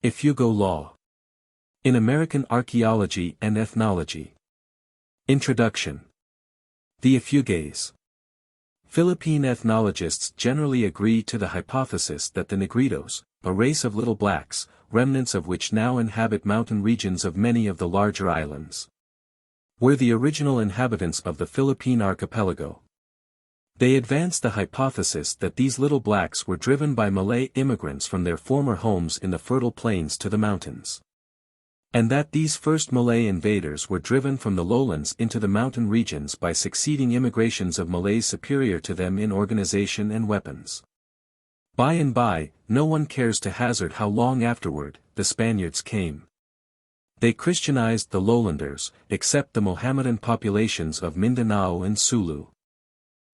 Ifugao Law. In American Archaeology and Ethnology. Introduction. The Ifugaos. Philippine ethnologists generally agree to the hypothesis that the Negritos, a race of little blacks, remnants of which now inhabit mountain regions of many of the larger islands, were the original inhabitants of the Philippine archipelago. They advanced the hypothesis that these little blacks were driven by Malay immigrants from their former homes in the fertile plains to the mountains, and that these first Malay invaders were driven from the lowlands into the mountain regions by succeeding immigrations of Malays superior to them in organization and weapons. By and by, no one cares to hazard how long afterward, the Spaniards came. They Christianized the lowlanders, except the Mohammedan populations of Mindanao and Sulu.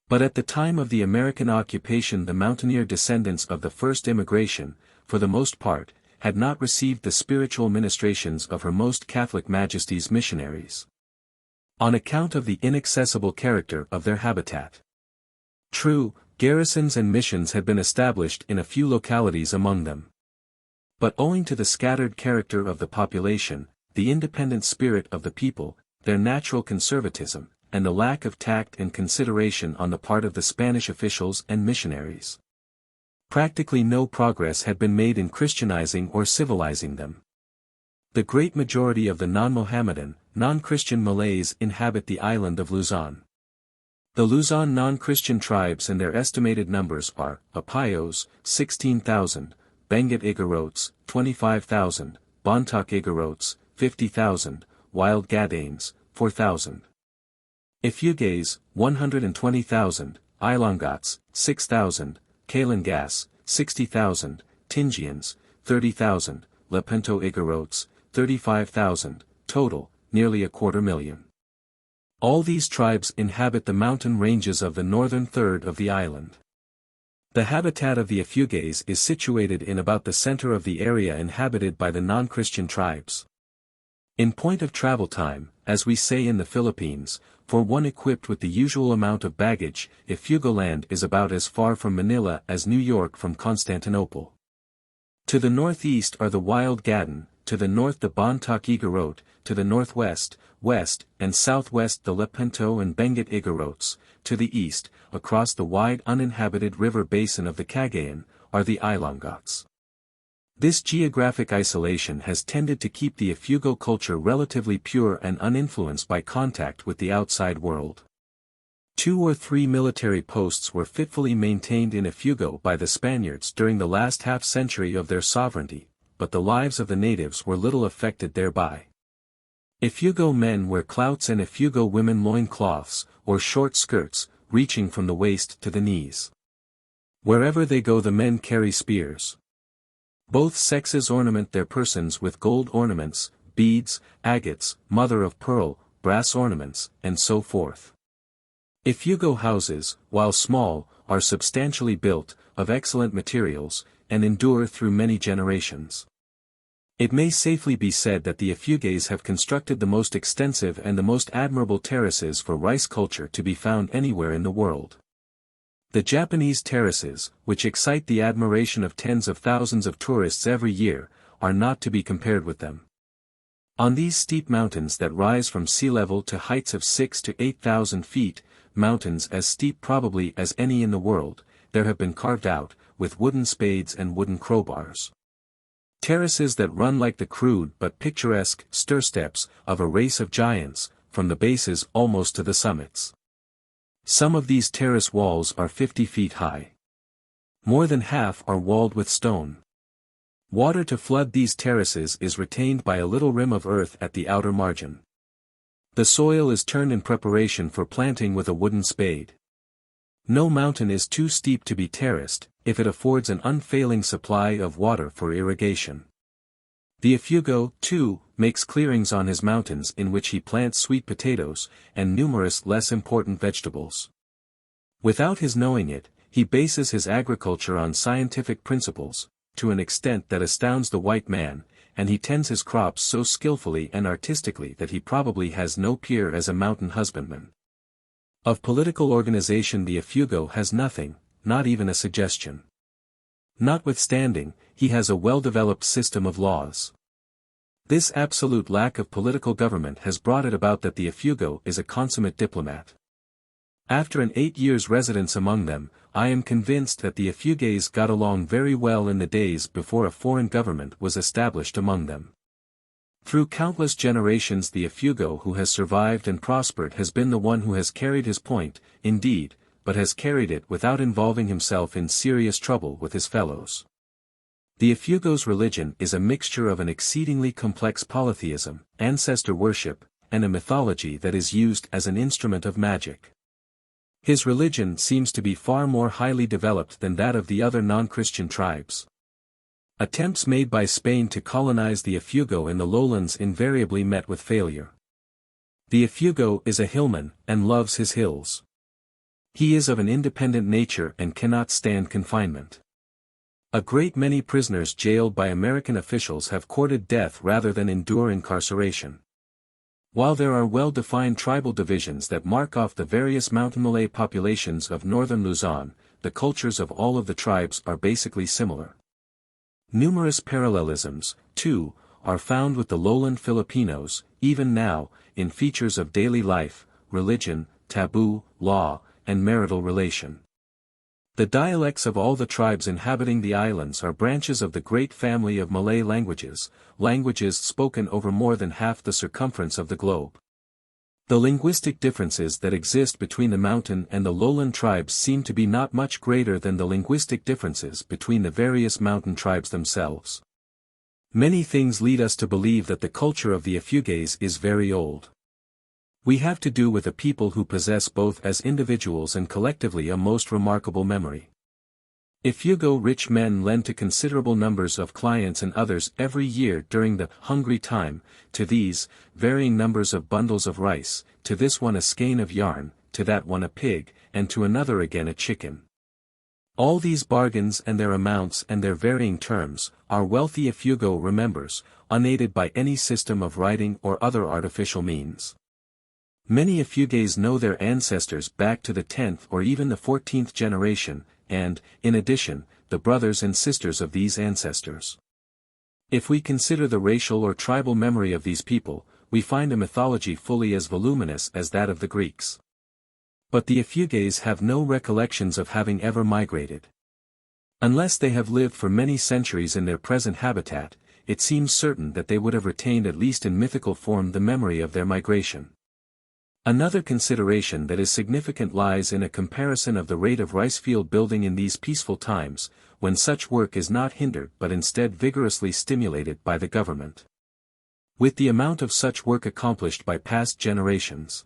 But at the time of the American occupation, the mountaineer descendants of the first immigration, for the most part, had not received the spiritual ministrations of Her Most Catholic Majesty's missionaries, on account of the inaccessible character of their habitat. True, garrisons and missions had been established in a few localities among them, but owing to the scattered character of the population, the independent spirit of the people, their natural conservatism, and the lack of tact and consideration on the part of the Spanish officials and missionaries, practically no progress had been made in Christianizing or civilizing them. The great majority of the non-Mohammedan, non-Christian Malays inhabit the island of Luzon. The Luzon non-Christian tribes and their estimated numbers are, Apayos, 16,000, Benguet Igorots, 25,000, Bontoc Igorots, 50,000, Wild Gadanes, 4,000. Ifugaos, 120,000, Ilongots, 6,000, Kalingas, 60,000, Tingians, 30,000, Lepento Igorots, 35,000, total, nearly 250,000. All these tribes inhabit the mountain ranges of the northern third of the island. The habitat of the Ifugaos is situated in about the center of the area inhabited by the non-Christian tribes. In point of travel time, as we say in the Philippines, for one equipped with the usual amount of baggage, Ifugao land is about as far from Manila as New York from Constantinople. To the northeast are the Wild Gadan, to the north the Bontoc Igorot, to the northwest, west, and southwest the Lepento and Benguet Igorots, to the east, across the wide uninhabited river basin of the Cagayan, are the Ilongots. This geographic isolation has tended to keep the Ifugao culture relatively pure and uninfluenced by contact with the outside world. 2 or 3 military posts were fitfully maintained in Ifugao by the Spaniards during the last half-century of their sovereignty, but the lives of the natives were little affected thereby. Ifugao men wear clouts and Ifugao women loincloths, or short skirts, reaching from the waist to the knees. Wherever they go the men carry spears. Both sexes ornament their persons with gold ornaments, beads, agates, mother-of-pearl, brass ornaments, and so forth. Ifugao houses, while small, are substantially built, of excellent materials, and endure through many generations. It may safely be said that the Ifugaos have constructed the most extensive and the most admirable terraces for rice culture to be found anywhere in the world. The Japanese terraces, which excite the admiration of tens of thousands of tourists every year, are not to be compared with them. On these steep mountains that rise from sea level to heights of 6,000 to 8,000 feet, mountains as steep probably as any in the world, there have been carved out, with wooden spades and wooden crowbars, terraces that run like the crude but picturesque stairsteps of a race of giants, from the bases almost to the summits. Some of these terrace walls are 50 feet high. More than half are walled with stone. Water to flood these terraces is retained by a little rim of earth at the outer margin. The soil is turned in preparation for planting with a wooden spade. No mountain is too steep to be terraced, if it affords an unfailing supply of water for irrigation. The Ifugao, too, makes clearings on his mountains in which he plants sweet potatoes, and numerous less important vegetables. Without his knowing it, he bases his agriculture on scientific principles, to an extent that astounds the white man, and he tends his crops so skillfully and artistically that he probably has no peer as a mountain husbandman. Of political organization the Ifugao has nothing, not even a suggestion. Notwithstanding, he has a well-developed system of laws. This absolute lack of political government has brought it about that the Ifugao is a consummate diplomat. After an 8 years residence among them, I am convinced that the Ifugaos got along very well in the days before a foreign government was established among them. Through countless generations the Ifugao who has survived and prospered has been the one who has carried his point, indeed, but has carried it without involving himself in serious trouble with his fellows. The Ifugao's religion is a mixture of an exceedingly complex polytheism, ancestor worship, and a mythology that is used as an instrument of magic. His religion seems to be far more highly developed than that of the other non-Christian tribes. Attempts made by Spain to colonize the Ifugao in the lowlands invariably met with failure. The Ifugao is a hillman, and loves his hills. He is of an independent nature and cannot stand confinement. A great many prisoners jailed by American officials have courted death rather than endure incarceration. While there are well-defined tribal divisions that mark off the various mountain Malay populations of northern Luzon, the cultures of all of the tribes are basically similar. Numerous parallelisms, too, are found with the lowland Filipinos, even now, in features of daily life, religion, taboo, law, and marital relation. The dialects of all the tribes inhabiting the islands are branches of the great family of Malay languages, languages spoken over more than half the circumference of the globe. The linguistic differences that exist between the mountain and the lowland tribes seem to be not much greater than the linguistic differences between the various mountain tribes themselves. Many things lead us to believe that the culture of the Ifugaos is very old. We have to do with a people who possess both as individuals and collectively a most remarkable memory. Ifugao rich men lend to considerable numbers of clients and others every year during the hungry time, to these, varying numbers of bundles of rice, to this one a skein of yarn, to that one a pig, and to another again a chicken. All these bargains and their amounts and their varying terms, our wealthy Ifugao remembers, unaided by any system of writing or other artificial means. Many Ifugaos know their ancestors back to the 10th or even the 14th generation, and, in addition, the brothers and sisters of these ancestors. If we consider the racial or tribal memory of these people, we find a mythology fully as voluminous as that of the Greeks. But the Ifugaos have no recollections of having ever migrated. Unless they have lived for many centuries in their present habitat, it seems certain that they would have retained at least in mythical form the memory of their migration. Another consideration that is significant lies in a comparison of the rate of rice field building in these peaceful times, when such work is not hindered but instead vigorously stimulated by the government, with the amount of such work accomplished by past generations.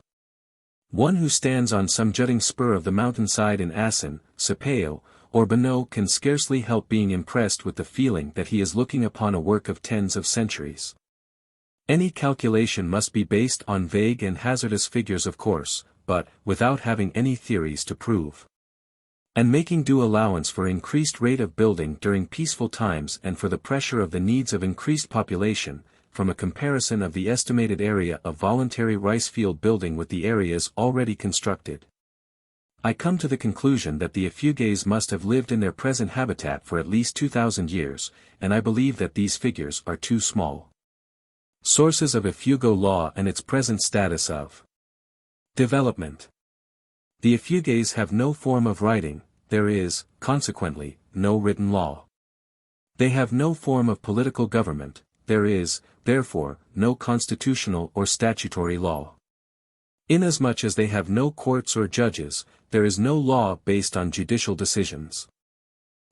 One who stands on some jutting spur of the mountainside in Asin, Sapeo, or Bano can scarcely help being impressed with the feeling that he is looking upon a work of tens of centuries. Any calculation must be based on vague and hazardous figures of course, but, without having any theories to prove. And making due allowance for increased rate of building during peaceful times and for the pressure of the needs of increased population, from a comparison of the estimated area of voluntary rice field building with the areas already constructed, I come to the conclusion that the Ifugaos must have lived in their present habitat for at least 2,000 years, and I believe that these figures are too small. Sources of Ifugao law and its present status of development. The Ifugaos have no form of writing, there is, consequently, no written law. They have no form of political government, there is, therefore, no constitutional or statutory law. Inasmuch as they have no courts or judges, there is no law based on judicial decisions.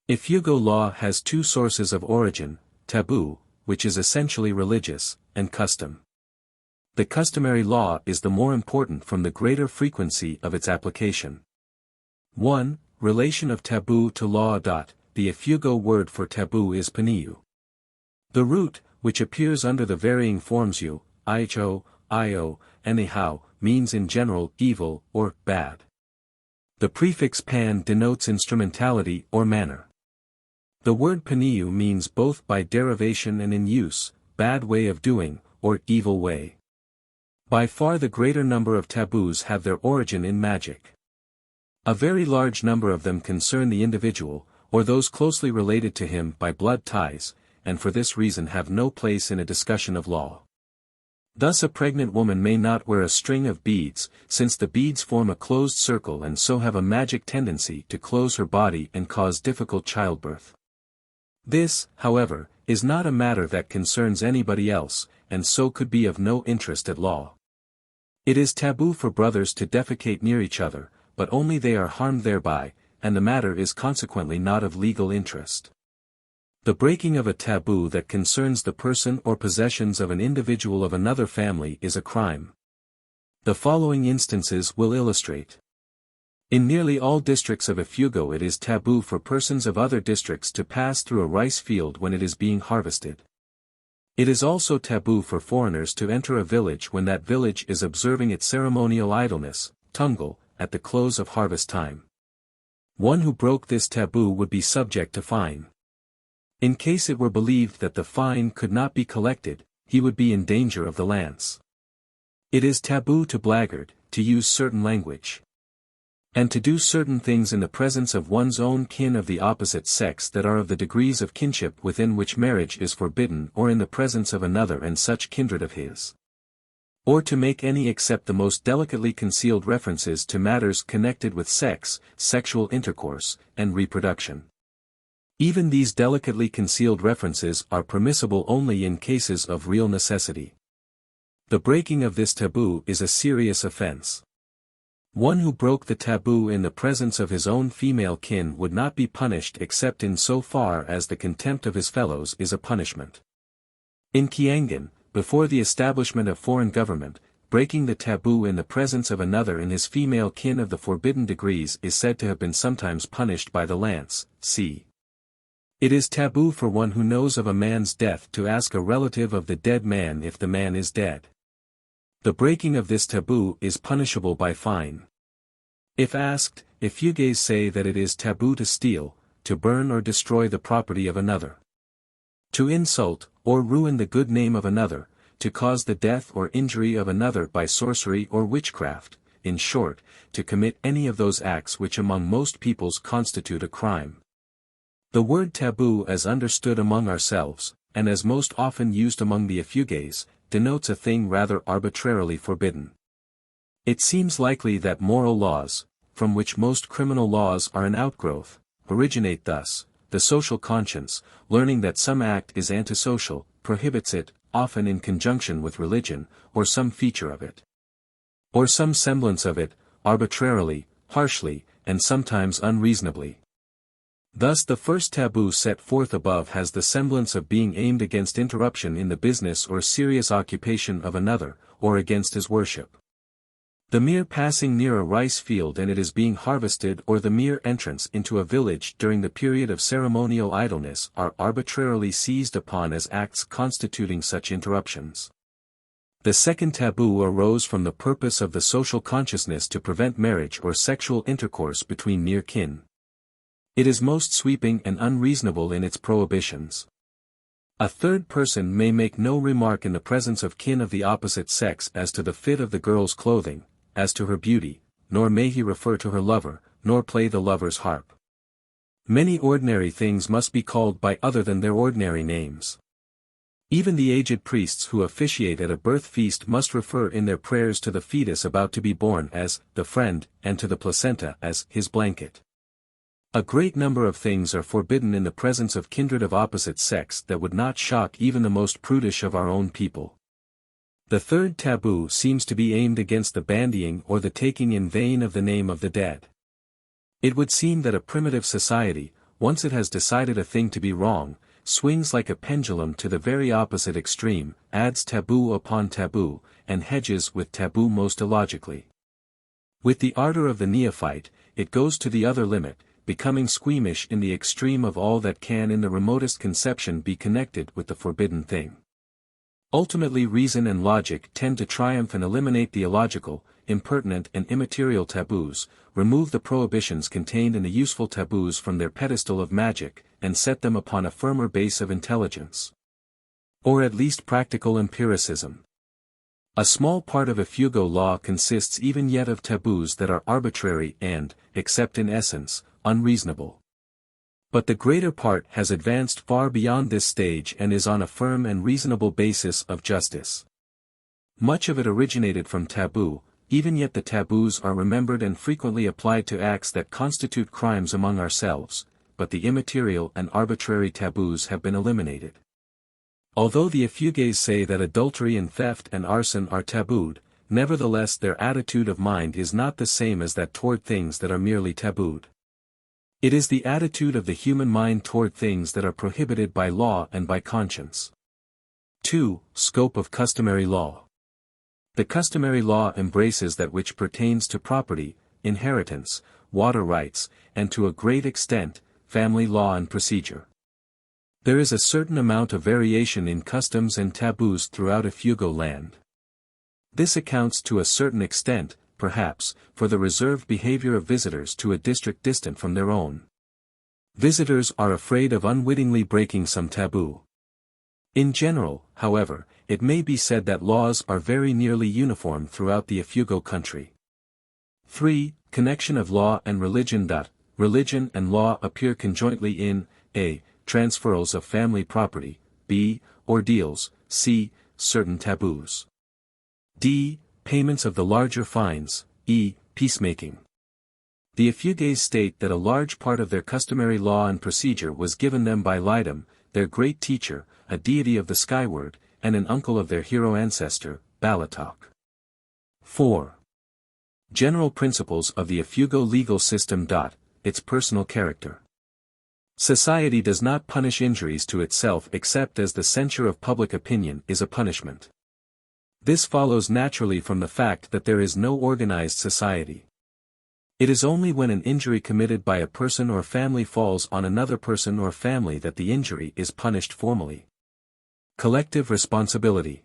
Ifugao law has two sources of origin, taboo, which is essentially religious, and custom. The customary law is the more important from the greater frequency of its application. 1. Relation of taboo to law. The Ifugao word for taboo is paniu. The root, which appears under the varying forms u, iho, io, and ihao, means in general evil or bad. The prefix pan denotes instrumentality or manner. The word paniu means both by derivation and in use, bad way of doing, or evil way. By far the greater number of taboos have their origin in magic. A very large number of them concern the individual, or those closely related to him by blood ties, and for this reason have no place in a discussion of law. Thus a pregnant woman may not wear a string of beads, since the beads form a closed circle and so have a magic tendency to close her body and cause difficult childbirth. This, however, is not a matter that concerns anybody else, and so could be of no interest at law. It is taboo for brothers to defecate near each other, but only they are harmed thereby, and the matter is consequently not of legal interest. The breaking of a taboo that concerns the person or possessions of an individual of another family is a crime. The following instances will illustrate. In nearly all districts of Ifugao it is taboo for persons of other districts to pass through a rice field when it is being harvested. It is also taboo for foreigners to enter a village when that village is observing its ceremonial idleness, tungal, at the close of harvest time. One who broke this taboo would be subject to fine. In case it were believed that the fine could not be collected, he would be in danger of the lance. It is taboo to blackguard, to use certain language, and to do certain things in the presence of one's own kin of the opposite sex that are of the degrees of kinship within which marriage is forbidden, or in the presence of another and such kindred of his. Or to make any except the most delicately concealed references to matters connected with sex, sexual intercourse, and reproduction. Even these delicately concealed references are permissible only in cases of real necessity. The breaking of this taboo is a serious offense. One who broke the taboo in the presence of his own female kin would not be punished except in so far as the contempt of his fellows is a punishment. In Kiangan, before the establishment of foreign government, breaking the taboo in the presence of another in his female kin of the forbidden degrees is said to have been sometimes punished by the lance, c. It is taboo for one who knows of a man's death to ask a relative of the dead man if the man is dead. The breaking of this taboo is punishable by fine. If asked, Ifugaos say that it is taboo to steal, to burn or destroy the property of another, to insult, or ruin the good name of another, to cause the death or injury of another by sorcery or witchcraft, in short, to commit any of those acts which among most peoples constitute a crime. The word taboo as understood among ourselves, and as most often used among the Ifugaos, denotes a thing rather arbitrarily forbidden. It seems likely that moral laws, from which most criminal laws are an outgrowth, originate thus. The social conscience, learning that some act is antisocial, prohibits it, often in conjunction with religion, or some feature of it, or some semblance of it, arbitrarily, harshly, and sometimes unreasonably. Thus the first taboo set forth above has the semblance of being aimed against interruption in the business or serious occupation of another, or against his worship. The mere passing near a rice field and it is being harvested, or the mere entrance into a village during the period of ceremonial idleness are arbitrarily seized upon as acts constituting such interruptions. The second taboo arose from the purpose of the social consciousness to prevent marriage or sexual intercourse between near kin. It is most sweeping and unreasonable in its prohibitions. A third person may make no remark in the presence of kin of the opposite sex as to the fit of the girl's clothing, as to her beauty, nor may he refer to her lover, nor play the lover's harp. Many ordinary things must be called by other than their ordinary names. Even the aged priests who officiate at a birth feast must refer in their prayers to the fetus about to be born as the friend, and to the placenta as his blanket. A great number of things are forbidden in the presence of kindred of opposite sex that would not shock even the most prudish of our own people. The third taboo seems to be aimed against the bandying or the taking in vain of the name of the dead. It would seem that a primitive society, once it has decided a thing to be wrong, swings like a pendulum to the very opposite extreme, adds taboo upon taboo, and hedges with taboo most illogically. With the ardor of the neophyte, it goes to the other limit, becoming squeamish in the extreme of all that can in the remotest conception be connected with the forbidden thing. Ultimately reason and logic tend to triumph and eliminate the illogical, impertinent and immaterial taboos, remove the prohibitions contained in the useful taboos from their pedestal of magic, and set them upon a firmer base of intelligence, or at least practical empiricism. A small part of Ifugao law consists even yet of taboos that are arbitrary and, except in essence, unreasonable. But the greater part has advanced far beyond this stage and is on a firm and reasonable basis of justice. Much of it originated from taboo, even yet the taboos are remembered and frequently applied to acts that constitute crimes among ourselves, but the immaterial and arbitrary taboos have been eliminated. Although the Ifugais say that adultery and theft and arson are tabooed, nevertheless their attitude of mind is not the same as that toward things that are merely tabooed. It is the attitude of the human mind toward things that are prohibited by law and by conscience. 2. Scope of customary law. The customary law embraces that which pertains to property, inheritance, water rights, and to a great extent, family law and procedure. There is a certain amount of variation in customs and taboos throughout Ifugao land. This accounts to a certain extent, perhaps, for the reserved behavior of visitors to a district distant from their own. Visitors are afraid of unwittingly breaking some taboo. In general, however, it may be said that laws are very nearly uniform throughout the Ifugao country. 3. Connection of law and religion. Religion and law appear conjointly in a. Transferals of family property, b. Ordeals, c. Certain taboos. d. Payments of the larger fines, e. Peacemaking. The Ifugais state that a large part of their customary law and procedure was given them by Lidam, their great teacher, a deity of the skyward, and an uncle of their hero ancestor, Balatok. 4. General principles of the Ifugao legal system. Its personal character. Society does not punish injuries to itself except as the censure of public opinion is a punishment. This follows naturally from the fact that there is no organized society. It is only when an injury committed by a person or family falls on another person or family that the injury is punished formally. Collective responsibility.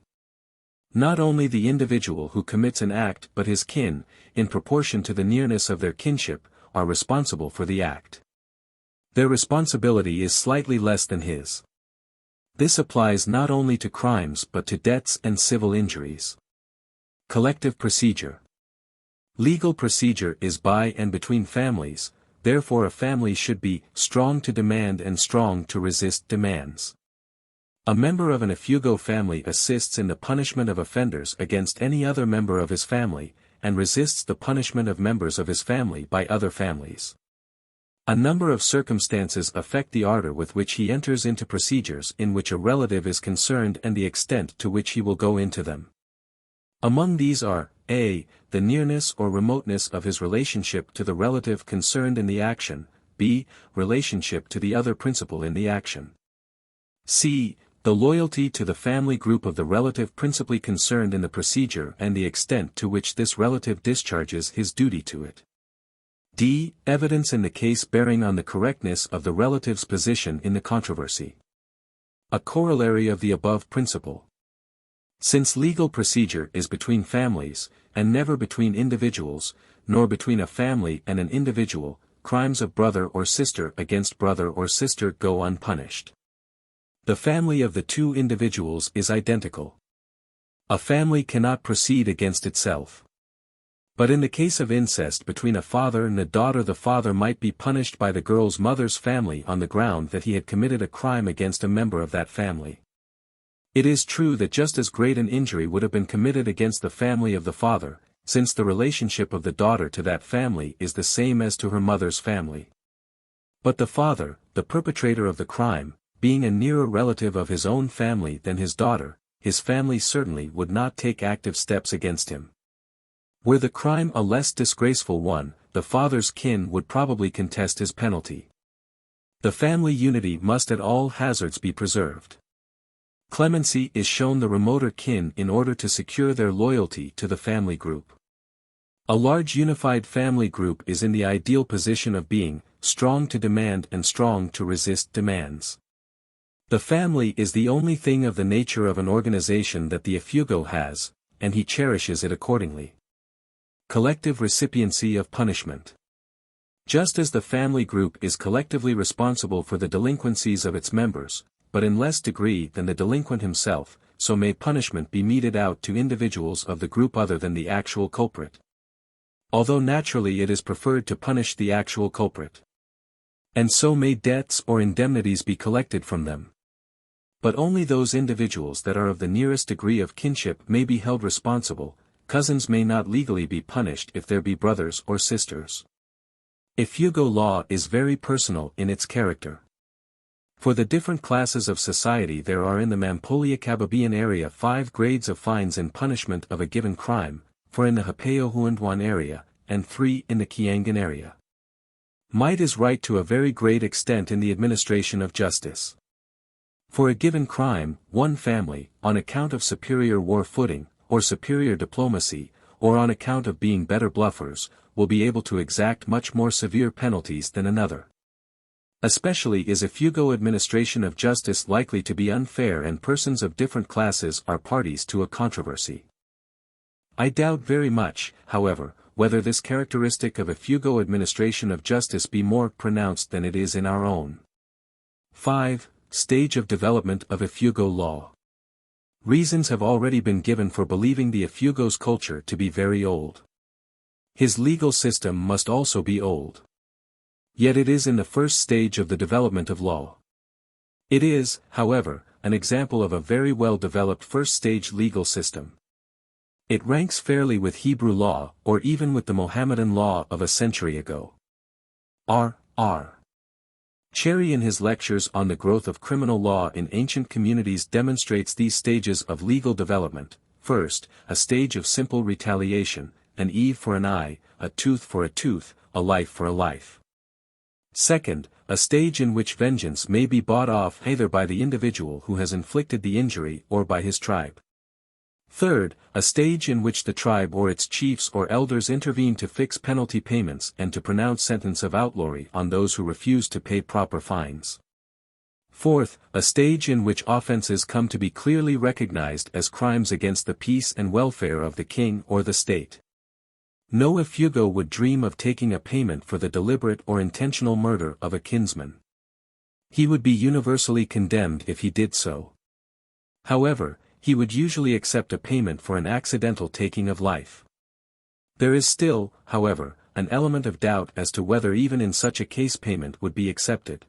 Not only the individual who commits an act but his kin, in proportion to the nearness of their kinship, are responsible for the act. Their responsibility is slightly less than his. This applies not only to crimes but to debts and civil injuries. Collective procedure. Legal procedure is by and between families, therefore a family should be strong to demand and strong to resist demands. A member of an Ifugao family assists in the punishment of offenders against any other member of his family, and resists the punishment of members of his family by other families. A number of circumstances affect the ardor with which he enters into procedures in which a relative is concerned and the extent to which he will go into them. Among these are, a. the nearness or remoteness of his relationship to the relative concerned in the action, b. relationship to the other principal in the action. c. the loyalty to the family group of the relative principally concerned in the procedure and the extent to which this relative discharges his duty to it. d. Evidence in the case bearing on the correctness of the relative's position in the controversy. A corollary of the above principle. Since legal procedure is between families, and never between individuals, nor between a family and an individual, crimes of brother or sister against brother or sister go unpunished. The family of the two individuals is identical. A family cannot proceed against itself. But in the case of incest between a father and a daughter, the father might be punished by the girl's mother's family on the ground that he had committed a crime against a member of that family. It is true that just as great an injury would have been committed against the family of the father, since the relationship of the daughter to that family is the same as to her mother's family. But the father, the perpetrator of the crime, being a nearer relative of his own family than his daughter, his family certainly would not take active steps against him. Were the crime a less disgraceful one, the father's kin would probably contest his penalty. The family unity must at all hazards be preserved. Clemency is shown the remoter kin in order to secure their loyalty to the family group. A large unified family group is in the ideal position of being strong to demand and strong to resist demands. The family is the only thing of the nature of an organization that the Ifugao has, and he cherishes it accordingly. Collective recipiency of punishment. Just as the family group is collectively responsible for the delinquencies of its members, but in less degree than the delinquent himself, so may punishment be meted out to individuals of the group other than the actual culprit. Although naturally it is preferred to punish the actual culprit. And so may debts or indemnities be collected from them. But only those individuals that are of the nearest degree of kinship may be held responsible. Cousins may not legally be punished if there be brothers or sisters. Ifugao law is very personal in its character. For the different classes of society there are in the Mampolia-Kababian area 5 grades of fines in punishment of a given crime, 4 in the Hapeo-Huanduan area, and 3 in the Kiangan area. Might is right to a very great extent in the administration of justice. For a given crime, one family, on account of superior war footing, or superior diplomacy, or on account of being better bluffers, will be able to exact much more severe penalties than another. Especially is Ifugao administration of justice likely to be unfair and persons of different classes are parties to a controversy. I doubt very much, however, whether this characteristic of Ifugao administration of justice be more pronounced than it is in our own. 5. Stage of development of Ifugao law. Reasons have already been given for believing the Ifugao's culture to be very old. His legal system must also be old. Yet it is in the first stage of the development of law. It is, however, an example of a very well-developed first-stage legal system. It ranks fairly with Hebrew law, or even with the Mohammedan law of a century ago. R. Cherry in his lectures on the growth of criminal law in ancient communities demonstrates these stages of legal development. First, a stage of simple retaliation, an eye for an eye, a tooth for a tooth, a life for a life. Second, a stage in which vengeance may be bought off either by the individual who has inflicted the injury or by his tribe. Third, a stage in which the tribe or its chiefs or elders intervene to fix penalty payments and to pronounce sentence of outlawry on those who refuse to pay proper fines. Fourth, a stage in which offenses come to be clearly recognized as crimes against the peace and welfare of the king or the state. No Ifugao would dream of taking a payment for the deliberate or intentional murder of a kinsman. He would be universally condemned if he did so. However, he would usually accept a payment for an accidental taking of life. There is still, however, an element of doubt as to whether even in such a case payment would be accepted.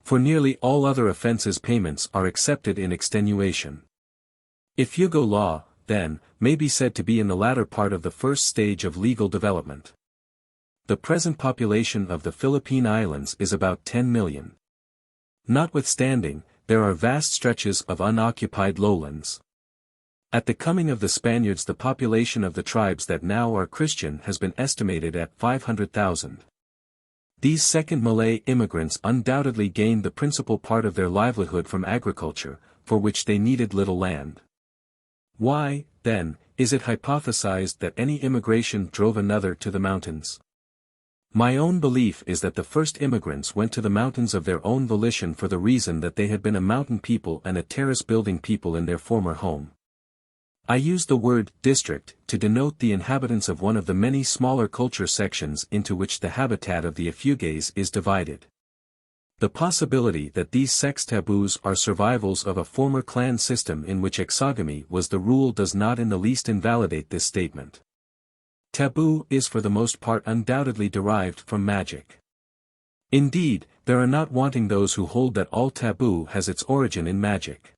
For nearly all other offenses payments are accepted in extenuation. Ifugao law, then, may be said to be in the latter part of the first stage of legal development. The present population of the Philippine Islands is about 10 million. Notwithstanding, there are vast stretches of unoccupied lowlands. At the coming of the Spaniards the population of the tribes that now are Christian has been estimated at 500,000. These second Malay immigrants undoubtedly gained the principal part of their livelihood from agriculture, for which they needed little land. Why, then, is it hypothesized that any immigration drove another to the mountains? My own belief is that the first immigrants went to the mountains of their own volition for the reason that they had been a mountain people and a terrace-building people in their former home. I use the word district to denote the inhabitants of one of the many smaller culture sections into which the habitat of the Ifugaos is divided. The possibility that these sex taboos are survivals of a former clan system in which exogamy was the rule does not in the least invalidate this statement. Taboo is for the most part undoubtedly derived from magic. Indeed, there are not wanting those who hold that all taboo has its origin in magic.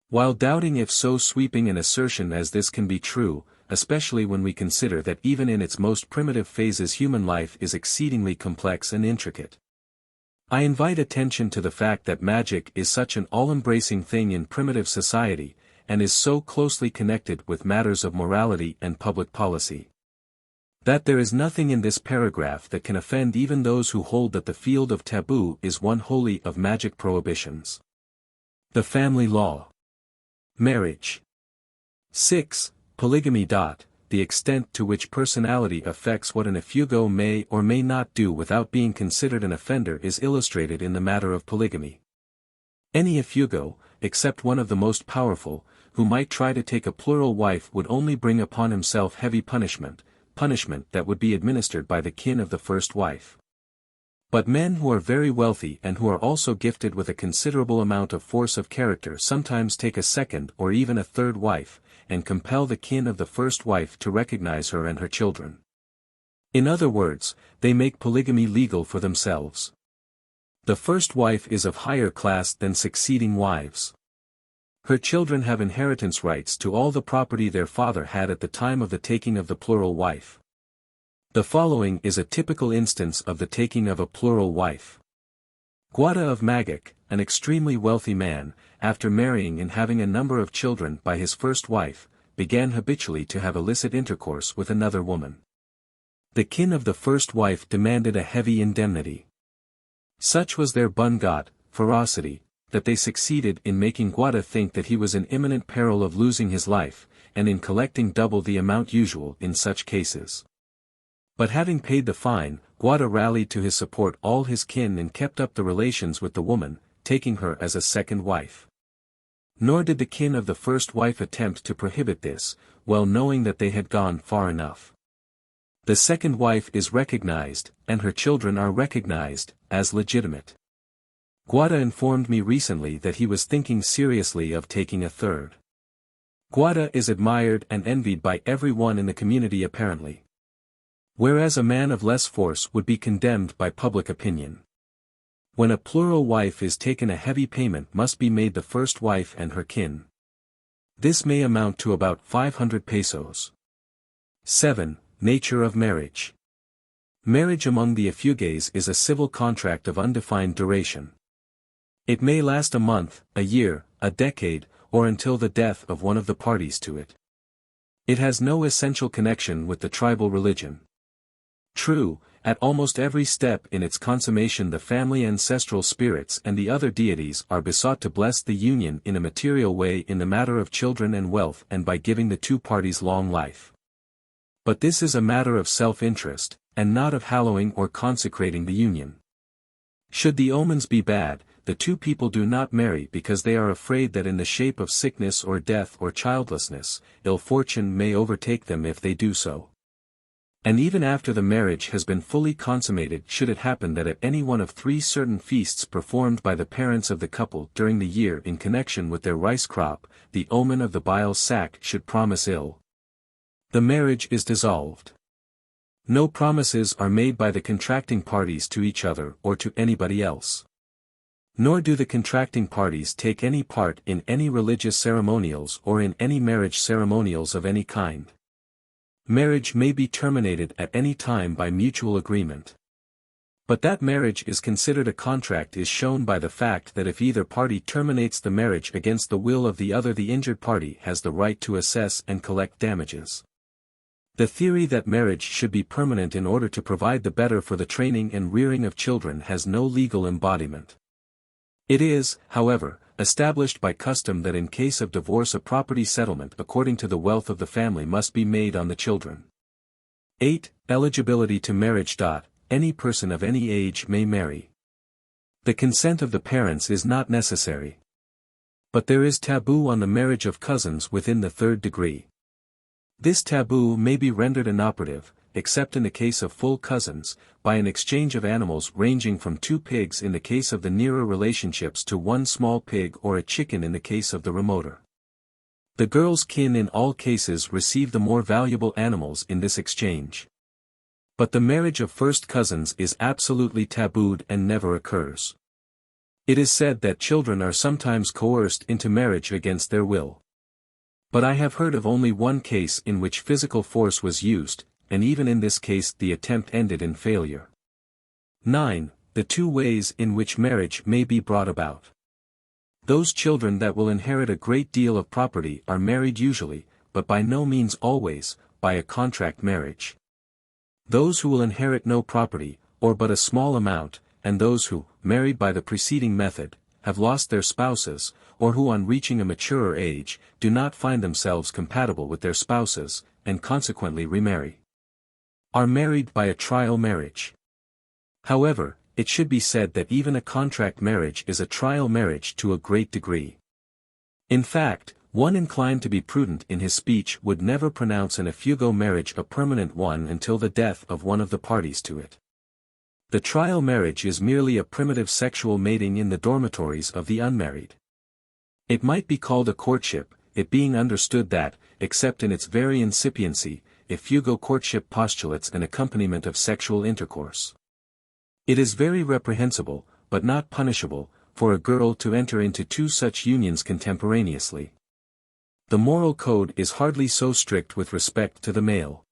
While doubting if so sweeping an assertion as this can be true, especially when we consider that even in its most primitive phases human life is exceedingly complex and intricate. I invite attention to the fact that magic is such an all-embracing thing in primitive society, and is so closely connected with matters of morality and public policy, that there is nothing in this paragraph that can offend even those who hold that the field of taboo is one wholly of magic prohibitions. The family law. Marriage. 6. Polygamy. The extent to which personality affects what an Ifugao may or may not do without being considered an offender is illustrated in the matter of polygamy. Any Ifugao, except one of the most powerful, who might try to take a plural wife would only bring upon himself heavy punishment that would be administered by the kin of the first wife. But men who are very wealthy and who are also gifted with a considerable amount of force of character sometimes take a second or even a third wife, and compel the kin of the first wife to recognize her and her children. In other words, they make polygamy legal for themselves. The first wife is of higher class than succeeding wives. Her children have inheritance rights to all the property their father had at the time of the taking of the plural wife. The following is a typical instance of the taking of a plural wife. Gwada of Magok, an extremely wealthy man, after marrying and having a number of children by his first wife, began habitually to have illicit intercourse with another woman. The kin of the first wife demanded a heavy indemnity. Such was their bungat, ferocity, that they succeeded in making Gwada think that he was in imminent peril of losing his life, and in collecting double the amount usual in such cases. But having paid the fine, Gwada rallied to his support all his kin and kept up the relations with the woman, taking her as a second wife. Nor did the kin of the first wife attempt to prohibit this, well knowing that they had gone far enough. The second wife is recognized, and her children are recognized, as legitimate. Gwada informed me recently that he was thinking seriously of taking a third. Gwada is admired and envied by everyone in the community apparently. Whereas a man of less force would be condemned by public opinion. When a plural wife is taken, a heavy payment must be made the first wife and her kin. This may amount to about 500 pesos. 7. Nature of marriage. Marriage among the Ifugaos is a civil contract of undefined duration. It may last a month, a year, a decade, or until the death of one of the parties to it. It has no essential connection with the tribal religion. True, at almost every step in its consummation the family ancestral spirits and the other deities are besought to bless the union in a material way in the matter of children and wealth and by giving the two parties long life. But this is a matter of self-interest, and not of hallowing or consecrating the union. Should the omens be bad, the two people do not marry because they are afraid that in the shape of sickness or death or childlessness, ill fortune may overtake them if they do so. And even after the marriage has been fully consummated, should it happen that at any one of 3 certain feasts performed by the parents of the couple during the year in connection with their rice crop, the omen of the bile sac should promise ill, the marriage is dissolved. No promises are made by the contracting parties to each other or to anybody else. Nor do the contracting parties take any part in any religious ceremonials or in any marriage ceremonials of any kind. Marriage may be terminated at any time by mutual agreement. But that marriage is considered a contract is shown by the fact that if either party terminates the marriage against the will of the other, the injured party has the right to assess and collect damages. The theory that marriage should be permanent in order to provide the better for the training and rearing of children has no legal embodiment. It is, however, established by custom that in case of divorce a property settlement according to the wealth of the family must be made on the children. 8. Eligibility to marriage. Any person of any age may marry. The consent of the parents is not necessary. But there is taboo on the marriage of cousins within the 3rd degree. This taboo may be rendered inoperative, except in the case of full cousins, by an exchange of animals ranging from 2 pigs in the case of the nearer relationships to 1 small pig or a chicken in the case of the remoter. The girl's kin in all cases receive the more valuable animals in this exchange. But the marriage of first cousins is absolutely tabooed and never occurs. It is said that children are sometimes coerced into marriage against their will. But I have heard of only one case in which physical force was used, and even in this case the attempt ended in failure. 9. The 2 ways in which marriage may be brought about. Those children that will inherit a great deal of property are married usually, but by no means always, by a contract marriage. Those who will inherit no property, or but a small amount, and those who, married by the preceding method, have lost their spouses, or who on reaching a maturer age, do not find themselves compatible with their spouses, and consequently remarry, are married by a trial marriage. However, it should be said that even a contract marriage is a trial marriage to a great degree. In fact, one inclined to be prudent in his speech would never pronounce an Ifugao marriage a permanent one until the death of one of the parties to it. The trial marriage is merely a primitive sexual mating in the dormitories of the unmarried. It might be called a courtship, it being understood that, except in its very incipiency, Ifugao courtship postulates an accompaniment of sexual intercourse. It is very reprehensible, but not punishable, for a girl to enter into two such unions contemporaneously. The moral code is hardly so strict with respect to the male.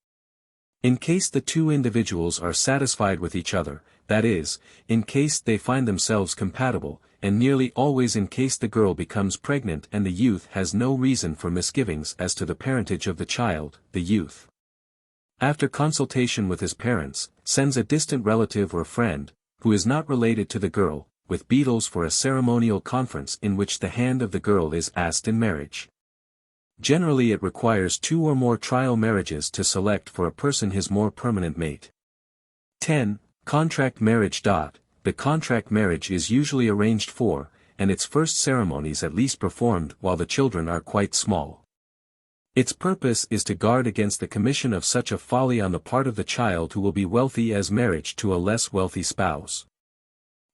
In case the two individuals are satisfied with each other, that is, in case they find themselves compatible, and nearly always in case the girl becomes pregnant and the youth has no reason for misgivings as to the parentage of the child, the youth, after consultation with his parents, sends a distant relative or friend, who is not related to the girl, with beadles for a ceremonial conference in which the hand of the girl is asked in marriage. Generally it requires 2 or more trial marriages to select for a person his more permanent mate. 10. Contract marriage. The contract marriage is usually arranged for, and its first ceremonies at least performed while the children are quite small. Its purpose is to guard against the commission of such a folly on the part of the child who will be wealthy as marriage to a less wealthy spouse.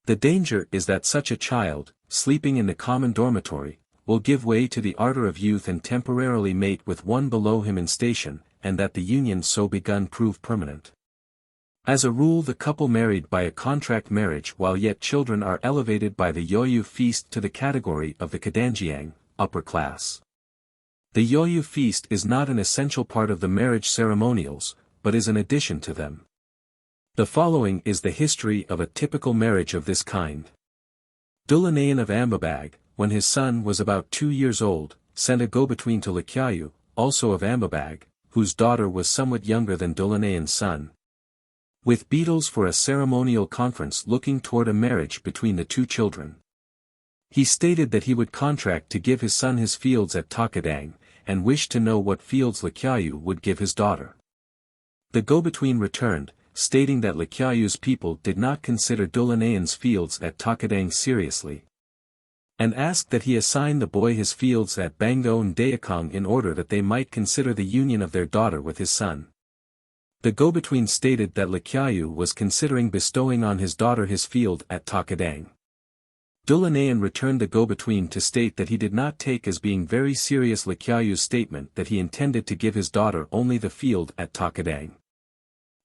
The danger is that such a child, sleeping in the common dormitory, will give way to the ardor of youth and temporarily mate with one below him in station, and that the union so begun prove permanent. As a rule, the couple married by a contract marriage while yet children are elevated by the Yoyu feast to the category of the Kadanjiang, upper class. The Yoyu feast is not an essential part of the marriage ceremonials, but is an addition to them. The following is the history of a typical marriage of this kind. Dulanayan of Ambabag, when his son was about 2 years old, sent a go-between to Likyayu, also of Ambabag, whose daughter was somewhat younger than Dulanayan's son, with beadles for a ceremonial conference looking toward a marriage between the two children. He stated that he would contract to give his son his fields at Takadang, and wished to know what fields Likyayu would give his daughter. The go-between returned, stating that Likyayu's people did not consider Dulanayan's fields at Takadang seriously, and asked that he assign the boy his fields at Bango and Dayakong in order that they might consider the union of their daughter with his son. The go-between stated that Likyayu was considering bestowing on his daughter his field at Takadang. Dulanayan returned the go-between to state that he did not take as being very serious Likyayu's statement that he intended to give his daughter only the field at Takadang.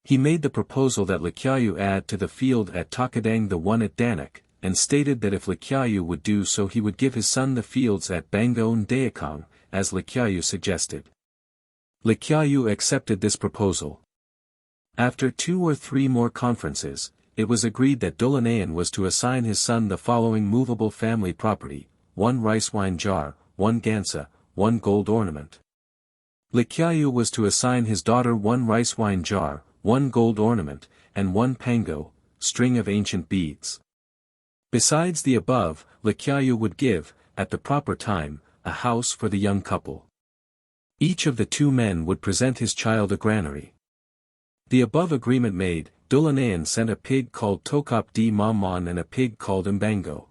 He made the proposal that Likyayu add to the field at Takadang the one at Danak, and stated that if Likyayu would do so he would give his son the fields at Bango and Dayakong, as Likyayu suggested. Likyayu accepted this proposal. After 2 or 3 more conferences, it was agreed that Dulanayan was to assign his son the following movable family property: 1 rice wine jar, 1 gansa, 1 gold ornament. Likyayu was to assign his daughter 1 rice wine jar, 1 gold ornament, and 1 pango, string of ancient beads. Besides the above, Likyayu would give, at the proper time, a house for the young couple. Each of the 2 men would present his child a granary. The above agreement made, Dulanayan sent a pig called Tokop di Mamon and a pig called Mbango.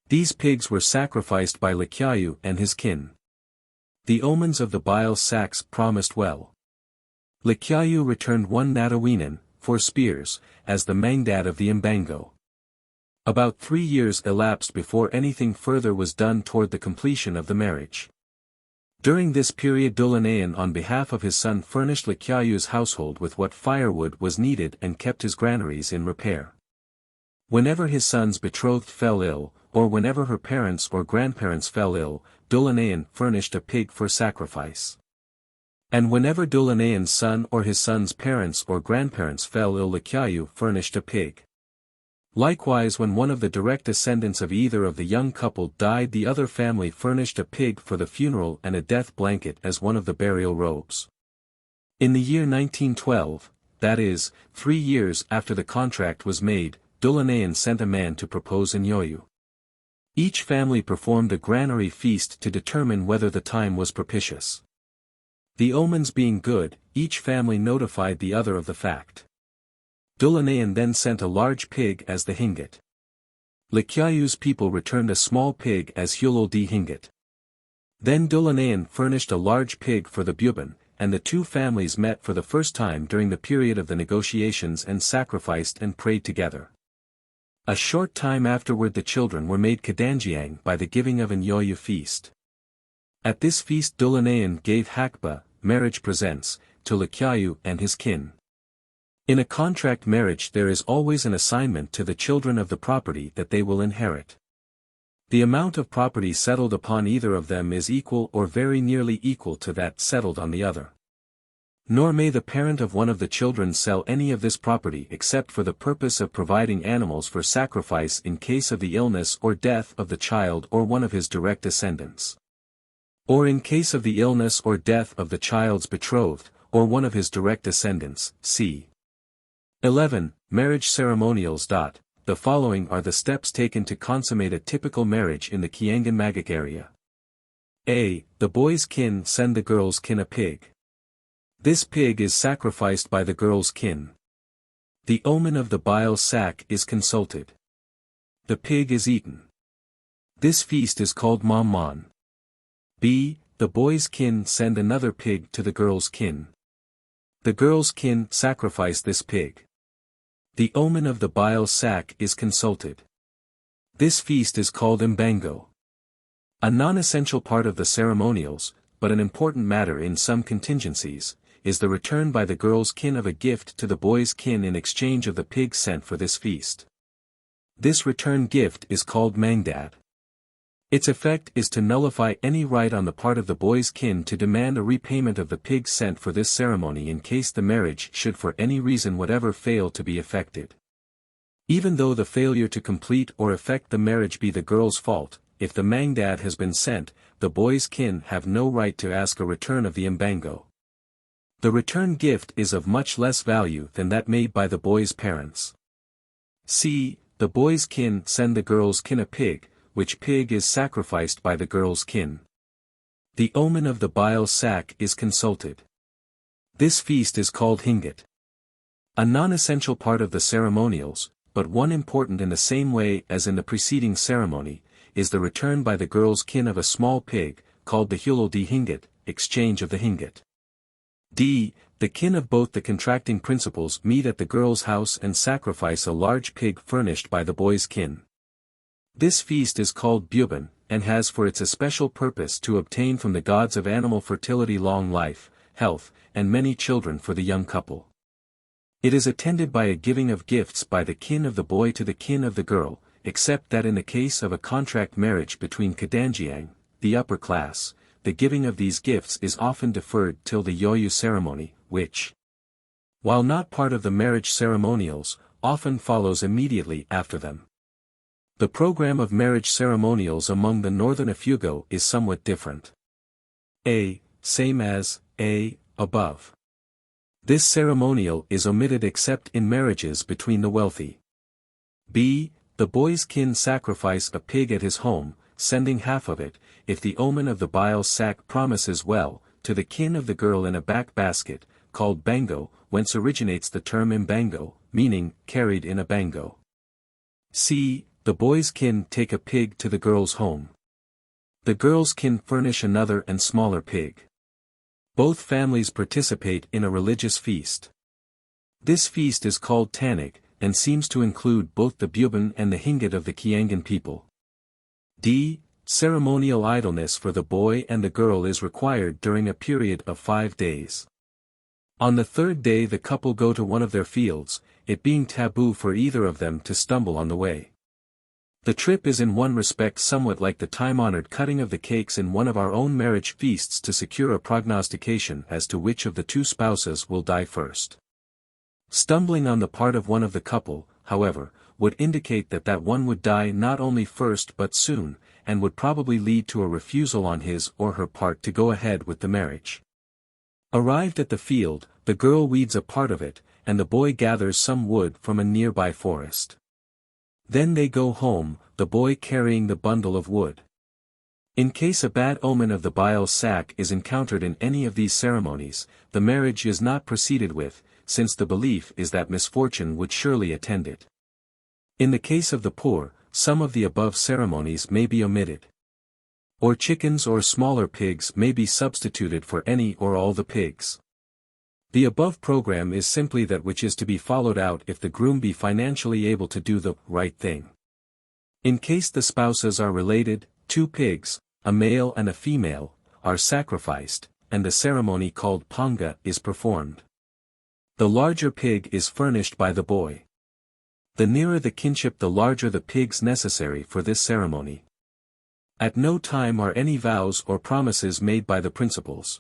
These pigs were sacrificed by Likyayu and his kin. The omens of the bile sacks promised well. Likyayu returned 1 Natawinan, 4 spears, as the Mangdad of the Mbango. About 3 years elapsed before anything further was done toward the completion of the marriage. During this period Dulanayan on behalf of his son furnished Likyayu's household with what firewood was needed and kept his granaries in repair. Whenever his son's betrothed fell ill, or whenever her parents or grandparents fell ill, Dulanayan furnished a pig for sacrifice. And whenever Dulanayan's son or his son's parents or grandparents fell ill, Likyayu furnished a pig. Likewise, when one of the direct descendants of either of the young couple died, the other family furnished a pig for the funeral and a death blanket as one of the burial robes. In the year 1912, that is, 3 years after the contract was made, Dulanayan sent a man to propose in Yoyu. Each family performed a granary feast to determine whether the time was propitious. The omens being good, each family notified the other of the fact. Dulanayan then sent a large pig as the hingat. Likyayu's people returned a small pig as hulul di hingat. Then Dulanayan furnished a large pig for the buban, and the 2 families met for the first time during the period of the negotiations and sacrificed and prayed together. A short time afterward the children were made Kadanjiang by the giving of an Yoyu feast. At this feast Dulanayan gave hakba, marriage presents, to Likyayu and his kin. In a contract marriage there is always an assignment to the children of the property that they will inherit. The amount of property settled upon either of them is equal or very nearly equal to that settled on the other. Nor may the parent of one of the children sell any of this property except for the purpose of providing animals for sacrifice in case of the illness or death of the child or one of his direct descendants. Or in case of the illness or death of the child's betrothed, or one of his direct descendants. C. 11. Marriage ceremonials. The following are the steps taken to consummate a typical marriage in the Kiangan-Magak area. A. The boy's kin send the girl's kin a pig. This pig is sacrificed by the girl's kin. The omen of the bile sack is consulted. The pig is eaten. This feast is called Mamman. B. The boy's kin send another pig to the girl's kin. The girl's kin sacrifice this pig. The omen of the bile sack is consulted. This feast is called Mbango. A non-essential part of the ceremonials, but an important matter in some contingencies, is the return by the girl's kin of a gift to the boy's kin in exchange of the pig sent for this feast. This return gift is called Mangdad. Its effect is to nullify any right on the part of the boy's kin to demand a repayment of the pig sent for this ceremony in case the marriage should for any reason whatever fail to be effected. Even though the failure to complete or effect the marriage be the girl's fault, if the Mangdad has been sent, the boy's kin have no right to ask a return of the Mbango. The return gift is of much less value than that made by the boy's parents. C. The boy's kin send the girl's kin a pig, which pig is sacrificed by the girl's kin. The omen of the bile sack is consulted. This feast is called Hingat. A non-essential part of the ceremonials, but one important in the same way as in the preceding ceremony, is the return by the girl's kin of a small pig, called the Hulul di Hingat, exchange of the Hingat. D. The kin of both the contracting principals meet at the girl's house and sacrifice a large pig furnished by the boy's kin. This feast is called Buban, and has for its especial purpose to obtain from the gods of animal fertility long life, health, and many children for the young couple. It is attended by a giving of gifts by the kin of the boy to the kin of the girl, except that in the case of a contract marriage between Kadanjiang, the upper class, the giving of these gifts is often deferred till the Yoyu ceremony, which, while not part of the marriage ceremonials, often follows immediately after them. The program of marriage ceremonials among the northern Ifugao is somewhat different. A. Same as A. above. This ceremonial is omitted except in marriages between the wealthy. B. The boy's kin sacrifice a pig at his home, sending half of it, if the omen of the bile sack promises well, to the kin of the girl in a back basket, called bango, whence originates the term imbango, meaning carried in a bango. C. The boy's kin take a pig to the girl's home. The girl's kin furnish another and smaller pig. Both families participate in a religious feast. This feast is called Tanig, and seems to include both the Buban and the Hingat of the Kiangan people. D. Ceremonial idleness for the boy and the girl is required during a period of 5 days. On the third day the couple go to one of their fields, it being taboo for either of them to stumble on the way. The trip is in one respect somewhat like the time-honored cutting of the cakes in one of our own marriage feasts to secure a prognostication as to which of the two spouses will die first. Stumbling on the part of one of the couple, however, would indicate that one would die not only first but soon, and would probably lead to a refusal on his or her part to go ahead with the marriage. Arrived at the field, the girl weeds a part of it, and the boy gathers some wood from a nearby forest. Then they go home, the boy carrying the bundle of wood. In case a bad omen of the bile sack is encountered in any of these ceremonies, the marriage is not proceeded with, since the belief is that misfortune would surely attend it. In the case of the poor, some of the above ceremonies may be omitted. Or chickens or smaller pigs may be substituted for any or all the pigs. The above program is simply that which is to be followed out if the groom be financially able to do the right thing. In case the spouses are related, 2 pigs, a male and a female, are sacrificed, and the ceremony called Panga is performed. The larger pig is furnished by the boy. The nearer the kinship, the larger the pigs necessary for this ceremony. At no time are any vows or promises made by the principals.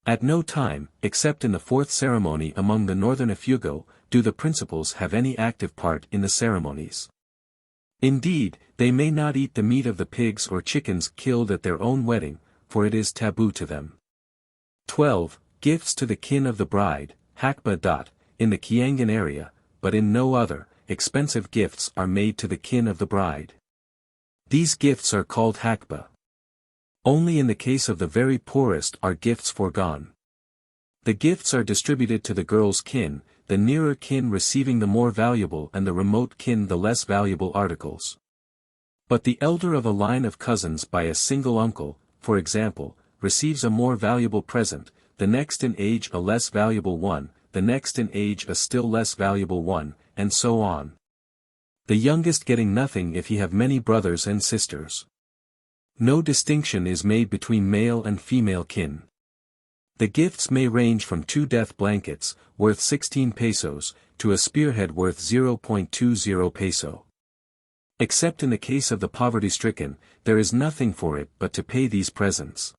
At no time, except in the fourth ceremony among the northern Ifugao, do the principals have any active part in the ceremonies. Indeed, they may not eat the meat of the pigs or chickens killed at their own wedding, for it is taboo to them. 12. Gifts to the kin of the bride, hakba. In the Kiangan area, but in no other, expensive gifts are made to the kin of the bride. These gifts are called hakba. Only in the case of the very poorest are gifts foregone. The gifts are distributed to the girl's kin, the nearer kin receiving the more valuable and the remote kin the less valuable articles. But the elder of a line of cousins by a single uncle, for example, receives a more valuable present, the next in age a less valuable one, the next in age a still less valuable one, and so on. The youngest getting nothing if he have many brothers and sisters. No distinction is made between male and female kin. The gifts may range from 2 death blankets, worth 16 pesos, to a spearhead worth 0.20 peso. Except in the case of the poverty-stricken, there is nothing for it but to pay these presents.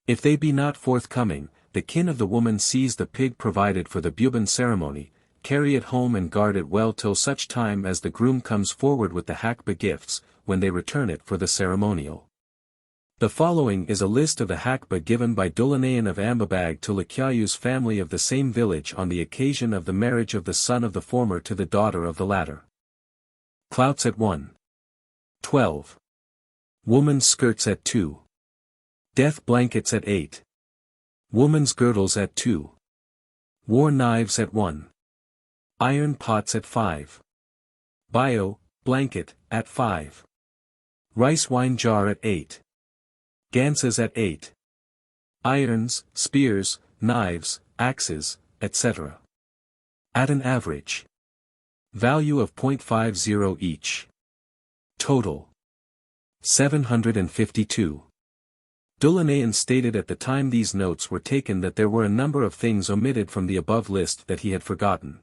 If they be not forthcoming, the kin of the woman seize the pig provided for the buban ceremony, carry it home and guard it well till such time as the groom comes forward with the hakba gifts, when they return it for the ceremonial. The following is a list of the hakba given by Dulanayan of Ambabag to Lakyayu's family of the same village on the occasion of the marriage of the son of the former to the daughter of the latter. Clouts at 1. 12. Woman's skirts at 2. Death blankets at 8. Woman's girdles at 2. War knives at 1. Iron pots at 5. Bio, blanket, at 5. Rice wine jar at 8. Gansas at 8. Irons, spears, knives, axes, etc. At an average value of 0.50 each. Total 752. Dulanayan stated at the time these notes were taken that there were a number of things omitted from the above list that he had forgotten.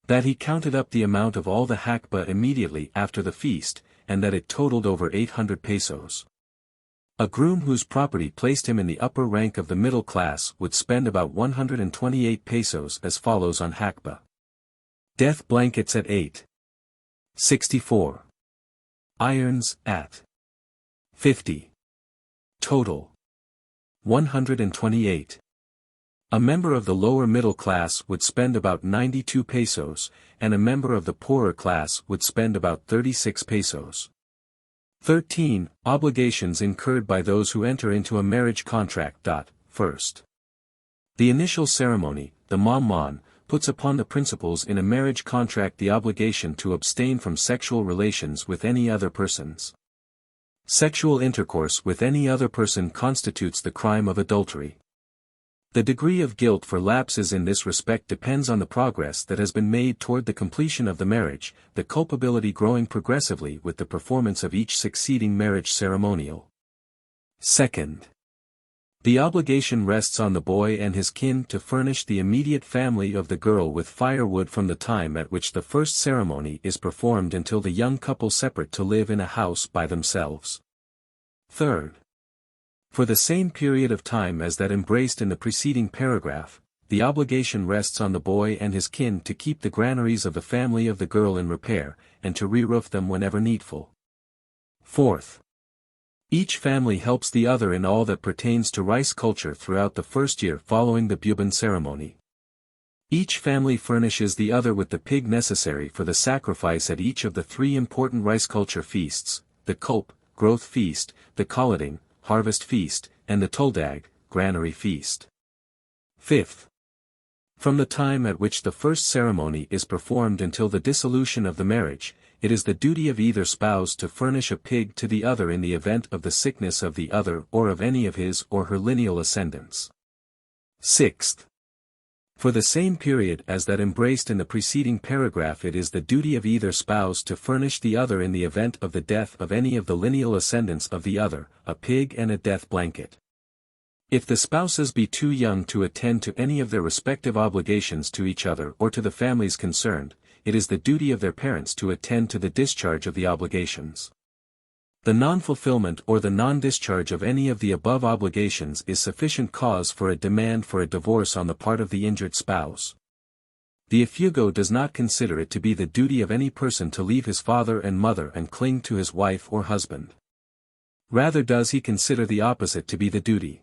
That he counted up the amount of all the hakba immediately after the feast, and that it totaled over 800 pesos. A groom whose property placed him in the upper rank of the middle class would spend about 128 pesos as follows on hakba. Death blankets at 8. 64. Irons, at 50. Total 128. A member of the lower middle class would spend about 92 pesos, and a member of the poorer class would spend about 36 pesos. 13. Obligations incurred by those who enter into a marriage contract. First. The initial ceremony, the mamman, puts upon the principals in a marriage contract the obligation to abstain from sexual relations with any other persons. Sexual intercourse with any other person constitutes the crime of adultery. The degree of guilt for lapses in this respect depends on the progress that has been made toward the completion of the marriage, the culpability growing progressively with the performance of each succeeding marriage ceremonial. Second. The obligation rests on the boy and his kin to furnish the immediate family of the girl with firewood from the time at which the first ceremony is performed until the young couple separate to live in a house by themselves. Third. For the same period of time as that embraced in the preceding paragraph, the obligation rests on the boy and his kin to keep the granaries of the family of the girl in repair, and to re-roof them whenever needful. Fourth. Each family helps the other in all that pertains to rice culture throughout the first year following the buban ceremony. Each family furnishes the other with the pig necessary for the sacrifice at each of the 3 important rice culture feasts, the Kulp, growth feast, the Kalating, harvest feast, and the Tuldag, granary feast. Fifth. From the time at which the first ceremony is performed until the dissolution of the marriage, it is the duty of either spouse to furnish a pig to the other in the event of the sickness of the other or of any of his or her lineal ascendants. Sixth. For the same period as that embraced in the preceding paragraph, it is the duty of either spouse to furnish the other in the event of the death of any of the lineal ascendants of the other, a pig and a death blanket. If the spouses be too young to attend to any of their respective obligations to each other or to the families concerned, it is the duty of their parents to attend to the discharge of the obligations. The non-fulfillment or the non-discharge of any of the above obligations is sufficient cause for a demand for a divorce on the part of the injured spouse. The Ifugao does not consider it to be the duty of any person to leave his father and mother and cling to his wife or husband. Rather does he consider the opposite to be the duty.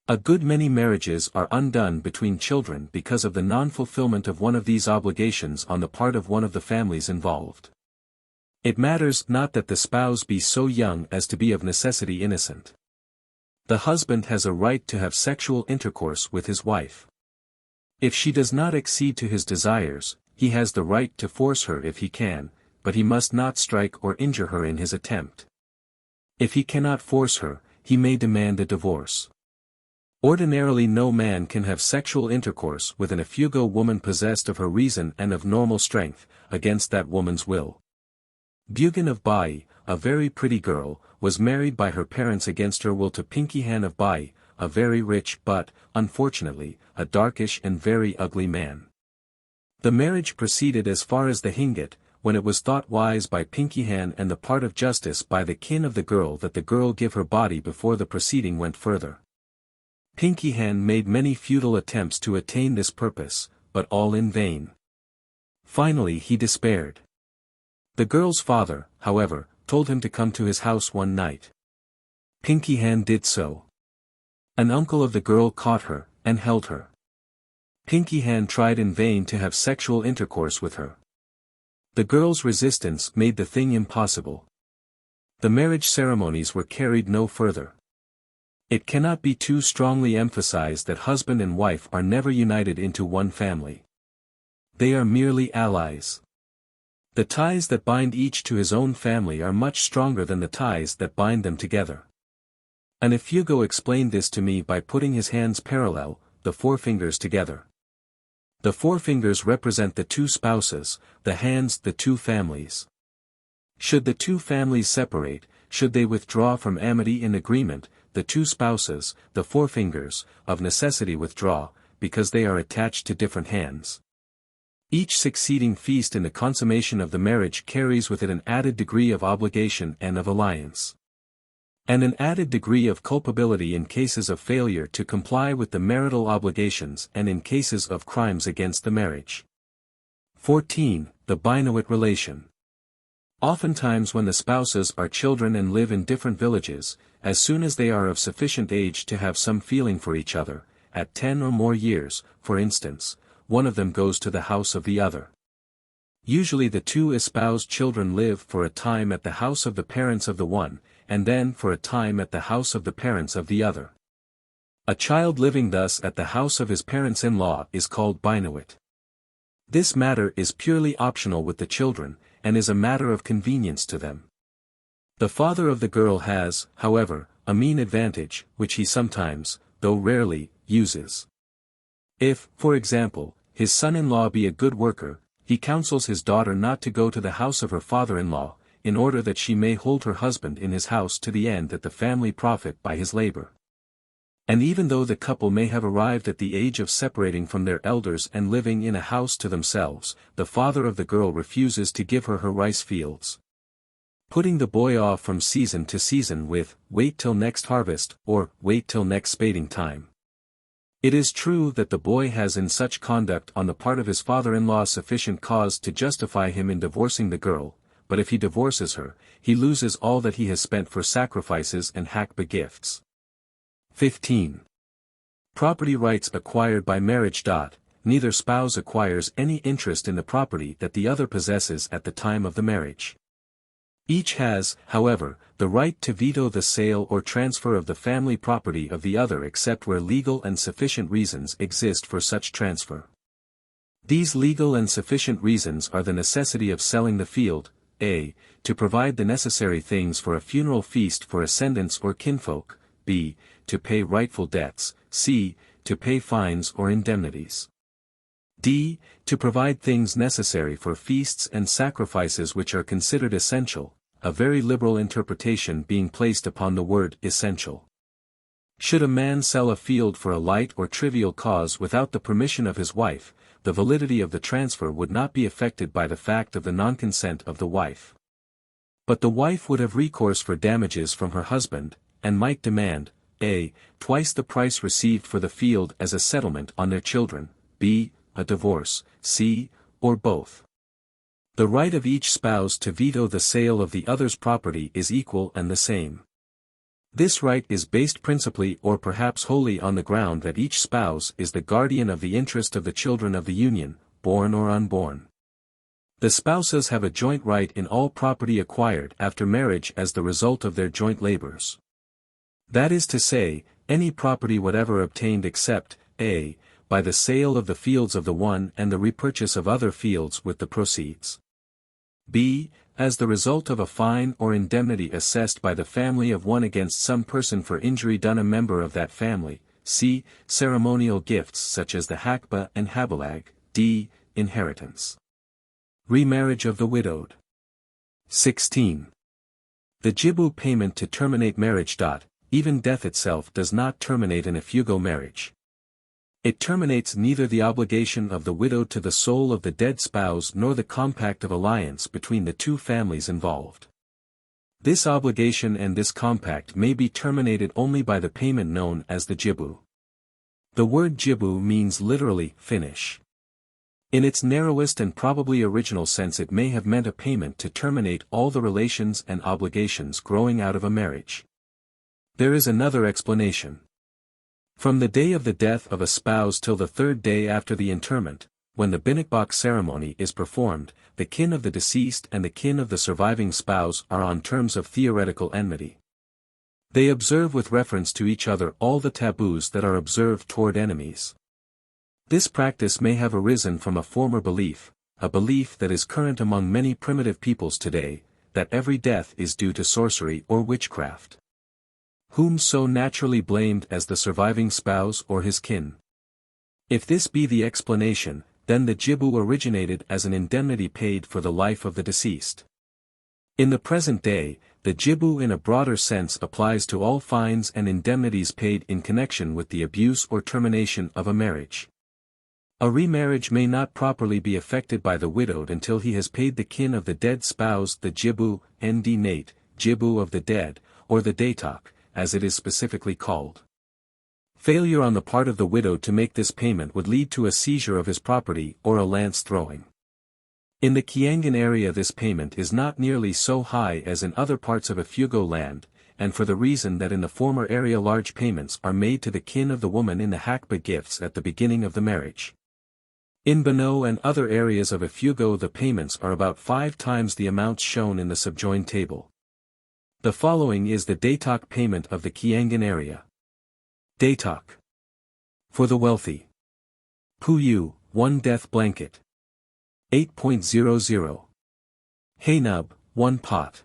A good many marriages are undone between children because of the non-fulfillment of one of these obligations on the part of one of the families involved. It matters not that the spouse be so young as to be of necessity innocent. The husband has a right to have sexual intercourse with his wife. If she does not accede to his desires, he has the right to force her if he can, but he must not strike or injure her in his attempt. If he cannot force her, he may demand a divorce. Ordinarily no man can have sexual intercourse with an Ifugao woman possessed of her reason and of normal strength, against that woman's will. Bugan of Bai, a very pretty girl, was married by her parents against her will to Pinkyhan of Bai, a very rich but, unfortunately, a darkish and very ugly man. The marriage proceeded as far as the Hingat, when it was thought wise by Pinkyhan and the part of justice by the kin of the girl that the girl give her body before the proceeding went further. Pinkyhan made many futile attempts to attain this purpose, but all in vain. Finally he despaired. The girl's father, however, told him to come to his house one night. Pinkyhan did so. An uncle of the girl caught her, and held her. Pinkyhan tried in vain to have sexual intercourse with her. The girl's resistance made the thing impossible. The marriage ceremonies were carried no further. It cannot be too strongly emphasized that husband and wife are never united into one family. They are merely allies. The ties that bind each to his own family are much stronger than the ties that bind them together. An Ifugao explained this to me by putting his hands parallel, the forefingers together. The forefingers represent the two spouses, the hands the two families. Should the two families separate, should they withdraw from amity in agreement, the two spouses, the forefingers, of necessity withdraw, because they are attached to different hands. Each succeeding feast in the consummation of the marriage carries with it an added degree of obligation and of alliance. And an added degree of culpability in cases of failure to comply with the marital obligations and in cases of crimes against the marriage. 14. The Binoit relation. Oftentimes when the spouses are children and live in different villages, as soon as they are of sufficient age to have some feeling for each other, at 10 or more years, for instance, one of them goes to the house of the other. Usually the two espoused children live for a time at the house of the parents of the one, and then for a time at the house of the parents of the other. A child living thus at the house of his parents-in-law is called Binoit. This matter is purely optional with the children, and is a matter of convenience to them. The father of the girl has, however, a mean advantage, which he sometimes, though rarely, uses. If, for example, his son-in-law be a good worker, he counsels his daughter not to go to the house of her father-in-law, in order that she may hold her husband in his house to the end that the family profit by his labor. And even though the couple may have arrived at the age of separating from their elders and living in a house to themselves, the father of the girl refuses to give her her rice fields, putting the boy off from season to season with, "Wait till next harvest," or "Wait till next spading time." It is true that the boy has in such conduct on the part of his father-in-law sufficient cause to justify him in divorcing the girl, but if he divorces her, he loses all that he has spent for sacrifices and hakba gifts. 15. Property rights acquired by marriage. Neither spouse acquires any interest in the property that the other possesses at the time of the marriage. Each has, however, the right to veto the sale or transfer of the family property of the other except where legal and sufficient reasons exist for such transfer. These legal and sufficient reasons are the necessity of selling the field, a. to provide the necessary things for a funeral feast for ascendants or kinfolk, b. to pay rightful debts, c. to pay fines or indemnities, d. to provide things necessary for feasts and sacrifices which are considered essential, a very liberal interpretation being placed upon the word essential. Should a man sell a field for a light or trivial cause without the permission of his wife, the validity of the transfer would not be affected by the fact of the non-consent of the wife. But the wife would have recourse for damages from her husband, and might demand, a. twice the price received for the field as a settlement on their children, b. a divorce, c. or both. The right of each spouse to veto the sale of the other's property is equal and the same. This right is based principally or perhaps wholly on the ground that each spouse is the guardian of the interest of the children of the union, born or unborn. The spouses have a joint right in all property acquired after marriage as the result of their joint labors. That is to say, any property whatever obtained except, a. by the sale of the fields of the one and the repurchase of other fields with the proceeds. b. as the result of a fine or indemnity assessed by the family of one against some person for injury done a member of that family, c. ceremonial gifts such as the hakba and habelag, d. inheritance. Remarriage of the widowed. 16. The jibu payment to terminate marriage. Even death itself does not terminate an Ifugao marriage. It terminates neither the obligation of the widow to the soul of the dead spouse nor the compact of alliance between the two families involved. This obligation and this compact may be terminated only by the payment known as the jibu. The word jibu means literally, finish. In its narrowest and probably original sense it may have meant a payment to terminate all the relations and obligations growing out of a marriage. There is another explanation. From the day of the death of a spouse till the third day after the interment, when the binakbak ceremony is performed, the kin of the deceased and the kin of the surviving spouse are on terms of theoretical enmity. They observe with reference to each other all the taboos that are observed toward enemies. This practice may have arisen from a former belief, a belief that is current among many primitive peoples today, that every death is due to sorcery or witchcraft. Whom so naturally blamed as the surviving spouse or his kin? If this be the explanation, then the jibu originated as an indemnity paid for the life of the deceased. In the present day, the jibu in a broader sense applies to all fines and indemnities paid in connection with the abuse or termination of a marriage. A remarriage may not properly be effected by the widowed until he has paid the kin of the dead spouse the jibu, nd nate, jibu of the dead, or the datak, as it is specifically called. Failure on the part of the widow to make this payment would lead to a seizure of his property or a lance throwing. In the Kiangan area this payment is not nearly so high as in other parts of Ifugao land, and for the reason that in the former area large payments are made to the kin of the woman in the hakba gifts at the beginning of the marriage. In Bano and other areas of Ifugao the payments are about 5 times the amounts shown in the subjoined table. The following is the datak payment of the Kiangan area. Datak. For the wealthy. Puyu, 1 death blanket. 8.00. Hainub, 1 pot.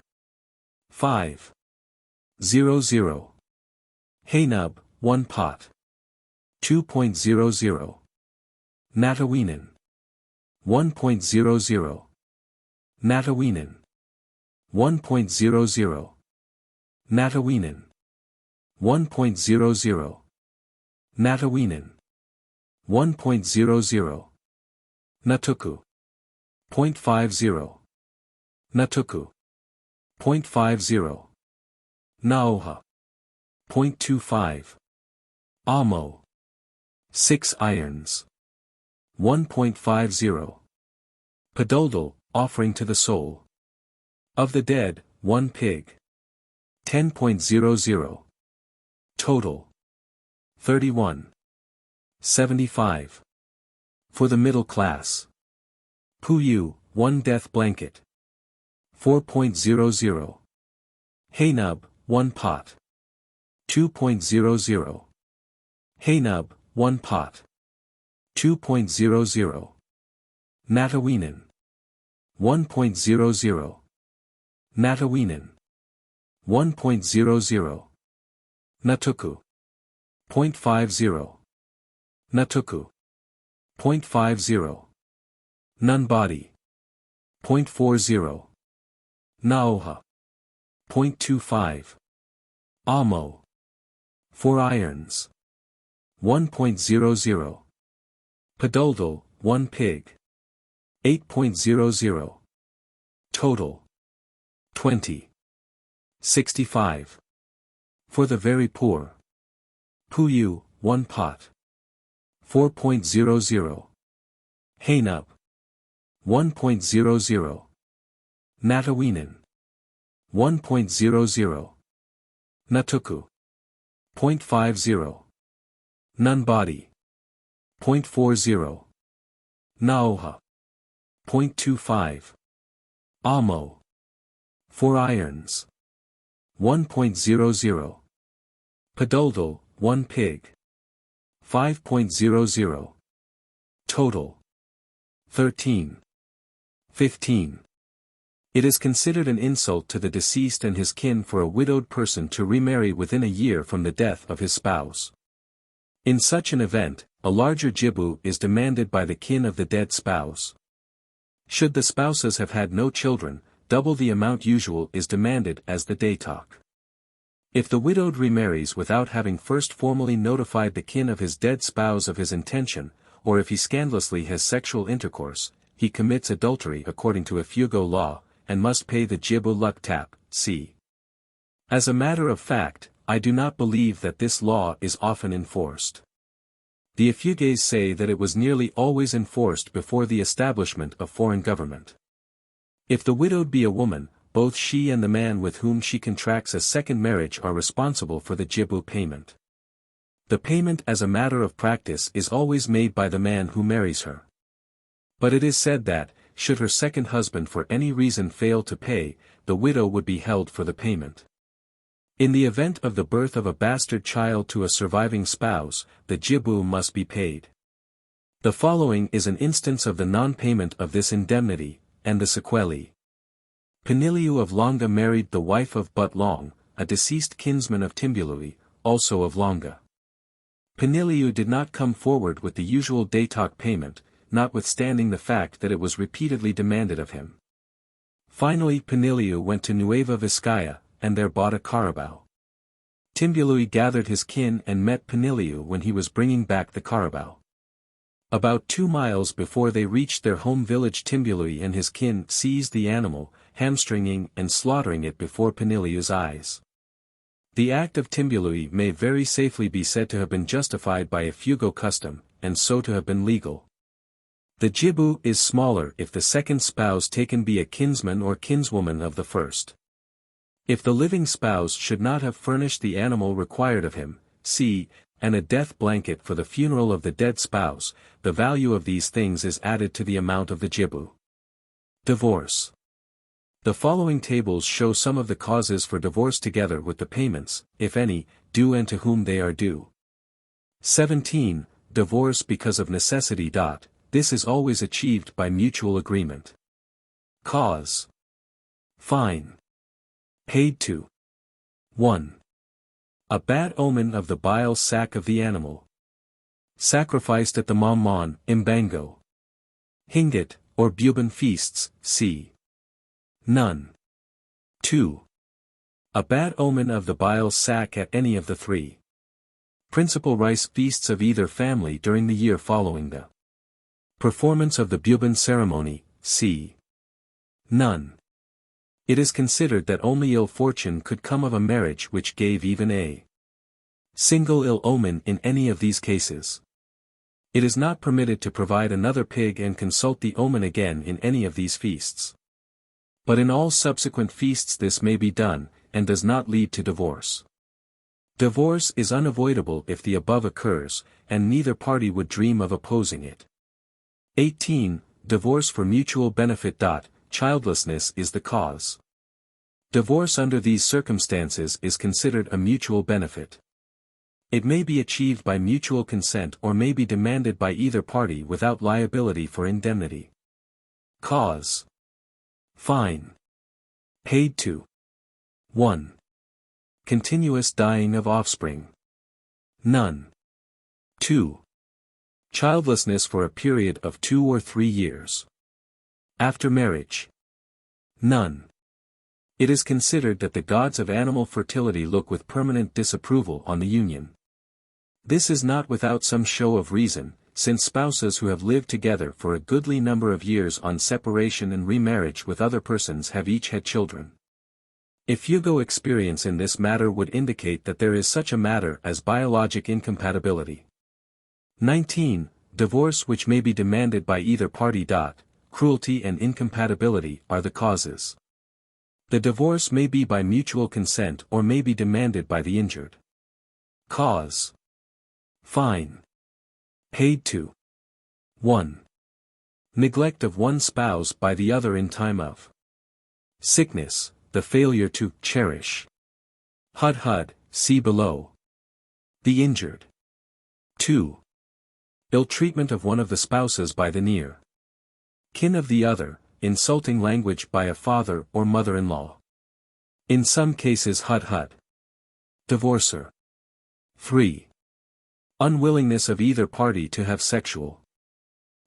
5. 00. Hainub, 1 pot. 2.00. Natawinin. 1.00. Natawinin. 1.00. Natawinin. 1.00. Natawinin. 1.00. Natuku. 0.50. Natuku. 0.50. Naoha. 0.25. Amo. 6 irons. 1.50. Padodal, offering to the soul of the dead, 1 pig. 10.00. Total. 31. 75. For the middle class. Puyu, 1 death blanket. 4.00. Hainub, 1 pot. 2.00. Hainub, 1 pot. 2.00. Natawinin. 1.00. Natawinin. 1.00. Natuku. 0.50. Natuku. 0.50. Nunbody. 0.40. Naoha. 0.25. Amo. 4 irons. 1.00. Padoldal, 1 pig. 8.00. Total. 20. 65. For the very poor. Puyu, 1 pot. 4.00. Hainub. 1.00. Natawinen. 1.00. Natuku. 0.50. Nunbody. 0.40. Naoha. 0.25. Amo. 4 irons. 1.00. Padoldal, 1 pig. 5.00. Total. 13. 15. It is considered an insult to the deceased and his kin for a widowed person to remarry within a year from the death of his spouse. In such an event, a larger jibu is demanded by the kin of the dead spouse. Should the spouses have had no children, double the amount usual is demanded as the daytok. If the widowed remarries without having first formally notified the kin of his dead spouse of his intention, or if he scandalously has sexual intercourse, he commits adultery according to Ifugao law, and must pay the jibu luk tap, c. As a matter of fact, I do not believe that this law is often enforced. The Ifugaes say that it was nearly always enforced before the establishment of foreign government. If the widowed be a woman, both she and the man with whom she contracts a second marriage are responsible for the jibu payment. The payment as a matter of practice is always made by the man who marries her. But it is said that, should her second husband for any reason fail to pay, the widow would be held for the payment. In the event of the birth of a bastard child to a surviving spouse, the jibu must be paid. The following is an instance of the non-payment of this indemnity, and the sequelae. Piniliu of Longa married the wife of But Long, a deceased kinsman of Timbului, also of Longa. Piniliu did not come forward with the usual daytok payment, notwithstanding the fact that it was repeatedly demanded of him. Finally Piniliu went to Nueva Vizcaya, and there bought a carabao. Timbului gathered his kin and met Piniliu when he was bringing back the carabao. About 2 miles before they reached their home village, Timbului and his kin seized the animal, hamstringing and slaughtering it before Piniliu's eyes. The act of Timbului may very safely be said to have been justified by Ifugao custom, and so to have been legal. The jibu is smaller if the second spouse taken be a kinsman or kinswoman of the first. If the living spouse should not have furnished the animal required of him, c. and a death blanket for the funeral of the dead spouse, the value of these things is added to the amount of the jibu. Divorce. The following tables show some of the causes for divorce together with the payments, if any, due and to whom they are due. 17. Divorce because of necessity. This is always achieved by mutual agreement. Cause. Fine. Paid to. 1. A bad omen of the bile sac of the animal. Sacrificed at the Mamon, Imbango. Hingat, or Buban feasts, c. None. 2. A bad omen of the bile sac at any of the 3 principal rice feasts of either family during the year following the performance of the Buban ceremony, c. None. It is considered that only ill fortune could come of a marriage which gave even a single ill omen in any of these cases. It is not permitted to provide another pig and consult the omen again in any of these feasts. But in all subsequent feasts this may be done, and does not lead to divorce. Divorce is unavoidable if the above occurs, and neither party would dream of opposing it. 18. Divorce for mutual benefit. Childlessness is the cause. Divorce under these circumstances is considered a mutual benefit. It may be achieved by mutual consent or may be demanded by either party without liability for indemnity. Cause. Fine. Paid to. 1. Continuous dying of offspring. None. 2. Childlessness for a period of 2 or 3 years. After marriage. None. It is considered that the gods of animal fertility look with permanent disapproval on the union. This is not without some show of reason, since spouses who have lived together for a goodly number of years on separation and remarriage with other persons have each had children. Ifugao experience in this matter would indicate that there is such a matter as biologic incompatibility. 19. Divorce which may be demanded by either party. Cruelty and incompatibility are the causes. The divorce may be by mutual consent or may be demanded by the injured. Cause. Fine. Paid to. 1. Neglect of one spouse by the other in time of sickness, the failure to cherish. Hud, see below. The injured. 2. Ill treatment of one of the spouses by the near kin of the other, insulting language by a father or mother-in-law. In some cases hud. Divorcer. 3. Unwillingness of either party to have sexual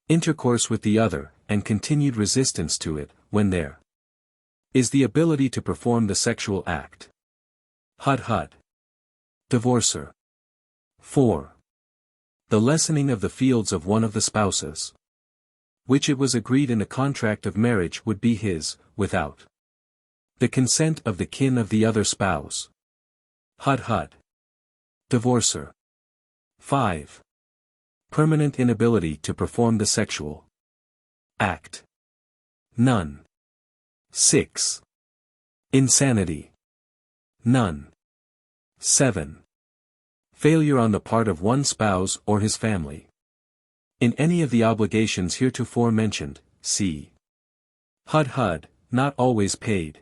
intercourse with the other, and continued resistance to it, when there is the ability to perform the sexual act. Hud. Divorcer. 4. The lessening of the fields of one of the spouses, which it was agreed in the contract of marriage would be his, without the consent of the kin of the other spouse. Hud. Divorcer. 5. Permanent inability to perform the sexual act. None. 6. Insanity. None. 7. Failure on the part of one spouse or his family in any of the obligations heretofore mentioned, c. Hud, not always paid.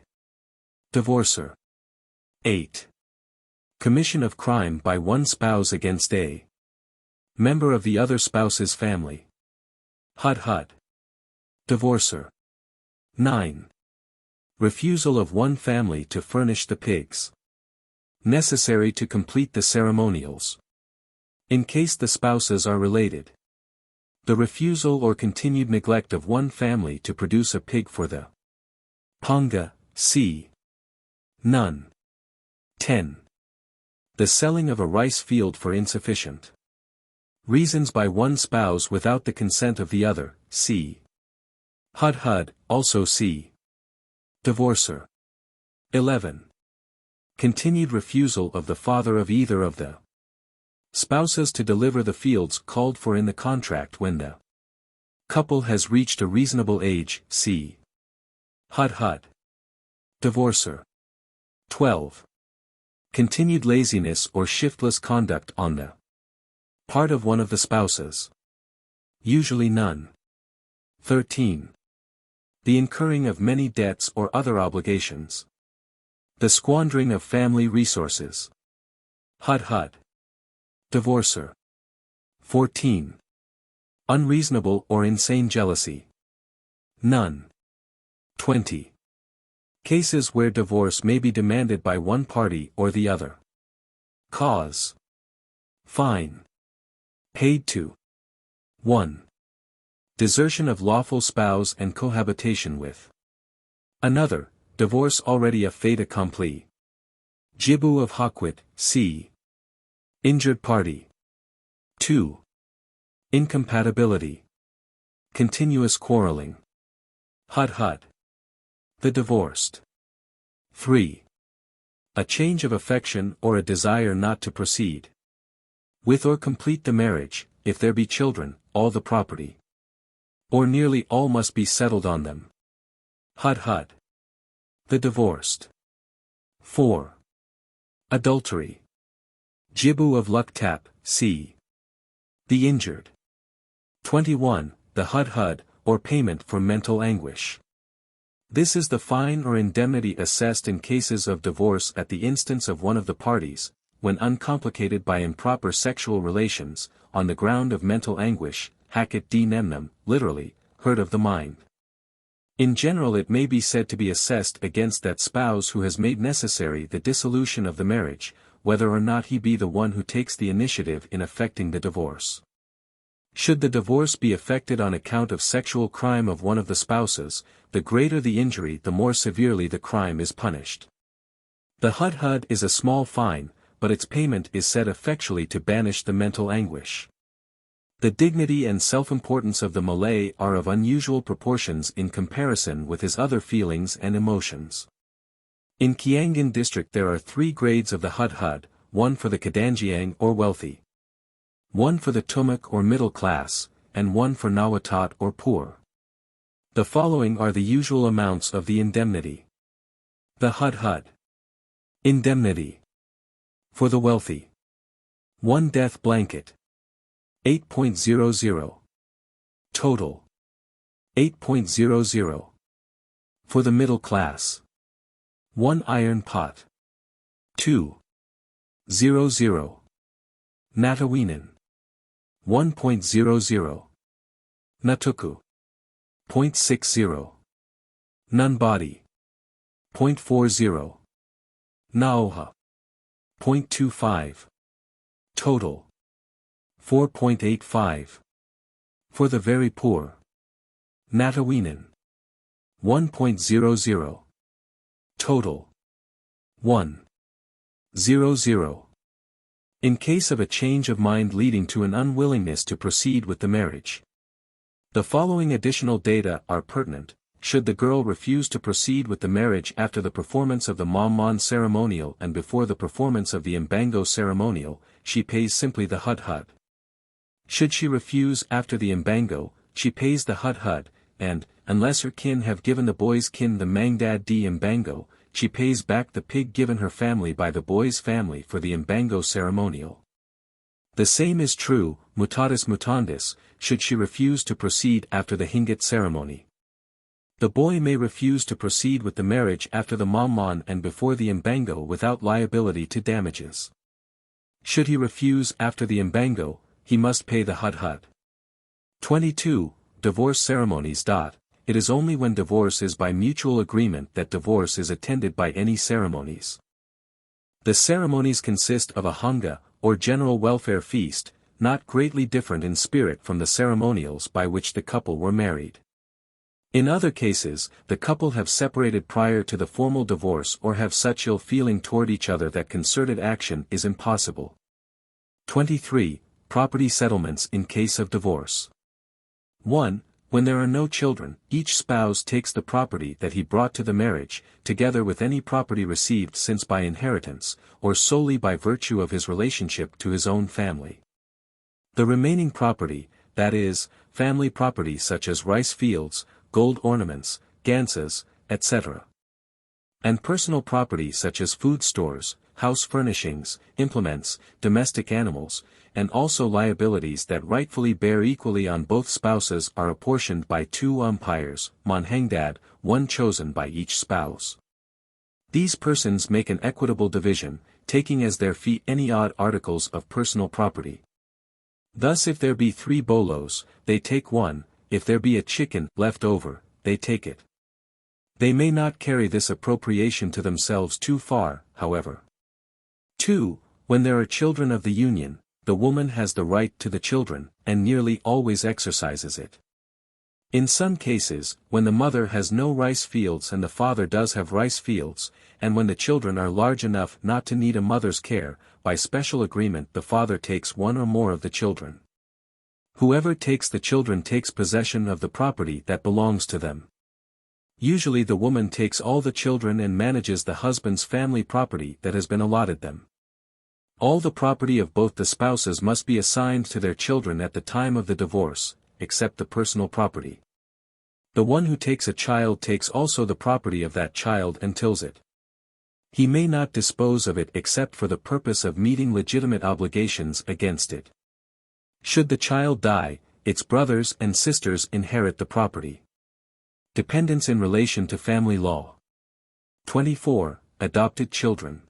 Divorcer. 8. Commission of crime by one spouse against a member of the other spouse's family. Hud. Divorcer. 9. Refusal of one family to furnish the pigs necessary to complete the ceremonials, in case the spouses are related. The refusal or continued neglect of one family to produce a pig for the panga, c. None. 10. The selling of a rice field for insufficient reasons by one spouse without the consent of the other, c. Hud, also c. Divorcer. 11. Continued refusal of the father of either of the spouses to deliver the fields called for in the contract when the couple has reached a reasonable age, c. Hud. Divorcer. 12. Continued laziness or shiftless conduct on the part of one of the spouses. Usually none. 13. The incurring of many debts or other obligations. The squandering of family resources. Hud. Divorcer. 14. Unreasonable or insane jealousy. None. 20. Cases where divorce may be demanded by one party or the other. Cause. Fine. Paid to. 1. Desertion of lawful spouse and cohabitation with another, divorce already a fait accompli. Jibu of Hakwit, c. Injured party. 2. Incompatibility. Continuous quarreling. Hud. The divorced. 3. A change of affection or a desire not to proceed with or complete the marriage, if there be children, all the property or nearly all must be settled on them. Hud. The divorced. 4. Adultery. Jibu of Luk Tap, c. The injured. 21. The Hud, or payment for mental anguish. This is the fine or indemnity assessed in cases of divorce at the instance of one of the parties, when uncomplicated by improper sexual relations, on the ground of mental anguish, hacket d nemnum, literally, hurt of the mind. In general it may be said to be assessed against that spouse who has made necessary the dissolution of the marriage, whether or not he be the one who takes the initiative in effecting the divorce. Should the divorce be effected on account of sexual crime of one of the spouses, the greater the injury the more severely the crime is punished. The hud is a small fine, but its payment is said effectually to banish the mental anguish. The dignity and self-importance of the Malay are of unusual proportions in comparison with his other feelings and emotions. In Kiangan district there are 3 grades of the hud, one for the Kadanjiang or wealthy, one for the Tumuk or middle class, and one for Nawatat or poor. The following are the usual amounts of the indemnity. The hud. Indemnity. For the wealthy. 1 death blanket. 8.00. Total. 8.00. For the middle class. 1 iron pot. 2.00. Natawinan. 1.00. Natuku. 0.60. Nunbody. 0.40. Naoha. 0.25. Total. 4.85. For the very poor. Natawinan. 1.00. Total. 1.00. In case of a change of mind leading to an unwillingness to proceed with the marriage. The following additional data are pertinent. Should the girl refuse to proceed with the marriage after the performance of the Mamman ceremonial and before the performance of the Imbango ceremonial, she pays simply the hud. Should she refuse after the Imbango, she pays the hud, and, unless her kin have given the boy's kin the Mangdad di Imbango, she pays back the pig given her family by the boy's family for the Imbango ceremonial. The same is true, mutatis mutandis, should she refuse to proceed after the Hingat ceremony. The boy may refuse to proceed with the marriage after the Mamman and before the Imbango without liability to damages. Should he refuse after the Imbango, he must pay the hud. 22. Divorce ceremonies. It is only when divorce is by mutual agreement that divorce is attended by any ceremonies. The ceremonies consist of a hanga, or general welfare feast, not greatly different in spirit from the ceremonials by which the couple were married. In other cases, the couple have separated prior to the formal divorce or have such ill feeling toward each other that concerted action is impossible. 23. Property settlements in case of divorce. 1. When there are no children, each spouse takes the property that he brought to the marriage, together with any property received since by inheritance, or solely by virtue of his relationship to his own family. The remaining property, that is, family property such as rice fields, gold ornaments, gansas, etc. And personal property such as food stores, house furnishings, implements, domestic animals, and also liabilities that rightfully bear equally on both spouses are apportioned by 2 umpires, manhangdad, 1 chosen by each spouse. These persons make an equitable division, taking as their fee any odd articles of personal property. Thus if there be 3 bolos, they take 1, if there be a chicken left over, they take it. They may not carry this appropriation to themselves too far, however. 2. When there are children of the union, the woman has the right to the children, and nearly always exercises it. In some cases, when the mother has no rice fields and the father does have rice fields, and when the children are large enough not to need a mother's care, by special agreement the father takes 1 or more of the children. Whoever takes the children takes possession of the property that belongs to them. Usually the woman takes all the children and manages the husband's family property that has been allotted them. All the property of both the spouses must be assigned to their children at the time of the divorce, except the personal property. The one who takes a child takes also the property of that child and tills it. He may not dispose of it except for the purpose of meeting legitimate obligations against it. Should the child die, its brothers and sisters inherit the property. Dependence in relation to family law. 24. Adopted children.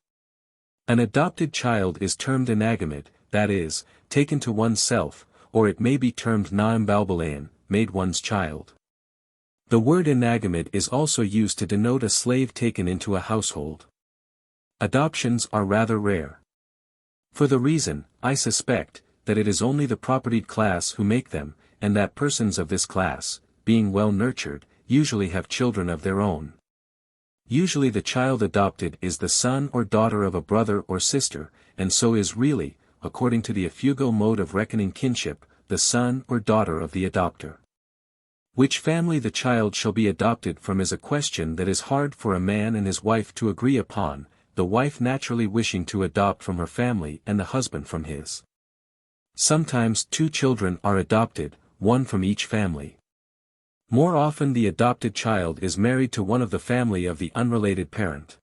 An adopted child is termed inagamid, that is, taken to oneself, or it may be termed naimbalbalayan, made one's child. The word inagamid is also used to denote a slave taken into a household. Adoptions are rather rare. For the reason, I suspect, that it is only the propertied class who make them, and that persons of this class, being well nurtured, usually have children of their own. Usually the child adopted is the son or daughter of a brother or sister, and so is really, according to the Ifugao mode of reckoning kinship, the son or daughter of the adopter. Which family the child shall be adopted from is a question that is hard for a man and his wife to agree upon, the wife naturally wishing to adopt from her family and the husband from his. Sometimes 2 children are adopted, one from each family. More often the adopted child is married to one of the family of the unrelated parent.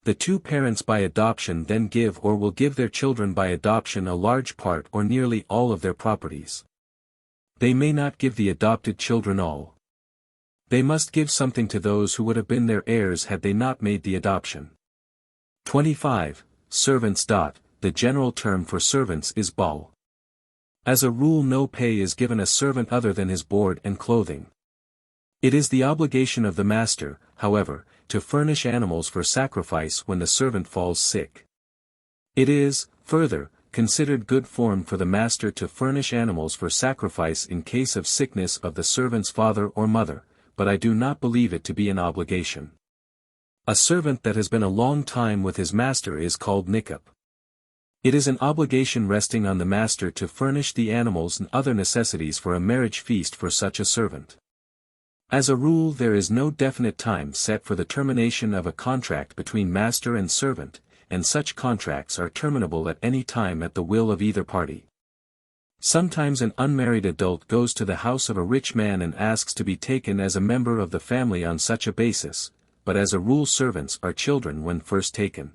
The 2 parents by adoption then give or will give their children by adoption a large part or nearly all of their properties. They may not give the adopted children all. They must give something to those who would have been their heirs had they not made the adoption. 25. Servants. The general term for servants is bal. As a rule no pay is given a servant other than his board and clothing. It is the obligation of the master, however, to furnish animals for sacrifice when the servant falls sick. It is, further, considered good form for the master to furnish animals for sacrifice in case of sickness of the servant's father or mother, but I do not believe it to be an obligation. A servant that has been a long time with his master is called nikap. It is an obligation resting on the master to furnish the animals and other necessities for a marriage feast for such a servant. As a rule there is no definite time set for the termination of a contract between master and servant, and such contracts are terminable at any time at the will of either party. Sometimes an unmarried adult goes to the house of a rich man and asks to be taken as a member of the family on such a basis, but as a rule servants are children when first taken.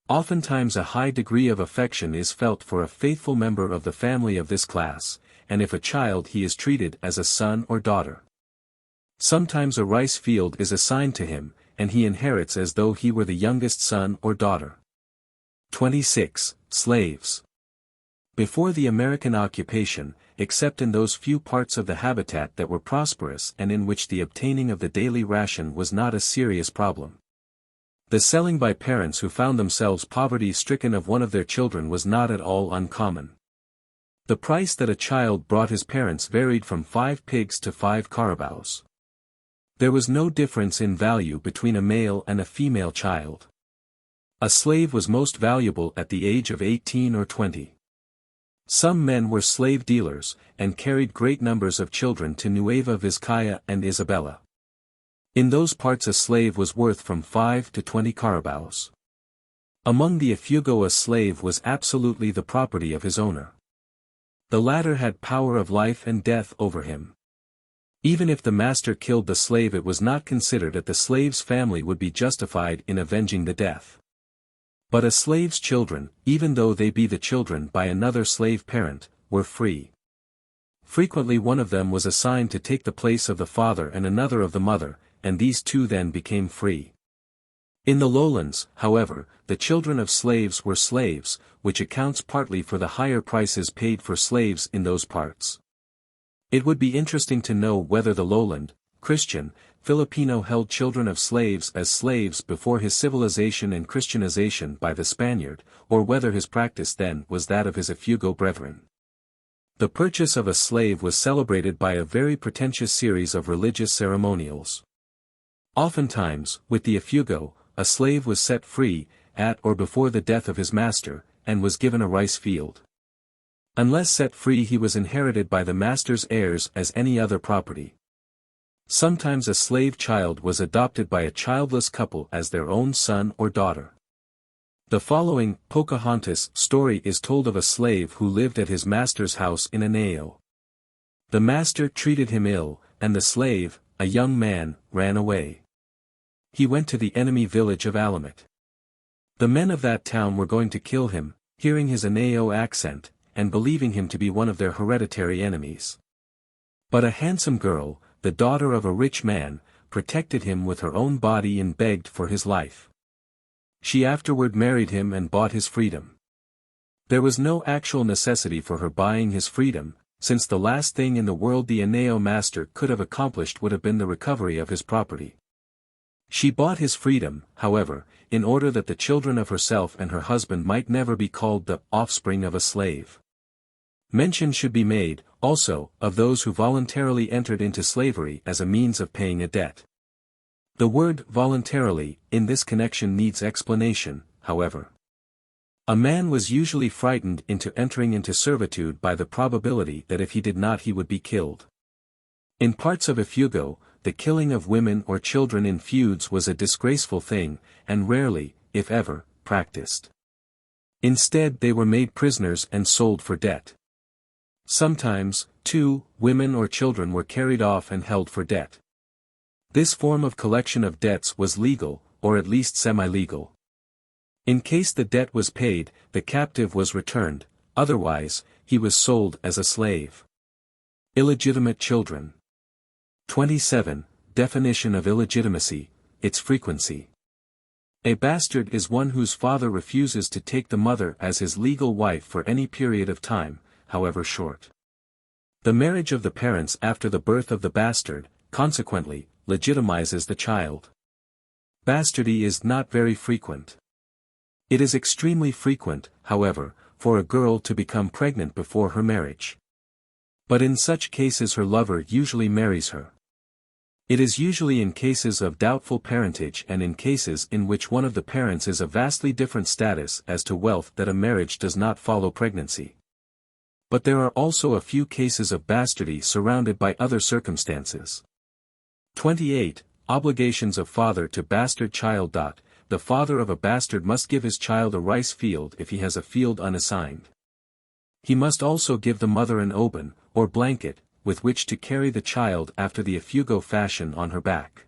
Oftentimes a high degree of affection is felt for a faithful member of the family of this class, and if a child he is treated as a son or daughter. Sometimes a rice field is assigned to him, and he inherits as though he were the youngest son or daughter. 26. Slaves. Before the American occupation, except in those few parts of the habitat that were prosperous and in which the obtaining of the daily ration was not a serious problem, the selling by parents who found themselves poverty-stricken of one of their children was not at all uncommon. The price that a child brought his parents varied from 5 pigs to 5 carabaos. There was no difference in value between a male and a female child. A slave was most valuable at the age of 18 or 20. Some men were slave dealers, and carried great numbers of children to Nueva Vizcaya and Isabela. In those parts a slave was worth from 5 to 20 carabaos. Among the Ifugao a slave was absolutely the property of his owner. The latter had power of life and death over him. Even if the master killed the slave it was not considered that the slave's family would be justified in avenging the death. But a slave's children, even though they be the children by another slave parent, were free. Frequently one of them was assigned to take the place of the father and another of the mother, and these 2 then became free. In the lowlands, however, the children of slaves were slaves, which accounts partly for the higher prices paid for slaves in those parts. It would be interesting to know whether the lowland, Christian, Filipino held children of slaves as slaves before his civilization and Christianization by the Spaniard, or whether his practice then was that of his Ifugao brethren. The purchase of a slave was celebrated by a very pretentious series of religious ceremonials. Oftentimes, with the Ifugao, a slave was set free, at or before the death of his master, and was given a rice field. Unless set free he was inherited by the master's heirs as any other property. Sometimes a slave child was adopted by a childless couple as their own son or daughter. The following Pocahontas story is told of a slave who lived at his master's house in Anao. The master treated him ill, and the slave, a young man, ran away. He went to the enemy village of Alamat. The men of that town were going to kill him, hearing his Anao accent, and believing him to be one of their hereditary enemies. But a handsome girl, the daughter of a rich man, protected him with her own body and begged for his life. She afterward married him and bought his freedom. There was no actual necessity for her buying his freedom, since the last thing in the world the Anao master could have accomplished would have been the recovery of his property. She bought his freedom, however, in order that the children of herself and her husband might never be called the offspring of a slave. Mention should be made, also, of those who voluntarily entered into slavery as a means of paying a debt. The word voluntarily, in this connection needs explanation, however. A man was usually frightened into entering into servitude by the probability that if he did not he would be killed. In parts of Ifugao, the killing of women or children in feuds was a disgraceful thing, and rarely, if ever, practiced. Instead they were made prisoners and sold for debt. Sometimes, too, women or children were carried off and held for debt. This form of collection of debts was legal, or at least semi-legal. In case the debt was paid, the captive was returned, otherwise, he was sold as a slave. Illegitimate children. 27. Definition of illegitimacy, its frequency. A bastard is one whose father refuses to take the mother as his legal wife for any period of time, however short. The marriage of the parents after the birth of the bastard, consequently, legitimizes the child. Bastardy is not very frequent. It is extremely frequent, however, for a girl to become pregnant before her marriage. But in such cases her lover usually marries her. It is usually in cases of doubtful parentage and in cases in which one of the parents is a vastly different status as to wealth that a marriage does not follow pregnancy. But there are also a few cases of bastardy surrounded by other circumstances. 28. Obligations of father to bastard child. The father of a bastard must give his child a rice field if he has a field unassigned. He must also give the mother an oban, or blanket, with which to carry the child after the Ifugao fashion on her back.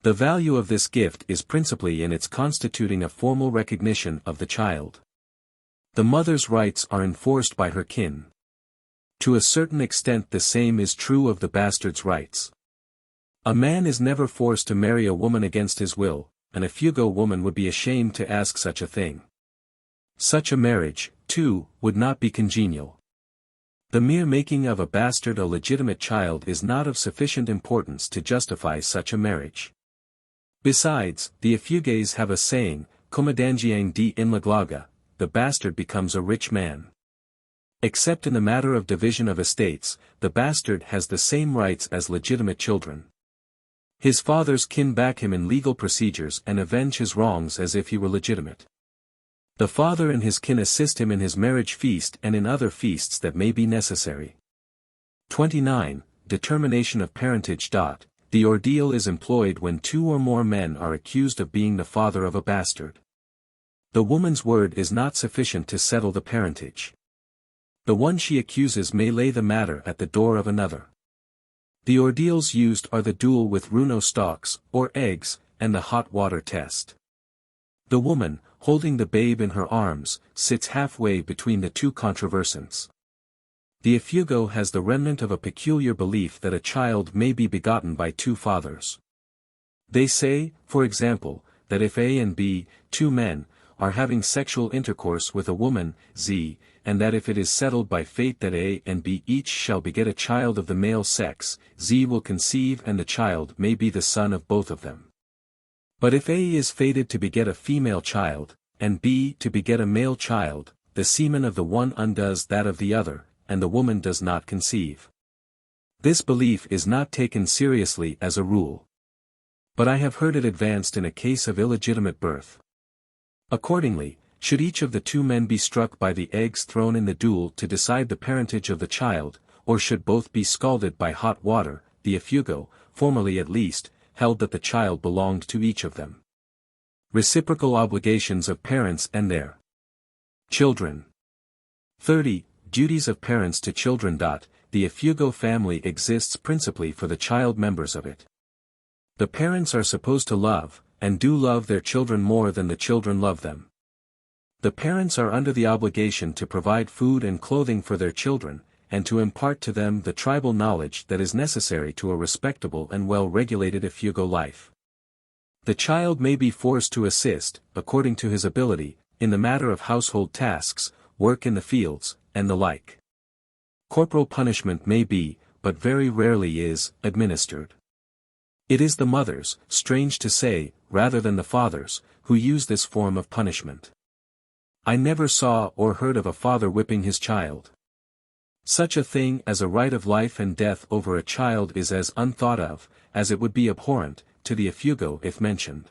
The value of this gift is principally in its constituting a formal recognition of the child. The mother's rights are enforced by her kin. To a certain extent the same is true of the bastard's rights. A man is never forced to marry a woman against his will, an Ifugao woman would be ashamed to ask such a thing. Such a marriage, too, would not be congenial. The mere making of a bastard a legitimate child is not of sufficient importance to justify such a marriage. Besides, the Ifugays have a saying, Kumadangiang di inlaglaga, the bastard becomes a rich man. Except in the matter of division of estates, the bastard has the same rights as legitimate children. His father's kin back him in legal procedures and avenge his wrongs as if he were legitimate. The father and his kin assist him in his marriage feast and in other feasts that may be necessary. 29. Determination of parentage. The ordeal is employed when two or more men are accused of being the father of a bastard. The woman's word is not sufficient to settle the parentage. The one she accuses may lay the matter at the door of another. The ordeals used are the duel with runo stalks, or eggs, and the hot water test. The woman, holding the babe in her arms, sits halfway between the two controversants. The Ifugao has the remnant of a peculiar belief that a child may be begotten by two fathers. They say, for example, that if A and B, two men, are having sexual intercourse with a woman, Z, and that if it is settled by fate that A and B each shall beget a child of the male sex, Z will conceive and the child may be the son of both of them. But if A is fated to beget a female child, and B to beget a male child, the semen of the one undoes that of the other, and the woman does not conceive. This belief is not taken seriously as a rule. But I have heard it advanced in a case of illegitimate birth. Accordingly, should each of the two men be struck by the eggs thrown in the duel to decide the parentage of the child, or should both be scalded by hot water, the Ifugao, formerly at least, held that the child belonged to each of them. Reciprocal obligations of parents and their children. 30. Duties of parents to children. The Ifugao family exists principally for the child members of it. The parents are supposed to love, and do love their children more than the children love them. The parents are under the obligation to provide food and clothing for their children, and to impart to them the tribal knowledge that is necessary to a respectable and well-regulated Ifugao life. The child may be forced to assist, according to his ability, in the matter of household tasks, work in the fields, and the like. Corporal punishment may be, but very rarely is, administered. It is the mothers, strange to say, rather than the fathers, who use this form of punishment. I never saw or heard of a father whipping his child. Such a thing as a right of life and death over a child is as unthought of, as it would be abhorrent, to the Ifugao if mentioned.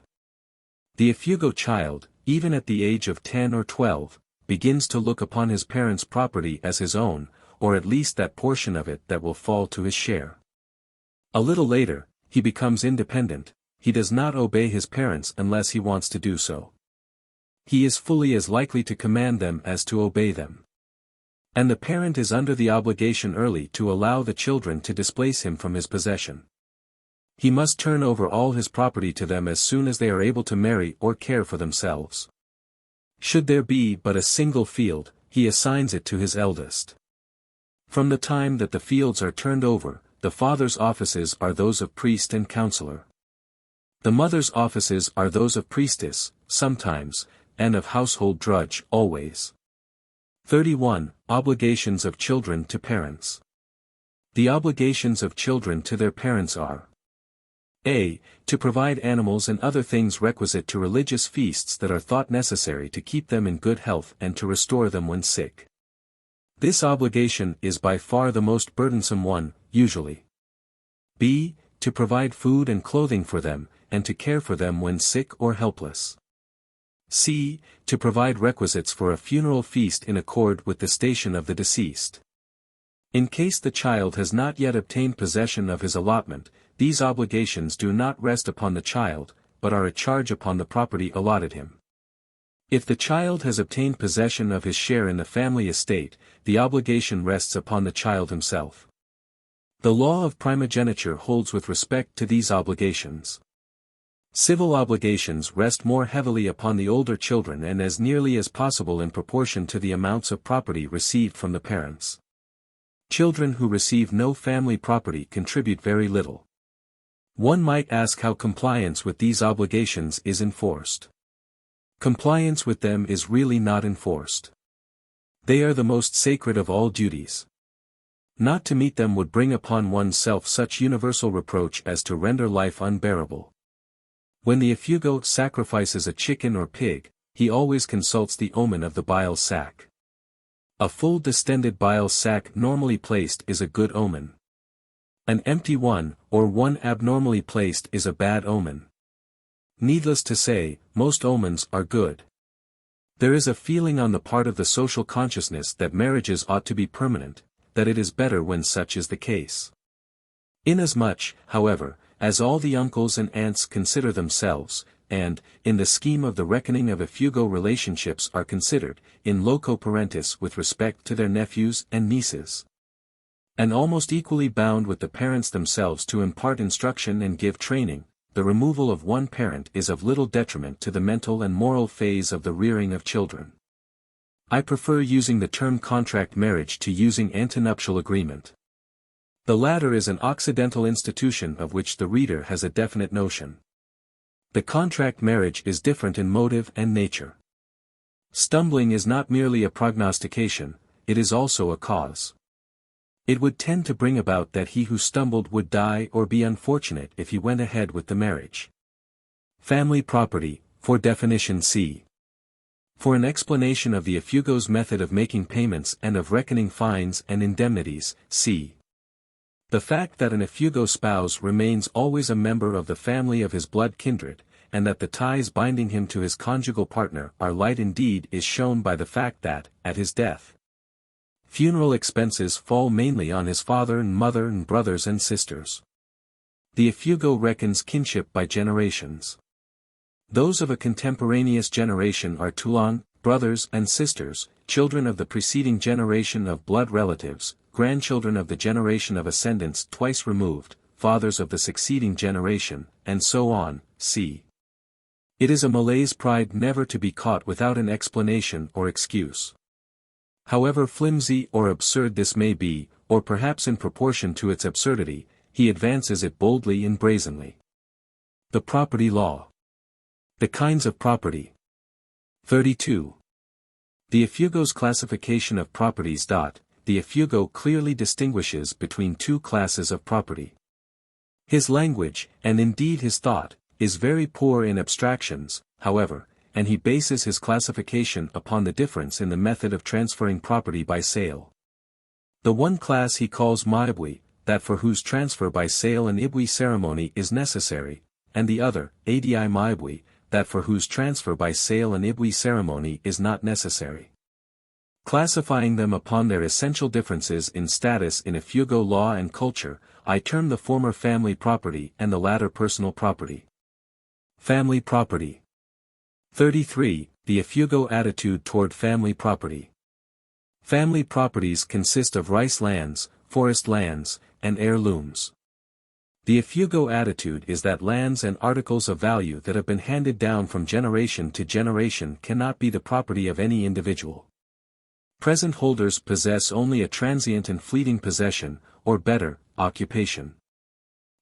The Ifugao child, even at the age of 10 or 12, begins to look upon his parents' property as his own, or at least that portion of it that will fall to his share. A little later, he becomes independent. He does not obey his parents unless he wants to do so. He is fully as likely to command them as to obey them. And the parent is under the obligation early to allow the children to displace him from his possession. He must turn over all his property to them as soon as they are able to marry or care for themselves. Should there be but a single field, he assigns it to his eldest. From the time that the fields are turned over, the father's offices are those of priest and counselor. The mother's offices are those of priestess, sometimes, and of household drudge, always. 31. Obligations of children to parents. The obligations of children to their parents are a. To provide animals and other things requisite to religious feasts that are thought necessary to keep them in good health and to restore them when sick. This obligation is by far the most burdensome one, usually. b. To provide food and clothing for them, and to care for them when sick or helpless. c. To provide requisites for a funeral feast in accord with the station of the deceased. In case the child has not yet obtained possession of his allotment, these obligations do not rest upon the child, but are a charge upon the property allotted him. If the child has obtained possession of his share in the family estate, the obligation rests upon the child himself. The law of primogeniture holds with respect to these obligations. Civil obligations rest more heavily upon the older children and as nearly as possible in proportion to the amounts of property received from the parents. Children who receive no family property contribute very little. One might ask how compliance with these obligations is enforced. Compliance with them is really not enforced. They are the most sacred of all duties. Not to meet them would bring upon oneself such universal reproach as to render life unbearable. When the Ifugao sacrifices a chicken or pig, he always consults the omen of the bile sac. A full distended bile sac normally placed is a good omen. An empty one, or one abnormally placed, is a bad omen. Needless to say, most omens are good. There is a feeling on the part of the social consciousness that marriages ought to be permanent, that it is better when such is the case. Inasmuch, however, as all the uncles and aunts consider themselves, and, in the scheme of the reckoning of Ifugao relationships are considered, in loco parentis with respect to their nephews and nieces, and almost equally bound with the parents themselves to impart instruction and give training, the removal of one parent is of little detriment to the mental and moral phase of the rearing of children. I prefer using the term contract marriage to using antenuptial agreement. The latter is an Occidental institution of which the reader has a definite notion. The contract marriage is different in motive and nature. Stumbling is not merely a prognostication, it is also a cause. It would tend to bring about that he who stumbled would die or be unfortunate if he went ahead with the marriage. Family property, for definition see. For an explanation of the Ifugao's method of making payments and of reckoning fines and indemnities, see. The fact that an Ifugao spouse remains always a member of the family of his blood kindred, and that the ties binding him to his conjugal partner are light indeed is shown by the fact that, at his death, funeral expenses fall mainly on his father and mother and brothers and sisters. The Ifugao reckons kinship by generations. Those of a contemporaneous generation are Tulang, brothers and sisters, children of the preceding generation of blood relatives, grandchildren of the generation of ascendants twice removed, fathers of the succeeding generation, and so on, see. It is a Malay's pride never to be caught without an explanation or excuse. However flimsy or absurd this may be, or perhaps in proportion to its absurdity, he advances it boldly and brazenly. The property law. The kinds of property. 32. The Ifugao's classification of properties. The Ifugao clearly distinguishes between two classes of property. His language, and indeed his thought, is very poor in abstractions, however, and he bases his classification upon the difference in the method of transferring property by sale. The one class he calls maibwi, that for whose transfer by sale an ibwi ceremony is necessary, and the other, adi maibwi, that for whose transfer by sale an ibwi ceremony is not necessary. Classifying them upon their essential differences in status in Ifugao law and culture, I term the former family property and the latter personal property. Family property. 33. The Ifugao attitude toward family property. Family properties consist of rice lands, forest lands, and heirlooms. The Ifugao attitude is that lands and articles of value that have been handed down from generation to generation cannot be the property of any individual. Present holders possess only a transient and fleeting possession, or better, occupation.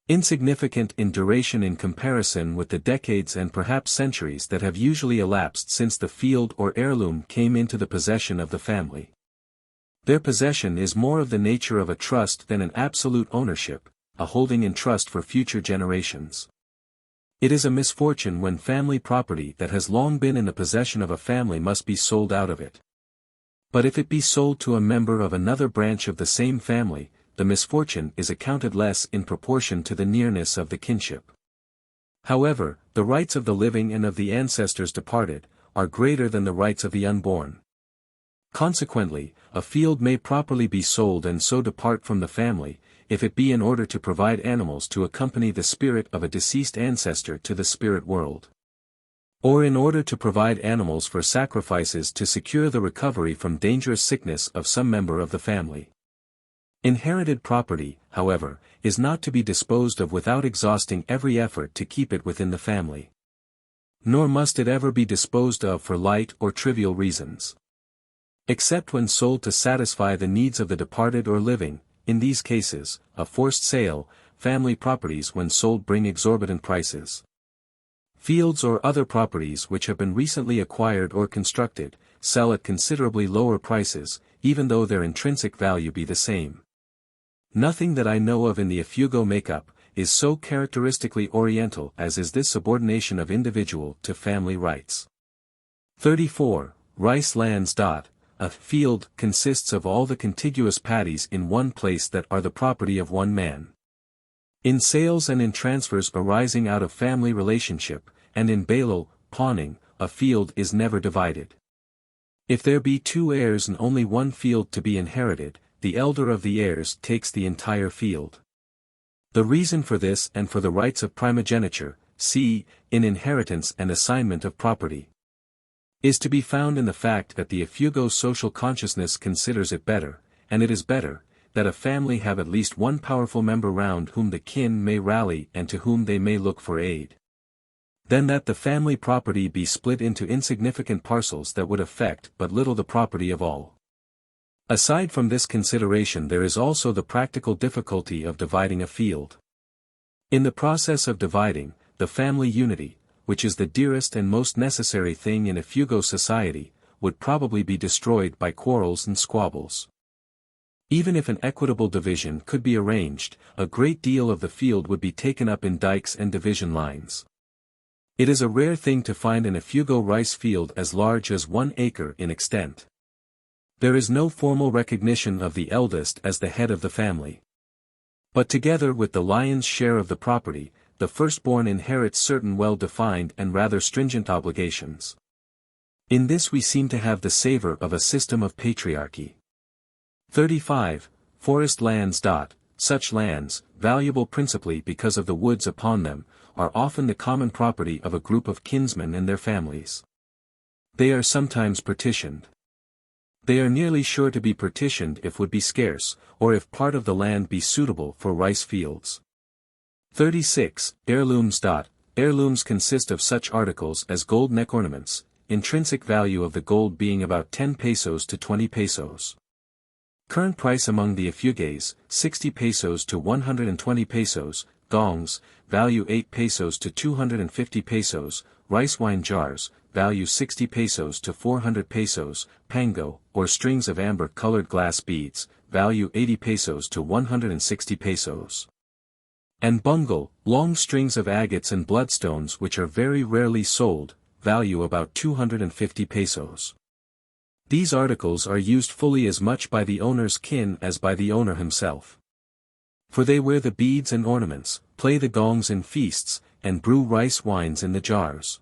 Insignificant in duration in comparison with the decades and perhaps centuries that have usually elapsed since the field or heirloom came into the possession of the family. Their possession is more of the nature of a trust than an absolute ownership, a holding in trust for future generations. It is a misfortune when family property that has long been in the possession of a family must be sold out of it. But if it be sold to a member of another branch of the same family, the misfortune is accounted less in proportion to the nearness of the kinship. However, the rights of the living and of the ancestors departed, are greater than the rights of the unborn. Consequently, a field may properly be sold and so depart from the family, if it be in order to provide animals to accompany the spirit of a deceased ancestor to the spirit world. Or in order to provide animals for sacrifices to secure the recovery from dangerous sickness of some member of the family. Inherited property, however, is not to be disposed of without exhausting every effort to keep it within the family. Nor must it ever be disposed of for light or trivial reasons. Except when sold to satisfy the needs of the departed or living, in these cases, a forced sale, family properties when sold bring exorbitant prices. Fields or other properties which have been recently acquired or constructed, sell at considerably lower prices, even though their intrinsic value be the same. Nothing that I know of in the Ifugao makeup, is so characteristically Oriental as is this subordination of individual to family rights. 34. Rice lands. A field consists of all the contiguous paddies in one place that are the property of one man. In sales and in transfers arising out of family relationship, and in bailo, pawning, a field is never divided. If there be two heirs and only one field to be inherited, the elder of the heirs takes the entire field. The reason for this and for the rights of primogeniture, see, in inheritance and assignment of property, is to be found in the fact that the Ifugao social consciousness considers it better, and it is better, that a family have at least one powerful member round whom the kin may rally and to whom they may look for aid, than that the family property be split into insignificant parcels that would affect but little the property of all. Aside from this consideration there is also the practical difficulty of dividing a field. In the process of dividing, the family unity, which is the dearest and most necessary thing in Ifugao society, would probably be destroyed by quarrels and squabbles. Even if an equitable division could be arranged, a great deal of the field would be taken up in dikes and division lines. It is a rare thing to find an Ifugao rice field as large as 1 acre in extent. There is no formal recognition of the eldest as the head of the family. But together with the lion's share of the property, the firstborn inherits certain well-defined and rather stringent obligations. In this we seem to have the savor of a system of patriarchy. 35. Forest lands. Such lands, valuable principally because of the woods upon them, are often the common property of a group of kinsmen and their families. They are sometimes partitioned. They are nearly sure to be partitioned if wood be scarce, or if part of the land be suitable for rice fields. 36. Heirlooms. Heirlooms consist of such articles as gold neck ornaments, intrinsic value of the gold being about 10 pesos to 20 pesos. Current price among the Ifugays, 60 pesos to 120 pesos, gongs, value 8 pesos to 250 pesos, rice wine jars, value 60 pesos to 400 pesos, pango, or strings of amber-colored glass beads, value 80 pesos to 160 pesos. And bungle, long strings of agates and bloodstones which are very rarely sold, value about 250 pesos. These articles are used fully as much by the owner's kin as by the owner himself. For they wear the beads and ornaments, play the gongs in feasts, and brew rice wines in the jars.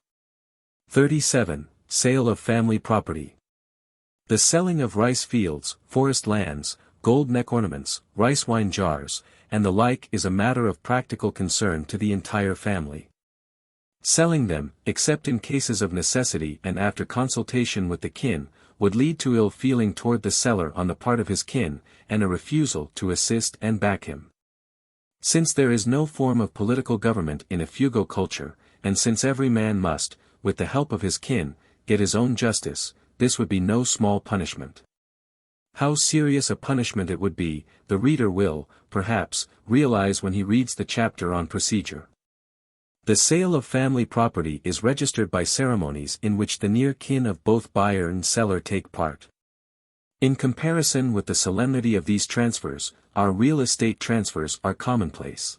37. Sale of family property. The selling of rice fields, forest lands, gold neck ornaments, rice wine jars, and the like is a matter of practical concern to the entire family. Selling them, except in cases of necessity and after consultation with the kin, would lead to ill feeling toward the seller on the part of his kin, and a refusal to assist and back him. Since there is no form of political government in Ifugao culture, and since every man must, with the help of his kin, get his own justice, this would be no small punishment. How serious a punishment it would be, the reader will, perhaps, realize when he reads the chapter on procedure. The sale of family property is registered by ceremonies in which the near kin of both buyer and seller take part. In comparison with the solemnity of these transfers, our real estate transfers are commonplace.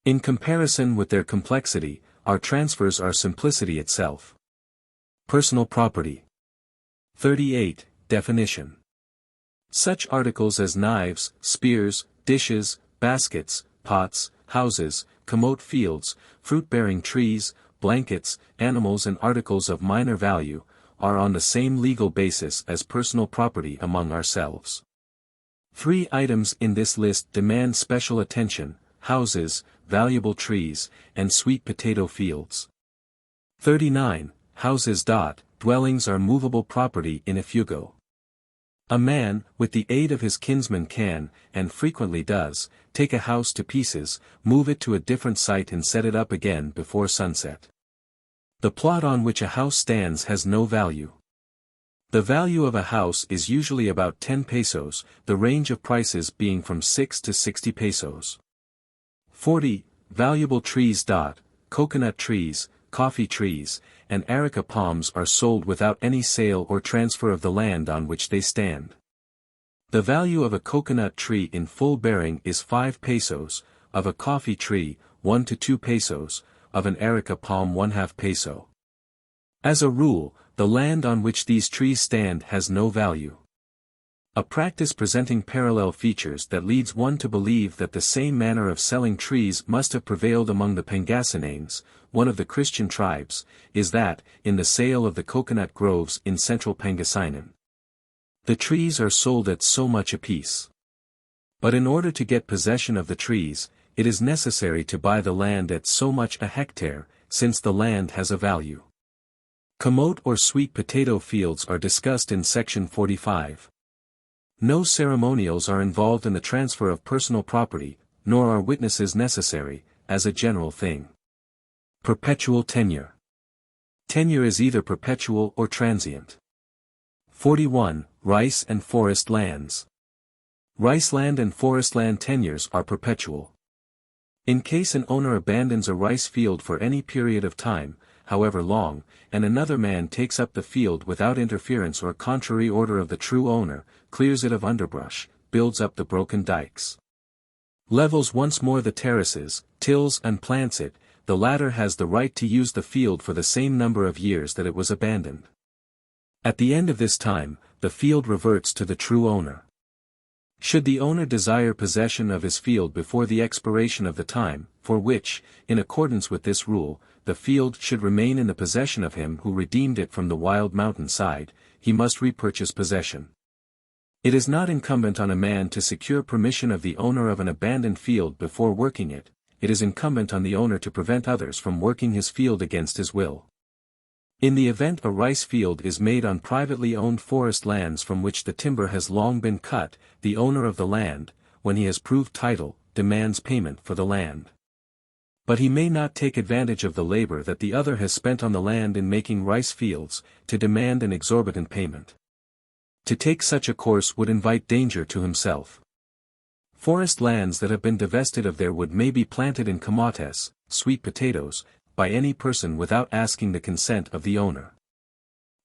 In comparison with their complexity, our transfers are simplicity itself. Personal property. 38. Definition. Such articles as knives, spears, dishes, baskets, pots, houses, commode fields, fruit-bearing trees, blankets, animals and articles of minor value, are on the same legal basis as personal property among ourselves. 3 items in this list demand special attention: houses, valuable trees, and sweet potato fields. 39. Houses. Dwellings are movable property in Ifugao. A man, with the aid of his kinsman can, and frequently does, take a house to pieces, move it to a different site and set it up again before sunset. The plot on which a house stands has no value. The value of a house is usually about 10 pesos, the range of prices being from 6 to 60 pesos. 40. Valuable trees. Coconut trees, coffee trees, and areca palms are sold without any sale or transfer of the land on which they stand. The value of a coconut tree in full bearing is 5 pesos, of a coffee tree, 1 to 2 pesos, of an areca palm 1/2 peso. As a rule, the land on which these trees stand has no value. A practice presenting parallel features that leads one to believe that the same manner of selling trees must have prevailed among the Pangasinenes, one of the Christian tribes, is that, in the sale of the coconut groves in central Pangasinan, the trees are sold at so much apiece. But in order to get possession of the trees, it is necessary to buy the land at so much a hectare, since the land has a value. Commode or sweet potato fields are discussed in section 45. No ceremonials are involved in the transfer of personal property, nor are witnesses necessary, as a general thing. Perpetual tenure. Tenure is either perpetual or transient. 41. Rice and forest lands. Rice land and forest land tenures are perpetual. In case an owner abandons a rice field for any period of time, however long, and another man takes up the field without interference or contrary order of the true owner, clears it of underbrush, builds up the broken dikes, levels once more the terraces, tills and plants it, the latter has the right to use the field for the same number of years that it was abandoned. At the end of this time, the field reverts to the true owner. Should the owner desire possession of his field before the expiration of the time, for which, in accordance with this rule, the field should remain in the possession of him who redeemed it from the wild mountain side, he must repurchase possession. It is not incumbent on a man to secure permission of the owner of an abandoned field before working it, it is incumbent on the owner to prevent others from working his field against his will. In the event a rice field is made on privately owned forest lands from which the timber has long been cut, the owner of the land, when he has proved title, demands payment for the land. But he may not take advantage of the labor that the other has spent on the land in making rice fields, to demand an exorbitant payment. To take such a course would invite danger to himself. Forest lands that have been divested of their wood may be planted in camotes, sweet potatoes, by any person without asking the consent of the owner.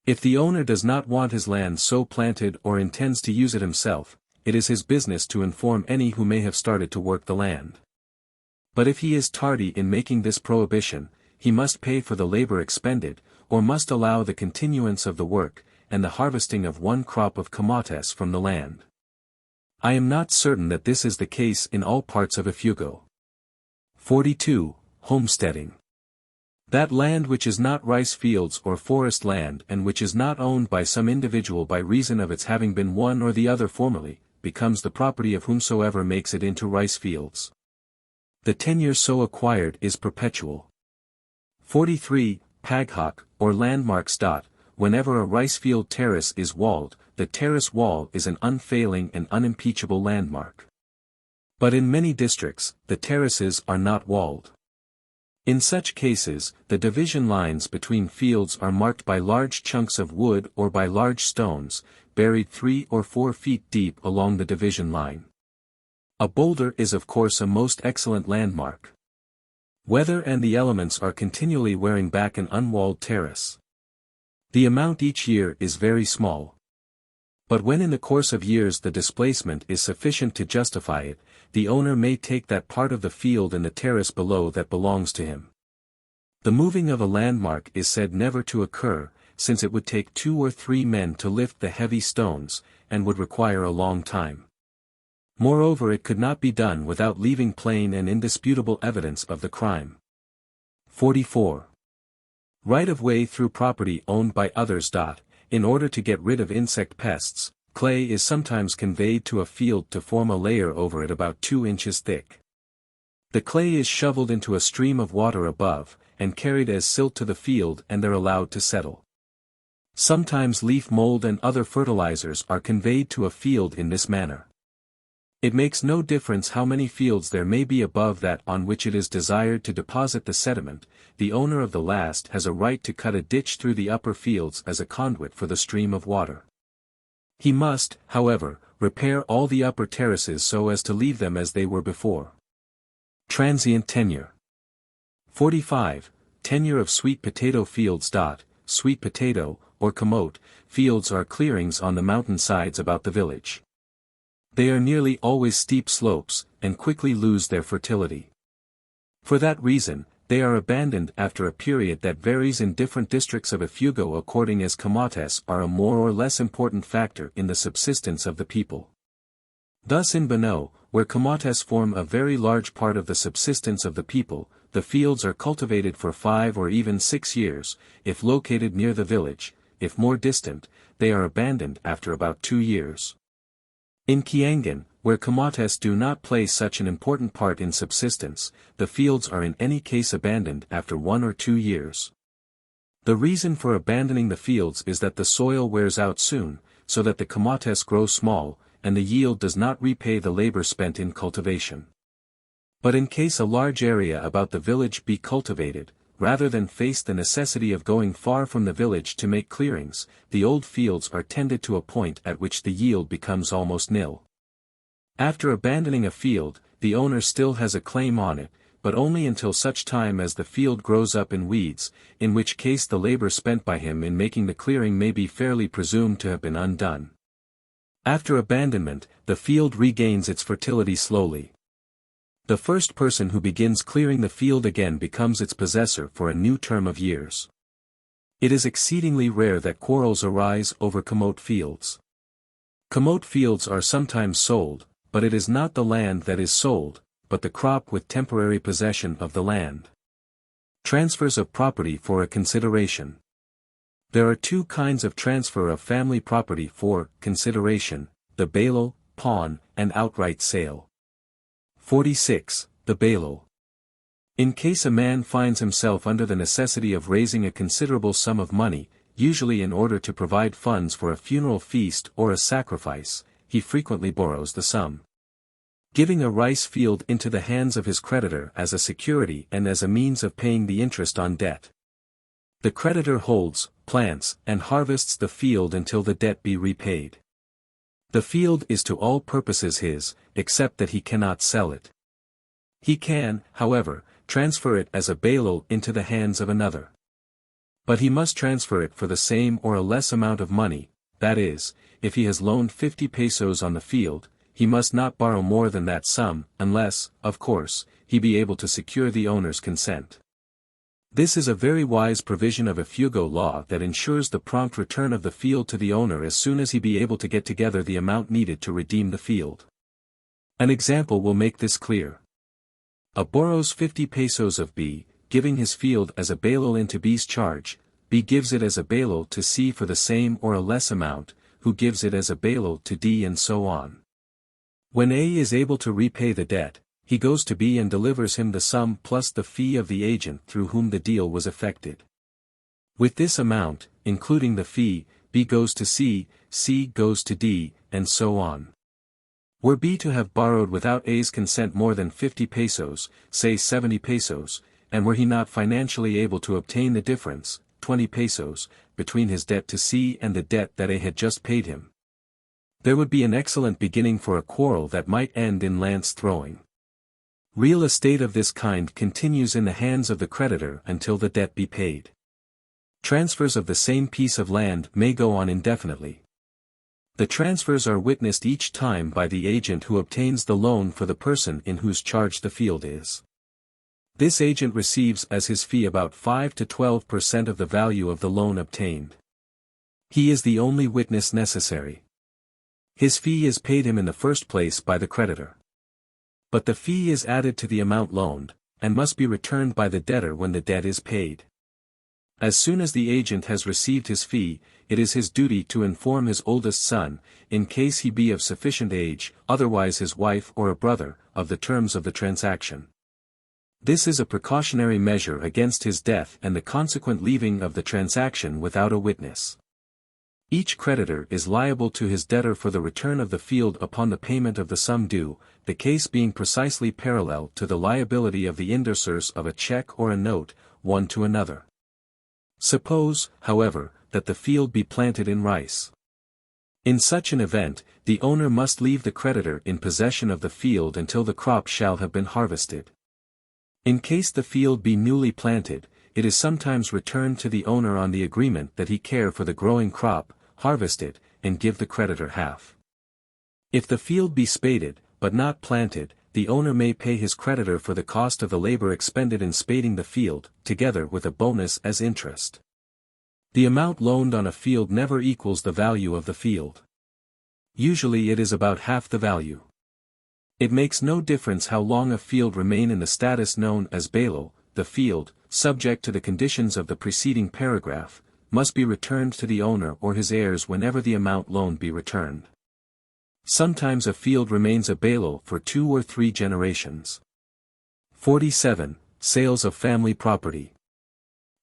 If the owner does not want his land so planted or intends to use it himself, it is his business to inform any who may have started to work the land. But if he is tardy in making this prohibition, he must pay for the labor expended, or must allow the continuance of the work, and the harvesting of one crop of camotes from the land. I am not certain that this is the case in all parts of Ifugao. 42. Homesteading. That land which is not rice fields or forest land and which is not owned by some individual by reason of its having been one or the other formerly, becomes the property of whomsoever makes it into rice fields. The tenure so acquired is perpetual. 43. Paghok, or landmarks. Whenever a rice field terrace is walled, the terrace wall is an unfailing and unimpeachable landmark. But in many districts, the terraces are not walled. In such cases, the division lines between fields are marked by large chunks of wood or by large stones, buried 3 or 4 feet deep along the division line. A boulder is of course a most excellent landmark. Weather and the elements are continually wearing back an unwalled terrace. The amount each year is very small. But when in the course of years the displacement is sufficient to justify it, the owner may take that part of the field and the terrace below that belongs to him. The moving of a landmark is said never to occur, since it would take 2 or 3 men to lift the heavy stones, and would require a long time. Moreover, it could not be done without leaving plain and indisputable evidence of the crime. 44. Right of way through property owned by others. In order to get rid of insect pests, clay is sometimes conveyed to a field to form a layer over it about 2 inches thick. The clay is shoveled into a stream of water above, and carried as silt to the field and there allowed to settle. Sometimes leaf mold and other fertilizers are conveyed to a field in this manner. It makes no difference how many fields there may be above that on which it is desired to deposit the sediment, the owner of the last has a right to cut a ditch through the upper fields as a conduit for the stream of water. He must, however, repair all the upper terraces so as to leave them as they were before. Transient tenure. 45. Tenure of sweet potato fields. Sweet potato, or camote, fields are clearings on the mountain sides about the village. They are nearly always steep slopes, and quickly lose their fertility. For that reason, they are abandoned after a period that varies in different districts of Ifugao according as camotes are a more or less important factor in the subsistence of the people. Thus in Bano, where camotes form a very large part of the subsistence of the people, the fields are cultivated for 5 or even 6 years, if located near the village; if more distant, they are abandoned after about 2 years. In Kiangan, where camotes do not play such an important part in subsistence, the fields are in any case abandoned after 1 or 2 years. The reason for abandoning the fields is that the soil wears out soon, so that the camotes grow small, and the yield does not repay the labor spent in cultivation. But in case a large area about the village be cultivated, rather than face the necessity of going far from the village to make clearings, the old fields are tended to a point at which the yield becomes almost nil. After abandoning a field, the owner still has a claim on it, but only until such time as the field grows up in weeds, in which case the labor spent by him in making the clearing may be fairly presumed to have been undone. After abandonment, the field regains its fertility slowly. The first person who begins clearing the field again becomes its possessor for a new term of years. It is exceedingly rare that quarrels arise over camote fields. Camote fields are sometimes sold, but it is not the land that is sold, but the crop with temporary possession of the land. Transfers of property for a consideration. There are 2 kinds of transfer of family property for consideration: the bailo, pawn, and outright sale. 46. The bailo. In case a man finds himself under the necessity of raising a considerable sum of money, usually in order to provide funds for a funeral feast or a sacrifice, he frequently borrows the sum, giving a rice field into the hands of his creditor as a security and as a means of paying the interest on debt. The creditor holds, plants, and harvests the field until the debt be repaid. The field is to all purposes his, except that he cannot sell it. He can, however, transfer it as a bailo into the hands of another. But he must transfer it for the same or a less amount of money, that is, if he has loaned 50 pesos on the field, he must not borrow more than that sum, unless, of course, he be able to secure the owner's consent. This is a very wise provision of Ifugao law that ensures the prompt return of the field to the owner as soon as he be able to get together the amount needed to redeem the field. An example will make this clear. A borrows 50 pesos of B, giving his field as a bailo into B's charge. B gives it as a bailo to C for the same or a less amount, who gives it as a bailo to D, and so on. When A is able to repay the debt, he goes to B and delivers him the sum plus the fee of the agent through whom the deal was effected. With this amount, including the fee, B goes to C, C goes to D, and so on. Were B to have borrowed without A's consent more than 50 pesos, say 70 pesos, and were he not financially able to obtain the difference, 20 pesos, between his debt to C and the debt that A had just paid him, there would be an excellent beginning for a quarrel that might end in lance throwing. Real estate of this kind continues in the hands of the creditor until the debt be paid. Transfers of the same piece of land may go on indefinitely. The transfers are witnessed each time by the agent who obtains the loan for the person in whose charge the field is. This agent receives as his fee about 5 to 12% of the value of the loan obtained. He is the only witness necessary. His fee is paid him in the first place by the creditor. But the fee is added to the amount loaned, and must be returned by the debtor when the debt is paid. As soon as the agent has received his fee, it is his duty to inform his oldest son, in case he be of sufficient age, otherwise his wife or a brother, of the terms of the transaction. This is a precautionary measure against his death and the consequent leaving of the transaction without a witness. Each creditor is liable to his debtor for the return of the field upon the payment of the sum due, the case being precisely parallel to the liability of the indorsers of a check or a note, one to another. Suppose, however, that the field be planted in rice. In such an event, the owner must leave the creditor in possession of the field until the crop shall have been harvested. In case the field be newly planted, it is sometimes returned to the owner on the agreement that he care for the growing crop, harvest it, and give the creditor half. If the field be spaded, but not planted, the owner may pay his creditor for the cost of the labor expended in spading the field, together with a bonus as interest. The amount loaned on a field never equals the value of the field. Usually it is about half the value. It makes no difference how long a field remain in the status known as bailo, the field, subject to the conditions of the preceding paragraph, must be returned to the owner or his heirs whenever the amount loaned be returned. Sometimes a field remains a bailo for 2 or 3 generations. 47. Sales of family property.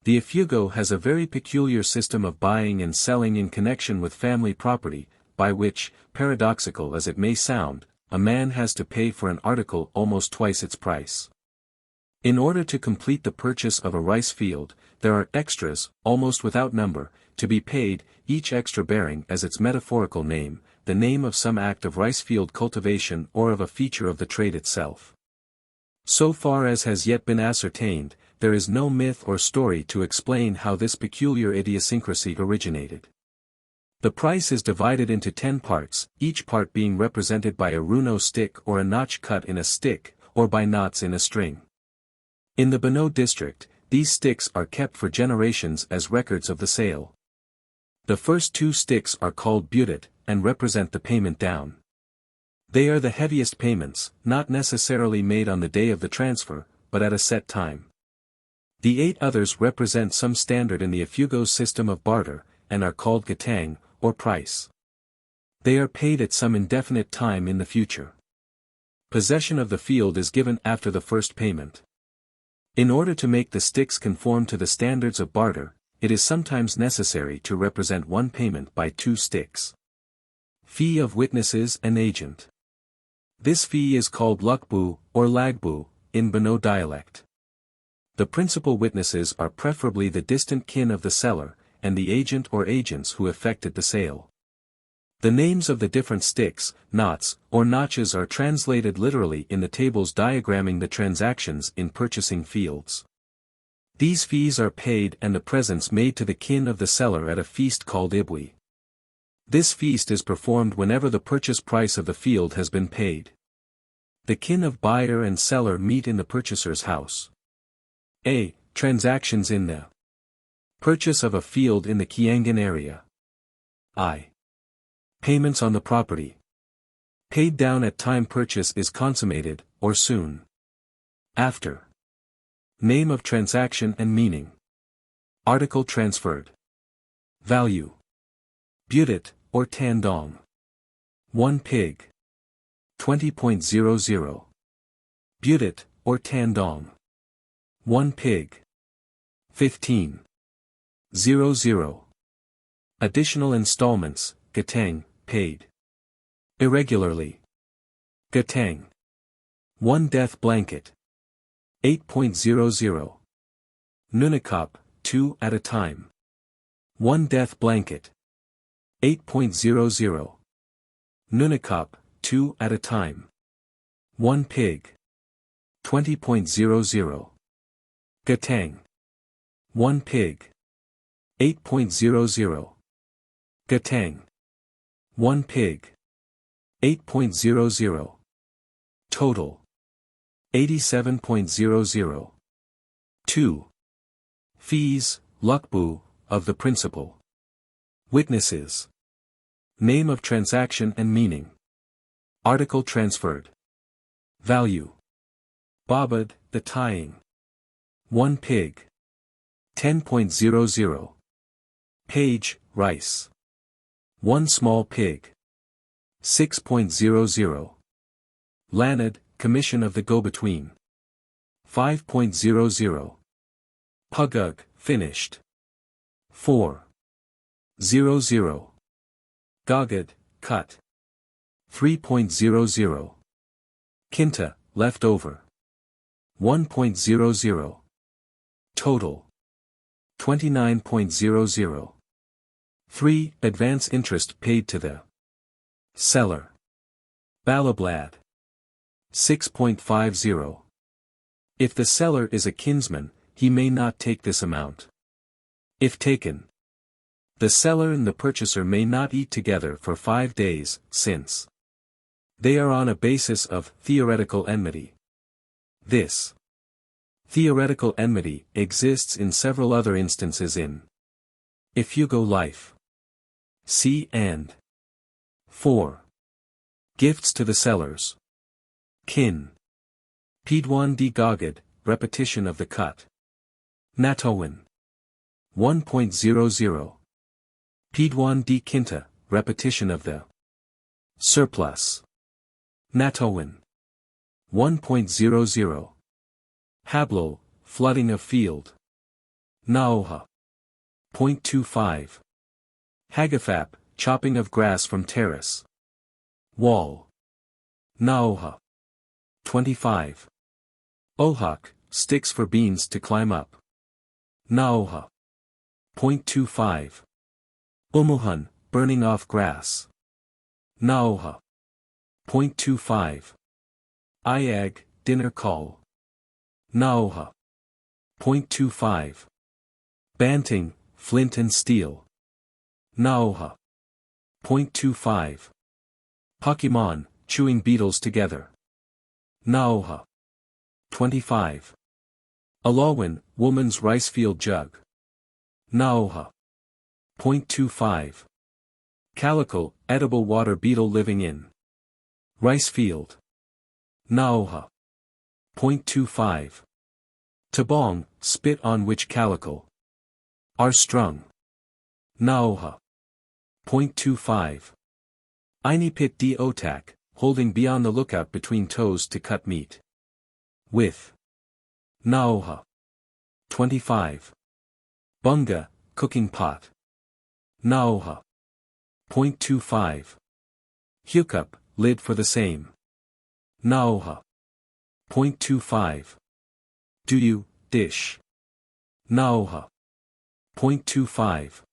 The Ifugao has a very peculiar system of buying and selling in connection with family property, by which, paradoxical as it may sound, a man has to pay for an article almost twice its price. In order to complete the purchase of a rice field, there are extras, almost without number, to be paid, each extra bearing as its metaphorical name, the name of some act of rice field cultivation or of a feature of the trade itself. So far as has yet been ascertained, there is no myth or story to explain how this peculiar idiosyncrasy originated. The price is divided into 10 parts, each part being represented by a runo stick or a notch cut in a stick, or by knots in a string. In the Bano district, these sticks are kept for generations as records of the sale. The first 2 sticks are called butit, and represent the payment down. They are the heaviest payments, not necessarily made on the day of the transfer, but at a set time. The 8 others represent some standard in the Ifugao system of barter, and are called gatang, or price. They are paid at some indefinite time in the future. Possession of the field is given after the first payment. In order to make the sticks conform to the standards of barter, it is sometimes necessary to represent one payment by 2 sticks. Fee of witnesses and agent. This fee is called lukbu, or lagbu, in Bano dialect. The principal witnesses are preferably the distant kin of the seller, and the agent or agents who effected the sale. The names of the different sticks, knots, or notches are translated literally in the tables diagramming the transactions in purchasing fields. These fees are paid and the presents made to the kin of the seller at a feast called ibwi. This feast is performed whenever the purchase price of the field has been paid. The kin of buyer and seller meet in the purchaser's house. A. Transactions in the purchase of a field in the Kiangan area. I. Payments on the property. Paid down at time purchase is consummated, or soon after. Name of transaction and meaning. Article transferred. Value. Butit, or Tandong. 1 pig. 20.00. Butit, or Tandong. 1 pig. 15.00. Additional installments, Gatang, paid irregularly. Gatang. 1 death blanket. 8.00. Nunakop, 2 at a time. 1 death blanket. 8.00. Nunakop, 2 at a time. 1 pig. 20.00. Gatang. 1 pig. 8.00. Gatang. 1 pig. 8.00. Total. 87.00. 2. Fees, Lukbu, of the principal. Witnesses. Name of transaction and meaning. Article transferred. Value. Babad, the tying. 1 pig. 10.00. Page, rice. 1 small pig. 6.00. Lanad, commission of the go-between. 5.00. Pugug, finished. 4.00. Gagad, cut. 3.00. Kinta, left over. 1.00. Total. 29.00. 3. Advance interest paid to the seller. Balablad. 6.50. If the seller is a kinsman, he may not take this amount. If taken, the seller and the purchaser may not eat together for 5 days, since they are on a basis of theoretical enmity. This theoretical enmity exists in several other instances in Ifugao life. C and 4. Gifts to the sellers. Kin. Pidwan di Gagad, repetition of the cut. Natowin. 1.00. Pidwan di Kinta, repetition of the surplus. Natowin. 1.00. Hablo, flooding of field. Naoha. 0.25. Hagafap, chopping of grass from terrace. Wall. Naoha. 25. Ohak, sticks for beans to climb up. Naoha. 0.25. Umuhan, burning off grass. Naoha. 0.25. Iag, dinner call. Naoha. 0.25. Banting, flint and steel. Naoha. 0.25. Pokemon, chewing beetles together. Naoha. 25. Alawin, woman's rice field jug. Naoha. 0.25. Calico, edible water beetle living in rice field. Naoha. 0.25. Tabong, spit on which calico are strung. Naoha. 0.25. Inipit di otak, holding beyond the lookout between toes to cut meat. With. Naoha. 25. Bunga, cooking pot. Naoha. 0.25. Hukup, lid for the same. Naoha. 0.25. Duyu, dish. Naoha. 0.25.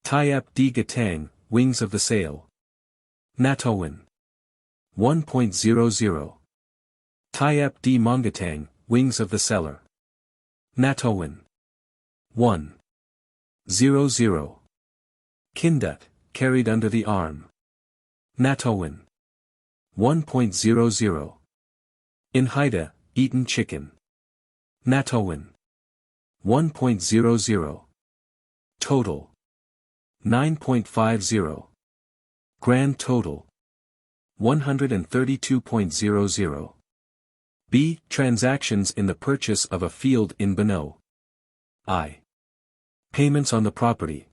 Tayap di gatang, wings of the sail. Natowin. 1.00. Tayap di mongatang, wings of the seller. Natowin. 1.00. Kindut, carried under the arm. Natowin. 1.00. In Haida, eaten chicken. Natowin. 1.00. Total. 9.50. Grand total. 132.00. B. Transactions in the purchase of a field in Bano. I. Payments on the property.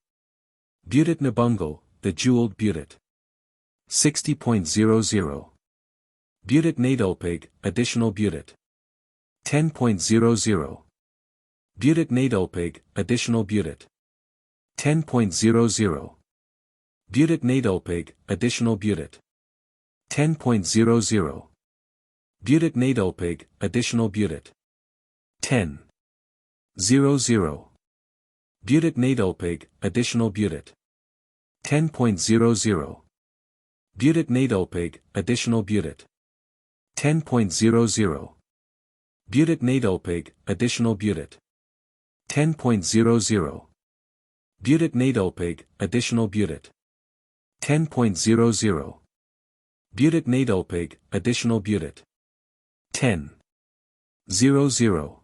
Butit Nabungal, the jeweled butit. 60.00. Butit Nadulpig, additional butit. 10.00. Butit Nadulpig, additional butit. 10.00. Butit Nadulpig, additional butit. 10.00. Butit Nadulpig, additional butit. 10.00. Butit Nadulpig, additional butit. 10.00. Butit Nadulpig, additional butit. 10.00. Butit Nadulpig, additional butit. 10.00. Butit Nadulpig, additional butit. 10.00. Butit Nadulpig, additional butit. 10.00.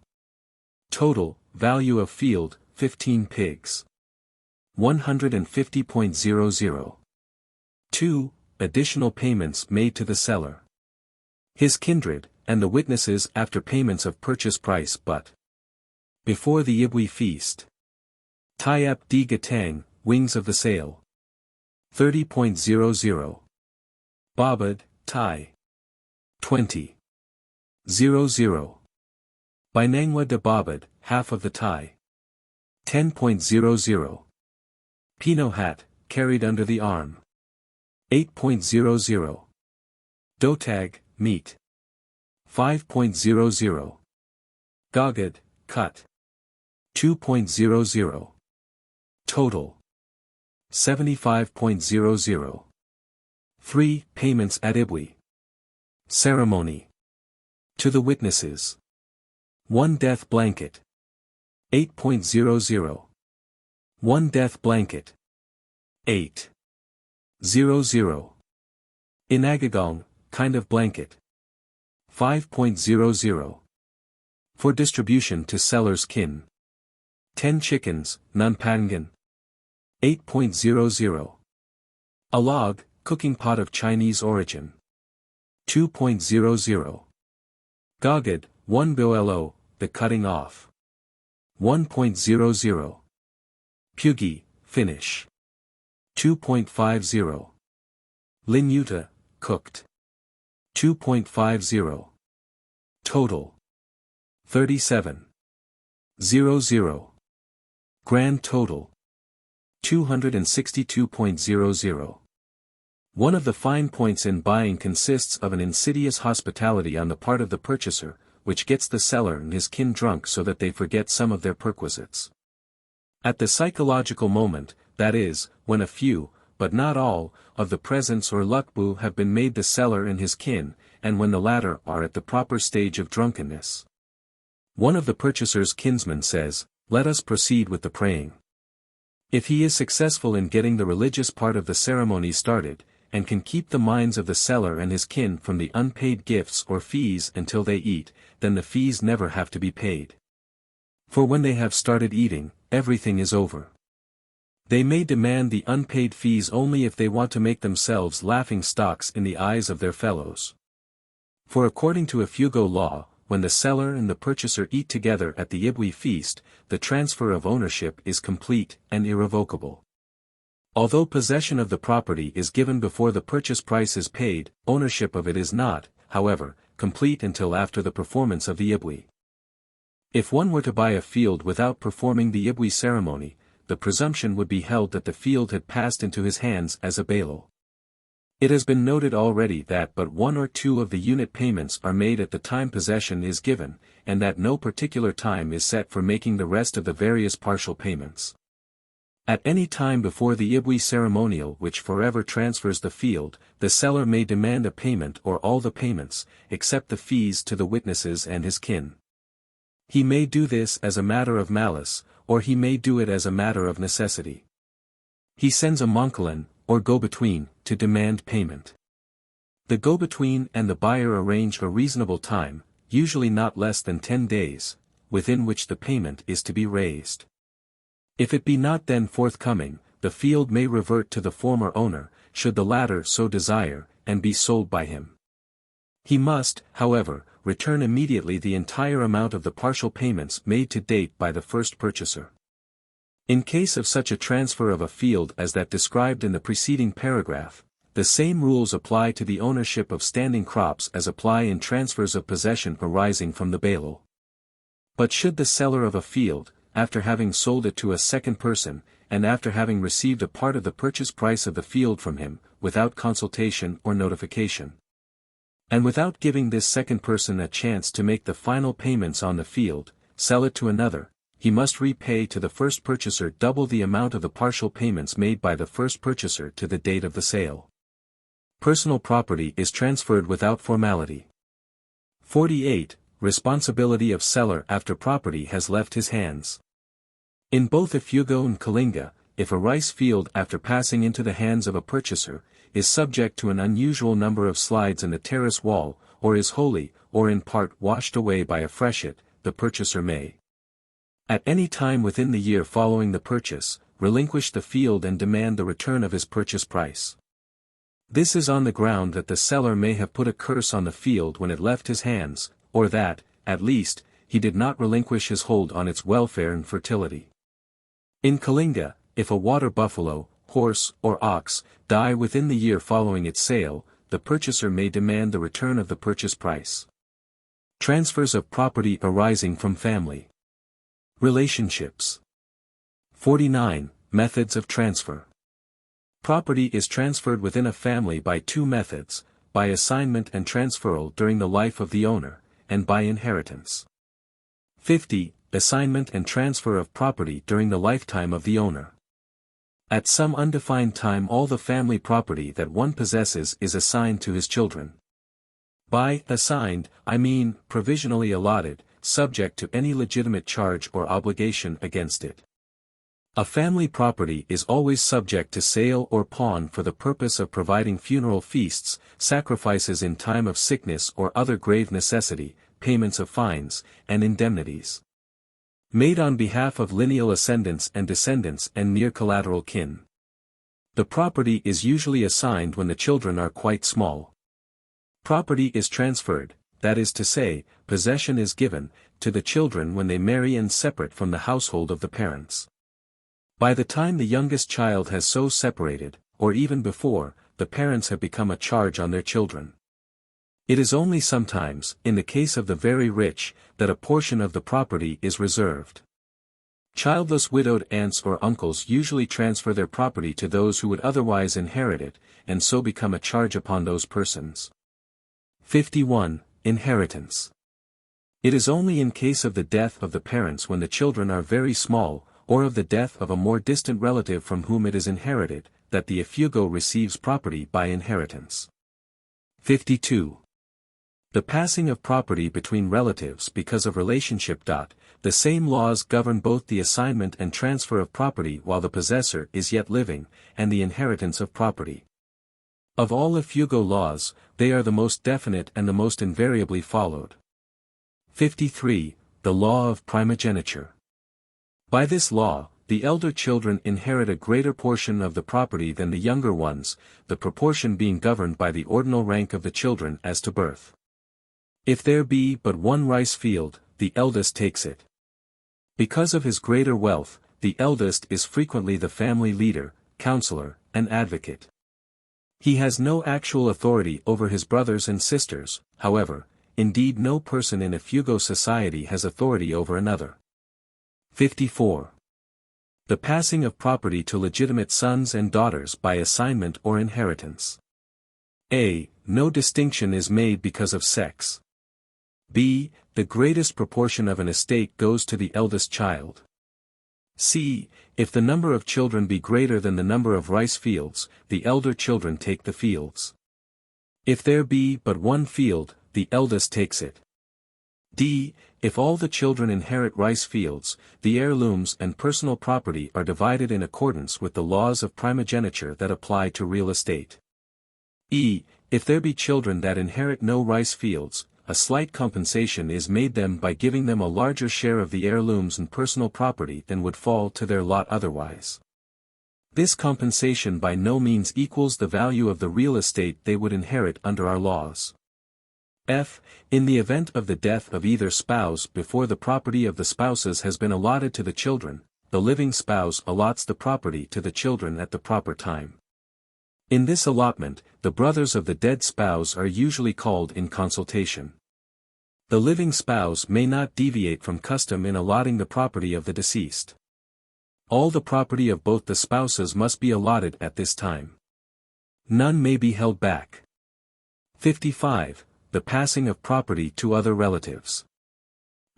Total, value of field, 15 pigs. 150.00. 2. Additional payments made to the seller. His kindred, and the witnesses after payments of purchase price but before the Ibwi feast. Tayap di Gatang, wings of the sail. 30.00. Babad, Thai. 20.00. Binangwa de Babad, half of the Thai. 10.00. Pino hat, carried under the arm. 8.00. Dotag, meat. 5.00. Gagad, cut. 2.00. Total. 75.00. 3. Payments at Ibwi. Ceremony. To the witnesses. 1 death blanket. 8.00. 1 death blanket. 8.00. Inagagong, kind of blanket. 5.00. For distribution to seller's kin. 10 chickens, Nanpangan. 8.00. A log, cooking pot of Chinese origin. 2.00. Gagad, 1 bolo, the cutting off. 1.00. Pugi, finish. 2.50. Linuta, cooked. 2.50. Total. 37.00. Grand total. 262.00. One of the fine points in buying consists of an insidious hospitality on the part of the purchaser, which gets the seller and his kin drunk so that they forget some of their perquisites. At the psychological moment, that is, when a few, but not all, of the presents or lukbu have been made the seller and his kin, and when the latter are at the proper stage of drunkenness. One of the purchaser's kinsmen says, "Let us proceed with the praying." If he is successful in getting the religious part of the ceremony started, and can keep the minds of the seller and his kin from the unpaid gifts or fees until they eat, then the fees never have to be paid. For when they have started eating, everything is over. They may demand the unpaid fees only if they want to make themselves laughing stocks in the eyes of their fellows. For according to Ifugao Law, when the seller and the purchaser eat together at the Ibwi feast, the transfer of ownership is complete and irrevocable. Although possession of the property is given before the purchase price is paid, ownership of it is not, however, complete until after the performance of the Ibwi. If one were to buy a field without performing the Ibwi ceremony, the presumption would be held that the field had passed into his hands as a balo. It has been noted already that but 1 or 2 of the unit payments are made at the time possession is given, and that no particular time is set for making the rest of the various partial payments. At any time before the Ibwi ceremonial which forever transfers the field, the seller may demand a payment or all the payments, except the fees to the witnesses and his kin. He may do this as a matter of malice, or he may do it as a matter of necessity. He sends a monkalan, or go-between, to demand payment. The go-between and the buyer arrange a reasonable time, usually not less than 10 days, within which the payment is to be raised. If it be not then forthcoming, the field may revert to the former owner, should the latter so desire, and be sold by him. He must, however, return immediately the entire amount of the partial payments made to date by the first purchaser. In case of such a transfer of a field as that described in the preceding paragraph, the same rules apply to the ownership of standing crops as apply in transfers of possession arising from the bailel. But should the seller of a field, after having sold it to a second person, and after having received a part of the purchase price of the field from him, without consultation or notification, and without giving this second person a chance to make the final payments on the field, sell it to another, he must repay to the first purchaser double the amount of the partial payments made by the first purchaser to the date of the sale. Personal property is transferred without formality. 48. Responsibility of seller after property has left his hands. In both Ifugao and Kalinga, if a rice field after passing into the hands of a purchaser, is subject to an unusual number of slides in the terrace wall, or is wholly, or in part washed away by a freshet, the purchaser may, at any time within the year following the purchase, relinquish the field and demand the return of his purchase price. This is on the ground that the seller may have put a curse on the field when it left his hands, or that, at least, he did not relinquish his hold on its welfare and fertility. In Kalinga, if a water buffalo, horse, or ox, die within the year following its sale, the purchaser may demand the return of the purchase price. Transfers of property arising from family relationships. 49. Methods of transfer. Property is transferred within a family by two methods, by assignment and transferal during the life of the owner, and by inheritance. 50. Assignment and transfer of property during the lifetime of the owner. At some undefined time all the family property that one possesses is assigned to his children. By assigned, I mean provisionally allotted, subject to any legitimate charge or obligation against it. A family property is always subject to sale or pawn for the purpose of providing funeral feasts, sacrifices in time of sickness or other grave necessity, payments of fines, and indemnities made on behalf of lineal ascendants and descendants and near collateral kin. The property is usually assigned when the children are quite small. Property is transferred, that is to say, possession is given, to the children when they marry and separate from the household of the parents. By the time the youngest child has so separated, or even before, the parents have become a charge on their children. It is only sometimes, in the case of the very rich, that a portion of the property is reserved. Childless widowed aunts or uncles usually transfer their property to those who would otherwise inherit it, and so become a charge upon those persons. 51. Inheritance. It is only in case of the death of the parents when the children are very small, or of the death of a more distant relative from whom it is inherited, that the Ifugao receives property by inheritance. 52. The passing of property between relatives because of relationship. The same laws govern both the assignment and transfer of property while the possessor is yet living, and the inheritance of property. Of all Ifugao laws, they are the most definite and the most invariably followed. 53. The law of primogeniture. By this law, the elder children inherit a greater portion of the property than the younger ones, the proportion being governed by the ordinal rank of the children as to birth. If there be but one rice field, the eldest takes it. Because of his greater wealth, the eldest is frequently the family leader, counselor, and advocate. He has no actual authority over his brothers and sisters, however, indeed no person in Ifugao society has authority over another. 54. The passing of property to legitimate sons and daughters by assignment or inheritance. A. No distinction is made because of sex. B. The greatest proportion of an estate goes to the eldest child. C. If the number of children be greater than the number of rice fields, the elder children take the fields. If there be but one field, the eldest takes it. D. If all the children inherit rice fields, the heirlooms and personal property are divided in accordance with the laws of primogeniture that apply to real estate. E. If there be children that inherit no rice fields, a slight compensation is made them by giving them a larger share of the heirlooms and personal property than would fall to their lot otherwise. This compensation by no means equals the value of the real estate they would inherit under our laws. F. In the event of the death of either spouse before the property of the spouses has been allotted to the children, the living spouse allots the property to the children at the proper time. In this allotment, the brothers of the dead spouse are usually called in consultation. The living spouse may not deviate from custom in allotting the property of the deceased. All the property of both the spouses must be allotted at this time. None may be held back. 55. The passing of property to other relatives.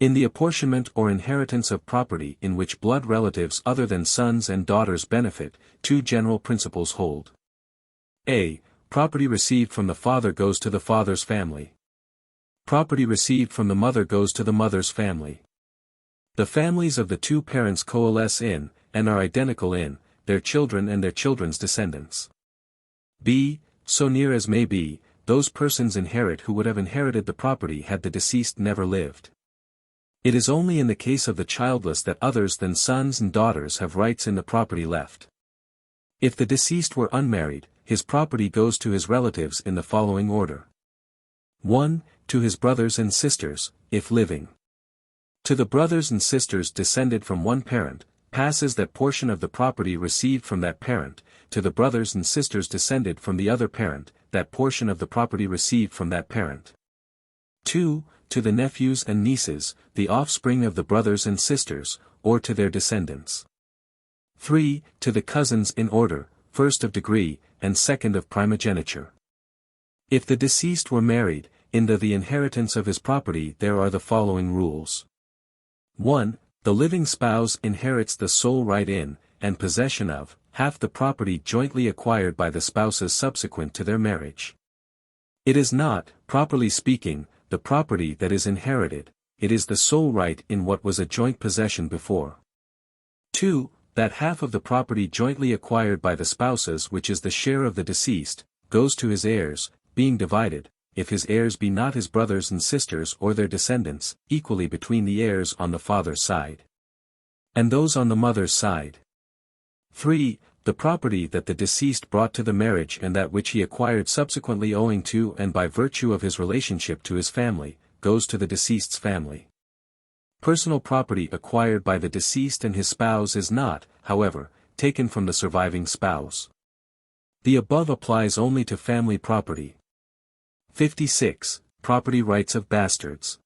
In the apportionment or inheritance of property in which blood relatives other than sons and daughters benefit, two general principles hold. A. Property received from the father goes to the father's family. Property received from the mother goes to the mother's family. The families of the two parents coalesce in, and are identical in, their children and their children's descendants. B. So near as may be, those persons inherit who would have inherited the property had the deceased never lived. It is only in the case of the childless that others than sons and daughters have rights in the property left. If the deceased were unmarried, his property goes to his relatives in the following order. 1. To his brothers and sisters, if living. To the brothers and sisters descended from one parent, passes that portion of the property received from that parent, to the brothers and sisters descended from the other parent, that portion of the property received from that parent. 2. To the nephews and nieces, the offspring of the brothers and sisters, or to their descendants. 3. To the cousins in order, first of degree, and second of primogeniture. If the deceased were married, in the inheritance of his property there are the following rules. 1. The living spouse inherits the sole right in, and possession of, half the property jointly acquired by the spouses subsequent to their marriage. It is not, properly speaking, the property that is inherited, it is the sole right in what was a joint possession before. 2. That half of the property jointly acquired by the spouses which is the share of the deceased, goes to his heirs, being divided, if his heirs be not his brothers and sisters or their descendants, equally between the heirs on the father's side and those on the mother's side. 3. The property that the deceased brought to the marriage and that which he acquired subsequently owing to and by virtue of his relationship to his family, goes to the deceased's family. Personal property acquired by the deceased and his spouse is not, however, taken from the surviving spouse. The above applies only to family property. 56. Property rights of bastards.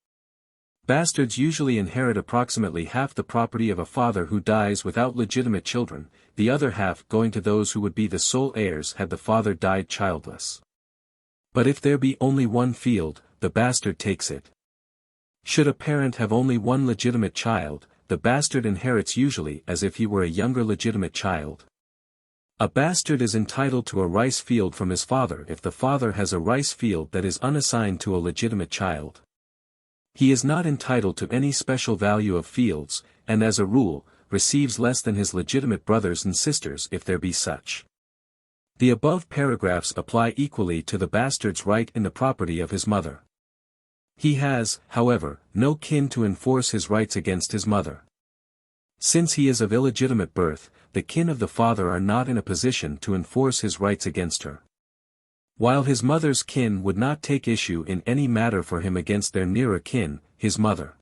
Bastards usually inherit approximately half the property of a father who dies without legitimate children, the other half going to those who would be the sole heirs had the father died childless. But if there be only one field, the bastard takes it. Should a parent have only one legitimate child, the bastard inherits usually as if he were a younger legitimate child. A bastard is entitled to a rice field from his father if the father has a rice field that is unassigned to a legitimate child. He is not entitled to any special value of fields, and as a rule, receives less than his legitimate brothers and sisters if there be such. The above paragraphs apply equally to the bastard's right in the property of his mother. He has, however, no kin to enforce his rights against his mother. Since he is of illegitimate birth, the kin of the father are not in a position to enforce his rights against her. While his mother's kin would not take issue in any matter for him against their nearer kin, his mother.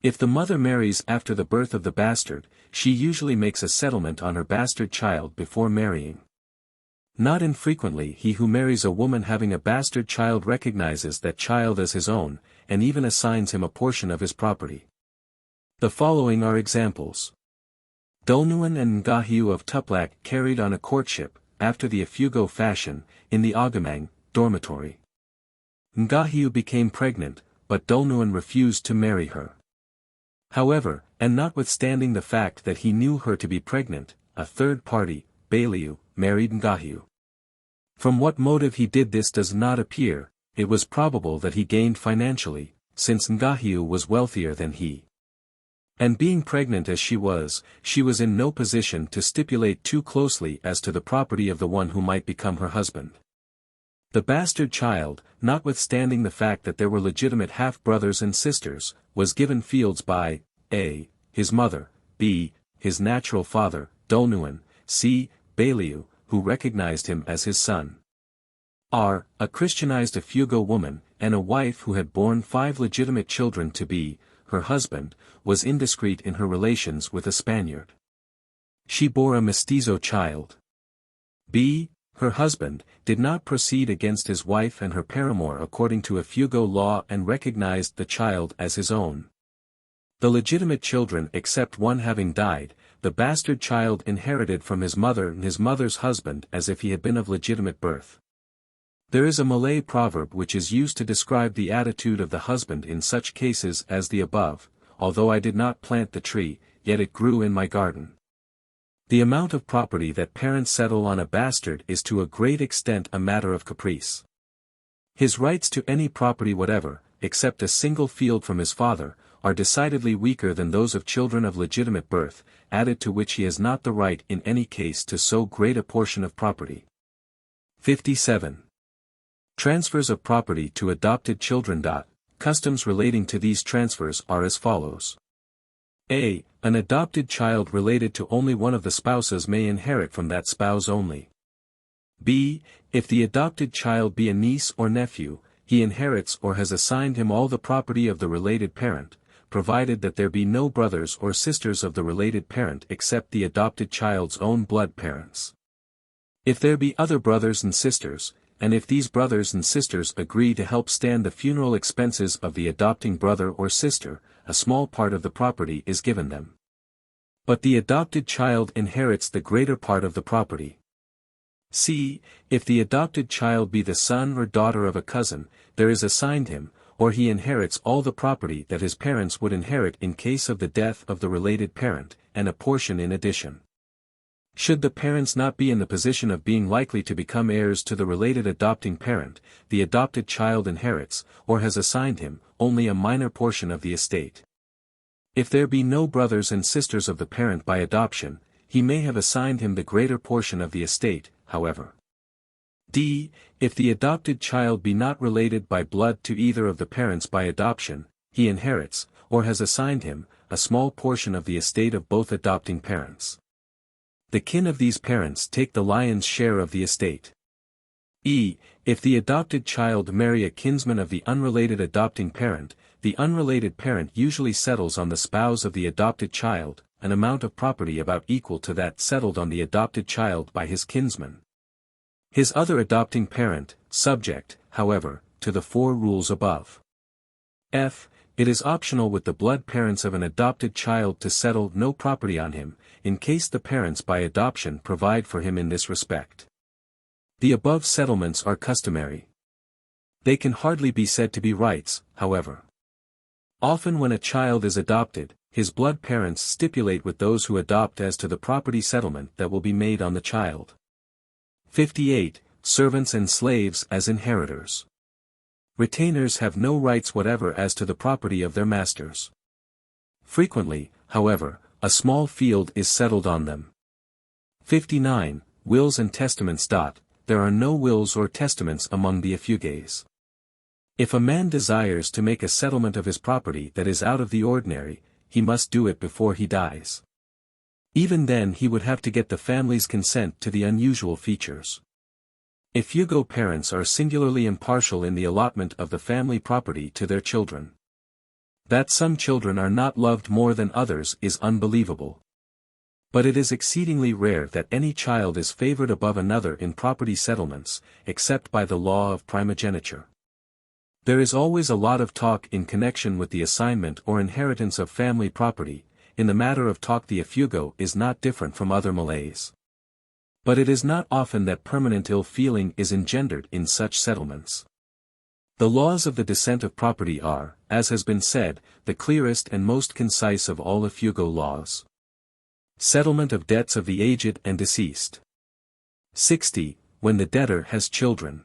If the mother marries after the birth of the bastard, she usually makes a settlement on her bastard child before marrying. Not infrequently he who marries a woman having a bastard child recognizes that child as his own, and even assigns him a portion of his property. The following are examples. Dulnuan and Ngahiu of Tuplak carried on a courtship, after the Ifugao fashion, in the Agamang dormitory. Ngahiu became pregnant, but Dulnuan refused to marry her. However, and notwithstanding the fact that he knew her to be pregnant, a third party, Bailiu, married Ngahiu. From what motive he did this does not appear, it was probable that he gained financially, since Ngahiu was wealthier than he. And being pregnant as she was in no position to stipulate too closely as to the property of the one who might become her husband. The bastard child, notwithstanding the fact that there were legitimate half-brothers and sisters, was given fields by a. his mother, b. his natural father, Dolnuan, c. Baliu, who recognized him as his son. R. A Christianized Ifugao woman, and a wife who had borne 5 legitimate children to be, her husband, was indiscreet in her relations with a Spaniard. She bore a mestizo child. B. Her husband, did not proceed against his wife and her paramour according to Ifugao law and recognized the child as his own. The legitimate children except one having died, the bastard child inherited from his mother and his mother's husband as if he had been of legitimate birth. There is a Malay proverb which is used to describe the attitude of the husband in such cases as the above: although I did not plant the tree, yet it grew in my garden. The amount of property that parents settle on a bastard is to a great extent a matter of caprice. His rights to any property whatever, except a single field from his father, are decidedly weaker than those of children of legitimate birth, added to which he has not the right in any case to so great a portion of property. 57. Transfers of property to adopted children. Customs relating to these transfers are as follows. A. An adopted child related to only one of the spouses may inherit from that spouse only. B. If the adopted child be a niece or nephew, he inherits or has assigned him all the property of the related parent, provided that there be no brothers or sisters of the related parent except the adopted child's own blood parents. If there be other brothers and sisters, and if these brothers and sisters agree to help stand the funeral expenses of the adopting brother or sister, a small part of the property is given them. But the adopted child inherits the greater part of the property. C. If the adopted child be the son or daughter of a cousin, there is assigned him, or he inherits all the property that his parents would inherit in case of the death of the related parent, and a portion in addition. Should the parents not be in the position of being likely to become heirs to the related adopting parent, the adopted child inherits, or has assigned him, only a minor portion of the estate. If there be no brothers and sisters of the parent by adoption, he may have assigned him the greater portion of the estate, however. D. If the adopted child be not related by blood to either of the parents by adoption, he inherits, or has assigned him, a small portion of the estate of both adopting parents. The kin of these parents take the lion's share of the estate. E. If the adopted child marry a kinsman of the unrelated adopting parent, the unrelated parent usually settles on the spouse of the adopted child, an amount of property about equal to that settled on the adopted child by his kinsman. His other adopting parent, subject, however, to the 4 rules above. F. It is optional with the blood parents of an adopted child to settle no property on him, in case the parents by adoption provide for him in this respect. The above settlements are customary. They can hardly be said to be rights, however. Often when a child is adopted, his blood parents stipulate with those who adopt as to the property settlement that will be made on the child. 58. Servants and slaves as inheritors. Retainers have no rights whatever as to the property of their masters. Frequently, however, a small field is settled on them. 59. Wills and testaments. There are no wills or testaments among the Ifugaos. If a man desires to make a settlement of his property that is out of the ordinary, he must do it before he dies. Even then he would have to get the family's consent to the unusual features. Ifugao parents are singularly impartial in the allotment of the family property to their children. That some children are not loved more than others is unbelievable. But it is exceedingly rare that any child is favored above another in property settlements, except by the law of primogeniture. There is always a lot of talk in connection with the assignment or inheritance of family property. In the matter of talk the Ifugao is not different from other Malays. But it is not often that permanent ill feeling is engendered in such settlements. The laws of the descent of property are, as has been said, the clearest and most concise of all Ifugao laws. Settlement of debts of the aged and deceased. 60. When the debtor has children.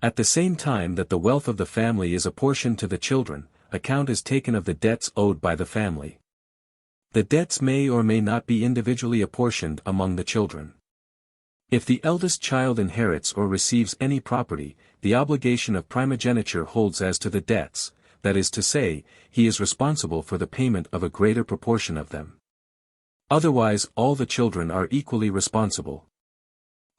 At the same time that the wealth of the family is apportioned to the children, account is taken of the debts owed by the family. The debts may or may not be individually apportioned among the children. If the eldest child inherits or receives any property, the obligation of primogeniture holds as to the debts, that is to say, he is responsible for the payment of a greater proportion of them. Otherwise all the children are equally responsible.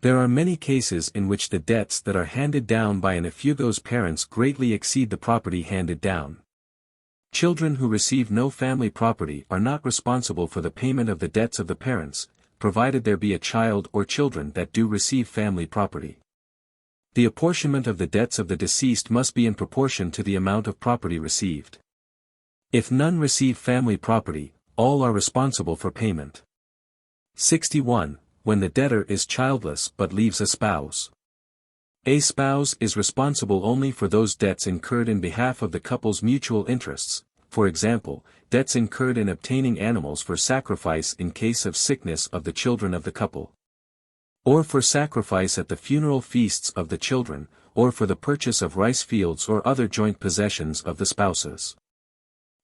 There are many cases in which the debts that are handed down by an Ifugo's parents greatly exceed the property handed down. Children who receive no family property are not responsible for the payment of the debts of the parents, provided there be a child or children that do receive family property. The apportionment of the debts of the deceased must be in proportion to the amount of property received. If none receive family property, all are responsible for payment. 61. When the debtor is childless but leaves a spouse. A spouse is responsible only for those debts incurred in behalf of the couple's mutual interests, for example, debts incurred in obtaining animals for sacrifice in case of sickness of the children of the couple, or for sacrifice at the funeral feasts of the children, or for the purchase of rice fields or other joint possessions of the spouses.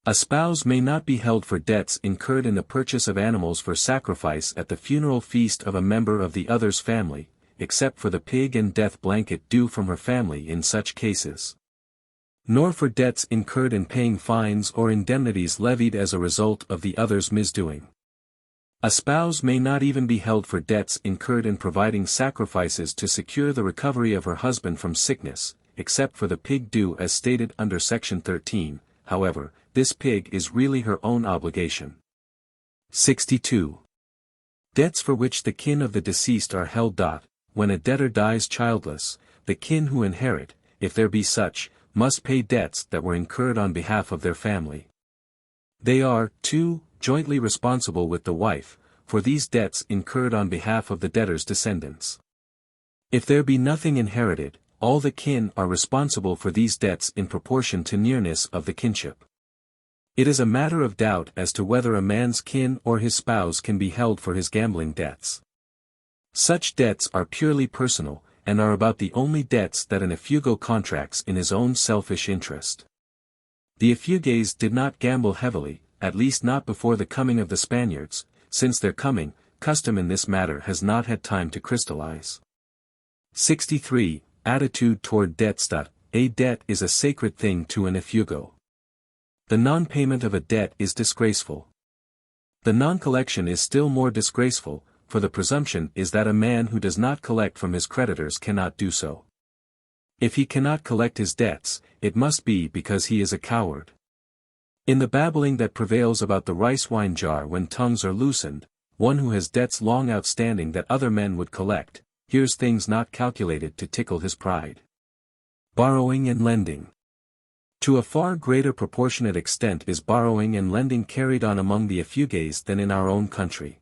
A spouse may not be held for debts incurred in the purchase of animals for sacrifice at the funeral feast of a member of the other's family, except for the pig and death blanket due from her family in such cases. Nor for debts incurred in paying fines or indemnities levied as a result of the other's misdoing. A spouse may not even be held for debts incurred in providing sacrifices to secure the recovery of her husband from sickness, except for the pig due as stated under Section 13, however, this pig is really her own obligation. 62. Debts for which the kin of the deceased are held. When a debtor dies childless, the kin who inherit, if there be such, must pay debts that were incurred on behalf of their family. They are, too, jointly responsible with the wife, for these debts incurred on behalf of the debtor's descendants. If there be nothing inherited, all the kin are responsible for these debts in proportion to nearness of the kinship. It is a matter of doubt as to whether a man's kin or his spouse can be held for his gambling debts. Such debts are purely personal, and are about the only debts that an Ifugo contracts in his own selfish interest. The Ifugays did not gamble heavily, at least not before the coming of the Spaniards. Since their coming, custom in this matter has not had time to crystallize. 63. Attitude toward debts. A debt is a sacred thing to an Ifugo. The non-payment of a debt is disgraceful. The non-collection is still more disgraceful, for the presumption is that a man who does not collect from his creditors cannot do so. If he cannot collect his debts, it must be because he is a coward. In the babbling that prevails about the rice wine jar when tongues are loosened, one who has debts long outstanding that other men would collect, hears things not calculated to tickle his pride. Borrowing and lending. To a far greater proportionate extent is borrowing and lending carried on among the Ifugays than in our own country.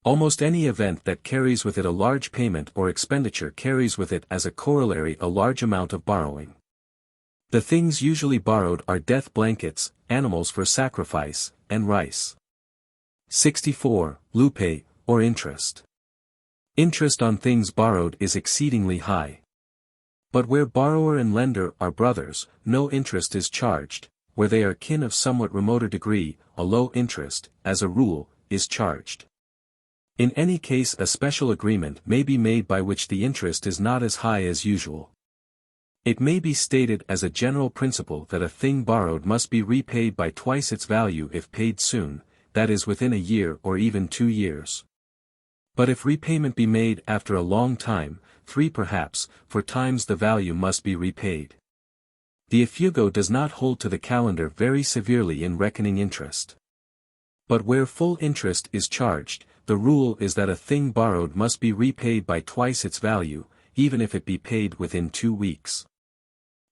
Almost any event that carries with it a large payment or expenditure carries with it as a corollary a large amount of borrowing. The things usually borrowed are death blankets, animals for sacrifice, and rice. 64. Lupe, or interest. Interest on things borrowed is exceedingly high. But where borrower and lender are brothers, no interest is charged. Where they are kin of somewhat remoter degree, a low interest, as a rule, is charged. In any case a special agreement may be made by which the interest is not as high as usual. It may be stated as a general principle that a thing borrowed must be repaid by twice its value if paid soon, that is within a year or even 2 years. But if repayment be made after a long time, 3 perhaps, 4 times the value must be repaid. The Ifugo does not hold to the calendar very severely in reckoning interest. But where full interest is charged, the rule is that a thing borrowed must be repaid by twice its value, even if it be paid within 2 weeks.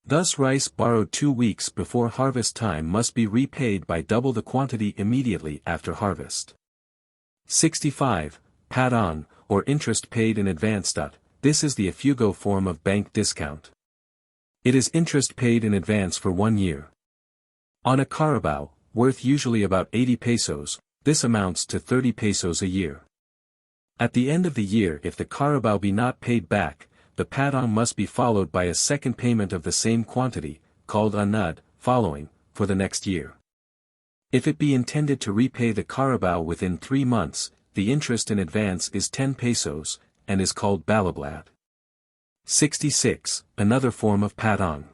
Thus rice borrowed 2 weeks before harvest time must be repaid by double the quantity immediately after harvest. 65. Padon, or interest paid in advance. This is the Ifugo form of bank discount. It is interest paid in advance for 1 year. On a carabao, worth usually about 80 pesos, this amounts to 30 pesos a year. At the end of the year if the carabao be not paid back, the padon must be followed by a second payment of the same quantity, called anud, following, for the next year. If it be intended to repay the carabao within 3 months, the interest in advance is 10 pesos, and is called balablad. 66. Another form of patong.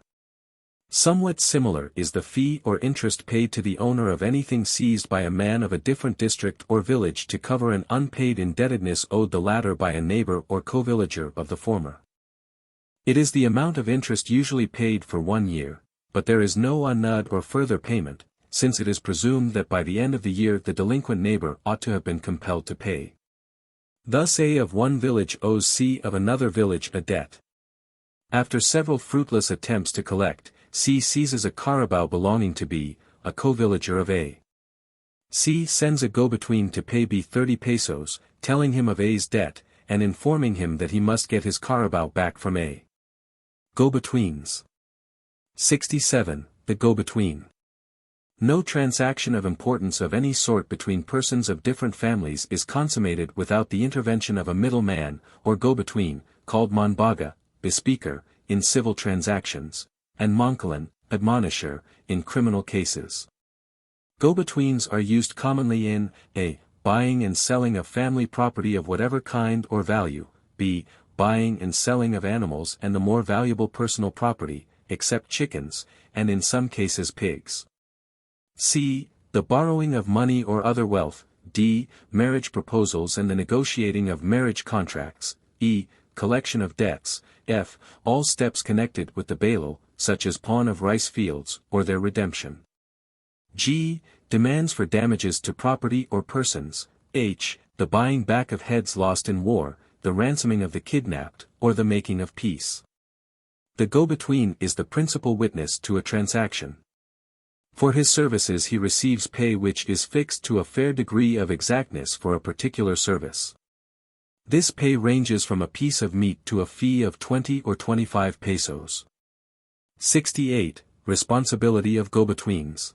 Somewhat similar is the fee or interest paid to the owner of anything seized by a man of a different district or village to cover an unpaid indebtedness owed the latter by a neighbor or co-villager of the former. It is the amount of interest usually paid for 1 year, but there is no annud or further payment, since it is presumed that by the end of the year the delinquent neighbor ought to have been compelled to pay. Thus A of one village owes C of another village a debt. After several fruitless attempts to collect, C seizes a carabao belonging to B, a co-villager of A. C sends a go-between to pay B 30 pesos, telling him of A's debt, and informing him that he must get his carabao back from A. Go-betweens. 67. The go-between. No transaction of importance of any sort between persons of different families is consummated without the intervention of a middleman, or go-between, called manbaga, bespeaker, in civil transactions, and monkalan, admonisher, in criminal cases. Go-betweens are used commonly in a. Buying and selling of family property of whatever kind or value, b. Buying and selling of animals and the more valuable personal property, except chickens, and in some cases pigs. c. The borrowing of money or other wealth, d. Marriage proposals and the negotiating of marriage contracts, e. Collection of debts, f. All steps connected with the bailal, such as pawn of rice fields, or their redemption. G. Demands for damages to property or persons, h. The buying back of heads lost in war, the ransoming of the kidnapped, or the making of peace. The go-between is the principal witness to a transaction. For his services he receives pay which is fixed to a fair degree of exactness for a particular service. This pay ranges from a piece of meat to a fee of 20 or 25 pesos. 68. Responsibility of go-betweens.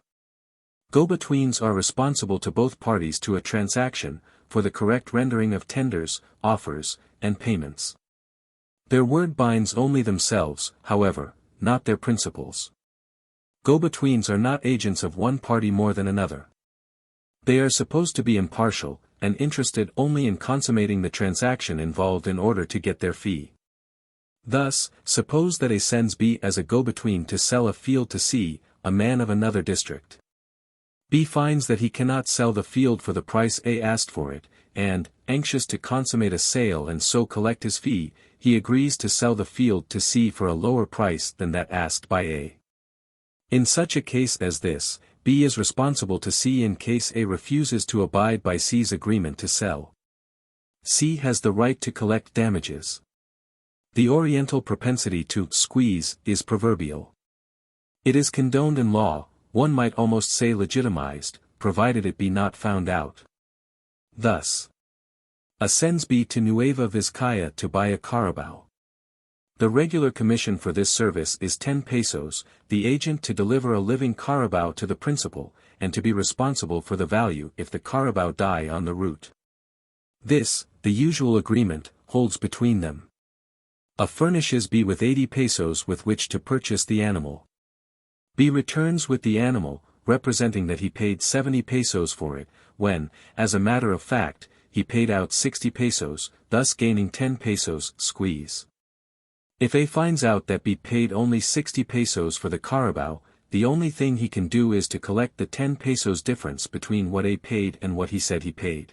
Go-betweens are responsible to both parties to a transaction, for the correct rendering of tenders, offers, and payments. Their word binds only themselves, however, not their principals. Go-betweens are not agents of one party more than another. They are supposed to be impartial, and interested only in consummating the transaction involved in order to get their fee. Thus, suppose that A sends B as a go-between to sell a field to C, a man of another district. B finds that he cannot sell the field for the price A asked for it, and, anxious to consummate a sale and so collect his fee, he agrees to sell the field to C for a lower price than that asked by A. In such a case as this, B is responsible to C in case A refuses to abide by C's agreement to sell. C has the right to collect damages. The Oriental propensity to squeeze is proverbial. It is condoned in law, one might almost say legitimized, provided it be not found out. Thus, A sends B to Nueva Vizcaya to buy a carabao. The regular commission for this service is 10 pesos, the agent to deliver a living carabao to the principal, and to be responsible for the value if the carabao die on the route. This, the usual agreement, holds between them. A furnishes B with 80 pesos with which to purchase the animal. B returns with the animal, representing that he paid 70 pesos for it, when, as a matter of fact, he paid out 60 pesos, thus gaining 10 pesos squeeze. If A finds out that B paid only 60 pesos for the carabao, the only thing he can do is to collect the 10 pesos difference between what A paid and what he said he paid.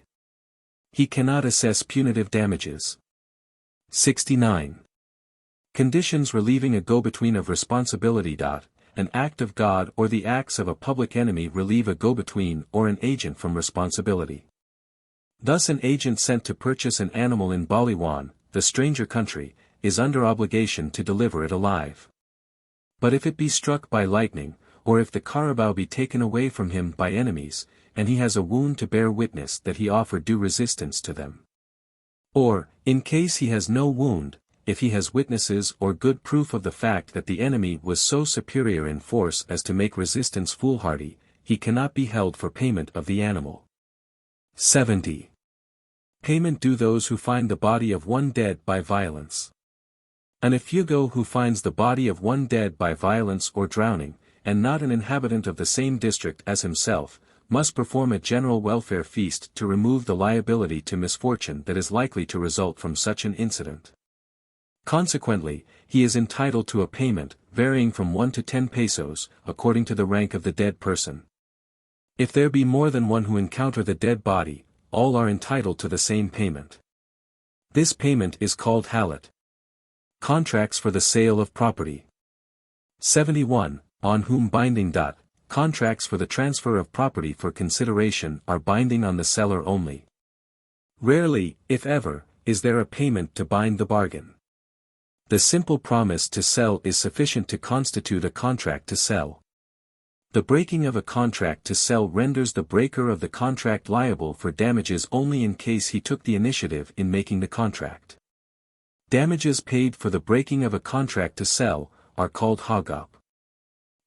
He cannot assess punitive damages. 69. Conditions relieving a go-between of responsibility. An act of God or the acts of a public enemy relieve a go-between or an agent from responsibility. Thus an agent sent to purchase an animal in Baliwan, the stranger country, is under obligation to deliver it alive. But if it be struck by lightning, or if the carabao be taken away from him by enemies, and he has a wound to bear witness that he offered due resistance to them. Or, in case he has no wound, if he has witnesses or good proof of the fact that the enemy was so superior in force as to make resistance foolhardy, he cannot be held for payment of the animal. 70. Payment due those who find the body of one dead by violence. An Ifugao who finds the body of one dead by violence or drowning, and not an inhabitant of the same district as himself, must perform a general welfare feast to remove the liability to misfortune that is likely to result from such an incident. Consequently, he is entitled to a payment, varying from 1 to 10 pesos, according to the rank of the dead person. If there be more than one who encounter the dead body, all are entitled to the same payment. This payment is called halat. Contracts for the sale of property. 71. On whom binding. Contracts for the transfer of property for consideration are binding on the seller only. Rarely, if ever, is there a payment to bind the bargain. The simple promise to sell is sufficient to constitute a contract to sell. The breaking of a contract to sell renders the breaker of the contract liable for damages only in case he took the initiative in making the contract. Damages paid for the breaking of a contract to sell are called hagap.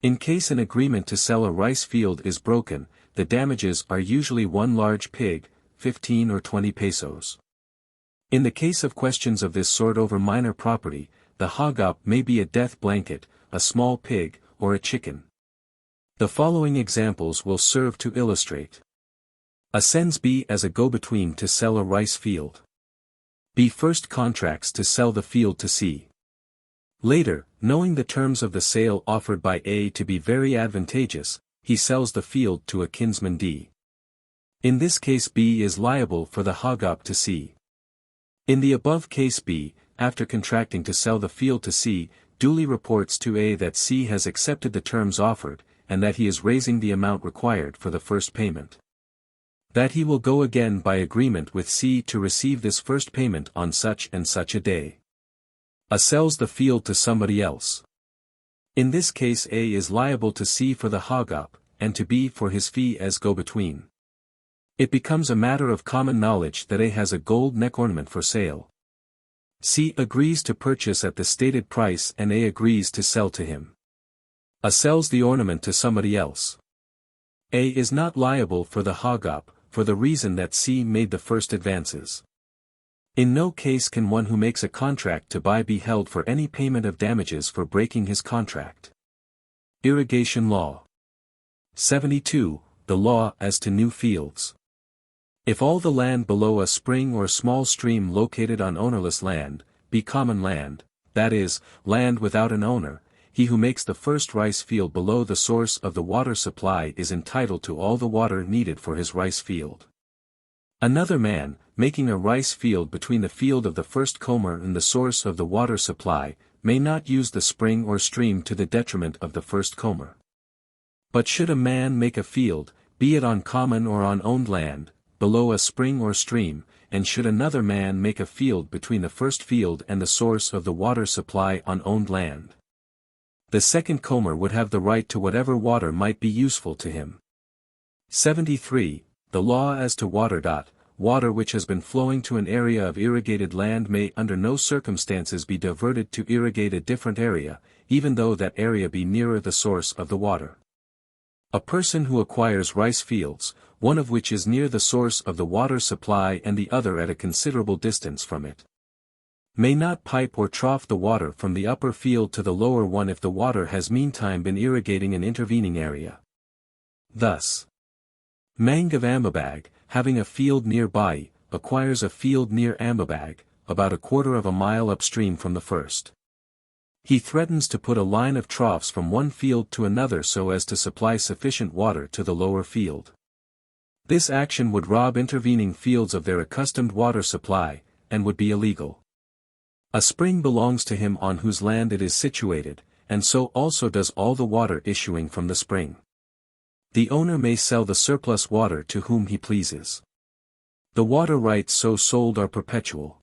In case an agreement to sell a rice field is broken, the damages are usually one large pig, 15 or 20 pesos. In the case of questions of this sort over minor property, the hagap may be a death blanket, a small pig, or a chicken. The following examples will serve to illustrate. A sends B as a go-between to sell a rice field. B first contracts to sell the field to C. Later, knowing the terms of the sale offered by A to be very advantageous, he sells the field to a kinsman D. In this case B is liable for the hagap to C. In the above case B, after contracting to sell the field to C, duly reports to A that C has accepted the terms offered, and that he is raising the amount required for the first payment. That he will go again by agreement with C to receive this first payment on such and such a day. A sells the field to somebody else. In this case A is liable to C for the hagap, and to B for his fee as go-between. It becomes a matter of common knowledge that A has a gold neck ornament for sale. C agrees to purchase at the stated price and A agrees to sell to him. A sells the ornament to somebody else. A is not liable for the hagap, for the reason that C made the first advances. In no case can one who makes a contract to buy be held for any payment of damages for breaking his contract. Irrigation Law. 72. The law as to new fields. If all the land below a spring or small stream located on ownerless land, be common land, that is, land without an owner, he who makes the first rice field below the source of the water supply is entitled to all the water needed for his rice field. Another man, making a rice field between the field of the first comer and the source of the water supply, may not use the spring or stream to the detriment of the first comer. But should a man make a field, be it on common or on owned land, below a spring or stream, and should another man make a field between the first field and the source of the water supply on owned land, the second comer would have the right to whatever water might be useful to him. 73. The law as to water. Water which has been flowing to an area of irrigated land may under no circumstances be diverted to irrigate a different area, even though that area be nearer the source of the water. A person who acquires rice fields, one of which is near the source of the water supply and the other at a considerable distance from it, may not pipe or trough the water from the upper field to the lower one if the water has meantime been irrigating an intervening area. Thus, Mang of Ambabag, having a field nearby, acquires a field near Ambabag, about a quarter of a mile upstream from the first. He threatens to put a line of troughs from one field to another so as to supply sufficient water to the lower field. This action would rob intervening fields of their accustomed water supply, and would be illegal. A spring belongs to him on whose land it is situated, and so also does all the water issuing from the spring. The owner may sell the surplus water to whom he pleases. The water rights so sold are perpetual.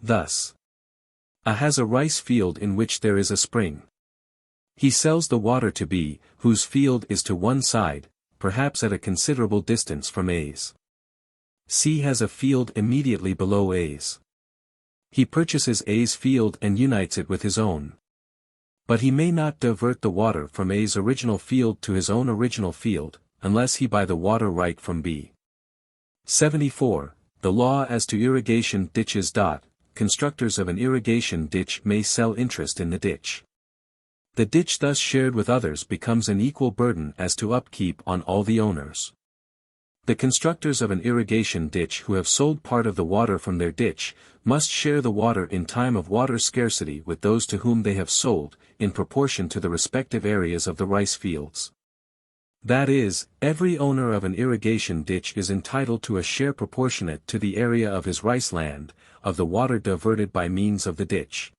Thus, A has a rice field in which there is a spring. He sells the water to B, whose field is to one side, perhaps at a considerable distance from A's. C has a field immediately below A's. He purchases A's field and unites it with his own. But he may not divert the water from A's original field to his own original field, unless he buy the water right from B. 74. The law as to irrigation ditches. Constructors of an irrigation ditch may sell interest in the ditch. The ditch thus shared with others becomes an equal burden as to upkeep on all the owners. The constructors of an irrigation ditch who have sold part of the water from their ditch, must share the water in time of water scarcity with those to whom they have sold, in proportion to the respective areas of the rice fields. That is, every owner of an irrigation ditch is entitled to a share proportionate to the area of his rice land, of the water diverted by means of the ditch.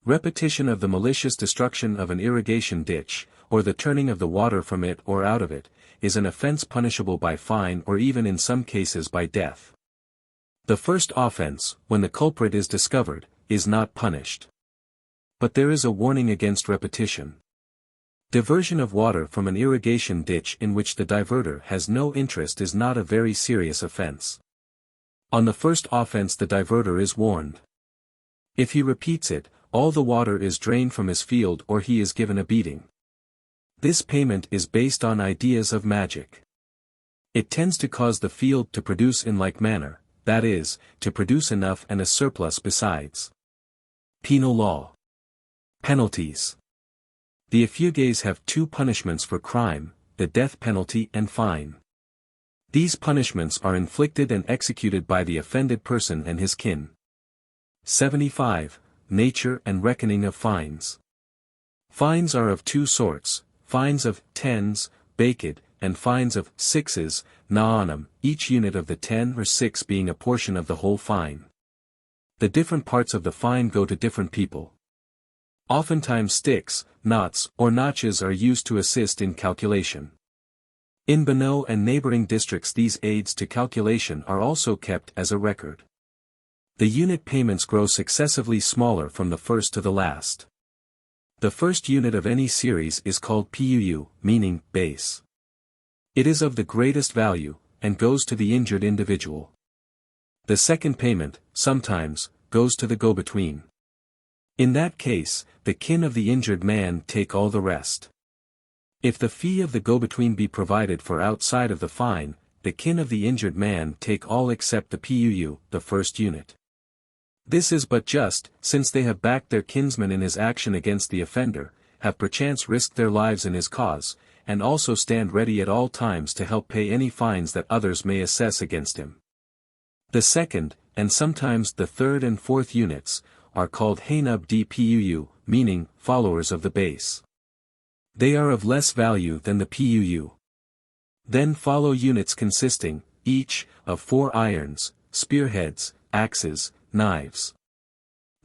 Repetition of the malicious destruction of an irrigation ditch, or the turning of the water from it or out of it, is an offense punishable by fine or even in some cases by death. The first offense, when the culprit is discovered, is not punished. But there is a warning against repetition. Diversion of water from an irrigation ditch in which the diverter has no interest is not a very serious offense. On the first offense the diverter is warned. If he repeats it, all the water is drained from his field or he is given a beating. This payment is based on ideas of magic. It tends to cause the field to produce in like manner, that is, to produce enough and a surplus besides. Penal law. Penalties. The Ifugaos have two punishments for crime, the death penalty and fine. These punishments are inflicted and executed by the offended person and his kin. 75. Nature and reckoning of fines. Fines are of two sorts, fines of tens, baked, and fines of sixes, naanam, each unit of the 10 or 6 being a portion of the whole fine. The different parts of the fine go to different people. Oftentimes sticks, knots, or notches are used to assist in calculation. In Bano and neighboring districts these aids to calculation are also kept as a record. The unit payments grow successively smaller from the first to the last. The first unit of any series is called puu, meaning base. It is of the greatest value, and goes to the injured individual. The second payment, sometimes, goes to the go-between. In that case, the kin of the injured man take all the rest. If the fee of the go-between be provided for outside of the fine, the kin of the injured man take all except the puu, the first unit. This is but just, since they have backed their kinsman in his action against the offender, have perchance risked their lives in his cause, and also stand ready at all times to help pay any fines that others may assess against him. The second, and sometimes the third and fourth units, are called Hainub D Puu, meaning, followers of the base. They are of less value than the Puu. Then follow units consisting, each, of 4 irons, spearheads, axes, knives.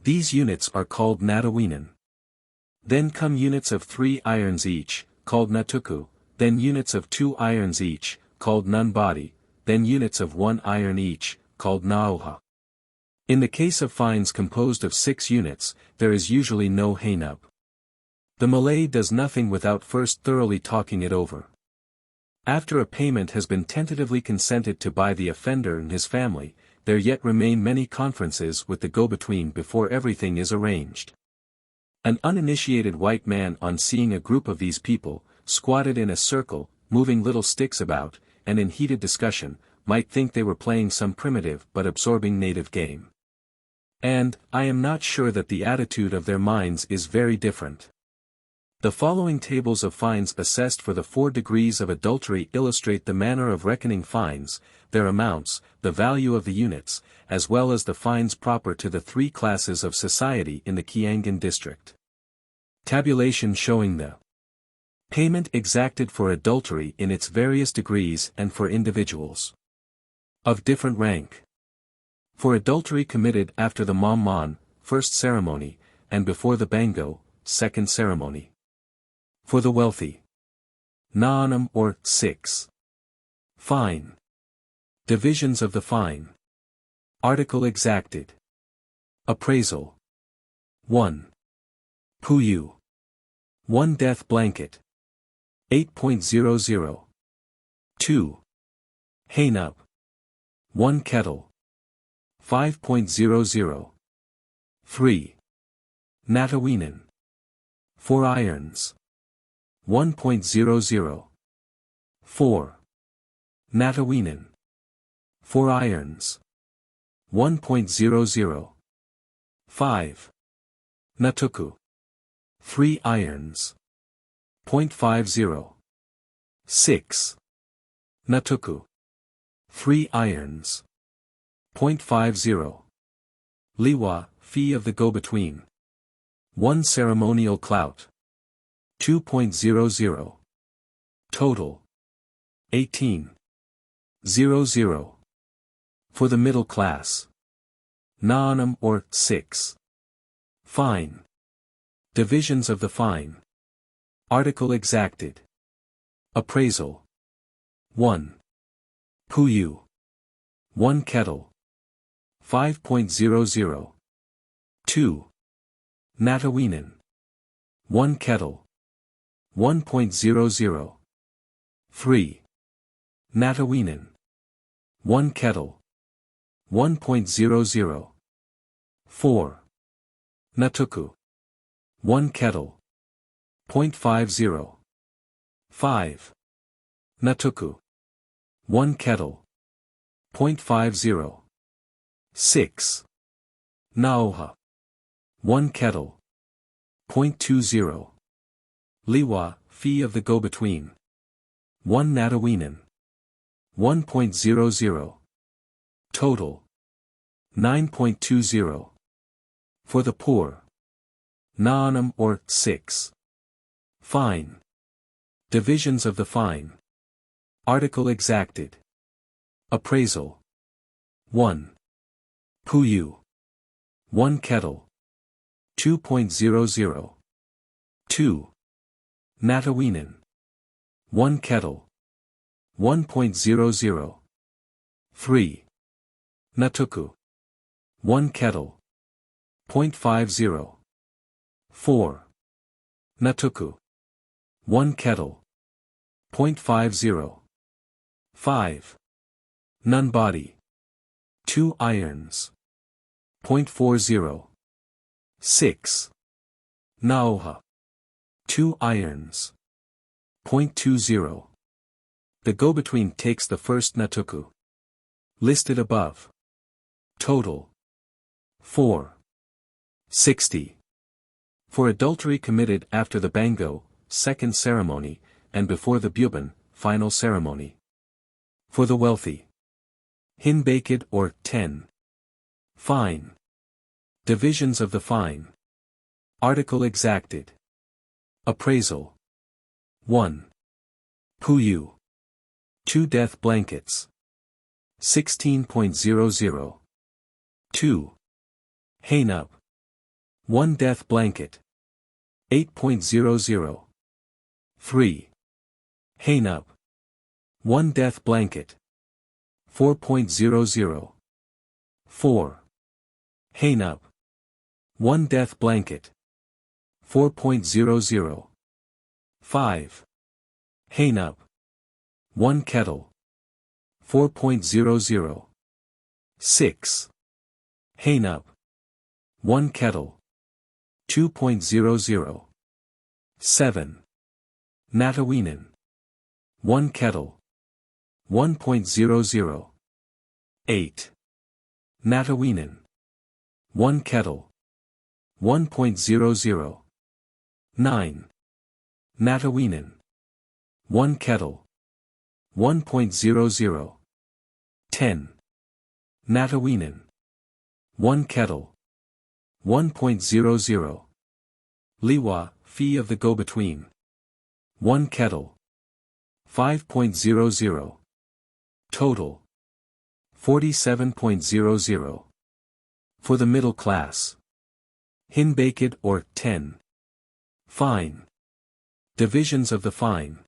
These units are called Natawinen. Then come units of 3 irons each, called Natuku, then units of 2 irons each, called Nunbody, then units of 1 iron each, called Nauha. In the case of fines composed of 6 units, there is usually no Hainub. The Malay does nothing without first thoroughly talking it over. After a payment has been tentatively consented to by the offender and his family, there yet remain many conferences with the go-between before everything is arranged. An uninitiated white man on seeing a group of these people, squatted in a circle, moving little sticks about, and in heated discussion, might think they were playing some primitive but absorbing native game. And, I am not sure that the attitude of their minds is very different. The following tables of fines assessed for the 4 degrees of adultery illustrate the manner of reckoning fines, their amounts, the value of the units, as well as the fines proper to the 3 classes of society in the Kiangan district. Tabulation showing the payment exacted for adultery in its various degrees and for individuals of different rank. For adultery committed after the Mamman, first ceremony, and before the Bango, second ceremony. For the wealthy, Naanam or 6. Fine. Divisions of the fine. Article exacted. Appraisal. 1. Puyu. 1 death blanket. 8.00. 2. Hainub. 1 kettle. 5.00. 3. Natawinen. 4 irons. 1.00. 4. Natawinen. 4 irons. 1.00. 5. Natuku. 3 irons. 0.50. 6. Natuku. 3 irons. 0.50. Liwa, fee of the go-between. 1 ceremonial clout. 2.00. Total. 18.00. For the middle class. Naanum or 6. Fine. Divisions of the fine. Article exacted. Appraisal. 1. Puyu. 1 kettle. 5.00. 2. Natawinen. 1 kettle. 1.00. 3. Natawinen. 1 kettle. 1.00. 4. Natuku. 1 kettle. 0.50. 5. Natuku. 1 kettle. 0.50. 6. Naoha. 1 kettle. 0.20. Liwa, fee of the go-between. 1 Natawinen. 1.00. Total. 9.20. For the poor. Naanum or 6. Fine. Divisions of the fine. Article exacted. Appraisal. 1. Puyu. 1 kettle. 2.00. 2. Natawinen. 1 kettle. 1.00. 3. Natuku. 1 kettle. 0.50. 4. Natuku. 1 kettle. 0.50. 5. Nunbody. 2 irons. 0.40. 6. Naoha. 2 irons. 0.20. The go-between takes the first natuku. Listed above. Total. 4. 60. For adultery committed after the bango, second ceremony, and before the buban, final ceremony. For the wealthy. Hinbaked or 10. Fine. Divisions of the fine. Article exacted. Appraisal. 1. Puyu. 2 death blankets. 16.00. 2. Hainub. 1 death blanket. 8.00. 3. Hainub. 1 death blanket. 4.00. 4. Hainub. 1 death blanket. 4.00. 5. Hainub. 1 kettle. 4.00. 6. Hainub. 1 kettle. 2.00. 7. Natawinen. 1 kettle. 1.00. 8. Natawinen. 1 kettle. 1.00. 9. Natawinen. 1 kettle. 1.00. 10. Natawinen. 1 kettle. 1.00. Liwa, fee of the go-between. 1 kettle. 5.00. Total. 47.00. For the middle class. Hinbaked or 10. Fine. Divisions of the fine.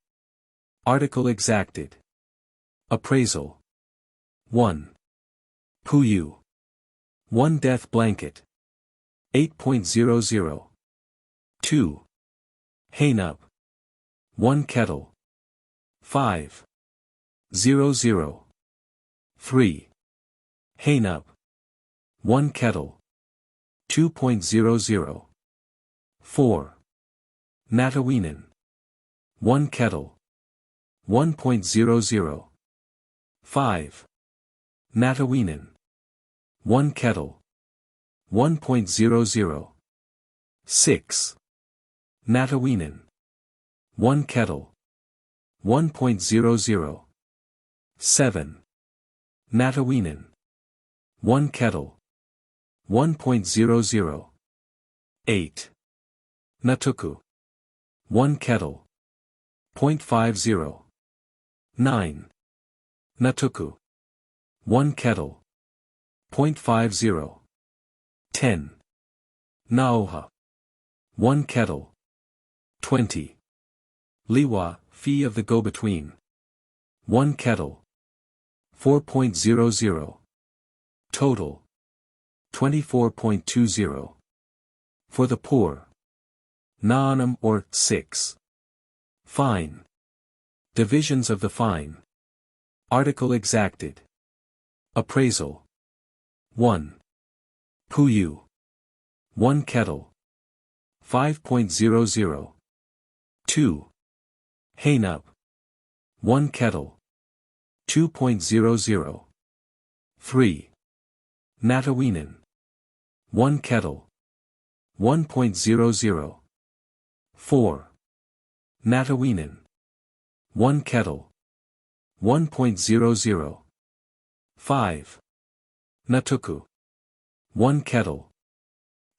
Article exacted. Appraisal. 1. Puyu. 1 death blanket. 8.00. 2. Hainub. 1 kettle. 5. 00. 3. Hainub. 1 kettle. 2.00. 4. Natawinen. 1 kettle. 1.00. 5. Natawinen. 1 kettle. 1.00. 6. Natawinen. 1 kettle. 1.00. 7. Natawinen. 1 kettle. 1.00. 8. Natuku. 1 kettle. 0.50. 9. Natuku. 1 kettle. 0.50. 10. Naoha. 1 kettle. 20. Liwa, fee of the go-between. 1 kettle. 4.00. Total. 24.20. For the poor. Naanam or 6. Fine. Divisions of the fine. Article exacted. Appraisal. 1. Puyu. 1 kettle. 5.00. 2. Hainub. 1 kettle. 2.00. 3. Natawinen. 1 kettle. 1.00. 4. Natawinen. 1 kettle. 1.00. 5. Natuku. 1 kettle.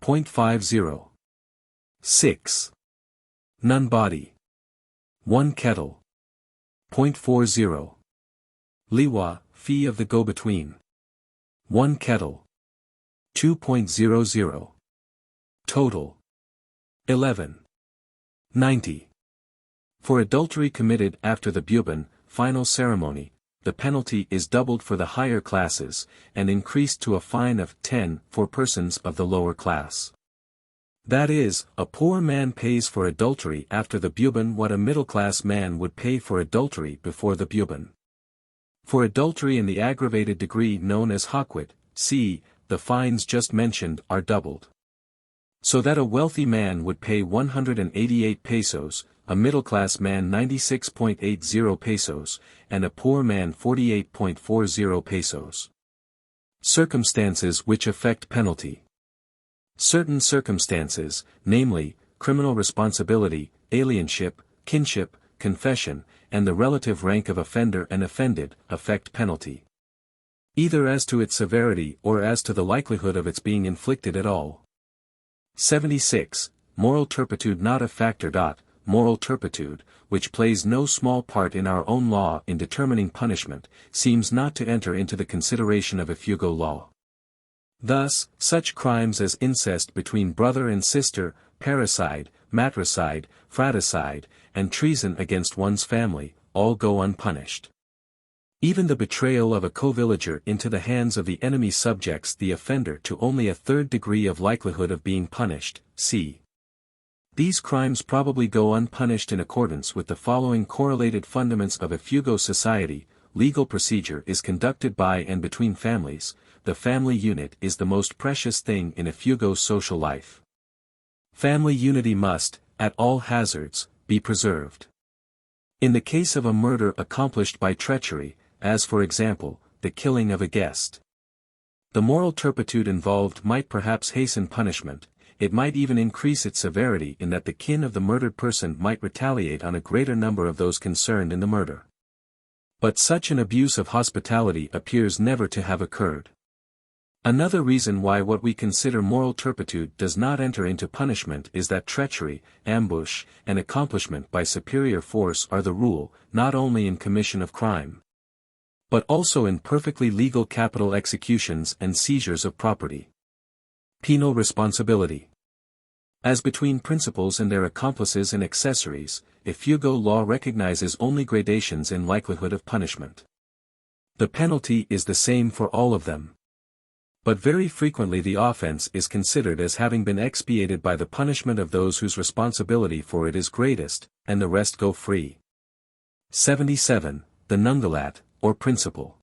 0.50. 6. Nunbody. 1 kettle. 0.40. Liwa, fee of the go-between. 1 kettle. 2.00. Total. 11. 90. For adultery committed after the Buban, final ceremony, the penalty is doubled for the higher classes, and increased to a fine of 10 for persons of the lower class. That is, a poor man pays for adultery after the Buban what a middle-class man would pay for adultery before the Buban. For adultery in the aggravated degree known as hakwit, c. the fines just mentioned are doubled. So that a wealthy man would pay 188 pesos, a middle-class man 96.80 pesos, and a poor man 48.40 pesos. Circumstances which affect penalty. Certain circumstances, namely, criminal responsibility, alienship, kinship, confession, and the relative rank of offender and offended, affect penalty. Either as to its severity or as to the likelihood of its being inflicted at all. 76. Moral turpitude not a factor. Moral turpitude, which plays no small part in our own law in determining punishment, seems not to enter into the consideration of Ifugao law. Thus, such crimes as incest between brother and sister, parricide, matricide, fratricide, and treason against one's family, all go unpunished. Even the betrayal of a co-villager into the hands of the enemy subjects the offender to only a third degree of likelihood of being punished, c. These crimes probably go unpunished in accordance with the following correlated fundaments of Ifugao society. Legal procedure is conducted by and between families. The family unit is the most precious thing in Ifugao social life. Family unity must, at all hazards, be preserved. In the case of a murder accomplished by treachery, as for example, the killing of a guest, the moral turpitude involved might perhaps hasten punishment. It might even increase its severity in that the kin of the murdered person might retaliate on a greater number of those concerned in the murder. But such an abuse of hospitality appears never to have occurred. Another reason why what we consider moral turpitude does not enter into punishment is that treachery, ambush, and accomplishment by superior force are the rule, not only in commission of crime, but also in perfectly legal capital executions and seizures of property. Penal responsibility. As between principals and their accomplices and accessories, Ifugao law recognizes only gradations in likelihood of punishment. The penalty is the same for all of them. But very frequently the offense is considered as having been expiated by the punishment of those whose responsibility for it is greatest, and the rest go free. 77. The Nungalat, or principal.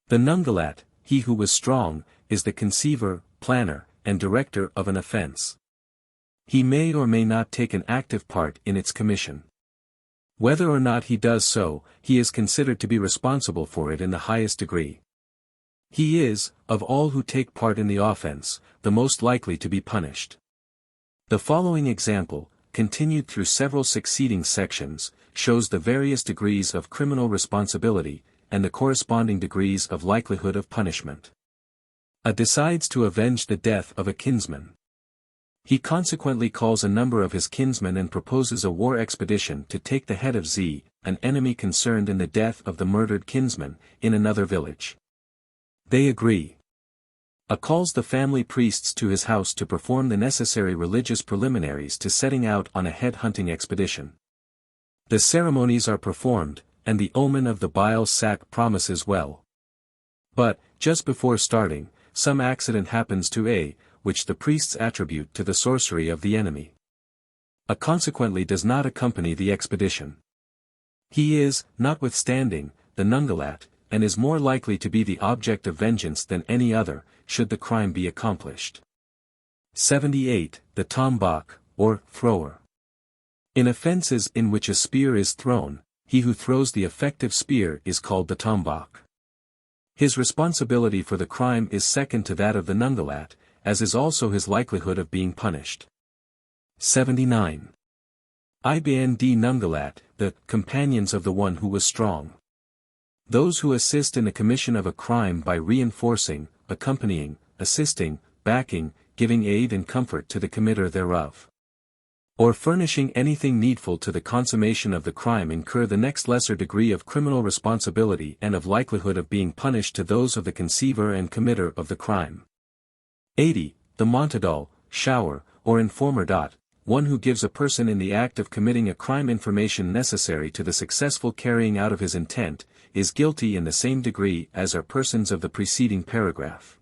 The Nungalat, he who was strong, is the conceiver, planner, and director of an offense. He may or may not take an active part in its commission. Whether or not he does so, he is considered to be responsible for it in the highest degree. He is, of all who take part in the offense, the most likely to be punished. The following example, continued through several succeeding sections, shows the various degrees of criminal responsibility, and the corresponding degrees of likelihood of punishment. A decides to avenge the death of a kinsman. He consequently calls a number of his kinsmen and proposes a war expedition to take the head of Z, an enemy concerned in the death of the murdered kinsman, in another village. They agree. A calls the family priests to his house to perform the necessary religious preliminaries to setting out on a head-hunting expedition. The ceremonies are performed, and the omen of the bile sack promises well. But, just before starting, some accident happens to A, which the priests attribute to the sorcery of the enemy. A consequently does not accompany the expedition. He is, notwithstanding, the Nungalat, and is more likely to be the object of vengeance than any other, should the crime be accomplished. 78. The Tombak, or thrower. In offences in which a spear is thrown, he who throws the effective spear is called the Tombak. His responsibility for the crime is second to that of the Nungalat, as is also his likelihood of being punished. 79. Ibnd Nungalat, the companions of the one who was strong. Those who assist in the commission of a crime by reinforcing, accompanying, assisting, backing, giving aid and comfort to the committer thereof, or furnishing anything needful to the consummation of the crime incur the next lesser degree of criminal responsibility and of likelihood of being punished to those of the conceiver and committer of the crime. 80. The Montadal, shower, or informer. One who gives a person in the act of committing a crime information necessary to the successful carrying out of his intent, is guilty in the same degree as are persons of the preceding paragraph.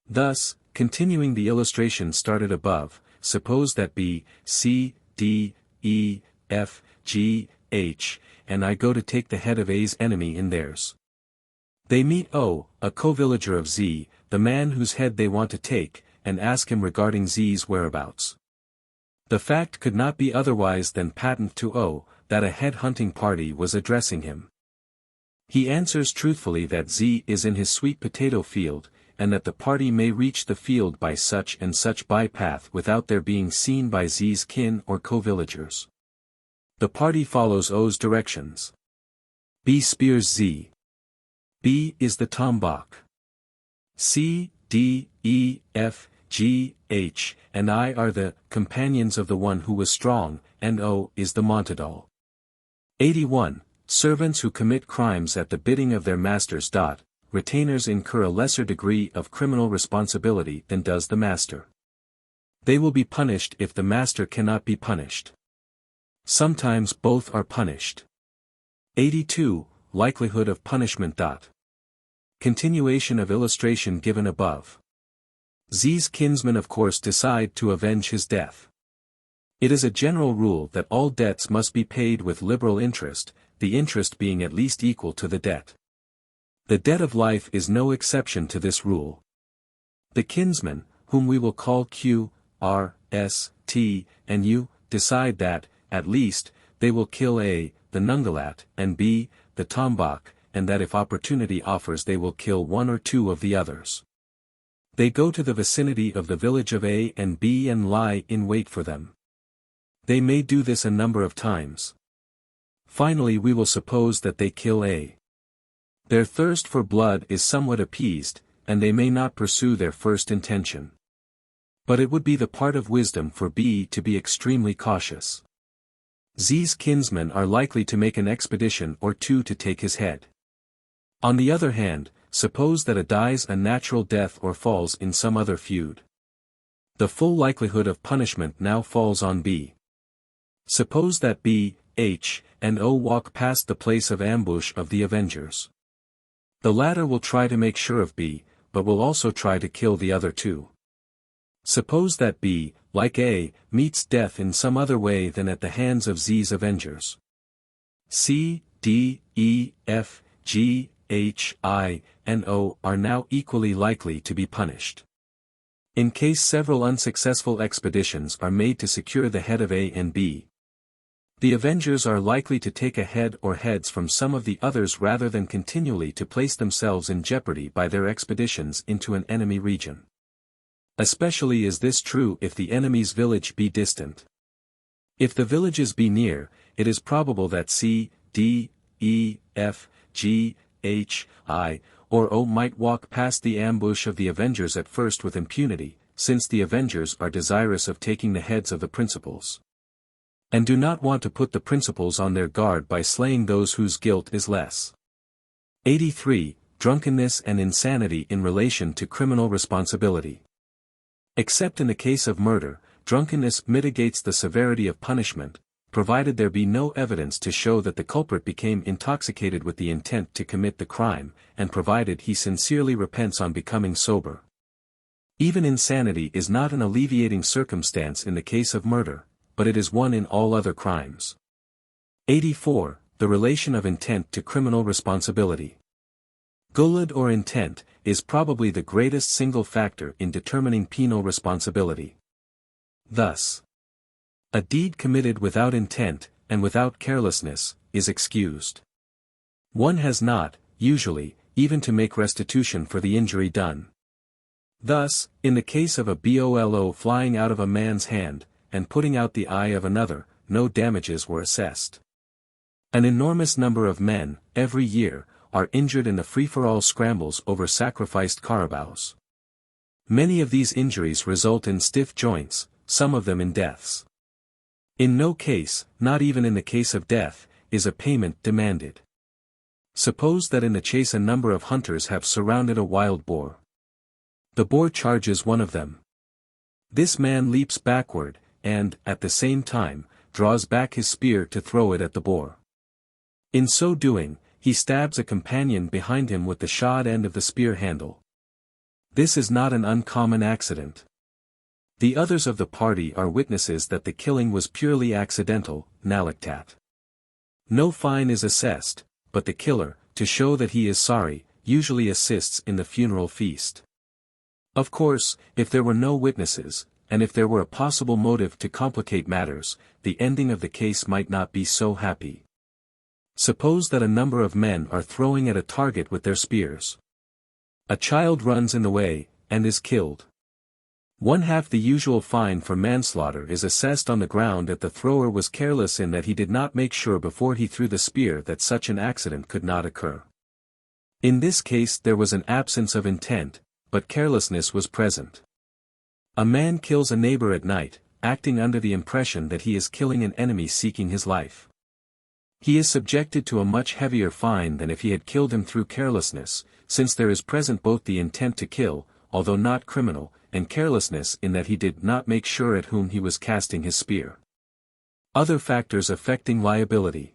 Thus, continuing the illustration started above, suppose that B, C, D, E, F, G, H, and I go to take the head of A's enemy in theirs. They meet O, a co-villager of Z, the man whose head they want to take, and ask him regarding Z's whereabouts. The fact could not be otherwise than patent to O, that a head-hunting party was addressing him. He answers truthfully that Z is in his sweet potato field, and that the party may reach the field by such and such bypath without their being seen by Z's kin or co-villagers. The party follows O's directions. B spears Z. B is the Tombak. C, D, E, F, G, H, and I are the companions of the one who was strong, and O is the Montadal. 81. Servants who commit crimes at the bidding of their masters. Retainers incur a lesser degree of criminal responsibility than does the master. They will be punished if the master cannot be punished. Sometimes both are punished. 82. Likelihood of punishment. Continuation of illustration given above. Z's kinsmen of course decide to avenge his death. It is a general rule that all debts must be paid with liberal interest, the interest being at least equal to the debt. The debt of life is no exception to this rule. The kinsmen, whom we will call Q, R, S, T, and U, decide that, at least, they will kill A, the Nungalat, and B, the Tombak, and that if opportunity offers they will kill one or two of the others. They go to the vicinity of the village of A and B and lie in wait for them. They may do this a number of times. Finally we will suppose that they kill A. Their thirst for blood is somewhat appeased, and they may not pursue their first intention. But it would be the part of wisdom for B to be extremely cautious. Z's kinsmen are likely to make an expedition or two to take his head. On the other hand, suppose that A dies a natural death or falls in some other feud. The full likelihood of punishment now falls on B. Suppose that B, H, and O walk past the place of ambush of the avengers. The latter will try to make sure of B, but will also try to kill the other two. Suppose that B, like A, meets death in some other way than at the hands of Z's avengers. C, D, E, F, G, H, I, and O are now equally likely to be punished. In case several unsuccessful expeditions are made to secure the head of A and B, the avengers are likely to take a head or heads from some of the others rather than continually to place themselves in jeopardy by their expeditions into an enemy region. Especially is this true if the enemy's village be distant. If the villages be near, it is probable that C, D, E, F, G, or O might walk past the ambush of the avengers at first with impunity, since the avengers are desirous of taking the heads of the principals, and do not want to put the principals on their guard by slaying those whose guilt is less. 83. Drunkenness and insanity in relation to criminal responsibility. Except in the case of murder, drunkenness mitigates the severity of punishment, provided there be no evidence to show that the culprit became intoxicated with the intent to commit the crime, and provided he sincerely repents on becoming sober. Even insanity is not an alleviating circumstance in the case of murder, but it is one in all other crimes. 84. The relation of intent to criminal responsibility. Gulad or intent is probably the greatest single factor in determining penal responsibility. Thus, a deed committed without intent, and without carelessness, is excused. One has not, usually, even to make restitution for the injury done. Thus, in the case of a bolo flying out of a man's hand, and putting out the eye of another, no damages were assessed. An enormous number of men, every year, are injured in the free-for-all scrambles over sacrificed carabaos. Many of these injuries result in stiff joints, some of them in deaths. In no case, not even in the case of death, is a payment demanded. Suppose that in the chase a number of hunters have surrounded a wild boar. The boar charges one of them. This man leaps backward, and, at the same time, draws back his spear to throw it at the boar. In so doing, he stabs a companion behind him with the shod end of the spear handle. This is not an uncommon accident. The others of the party are witnesses that the killing was purely accidental, nalictat. No fine is assessed, but the killer, to show that he is sorry, usually assists in the funeral feast. Of course, if there were no witnesses, and if there were a possible motive to complicate matters, the ending of the case might not be so happy. Suppose that a number of men are throwing at a target with their spears. A child runs in the way, and is killed. One half the usual fine for manslaughter is assessed on the ground if the thrower was careless in that he did not make sure before he threw the spear that such an accident could not occur. In this case there was an absence of intent, but carelessness was present. A man kills a neighbor at night, acting under the impression that he is killing an enemy seeking his life. He is subjected to a much heavier fine than if he had killed him through carelessness, since there is present both the intent to kill, although not criminal, and carelessness in that he did not make sure at whom he was casting his spear. Other factors affecting liability.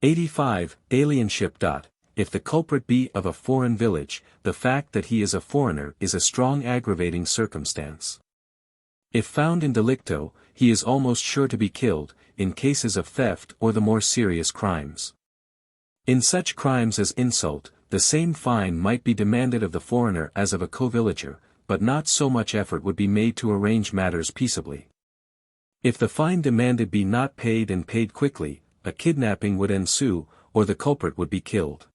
85. Alienship. If the culprit be of a foreign village, the fact that he is a foreigner is a strong aggravating circumstance. If found in delicto, he is almost sure to be killed, in cases of theft or the more serious crimes. In such crimes as insult, the same fine might be demanded of the foreigner as of a co-villager, but not so much effort would be made to arrange matters peaceably. If the fine demanded be not paid and paid quickly, a kidnapping would ensue, or the culprit would be killed.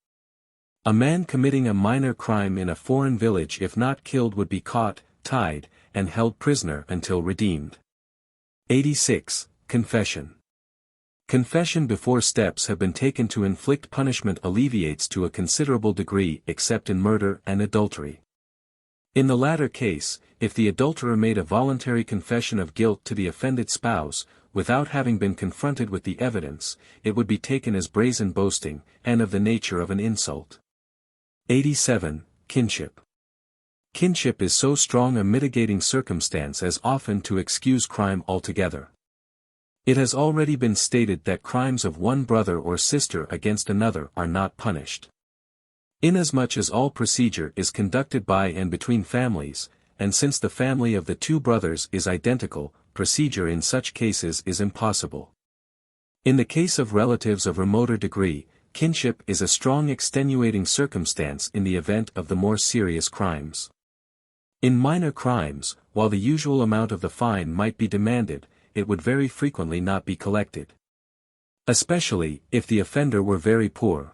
A man committing a minor crime in a foreign village if not killed would be caught, tied, and held prisoner until redeemed. 86. Confession. Confession before steps have been taken to inflict punishment alleviates to a considerable degree except in murder and adultery. In the latter case, if the adulterer made a voluntary confession of guilt to the offended spouse, without having been confronted with the evidence, it would be taken as brazen boasting, and of the nature of an insult. 87. Kinship. Kinship is so strong a mitigating circumstance as often to excuse crime altogether. It has already been stated that crimes of one brother or sister against another are not punished. Inasmuch as all procedure is conducted by and between families, and since the family of the two brothers is identical, procedure in such cases is impossible. In the case of relatives of remoter degree, kinship is a strong extenuating circumstance in the event of the more serious crimes. In minor crimes, while the usual amount of the fine might be demanded, it would very frequently not be collected. Especially, if the offender were very poor.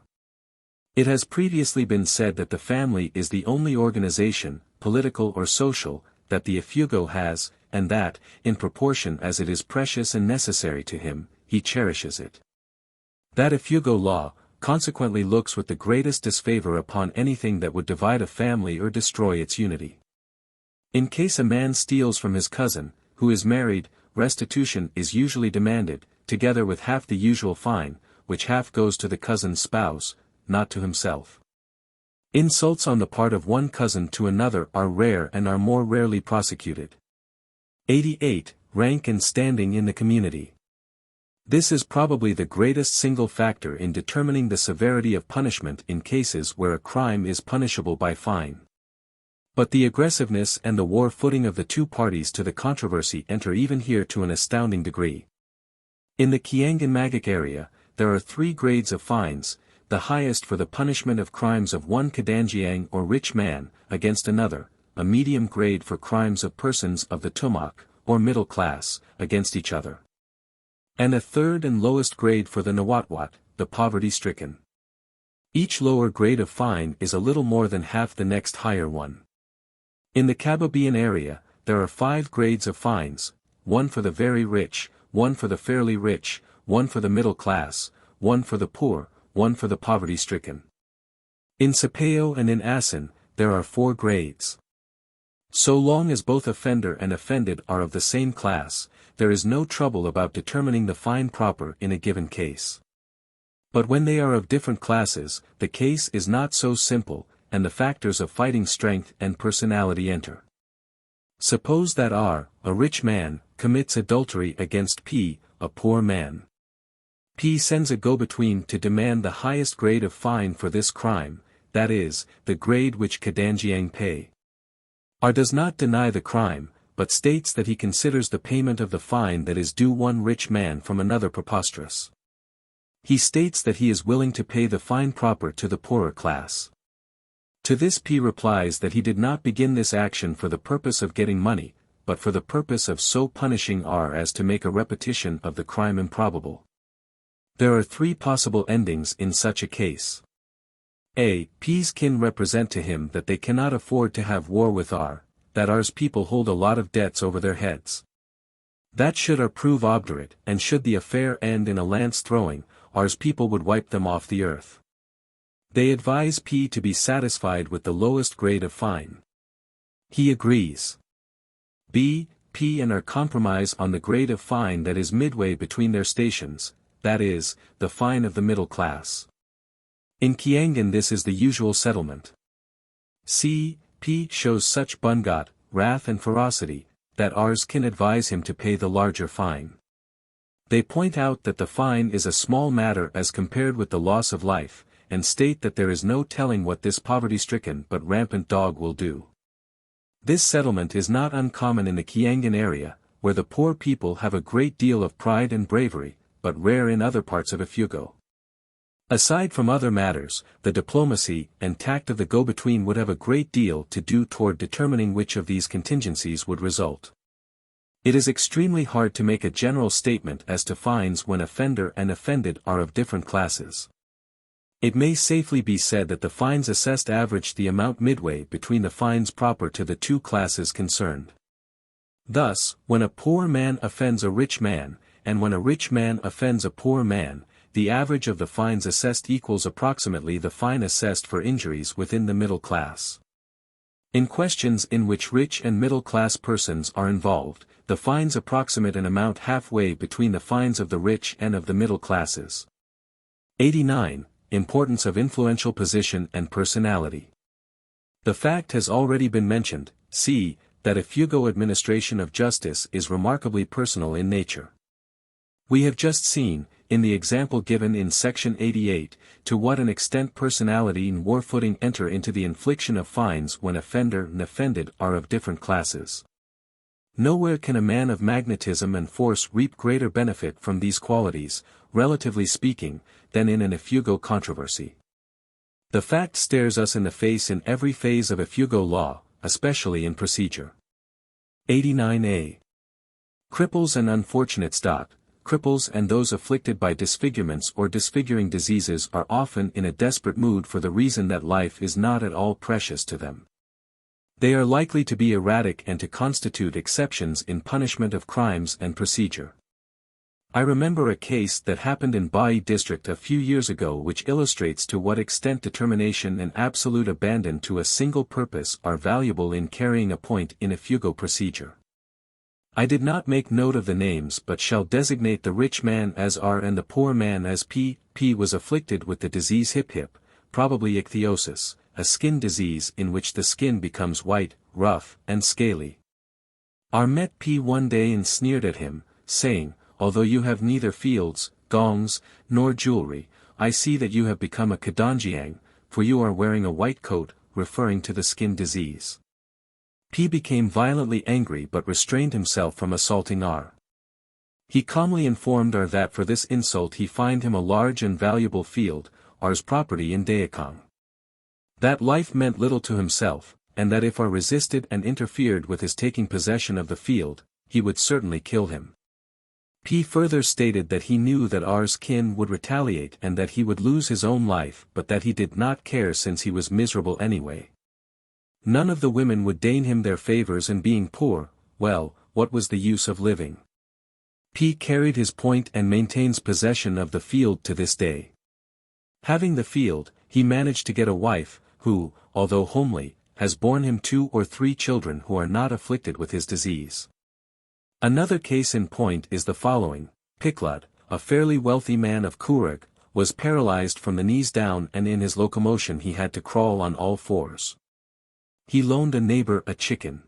It has previously been said that the family is the only organization, political or social, that the Ifugao has, and that, in proportion as it is precious and necessary to him, he cherishes it. That Ifugao Law, consequently looks with the greatest disfavor upon anything that would divide a family or destroy its unity. In case a man steals from his cousin, who is married, restitution is usually demanded, together with half the usual fine, which half goes to the cousin's spouse, not to himself. Insults on the part of one cousin to another are rare and are more rarely prosecuted. 88. Rank and standing in the community. This is probably the greatest single factor in determining the severity of punishment in cases where a crime is punishable by fine. But the aggressiveness and the war footing of the two parties to the controversy enter even here to an astounding degree. In the Kiangan-Magak area, there are 3 grades of fines, the highest for the punishment of crimes of one Kadanjiang or rich man, against another, a medium grade for crimes of persons of the Tumak, or middle class, against each other. And a third and lowest grade for the Nawatwat, the poverty-stricken. Each lower grade of fine is a little more than half the next higher one. In the Kababian area, there are 5 grades of fines, one for the very rich, one for the fairly rich, one for the middle class, one for the poor, one for the poverty-stricken. In Sapeo and in Asin, there are 4 grades. So long as both offender and offended are of the same class, there is no trouble about determining the fine proper in a given case. But when they are of different classes, the case is not so simple, and the factors of fighting strength and personality enter. Suppose that R, a rich man, commits adultery against P, a poor man. P sends a go-between to demand the highest grade of fine for this crime, that is, the grade which Kadanjiang pay. R does not deny the crime, but states that he considers the payment of the fine that is due one rich man from another preposterous. He states that he is willing to pay the fine proper to the poorer class. To this P replies that he did not begin this action for the purpose of getting money, but for the purpose of so punishing R as to make a repetition of the crime improbable. There are 3 possible endings in such a case. A. P's kin represent to him that they cannot afford to have war with R, that R's people hold a lot of debts over their heads. That should R prove obdurate, and should the affair end in a lance throwing, R's people would wipe them off the earth. They advise P to be satisfied with the lowest grade of fine. He agrees. B. P and R compromise on the grade of fine that is midway between their stations, that is, the fine of the middle class. In Kiangan this is the usual settlement. C. P shows such bungat, wrath and ferocity, that R's kin advise him to pay the larger fine. They point out that the fine is a small matter as compared with the loss of life, and state that there is no telling what this poverty-stricken but rampant dog will do. This settlement is not uncommon in the Kiangan area, where the poor people have a great deal of pride and bravery, but rare in other parts of Ifugao. Aside from other matters, the diplomacy and tact of the go-between would have a great deal to do toward determining which of these contingencies would result. It is extremely hard to make a general statement as to fines when offender and offended are of different classes. It may safely be said that the fines assessed average the amount midway between the fines proper to the 2 classes concerned. Thus, when a poor man offends a rich man, and when a rich man offends a poor man, the average of the fines assessed equals approximately the fine assessed for injuries within the middle class. In questions in which rich and middle class persons are involved, the fines approximate an amount halfway between the fines of the rich and of the middle classes. 89. Importance of influential position and personality. The fact has already been mentioned, c. that Ifugao administration of justice is remarkably personal in nature. We have just seen, in the example given in section 88, to what an extent personality and war footing enter into the infliction of fines when offender and offended are of different classes. Nowhere can a man of magnetism and force reap greater benefit from these qualities, relatively speaking, than in an Ifugao controversy. The fact stares us in the face in every phase of Ifugao law, especially in procedure. 89a. Cripples and unfortunate stock. Cripples and those afflicted by disfigurements or disfiguring diseases are often in a desperate mood for the reason that life is not at all precious to them. They are likely to be erratic and to constitute exceptions in punishment of crimes and procedure. I remember a case that happened in Bai district a few years ago which illustrates to what extent determination and absolute abandon to a single purpose are valuable in carrying a point in Ifugao procedure. I did not make note of the names but shall designate the rich man as R and the poor man as P. P was afflicted with the disease hip, probably ichthyosis, a skin disease in which the skin becomes white, rough, and scaly. R met P one day and sneered at him, saying, "Although you have neither fields, gongs, nor jewelry, I see that you have become a Kadanjiang, for you are wearing a white coat," referring to the skin disease. P became violently angry but restrained himself from assaulting R. He calmly informed R that for this insult he fined him a large and valuable field, R's property in Daekong. That life meant little to himself, and that if R resisted and interfered with his taking possession of the field, he would certainly kill him. P further stated that he knew that R's kin would retaliate and that he would lose his own life but that he did not care since he was miserable anyway. None of the women would deign him their favors, and being poor, well, what was the use of living? P carried his point and maintains possession of the field to this day. Having the field, he managed to get a wife, who, although homely, has borne him 2 or 3 children who are not afflicted with his disease. Another case in point is the following. Piklud, a fairly wealthy man of Kurug, was paralyzed from the knees down and in his locomotion he had to crawl on all fours. He loaned a neighbor a chicken.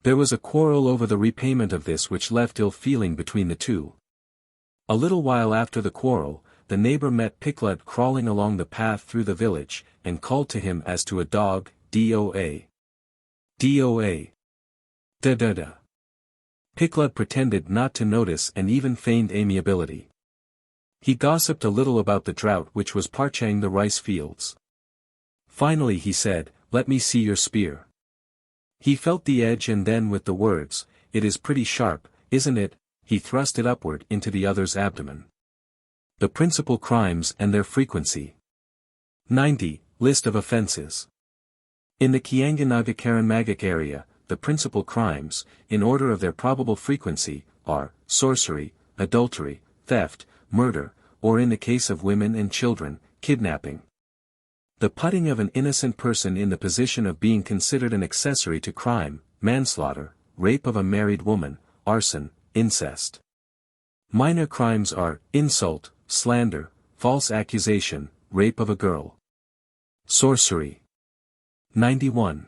There was a quarrel over the repayment of this which left ill feeling between the two. A little while after the quarrel, the neighbor met Piklud crawling along the path through the village, and called to him as to a dog, "Doa. Doa. Da da da." Piklud pretended not to notice and even feigned amiability. He gossiped a little about the drought which was parching the rice fields. Finally he said, "Let me see your spear." He felt the edge and then with the words, "It is pretty sharp, isn't it?" he thrust it upward into the other's abdomen. The principal crimes and their frequency. 90. List of offenses. In the Kiangan-Nagakaran-Magak area, the principal crimes, in order of their probable frequency, are sorcery, adultery, theft, murder, or in the case of women and children, kidnapping. The putting of an innocent person in the position of being considered an accessory to crime, manslaughter, rape of a married woman, arson, incest. Minor crimes are insult, slander, false accusation, rape of a girl. Sorcery. 91.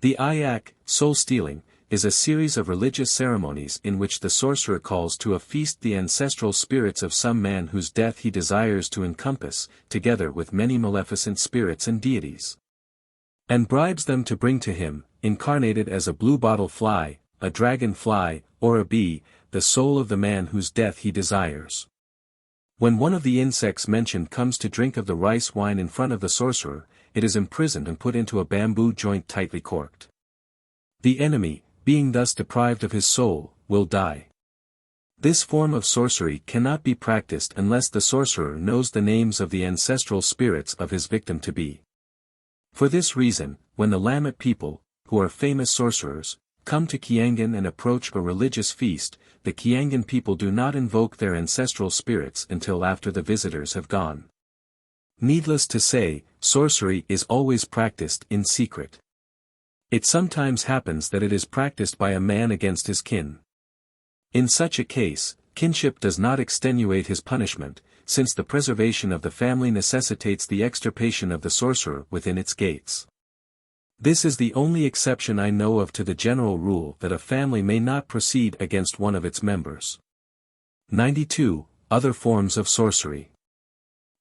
The Ayak, soul-stealing, is a series of religious ceremonies in which the sorcerer calls to a feast the ancestral spirits of some man whose death he desires to encompass, together with many maleficent spirits and deities, and bribes them to bring to him, incarnated as a bluebottle fly, a dragon fly, or a bee, the soul of the man whose death he desires. When one of the insects mentioned comes to drink of the rice wine in front of the sorcerer, it is imprisoned and put into a bamboo joint tightly corked. The enemy, being thus deprived of his soul, will die. This form of sorcery cannot be practiced unless the sorcerer knows the names of the ancestral spirits of his victim to be. For this reason, when the Lamet people, who are famous sorcerers, come to Kiangan and approach a religious feast, the Kiangan people do not invoke their ancestral spirits until after the visitors have gone. Needless to say, sorcery is always practiced in secret. It sometimes happens that it is practiced by a man against his kin. In such a case, kinship does not extenuate his punishment, since the preservation of the family necessitates the extirpation of the sorcerer within its gates. This is the only exception I know of to the general rule that a family may not proceed against one of its members. 92. Other forms of sorcery.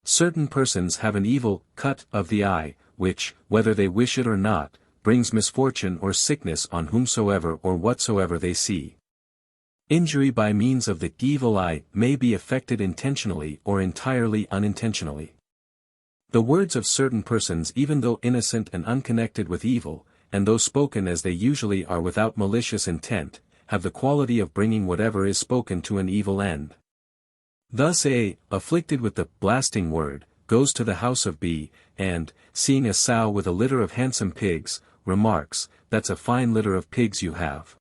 Certain persons have an evil cut of the eye, which, whether they wish it or not, brings misfortune or sickness on whomsoever or whatsoever they see. Injury by means of the evil eye may be effected intentionally or entirely unintentionally. The words of certain persons, even though innocent and unconnected with evil, and though spoken as they usually are without malicious intent, have the quality of bringing whatever is spoken to an evil end. Thus A, afflicted with the blasting word, goes to the house of B, and, seeing a sow with a litter of handsome pigs, remarks, "That's a fine litter of pigs you have."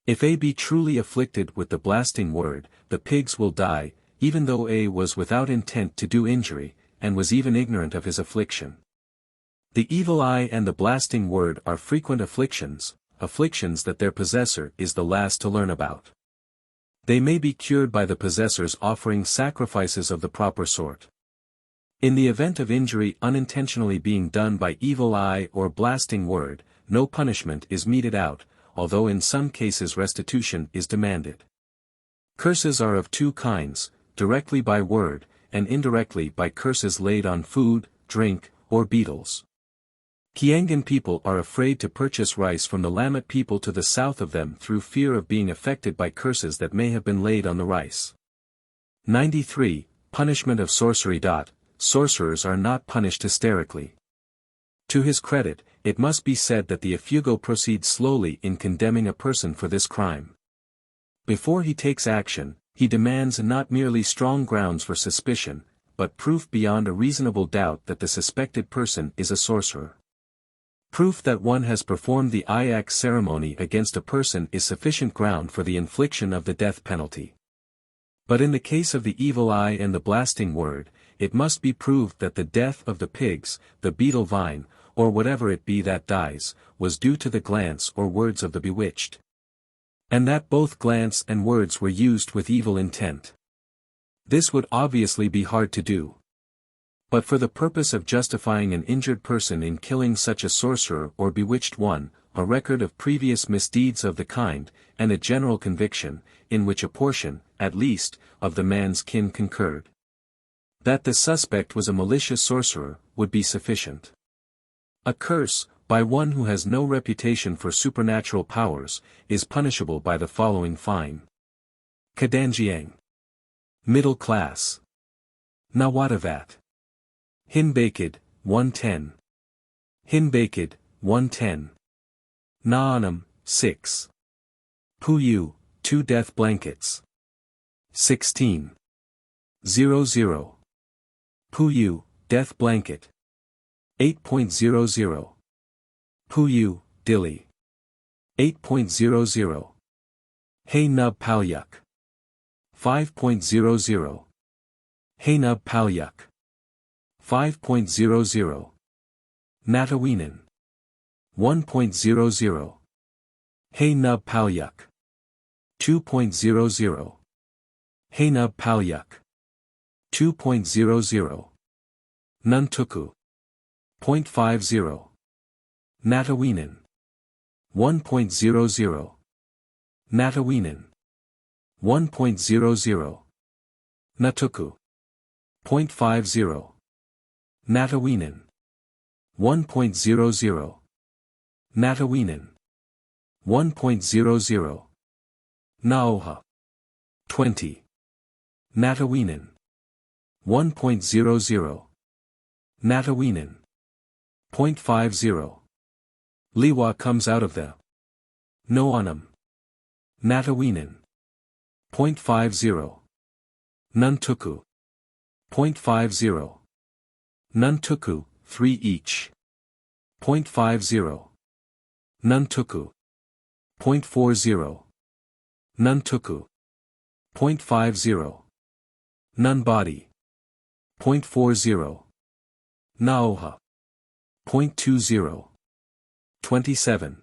If A be truly afflicted with the blasting word, the pigs will die, even though A was without intent to do injury, and was even ignorant of his affliction. The evil eye and the blasting word are frequent afflictions that their possessor is the last to learn about. They may be cured by the possessors offering sacrifices of the proper sort. In the event of injury unintentionally being done by evil eye or blasting word, no punishment is meted out, although in some cases restitution is demanded. Curses are of two kinds, directly by word, and indirectly by curses laid on food, drink, or beetles. Kiangan people are afraid to purchase rice from the Lamet people to the south of them through fear of being affected by curses that may have been laid on the rice. 93. Punishment of sorcery. Sorcerers are not punished hysterically. To his credit, it must be said that the Ifugao proceeds slowly in condemning a person for this crime. Before he takes action, he demands not merely strong grounds for suspicion, but proof beyond a reasonable doubt that the suspected person is a sorcerer. Proof that one has performed the ayak ceremony against a person is sufficient ground for the infliction of the death penalty. But in the case of the evil eye and the blasting word, it must be proved that the death of the pigs, the beetle vine, or whatever it be that dies, was due to the glance or words of the bewitched. And that both glance and words were used with evil intent. This would obviously be hard to do. But for the purpose of justifying an injured person in killing such a sorcerer or bewitched one, a record of previous misdeeds of the kind, and a general conviction, in which a portion, at least, of the man's kin concurred. That the suspect was a malicious sorcerer, would be sufficient. A curse, by one who has no reputation for supernatural powers, is punishable by the following fine. Kadanjiang. Middle class. Nawatavat. Hinbakid, 110. Hinbakid, 110. Naanam, 6. Puyu, 2 death blankets. 16. 00. Puyu, death blanket. 8.00. Puyu, Dili. 8.00. Hey Nub Palyuk. 5.00. Hey Nub Palyuk. 5.00. Natawinan. 1.00. Hey Nub Palyuk. 2.00. Hey Nub Palyuk. 2.00. Nuntuku. 0.50. Natawinan. 1.00. Natawinan. 1.00. Natuku. 0.50. Natawinan. 1.00. Natawinan. 1.00. Naoha. 20. Natawinan. 1.00. Natawinan. 0.50. Liwa comes out of the Noanam. Natawinan. 0.50. Nuntuku. 0.50. Nuntuku, 3 each. 0.50. Nuntuku. 0.40. Nuntuku. 0.50. Nunbody. 0.40. Naoha. 0.20. 27.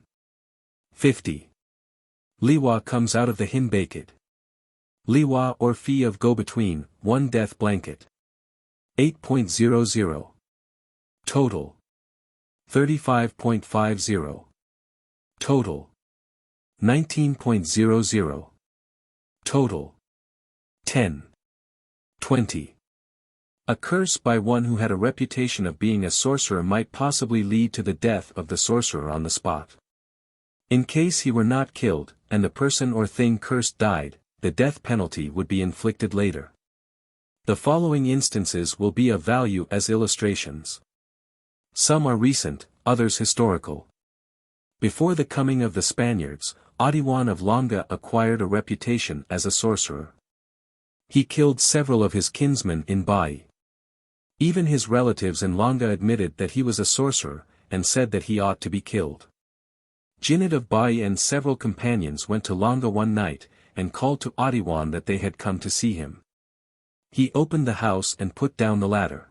50. Liwa comes out of the Hinbakid. Liwa or fee of go-between, 1 death blanket. 8.00. Total. 35.50. Total. 19.00. Total. 10. 20. A curse by one who had a reputation of being a sorcerer might possibly lead to the death of the sorcerer on the spot. In case he were not killed, and the person or thing cursed died, the death penalty would be inflicted later. The following instances will be of value as illustrations. Some are recent, others historical. Before the coming of the Spaniards, Adiwan of Longa acquired a reputation as a sorcerer. He killed several of his kinsmen in Bai. Even his relatives in Longa admitted that he was a sorcerer, and said that he ought to be killed. Jinnit of Bai and several companions went to Longa one night, and called to Adiwan that they had come to see him. He opened the house and put down the ladder.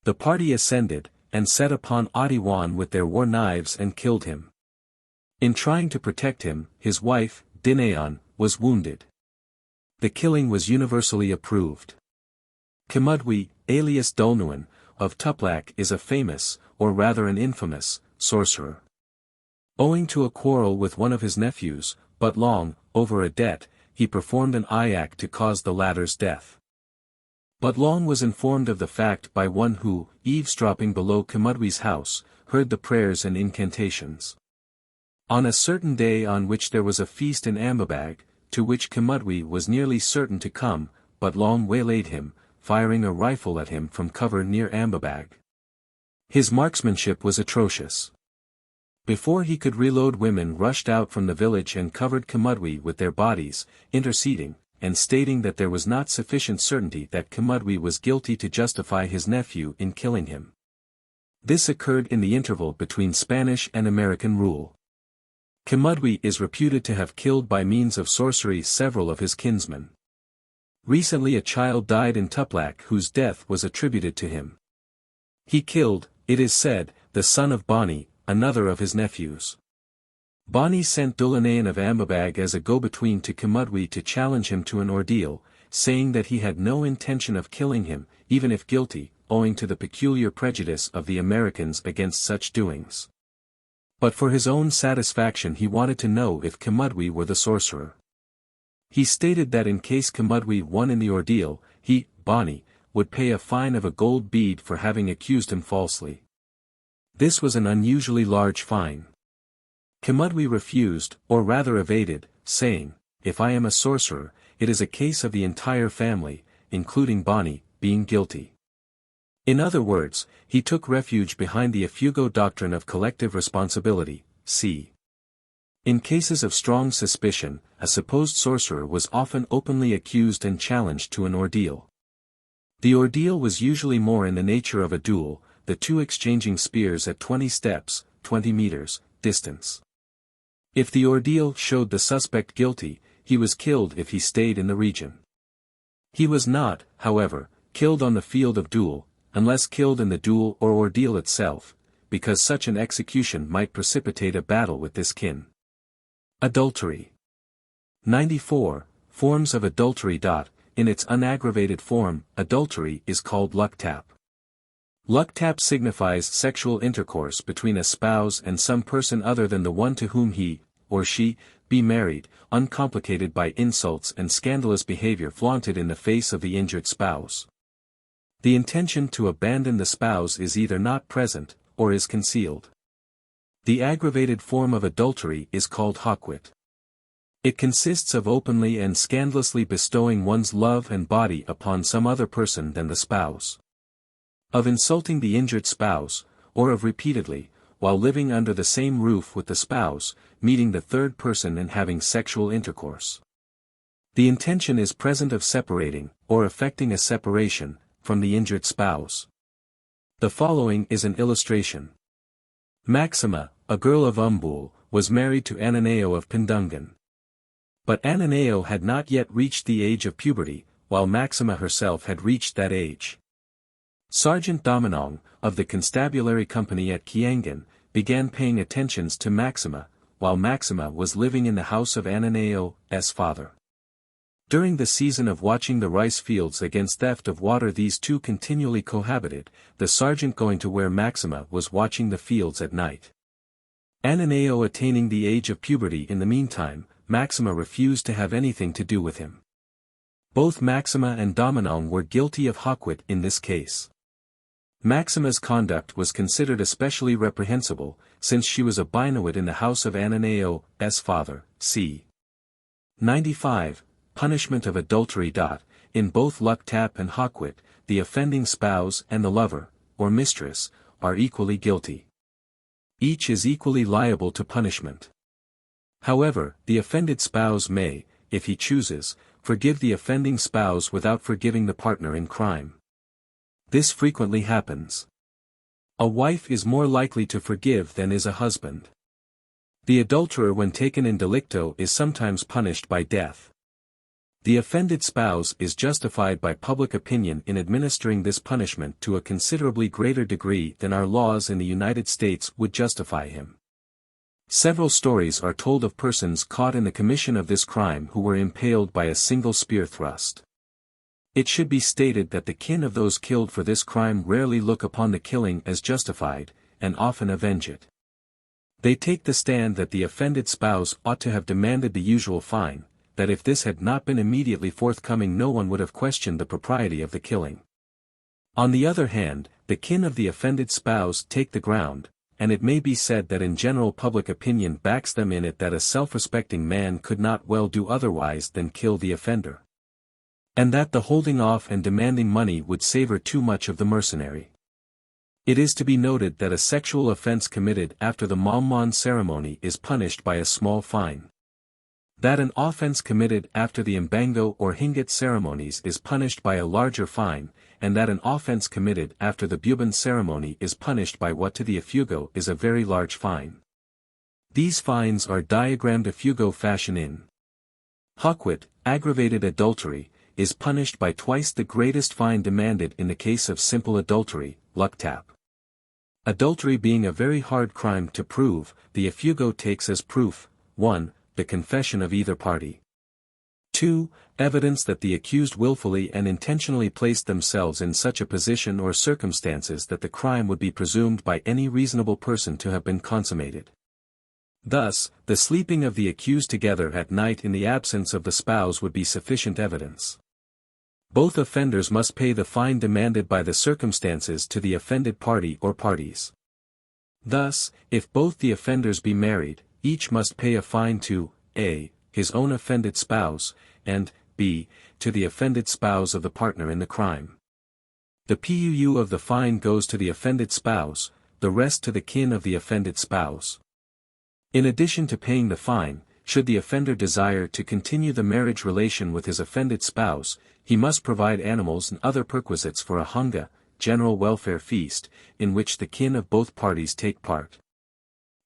The party ascended, and set upon Adiwan with their war knives and killed him. In trying to protect him, his wife, Dinaon, was wounded. The killing was universally approved. Kimudwi, alias Dulnuan, of Tuplak is a famous, or rather an infamous, sorcerer. Owing to a quarrel with one of his nephews, but long, over a debt, he performed an ayak to cause the latter's death. But Long was informed of the fact by one who, eavesdropping below Kimudwi's house, heard the prayers and incantations. On a certain day on which there was a feast in Ambabag, to which Kimudwi was nearly certain to come, but Long waylaid him, firing a rifle at him from cover near Ambabag. His marksmanship was atrocious. Before he could reload, women rushed out from the village and covered Kimudwi with their bodies, interceding, and stating that there was not sufficient certainty that Kimudwi was guilty to justify his nephew in killing him. This occurred in the interval between Spanish and American rule. Kimudwi is reputed to have killed by means of sorcery several of his kinsmen. Recently a child died in Tuplak whose death was attributed to him. He killed, it is said, the son of Bani, another of his nephews. Bani sent Dulanayan of Ambabag as a go-between to Kimudwi to challenge him to an ordeal, saying that he had no intention of killing him, even if guilty, owing to the peculiar prejudice of the Americans against such doings. But for his own satisfaction he wanted to know if Kimudwi were the sorcerer. He stated that in case Kimudwi won in the ordeal, he, Bani, would pay a fine of a gold bead for having accused him falsely. This was an unusually large fine. Kimudwi refused, or rather evaded, saying, "If I am a sorcerer, it is a case of the entire family, including Bani, being guilty." In other words, he took refuge behind the Ifugao doctrine of collective responsibility, c. In cases of strong suspicion, a supposed sorcerer was often openly accused and challenged to an ordeal. The ordeal was usually more in the nature of a duel, the two exchanging spears at 20 steps, 20 meters, distance. If the ordeal showed the suspect guilty, he was killed if he stayed in the region. He was not, however, killed on the field of duel, unless killed in the duel or ordeal itself, because such an execution might precipitate a battle with this kin. Adultery. 94. Forms of adultery. In its unaggravated form, adultery is called luktap. Luktap signifies sexual intercourse between a spouse and some person other than the one to whom he, or she, be married, uncomplicated by insults and scandalous behavior flaunted in the face of the injured spouse. The intention to abandon the spouse is either not present, or is concealed. The aggravated form of adultery is called hakwit. It consists of openly and scandalously bestowing one's love and body upon some other person than the spouse. Of insulting the injured spouse, or of repeatedly, while living under the same roof with the spouse, meeting the third person and having sexual intercourse. The intention is present of separating, or effecting a separation, from the injured spouse. The following is an illustration. Maxima, a girl of Umbul, was married to Ananeo of Pindungan. But Ananeo had not yet reached the age of puberty, while Maxima herself had reached that age. Sergeant Damanong, of the constabulary company at Kiangan, began paying attentions to Maxima, while Maxima was living in the house of Ananeo's father. During the season of watching the rice fields against theft of water, these two continually cohabited, the sergeant going to where Maxima was watching the fields at night. Ananeo attaining the age of puberty in the meantime, Maxima refused to have anything to do with him. Both Maxima and Damanong were guilty of hakwit in this case. Maxima's conduct was considered especially reprehensible, since she was a Binoit in the house of Ananeo's father, c. 95. Punishment of adultery. In both luktap and hakwit, the offending spouse and the lover, or mistress, are equally guilty. Each is equally liable to punishment. However, the offended spouse may, if he chooses, forgive the offending spouse without forgiving the partner in crime. This frequently happens. A wife is more likely to forgive than is a husband. The adulterer when taken in delicto is sometimes punished by death. The offended spouse is justified by public opinion in administering this punishment to a considerably greater degree than our laws in the United States would justify him. Several stories are told of persons caught in the commission of this crime who were impaled by a single spear thrust. It should be stated that the kin of those killed for this crime rarely look upon the killing as justified, and often avenge it. They take the stand that the offended spouse ought to have demanded the usual fine, that if this had not been immediately forthcoming no one would have questioned the propriety of the killing. On the other hand, the kin of the offended spouse take the ground, and it may be said that in general public opinion backs them in it that a self-respecting man could not well do otherwise than kill the offender. And that the holding off and demanding money would savor too much of the mercenary. It is to be noted that a sexual offense committed after the Maumon ceremony is punished by a small fine. That an offense committed after the Mbango or Hingat ceremonies is punished by a larger fine, and that an offense committed after the Buban ceremony is punished by what to the Ifugao is a very large fine. These fines are diagrammed Ifugao fashion in Hakwit, aggravated adultery, is punished by twice the greatest fine demanded in the case of simple adultery, luktap. Adultery being a very hard crime to prove, the Ifugao takes as proof, 1. The confession of either party. 2. Evidence that the accused willfully and intentionally placed themselves in such a position or circumstances that the crime would be presumed by any reasonable person to have been consummated. Thus, the sleeping of the accused together at night in the absence of the spouse would be sufficient evidence. Both offenders must pay the fine demanded by the circumstances to the offended party or parties. Thus, if both the offenders be married, each must pay a fine to a. his own offended spouse, and b. to the offended spouse of the partner in the crime. The PUU of the fine goes to the offended spouse, the rest to the kin of the offended spouse. In addition to paying the fine, should the offender desire to continue the marriage relation with his offended spouse, he must provide animals and other perquisites for a hanga, general welfare feast, in which the kin of both parties take part,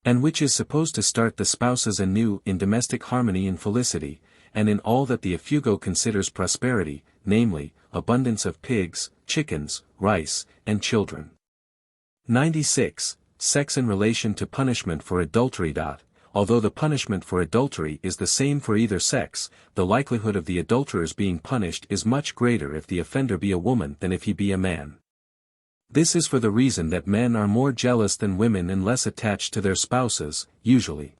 and which is supposed to start the spouses anew in domestic harmony and felicity, and in all that the Ifugao considers prosperity, namely, abundance of pigs, chickens, rice, and children. 96. Sex in relation to punishment for adultery. Although the punishment for adultery is the same for either sex, the likelihood of the adulterers being punished is much greater if the offender be a woman than if he be a man. This is for the reason that men are more jealous than women and less attached to their spouses, usually.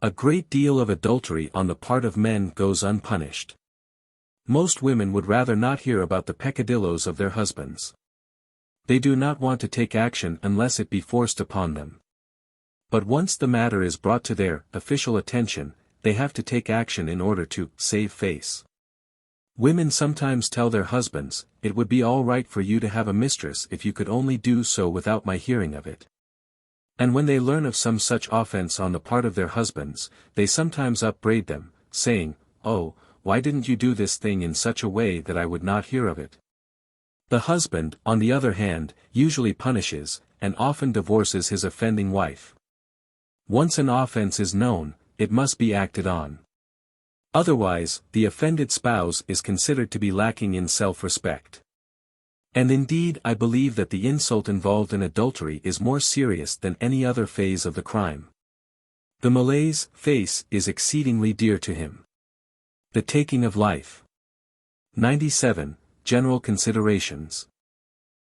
A great deal of adultery on the part of men goes unpunished. Most women would rather not hear about the peccadillos of their husbands. They do not want to take action unless it be forced upon them. But once the matter is brought to their official attention, they have to take action in order to save face. Women sometimes tell their husbands, "It would be all right for you to have a mistress if you could only do so without my hearing of it." And when they learn of some such offense on the part of their husbands, they sometimes upbraid them, saying, "Oh, why didn't you do this thing in such a way that I would not hear of it?" The husband, on the other hand, usually punishes, and often divorces his offending wife. Once an offense is known, it must be acted on. Otherwise, the offended spouse is considered to be lacking in self-respect. And indeed I believe that the insult involved in adultery is more serious than any other phase of the crime. The Malay's face is exceedingly dear to him. The taking of life. 97. General considerations.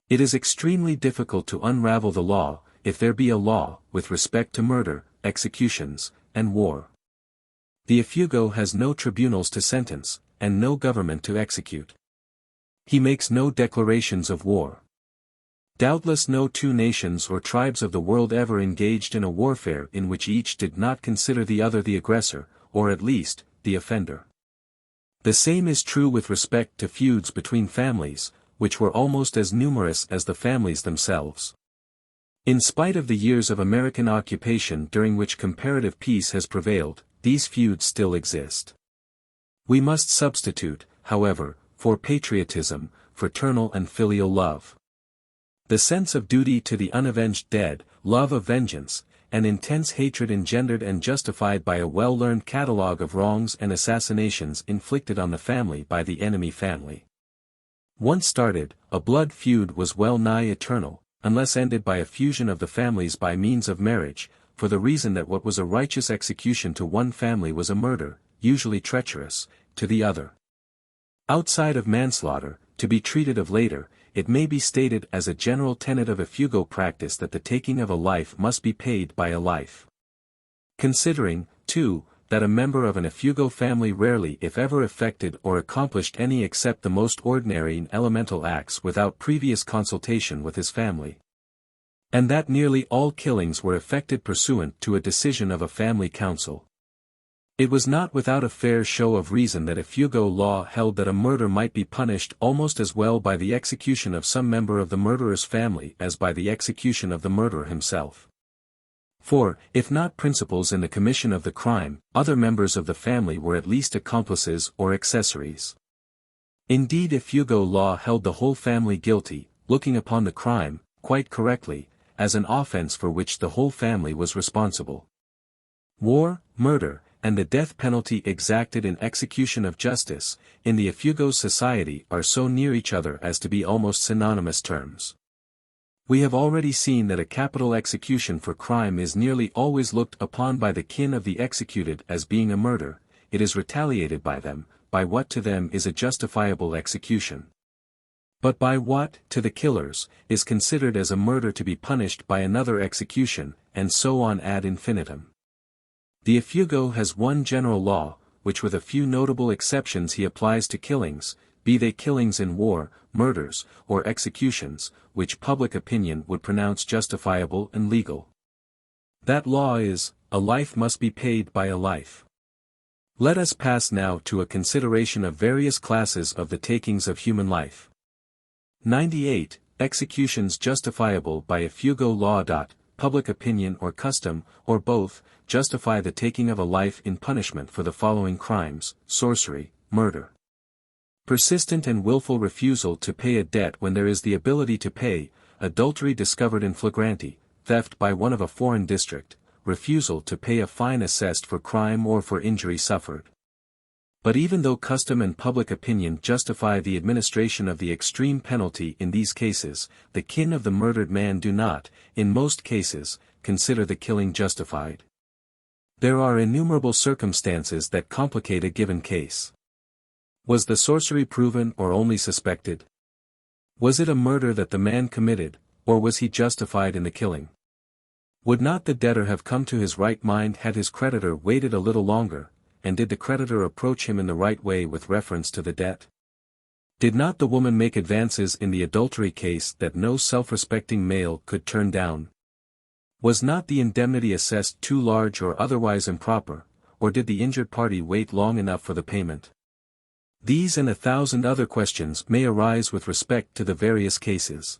It is extremely difficult to unravel the law, if there be a law, with respect to murder, executions, and war. The Ifugao has no tribunals to sentence, and no government to execute. He makes no declarations of war. Doubtless no two nations or tribes of the world ever engaged in a warfare in which each did not consider the other the aggressor, or at least, the offender. The same is true with respect to feuds between families, which were almost as numerous as the families themselves. In spite of the years of American occupation during which comparative peace has prevailed, these feuds still exist. We must substitute, however, for patriotism, fraternal and filial love. The sense of duty to the unavenged dead, love of vengeance, an intense hatred engendered and justified by a well-learned catalogue of wrongs and assassinations inflicted on the family by the enemy family. Once started, a blood feud was well nigh eternal, unless ended by a fusion of the families by means of marriage, for the reason that what was a righteous execution to one family was a murder, usually treacherous, to the other. Outside of manslaughter, to be treated of later, it may be stated as a general tenet of Ifugao practice that the taking of a life must be paid by a life. Considering, too, that a member of an Ifugao family rarely if ever effected or accomplished any except the most ordinary and elemental acts without previous consultation with his family. And that nearly all killings were effected pursuant to a decision of a family council. It was not without a fair show of reason that Ifugao law held that a murder might be punished almost as well by the execution of some member of the murderer's family as by the execution of the murderer himself. For, if not principals in the commission of the crime, other members of the family were at least accomplices or accessories. Indeed, Ifugao law held the whole family guilty, looking upon the crime, quite correctly, as an offense for which the whole family was responsible. War, murder, and the death penalty exacted in execution of justice, in the Ifugao society are so near each other as to be almost synonymous terms. We have already seen that a capital execution for crime is nearly always looked upon by the kin of the executed as being a murder, it is retaliated by them, by what to them is a justifiable execution. But by what, to the killers, is considered as a murder to be punished by another execution, and so on ad infinitum. The Ifugao has one general law, which with a few notable exceptions he applies to killings, be they killings in war, murders, or executions, which public opinion would pronounce justifiable and legal. That law is, a life must be paid by a life. Let us pass now to a consideration of various classes of the takings of human life. 98. Executions justifiable by Ifugao law. Public opinion or custom, or both, justify the taking of a life in punishment for the following crimes: sorcery, murder. Persistent and willful refusal to pay a debt when there is the ability to pay, adultery discovered in flagranti, theft by one of a foreign district, refusal to pay a fine assessed for crime or for injury suffered. But even though custom and public opinion justify the administration of the extreme penalty in these cases, the kin of the murdered man do not, in most cases, consider the killing justified. There are innumerable circumstances that complicate a given case. Was the sorcery proven or only suspected? Was it a murder that the man committed, or was he justified in the killing? Would not the debtor have come to his right mind had his creditor waited a little longer, and did the creditor approach him in the right way with reference to the debt? Did not the woman make advances in the adultery case that no self-respecting male could turn down? Was not the indemnity assessed too large or otherwise improper, or did the injured party wait long enough for the payment? These and 1,000 other questions may arise with respect to the various cases.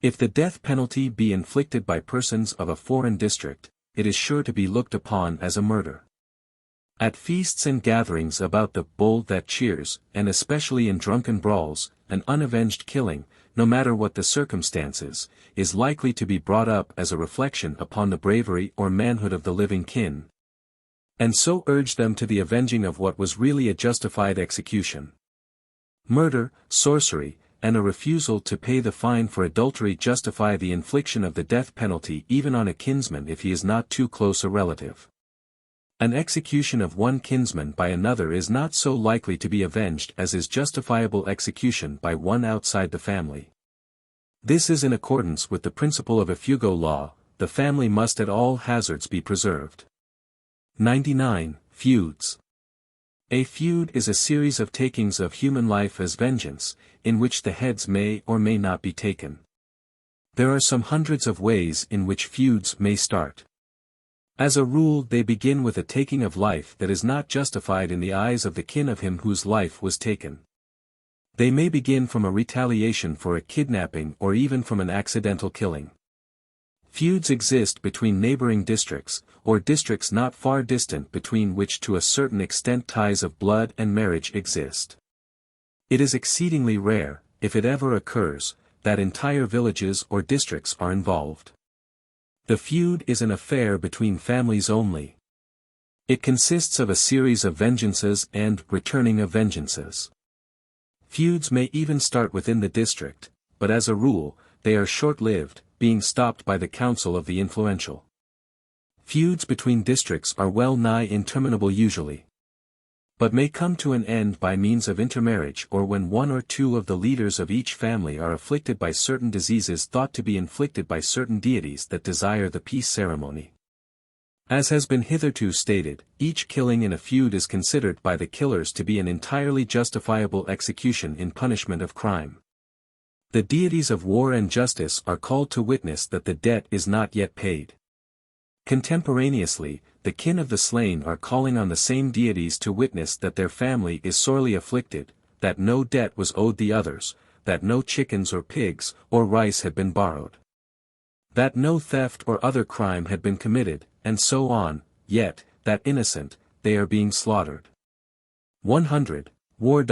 If the death penalty be inflicted by persons of a foreign district, it is sure to be looked upon as a murder. At feasts and gatherings about the bowl that cheers, and especially in drunken brawls, an unavenged killing, no matter what the circumstances, is likely to be brought up as a reflection upon the bravery or manhood of the living kin, and so urge them to the avenging of what was really a justified execution. Murder, sorcery, and a refusal to pay the fine for adultery justify the infliction of the death penalty even on a kinsman if he is not too close a relative. An execution of one kinsman by another is not so likely to be avenged as is justifiable execution by one outside the family. This is in accordance with the principle of Ifugao law: the family must at all hazards be preserved. 99. Feuds. A feud is a series of takings of human life as vengeance, in which the heads may or may not be taken. There are some hundreds of ways in which feuds may start. As a rule, they begin with a taking of life that is not justified in the eyes of the kin of him whose life was taken. They may begin from a retaliation for a kidnapping or even from an accidental killing. Feuds exist between neighboring districts, or districts not far distant between which to a certain extent ties of blood and marriage exist. It is exceedingly rare, if it ever occurs, that entire villages or districts are involved. The feud is an affair between families only. It consists of a series of vengeances and returning of vengeances. Feuds may even start within the district, but as a rule, they are short-lived, being stopped by the council of the influential. Feuds between districts are well nigh interminable usually, but may come to an end by means of intermarriage or when one or two of the leaders of each family are afflicted by certain diseases thought to be inflicted by certain deities that desire the peace ceremony. As has been hitherto stated, each killing in a feud is considered by the killers to be an entirely justifiable execution in punishment of crime. The deities of war and justice are called to witness that the debt is not yet paid. Contemporaneously, the kin of the slain are calling on the same deities to witness that their family is sorely afflicted, that no debt was owed the others, that no chickens or pigs or rice had been borrowed, that no theft or other crime had been committed, and so on, yet, that innocent, they are being slaughtered. 100. War.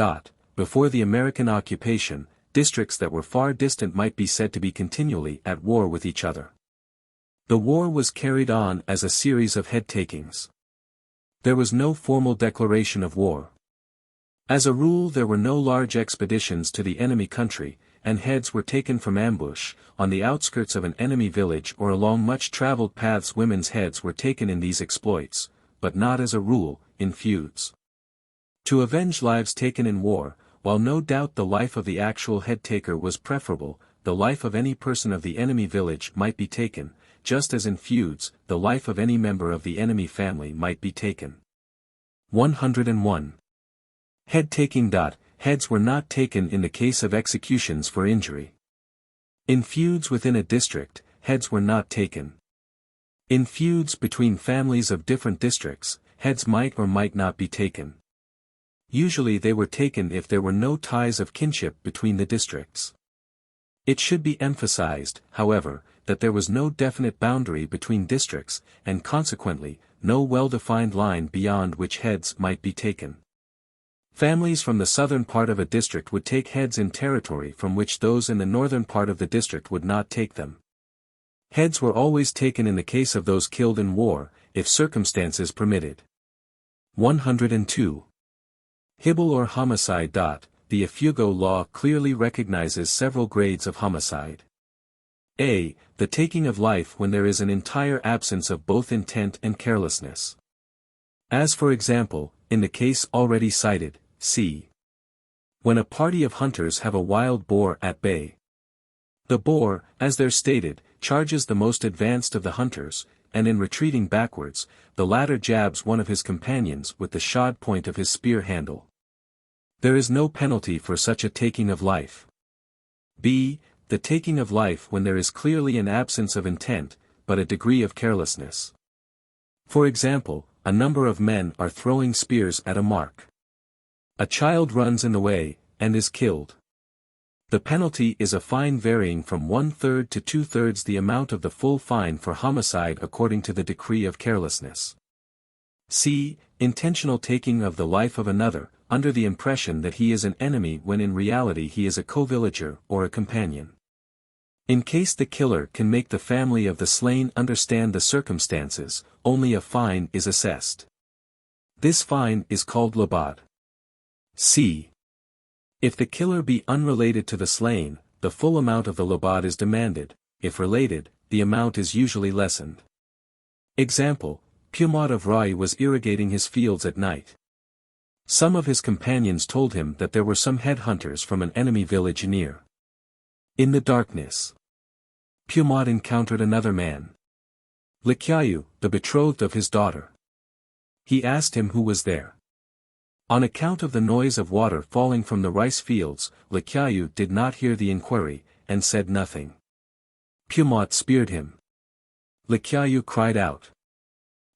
Before the American occupation, districts that were far distant might be said to be continually at war with each other. The war was carried on as a series of head-takings. There was no formal declaration of war. As a rule there were no large expeditions to the enemy country, and heads were taken from ambush, on the outskirts of an enemy village or along much-traveled paths. Women's heads were taken in these exploits, but not as a rule, in feuds. To avenge lives taken in war, while no doubt the life of the actual head-taker was preferable, the life of any person of the enemy village might be taken, just as in feuds, the life of any member of the enemy family might be taken. 101. Head-taking. Heads were not taken in the case of executions for injury. In feuds within a district, heads were not taken. In feuds between families of different districts, heads might or might not be taken. Usually they were taken if there were no ties of kinship between the districts. It should be emphasized, however, that there was no definite boundary between districts, and consequently, no well-defined line beyond which heads might be taken. Families from the southern part of a district would take heads in territory from which those in the northern part of the district would not take them. Heads were always taken in the case of those killed in war, if circumstances permitted. 102. Hibble or homicide. The Ifugao Law clearly recognizes several grades of homicide. A. The taking of life when there is an entire absence of both intent and carelessness. As for example, in the case already cited, c. When a party of hunters have a wild boar at bay. The boar, as there stated, charges the most advanced of the hunters, and in retreating backwards, the latter jabs one of his companions with the shod point of his spear handle. There is no penalty for such a taking of life. B. The taking of life when there is clearly an absence of intent, but a degree of carelessness. For example, a number of men are throwing spears at a mark. A child runs in the way, and is killed. The penalty is a fine varying from 1/3 to 2/3 the amount of the full fine for homicide according to the decree of carelessness. C. Intentional taking of the life of another, under the impression that he is an enemy when in reality he is a co-villager or a companion. In case the killer can make the family of the slain understand the circumstances, only a fine is assessed. This fine is called labad. C. If the killer be unrelated to the slain, the full amount of the labad is demanded; if related, the amount is usually lessened. Example: Pumot of Rai was irrigating his fields at night. Some of his companions told him that there were some headhunters from an enemy village near. In the darkness, Pumot encountered another man, Likyayu, the betrothed of his daughter. He asked him who was there. On account of the noise of water falling from the rice fields, Likyayu did not hear the inquiry, and said nothing. Pumot speared him. Likyayu cried out.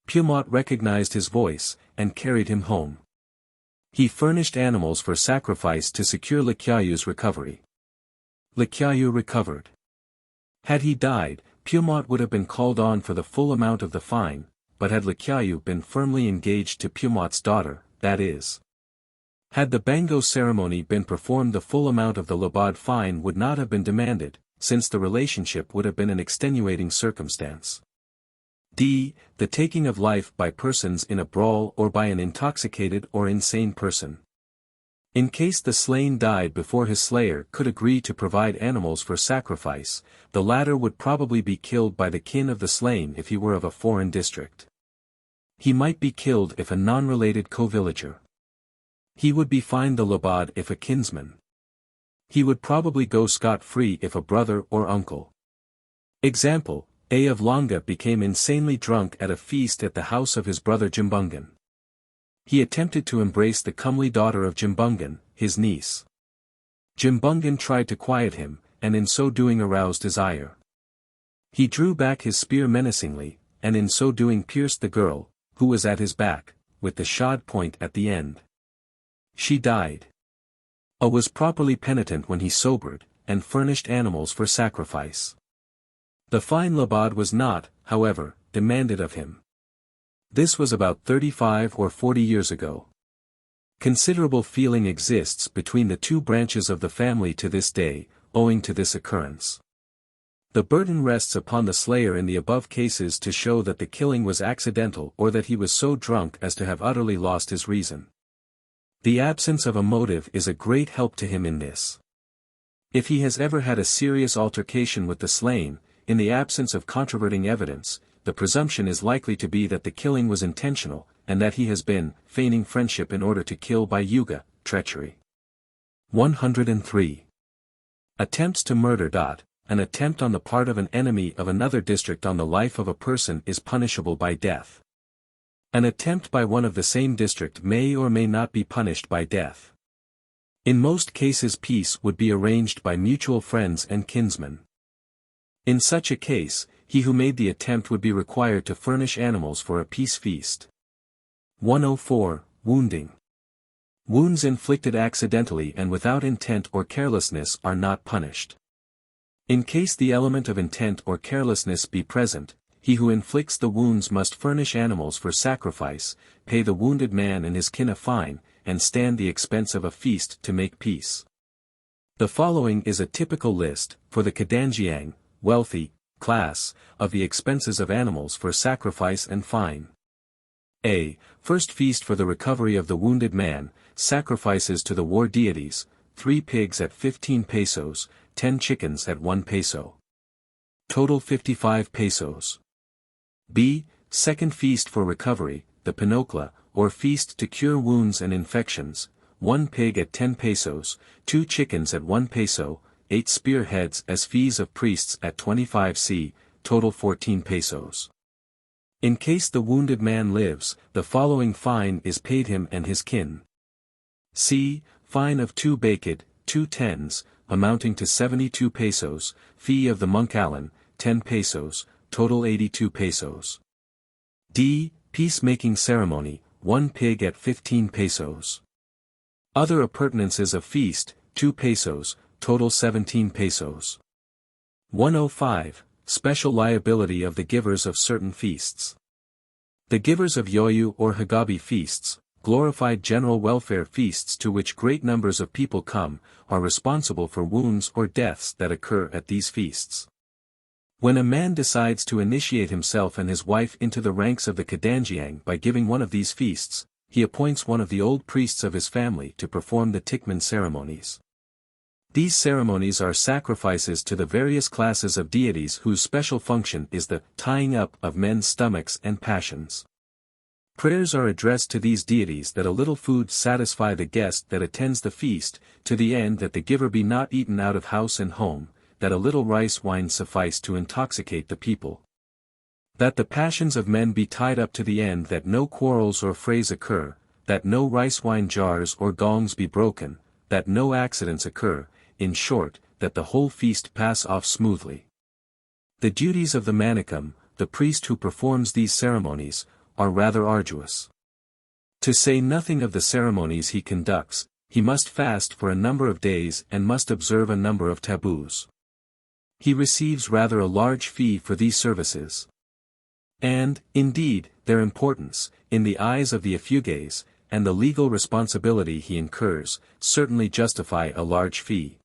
Pumot recognized his voice, and carried him home. He furnished animals for sacrifice to secure Likyayu's recovery. Likyayu recovered. Had he died, Pumot would have been called on for the full amount of the fine, but had Likyayu been firmly engaged to Pumot's daughter, that is, had the bango ceremony been performed, the full amount of the labad fine would not have been demanded, since the relationship would have been an extenuating circumstance. d. The taking of life by persons in a brawl or by an intoxicated or insane person. In case the slain died before his slayer could agree to provide animals for sacrifice, the latter would probably be killed by the kin of the slain if he were of a foreign district. He might be killed if a non-related co-villager. He would be fined the labad if a kinsman. He would probably go scot-free if a brother or uncle. Example, A of Longa became insanely drunk at a feast at the house of his brother Jimbungan. He attempted to embrace the comely daughter of Jimbungan, his niece. Jimbungan tried to quiet him, and in so doing aroused his ire. He drew back his spear menacingly, and in so doing pierced the girl, who was at his back, with the shod point at the end. She died. A was properly penitent when he sobered, and furnished animals for sacrifice. The fine labad was not, however, demanded of him. This was about 35 or 40 years ago. Considerable feeling exists between the two branches of the family to this day, owing to this occurrence. The burden rests upon the slayer in the above cases to show that the killing was accidental or that he was so drunk as to have utterly lost his reason. The absence of a motive is a great help to him in this. If he has ever had a serious altercation with the slain, in the absence of controverting evidence, the presumption is likely to be that the killing was intentional, and that he has been feigning friendship in order to kill by yuga, treachery. 103. Attempts to murder. An attempt on the part of an enemy of another district on the life of a person is punishable by death. An attempt by one of the same district may or may not be punished by death. In most cases peace would be arranged by mutual friends and kinsmen. In such a case, he who made the attempt would be required to furnish animals for a peace feast. 104. Wounding. Wounds inflicted accidentally and without intent or carelessness are not punished. In case the element of intent or carelessness be present, he who inflicts the wounds must furnish animals for sacrifice, pay the wounded man and his kin a fine, and stand the expense of a feast to make peace. The following is a typical list, for the Kadanjiang, wealthy, class, of the expenses of animals for sacrifice and fine. A. First feast for the recovery of the wounded man, sacrifices to the war deities, 3 pigs at 15 pesos, 10 chickens at 1 peso. Total 55 pesos. B. Second feast for recovery, the Pinocla, or feast to cure wounds and infections, 1 pig at 10 pesos, 2 chickens at 1 peso, 8 spearheads as fees of priests at 25 c, total 14 pesos. In case the wounded man lives, the following fine is paid him and his kin. C. Fine of 2 baked, 2 tens, amounting to 72 pesos, fee of the Monkalan, 10 pesos, total 82 pesos. D. Peacemaking ceremony, 1 pig at 15 pesos. Other appurtenances of feast, 2 pesos, total 17 pesos. 105. Special liability of the givers of certain feasts. The givers of yoyu or hagabi feasts, glorified general welfare feasts to which great numbers of people come, are responsible for wounds or deaths that occur at these feasts. When a man decides to initiate himself and his wife into the ranks of the Kadanjiang by giving one of these feasts, he appoints one of the old priests of his family to perform the Tikman ceremonies. These ceremonies are sacrifices to the various classes of deities whose special function is the tying up of men's stomachs and passions. Prayers are addressed to these deities that a little food satisfy the guest that attends the feast, to the end that the giver be not eaten out of house and home, that a little rice wine suffice to intoxicate the people. That the passions of men be tied up to the end that no quarrels or frays occur, that no rice wine jars or gongs be broken, that no accidents occur, in short, that the whole feast pass off smoothly. The duties of the manicum, the priest who performs these ceremonies, are rather arduous. To say nothing of the ceremonies he conducts, he must fast for a number of days and must observe a number of taboos. He receives rather a large fee for these services. And, indeed, their importance, in the eyes of the Ifugais, and the legal responsibility he incurs, certainly justify a large fee.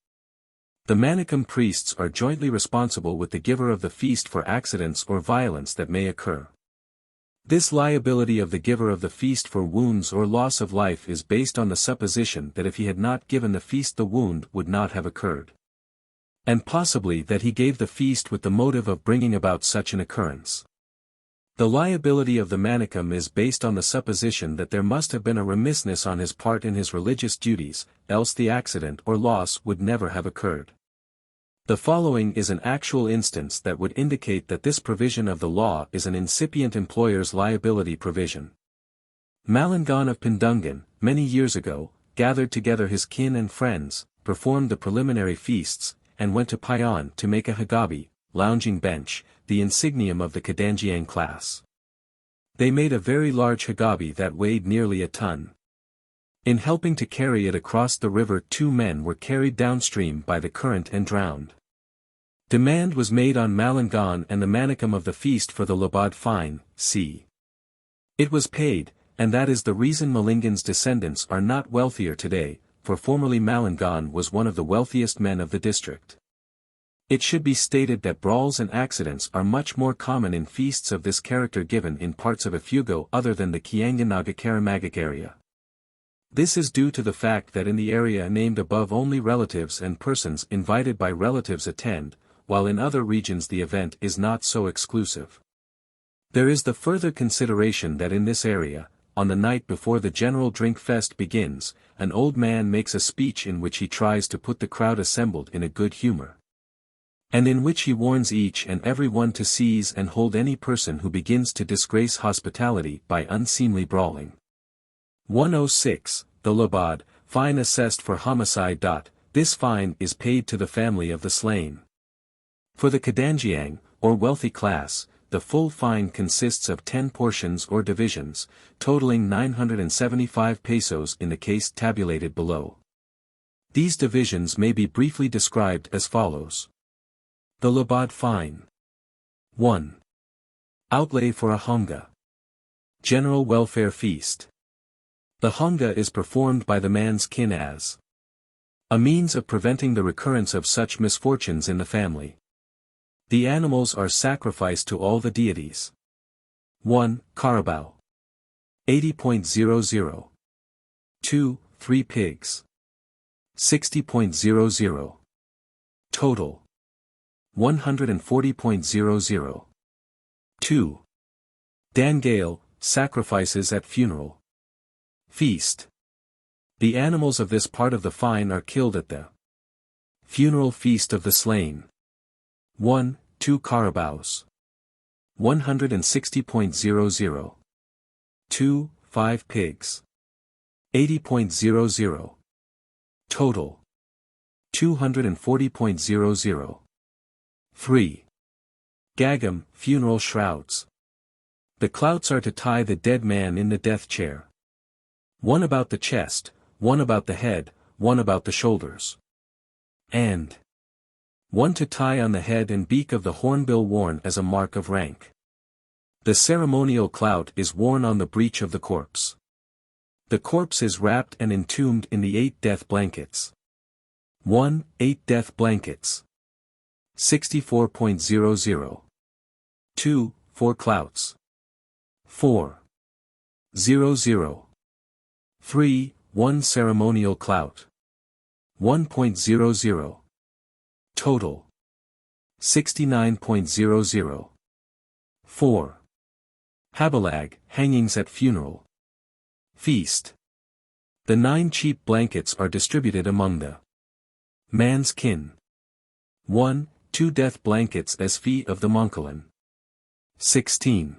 The manicum priests are jointly responsible with the giver of the feast for accidents or violence that may occur. This liability of the giver of the feast for wounds or loss of life is based on the supposition that if he had not given the feast the wound would not have occurred. And possibly that he gave the feast with the motive of bringing about such an occurrence. The liability of the manicum is based on the supposition that there must have been a remissness on his part in his religious duties, else the accident or loss would never have occurred. The following is an actual instance that would indicate that this provision of the law is an incipient employer's liability provision. Malangan of Pindungan, many years ago, gathered together his kin and friends, performed the preliminary feasts, and went to Payan to make a hagabi, lounging bench, the insignium of the Kadangiang class. They made a very large hagabi that weighed nearly a ton. In helping to carry it across the river 2 men were carried downstream by the current and drowned. Demand was made on Malangan and the manicum of the feast for the labad fine, c. It was paid, and that is the reason Malingan's descendants are not wealthier today, for formerly Malangan was one of the wealthiest men of the district. It should be stated that brawls and accidents are much more common in feasts of this character given in parts of Ifugao other than the Kianganaga-Karamagak area. This is due to the fact that in the area named above only relatives and persons invited by relatives attend, while in other regions the event is not so exclusive. There is the further consideration that in this area, on the night before the general drink fest begins, an old man makes a speech in which he tries to put the crowd assembled in a good humor, and in which he warns each and every one to seize and hold any person who begins to disgrace hospitality by unseemly brawling. 106. The labad, fine assessed for homicide. This fine is paid to the family of the slain. For the Kadangiang, or wealthy class, the full fine consists of 10 portions or divisions, totaling 975 pesos in the case tabulated below. These divisions may be briefly described as follows. The labad fine. 1. Outlay for a honga. General welfare feast. The honga is performed by the man's kin as a means of preventing the recurrence of such misfortunes in the family. The animals are sacrificed to all the deities. 1. Carabao. 80.00. 2. 3 pigs. 60.00. Total. 140.00. 2. Dangale, sacrifices at funeral. Feast. The animals of this part of the fine are killed at the funeral feast of the slain. 1. 2 carabaos. 160.00. 2. 5 pigs. 80.00. Total. 240.00. 3. Gagam, funeral shrouds. The clouts are to tie the dead man in the death chair. 1 about the chest, 1 about the head, 1 about the shoulders. And 1 to tie on the head and beak of the hornbill worn as a mark of rank. The ceremonial clout is worn on the breech of the corpse. The corpse is wrapped and entombed in the 8 death blankets. 1. 8 death blankets. 64.00. 2. 4 clouts. 4. 00. 3. 1 ceremonial clout. 1.00. Total. 69.00. 4. Habalag, hangings at funeral. Feast. The 9 cheap blankets are distributed among the man's kin. 1. 2 death blankets as fee of the Monkalan. 16.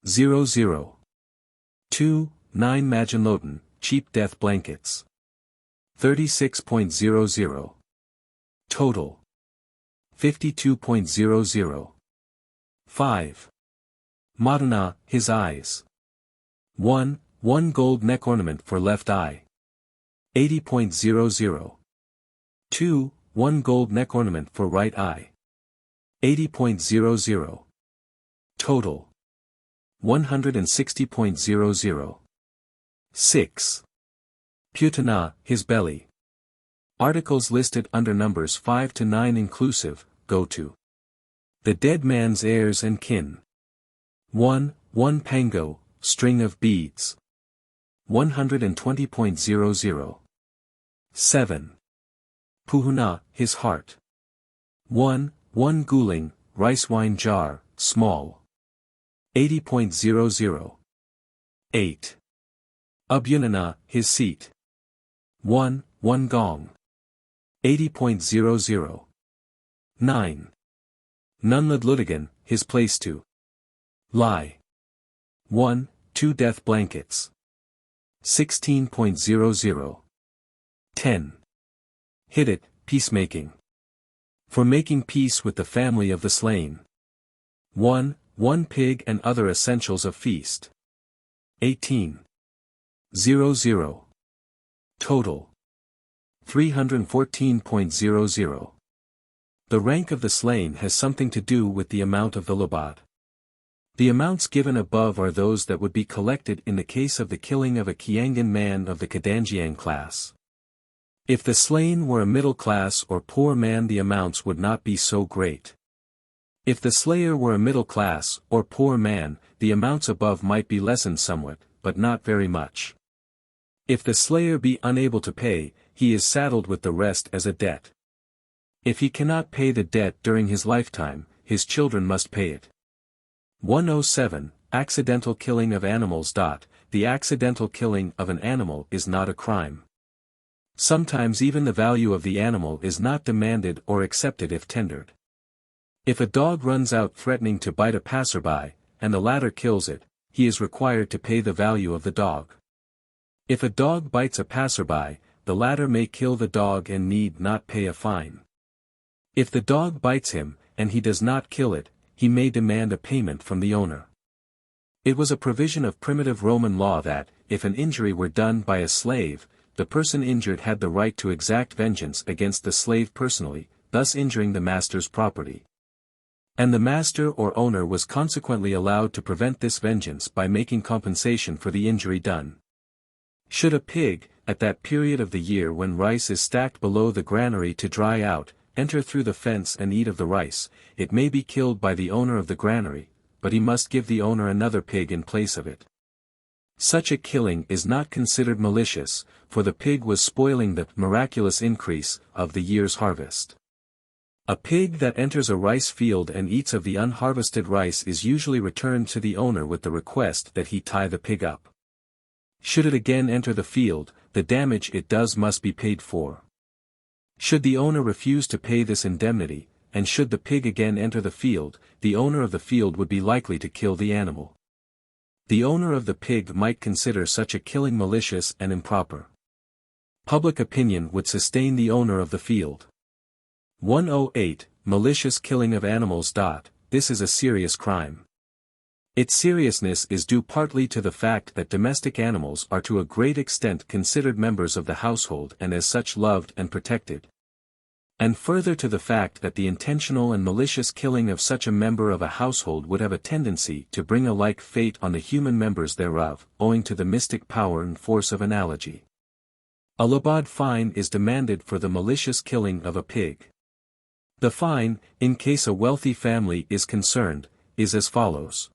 00. 2. 9 Maginlotan, cheap death blankets. 36.00. Total. 52.00. 5. Madana, his eyes. 1. 1 gold neck ornament for left eye. 80.00. 2. 1 gold neck ornament for right eye. 80.00. Total. 160.00. 6. Putana, his belly. Articles listed under numbers 5 to 9 inclusive, go to the dead man's heirs and kin. 1. 1 pango, string of beads. 120.00. 7. Puhuna, his heart. 1 guling, rice wine jar, small. 80.00. 8. Abyunana, his seat. 1 gong. 80.00. 9. Nunladludigan, his place to lie. 1 2 death blankets. 16.00. 10. Hidit, peacemaking. For making peace with the family of the slain. 1 pig and other essentials of feast. 18.00. Total. 314.00. The rank of the slain has something to do with the amount of the labad. The amounts given above are those that would be collected in the case of the killing of a Kiangan man of the Kadanjiang class. If the slain were a middle class or poor man, the amounts would not be so great. If the slayer were a middle class or poor man, the amounts above might be lessened somewhat, but not very much. If the slayer be unable to pay, he is saddled with the rest as a debt. If he cannot pay the debt during his lifetime, his children must pay it. 107. Accidental killing of animals. The accidental killing of an animal is not a crime. Sometimes even the value of the animal is not demanded or accepted if tendered. If a dog runs out threatening to bite a passerby, and the latter kills it, he is required to pay the value of the dog. If a dog bites a passerby, the latter may kill the dog and need not pay a fine. If the dog bites him, and he does not kill it, he may demand a payment from the owner. It was a provision of primitive Roman law that, if an injury were done by a slave, the person injured had the right to exact vengeance against the slave personally, thus injuring the master's property. And the master or owner was consequently allowed to prevent this vengeance by making compensation for the injury done. Should a pig, at that period of the year when rice is stacked below the granary to dry out, enter through the fence and eat of the rice, it may be killed by the owner of the granary, but he must give the owner another pig in place of it. Such a killing is not considered malicious, for the pig was spoiling the miraculous increase of the year's harvest. A pig that enters a rice field and eats of the unharvested rice is usually returned to the owner with the request that he tie the pig up. Should it again enter the field, the damage it does must be paid for. Should the owner refuse to pay this indemnity, and should the pig again enter the field, the owner of the field would be likely to kill the animal. The owner of the pig might consider such a killing malicious and improper. Public opinion would sustain the owner of the field. 108. Malicious killing of animals. This is a serious crime. Its seriousness is due partly to the fact that domestic animals are to a great extent considered members of the household and as such loved and protected. And further to the fact that the intentional and malicious killing of such a member of a household would have a tendency to bring a like fate on the human members thereof, owing to the mystic power and force of analogy. A labad fine is demanded for the malicious killing of a pig. The fine, in case a wealthy family is concerned, is as follows.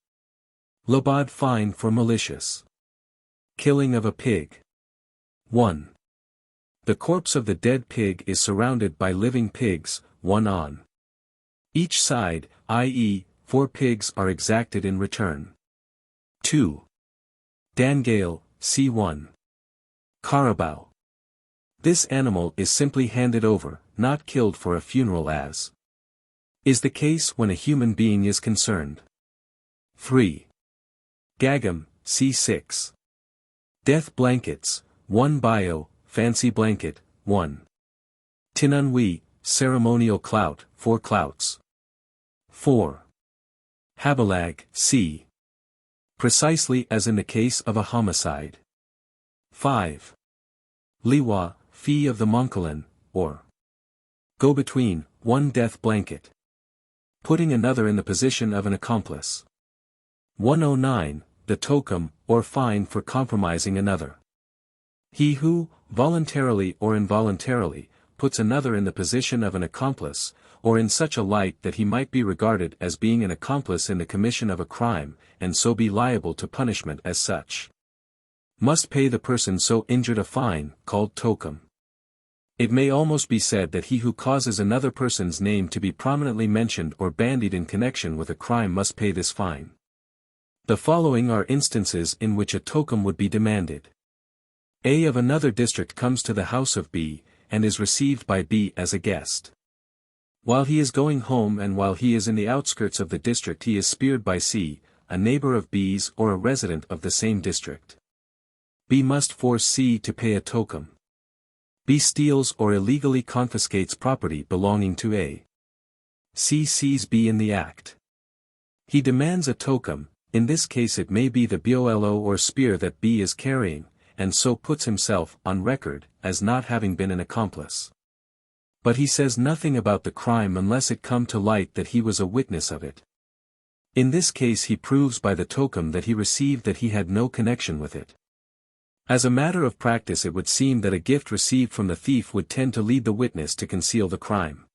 Labad fine for malicious killing of a pig. 1. The corpse of the dead pig is surrounded by living pigs, one on each side, i.e., 4 pigs are exacted in return. 2. Dangale, C1. Carabao. This animal is simply handed over, not killed for a funeral as is the case when a human being is concerned. 3. Gagam, C6. Death blankets, 1 bio, fancy blanket, 1. Tinunwi, ceremonial clout, 4 clouts. 4. Habalag, C. Precisely as in the case of a homicide. 5. Liwa, fee of the Monkalan, or go-between, 1 death blanket. Putting another in the position of an accomplice. 109. The tokum, or fine for compromising another. He who, voluntarily or involuntarily, puts another in the position of an accomplice, or in such a light that he might be regarded as being an accomplice in the commission of a crime, and so be liable to punishment as such, must pay the person so injured a fine, called tokum. It may almost be said that he who causes another person's name to be prominently mentioned or bandied in connection with a crime must pay this fine. The following are instances in which a tokum would be demanded. A of another district comes to the house of B, and is received by B as a guest. While he is going home and while he is in the outskirts of the district he is speared by C, a neighbor of B's or a resident of the same district. B must force C to pay a tokum. B steals or illegally confiscates property belonging to A. C sees B in the act. He demands a tokum, in this case it may be the bolo or spear that B is carrying, and so puts himself on record as not having been an accomplice. But he says nothing about the crime unless it come to light that he was a witness of it. In this case he proves by the tokum that he received that he had no connection with it. As a matter of practice it would seem that a gift received from the thief would tend to lead the witness to conceal the crime.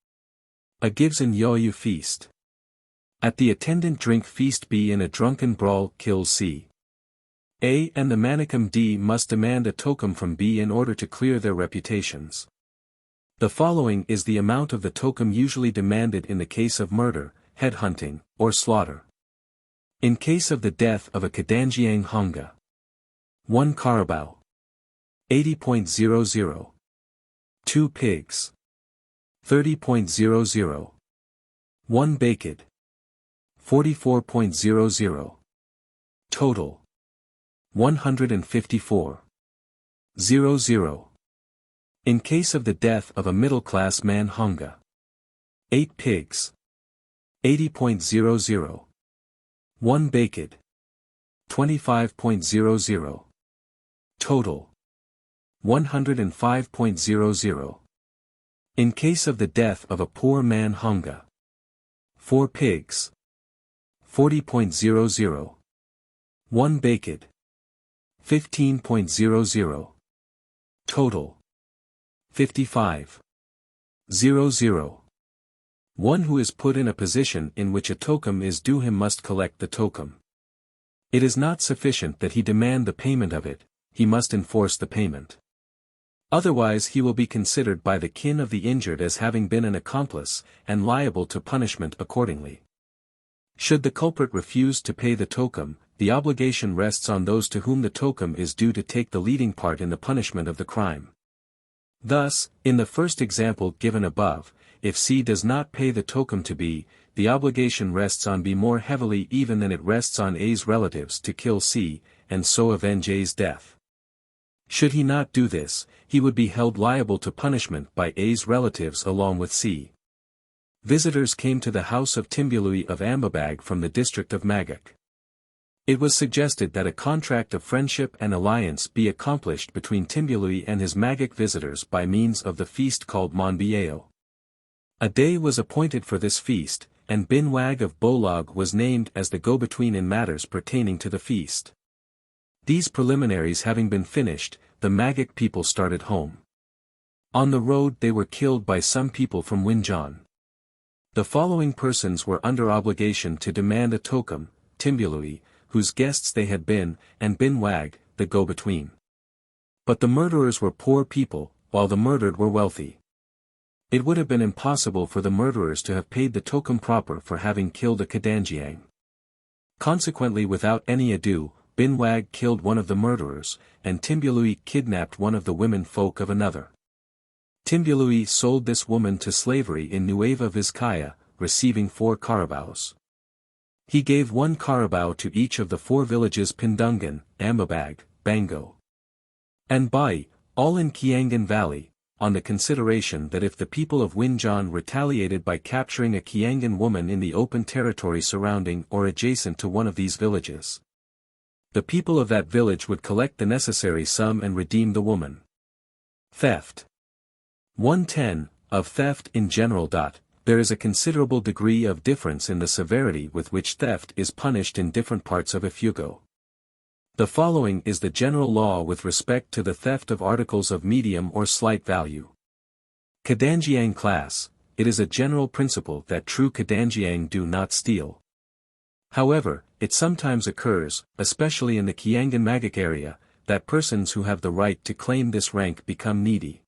A gives an yoyu feast. At the attendant drink feast B in a drunken brawl kills C. A and the manicum D must demand a tokum from B in order to clear their reputations. The following is the amount of the tokum usually demanded in the case of murder, headhunting, or slaughter. In case of the death of a Kadanjiang Honga. 1 carabao. 80.00. 2 pigs. 30.00. 1 baked. 44.00. Total. 154. 00. In case of the death of a middle-class man Honga. 8 pigs. 80.00. 1 baked. 25.00. Total. 105.00. In case of the death of a poor man Honga. 4 pigs. 40.00. 1 baked. 15.00. Total. 55.00. One who is put in a position in which a tokum is due him must collect the tokum. It is not sufficient that he demand the payment of it, he must enforce the payment. Otherwise he will be considered by the kin of the injured as having been an accomplice, and liable to punishment accordingly. Should the culprit refuse to pay the tokum, the obligation rests on those to whom the tokum is due to take the leading part in the punishment of the crime. Thus, in the first example given above, if C does not pay the tokum to B, the obligation rests on B more heavily even than it rests on A's relatives to kill C, and so avenge A's death. Should he not do this, he would be held liable to punishment by A's relatives along with C. Visitors came to the house of Timbului of Ambabag from the district of Magak. It was suggested that a contract of friendship and alliance be accomplished between Timbului and his Magak visitors by means of the feast called Monbiao. A day was appointed for this feast, and Binwag of Bolog was named as the go-between in matters pertaining to the feast. These preliminaries having been finished, the Magak people started home. On the road they were killed by some people from Winjan. The following persons were under obligation to demand a tokum, Timbului, whose guests they had been, and Binwag, the go-between. But the murderers were poor people, while the murdered were wealthy. It would have been impossible for the murderers to have paid the tokum proper for having killed a Kadanjiang. Consequently without any ado, Binwag killed one of the murderers, and Timbului kidnapped one of the women folk of another. Timbului sold this woman to slavery in Nueva Vizcaya, receiving 4 carabaos. He gave 1 carabao to each of the 4 villages Pindungan, Ambabag, Bango, and Bai, all in Kiangan Valley, on the consideration that if the people of Winjan retaliated by capturing a Kiangan woman in the open territory surrounding or adjacent to one of these villages, the people of that village would collect the necessary sum and redeem the woman. Theft. 110. Of theft in general. There is a considerable degree of difference in the severity with which theft is punished in different parts of Ifugao. The following is the general law with respect to the theft of articles of medium or slight value. Kadanjiang class, it is a general principle that true Kadanjiang do not steal. However, it sometimes occurs, especially in the Kiangan Magak area, that persons who have the right to claim this rank become needy.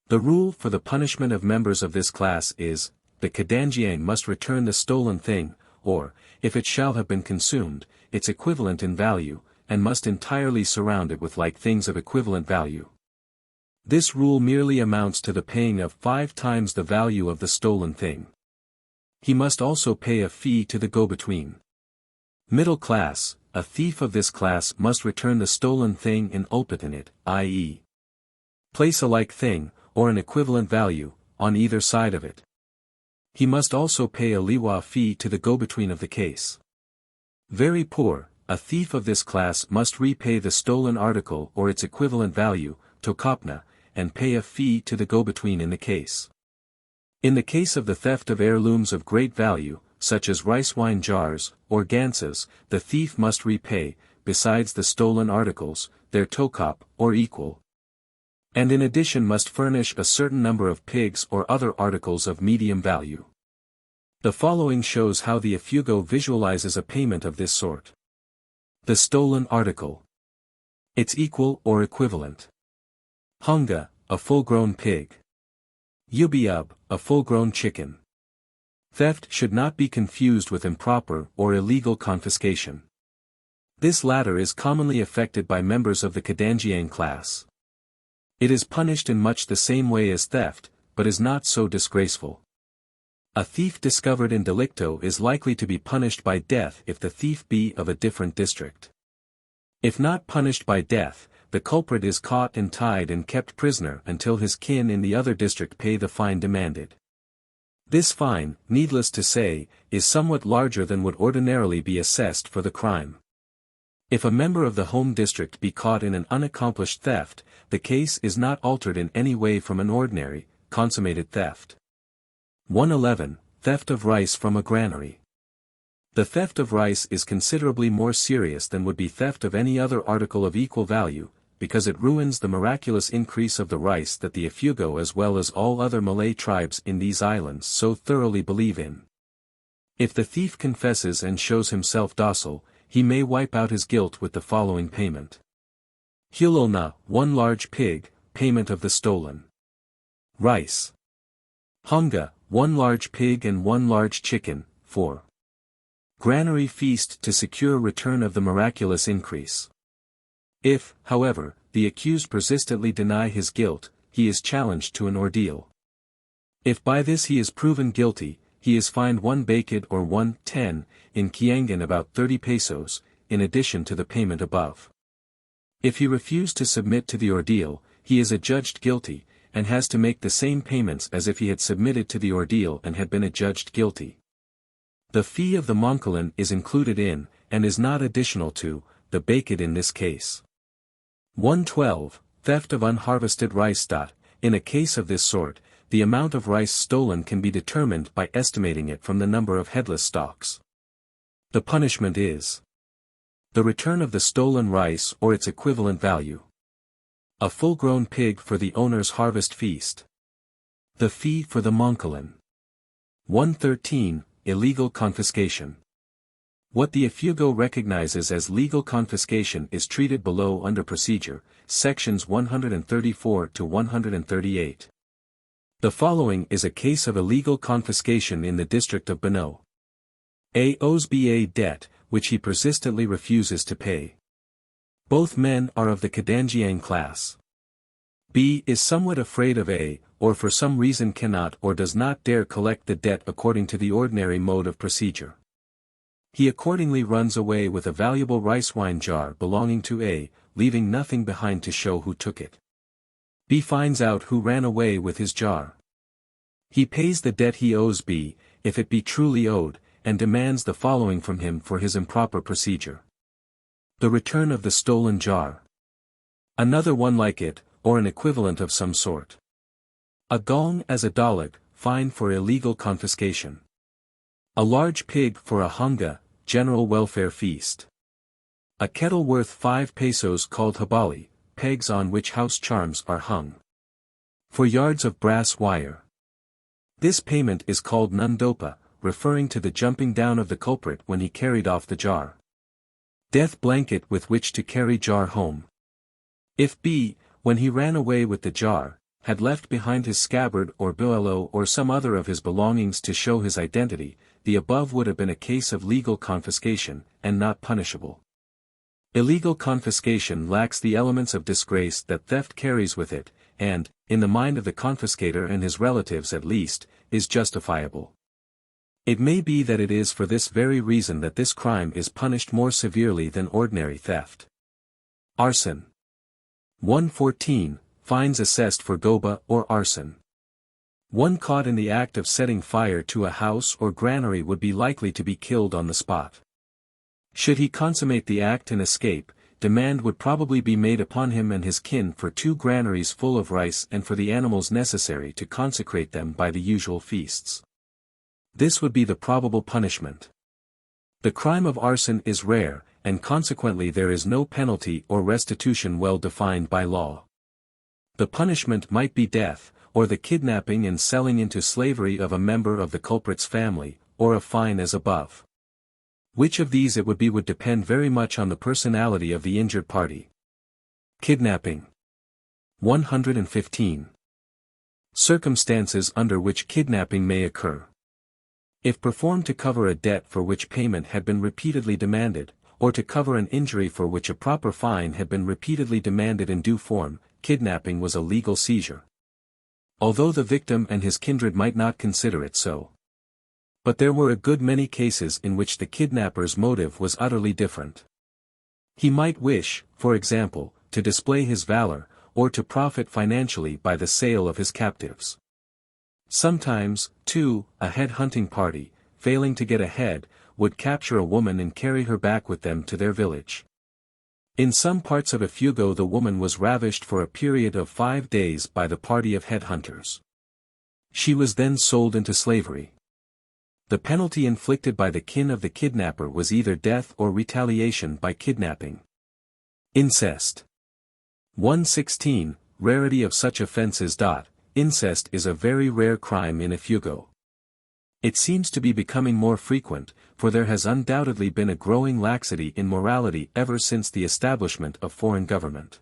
The rule for the punishment of members of this class is, the Kadanjiang must return the stolen thing, or, if it shall have been consumed, its equivalent in value, and must entirely surround it with like things of equivalent value. This rule merely amounts to the paying of 5 times the value of the stolen thing. He must also pay a fee to the go-between. Middle class, a thief of this class must return the stolen thing in ulpitanit, i.e. place a like thing, or an equivalent value, on either side of it. He must also pay a liwa fee to the go-between of the case. Very poor, a thief of this class must repay the stolen article or its equivalent value, tokopna, and pay a fee to the go-between in the case. In the case of the theft of heirlooms of great value, such as rice wine jars, or gansas, the thief must repay, besides the stolen articles, their tokop, or equal. And in addition must furnish a certain number of pigs or other articles of medium value. The following shows how the Ifugao visualizes a payment of this sort. The stolen article. Its equal or equivalent. Hunga, a full-grown pig. Yubiub, a full-grown chicken. Theft should not be confused with improper or illegal confiscation. This latter is commonly effected by members of the Kadanjiang class. It is punished in much the same way as theft, but is not so disgraceful. A thief discovered in delicto is likely to be punished by death if the thief be of a different district. If not punished by death, the culprit is caught and tied and kept prisoner until his kin in the other district pay the fine demanded. This fine, needless to say, is somewhat larger than would ordinarily be assessed for the crime. If a member of the home district be caught in an unaccomplished theft, the case is not altered in any way from an ordinary, consummated theft. 111. Theft of rice from a granary. The theft of rice is considerably more serious than would be theft of any other article of equal value, because it ruins the miraculous increase of the rice that the Ifugao as well as all other Malay tribes in these islands so thoroughly believe in. If the thief confesses and shows himself docile, he may wipe out his guilt with the following payment. Hulolna, 1 large pig, payment of the stolen rice. Hunga, 1 large pig and 1 large chicken, 4. Granary feast to secure return of the miraculous increase. If, however, the accused persistently deny his guilt, he is challenged to an ordeal. If by this he is proven guilty, he is fined 1 baked or 1/10, in Kiangan about 30 pesos, in addition to the payment above. If he refuse to submit to the ordeal, he is adjudged guilty, and has to make the same payments as if he had submitted to the ordeal and had been adjudged guilty. The fee of the Mongkolan is included in, and is not additional to, the baked in this case. 112. Theft of unharvested rice. In a case of this sort, the amount of rice stolen can be determined by estimating it from the number of headless stalks. The punishment is the return of the stolen rice or its equivalent value. A full-grown pig for the owner's harvest feast. The fee for the Mongkolan. 113. Illegal confiscation. What the Ifugao recognizes as legal confiscation is treated below under procedure, sections 134 to 138. The following is a case of illegal confiscation in the district of Bano. A owes B a debt, which he persistently refuses to pay. Both men are of the Kadanjiang class. B is somewhat afraid of A, or for some reason cannot or does not dare collect the debt according to the ordinary mode of procedure. He accordingly runs away with a valuable rice wine jar belonging to A, leaving nothing behind to show who took it. B finds out who ran away with his jar. He pays the debt he owes B, if it be truly owed, and demands the following from him for his improper procedure. The return of the stolen jar. Another one like it, or an equivalent of some sort. A gong as a dalag, fine for illegal confiscation. A large pig for a hunga, general welfare feast. A kettle worth 5 pesos called habali, pegs on which house charms are hung. For yards of brass wire. This payment is called nundopa, referring to the jumping down of the culprit when he carried off the jar. Death blanket with which to carry jar home. If B, when he ran away with the jar, had left behind his scabbard or buelo or some other of his belongings to show his identity, the above would have been a case of legal confiscation, and not punishable. Illegal confiscation lacks the elements of disgrace that theft carries with it, and, in the mind of the confiscator and his relatives at least, is justifiable. It may be that it is for this very reason that this crime is punished more severely than ordinary theft. Arson. 114. Fines assessed for goba or arson. One caught in the act of setting fire to a house or granary would be likely to be killed on the spot. Should he consummate the act and escape, demand would probably be made upon him and his kin for 2 granaries full of rice and for the animals necessary to consecrate them by the usual feasts. This would be the probable punishment. The crime of arson is rare, and consequently there is no penalty or restitution well defined by law. The punishment might be death, or the kidnapping and selling into slavery of a member of the culprit's family, or a fine as above. Which of these it would be would depend very much on the personality of the injured party. Kidnapping. 115. Circumstances under which kidnapping may occur. If performed to cover a debt for which payment had been repeatedly demanded, or to cover an injury for which a proper fine had been repeatedly demanded in due form, kidnapping was a legal seizure. Although the victim and his kindred might not consider it so. But there were a good many cases in which the kidnapper's motive was utterly different. He might wish, for example, to display his valor, or to profit financially by the sale of his captives. Sometimes, too, a head-hunting party, failing to get ahead, would capture a woman and carry her back with them to their village. In some parts of Ifugao the woman was ravished for a period of 5 days by the party of headhunters. She was then sold into slavery. The penalty inflicted by the kin of the kidnapper was either death or retaliation by kidnapping. Incest. 116. Rarity of such offenses. Incest is a very rare crime in Ifugao. It seems to be becoming more frequent, for there has undoubtedly been a growing laxity in morality ever since the establishment of foreign government.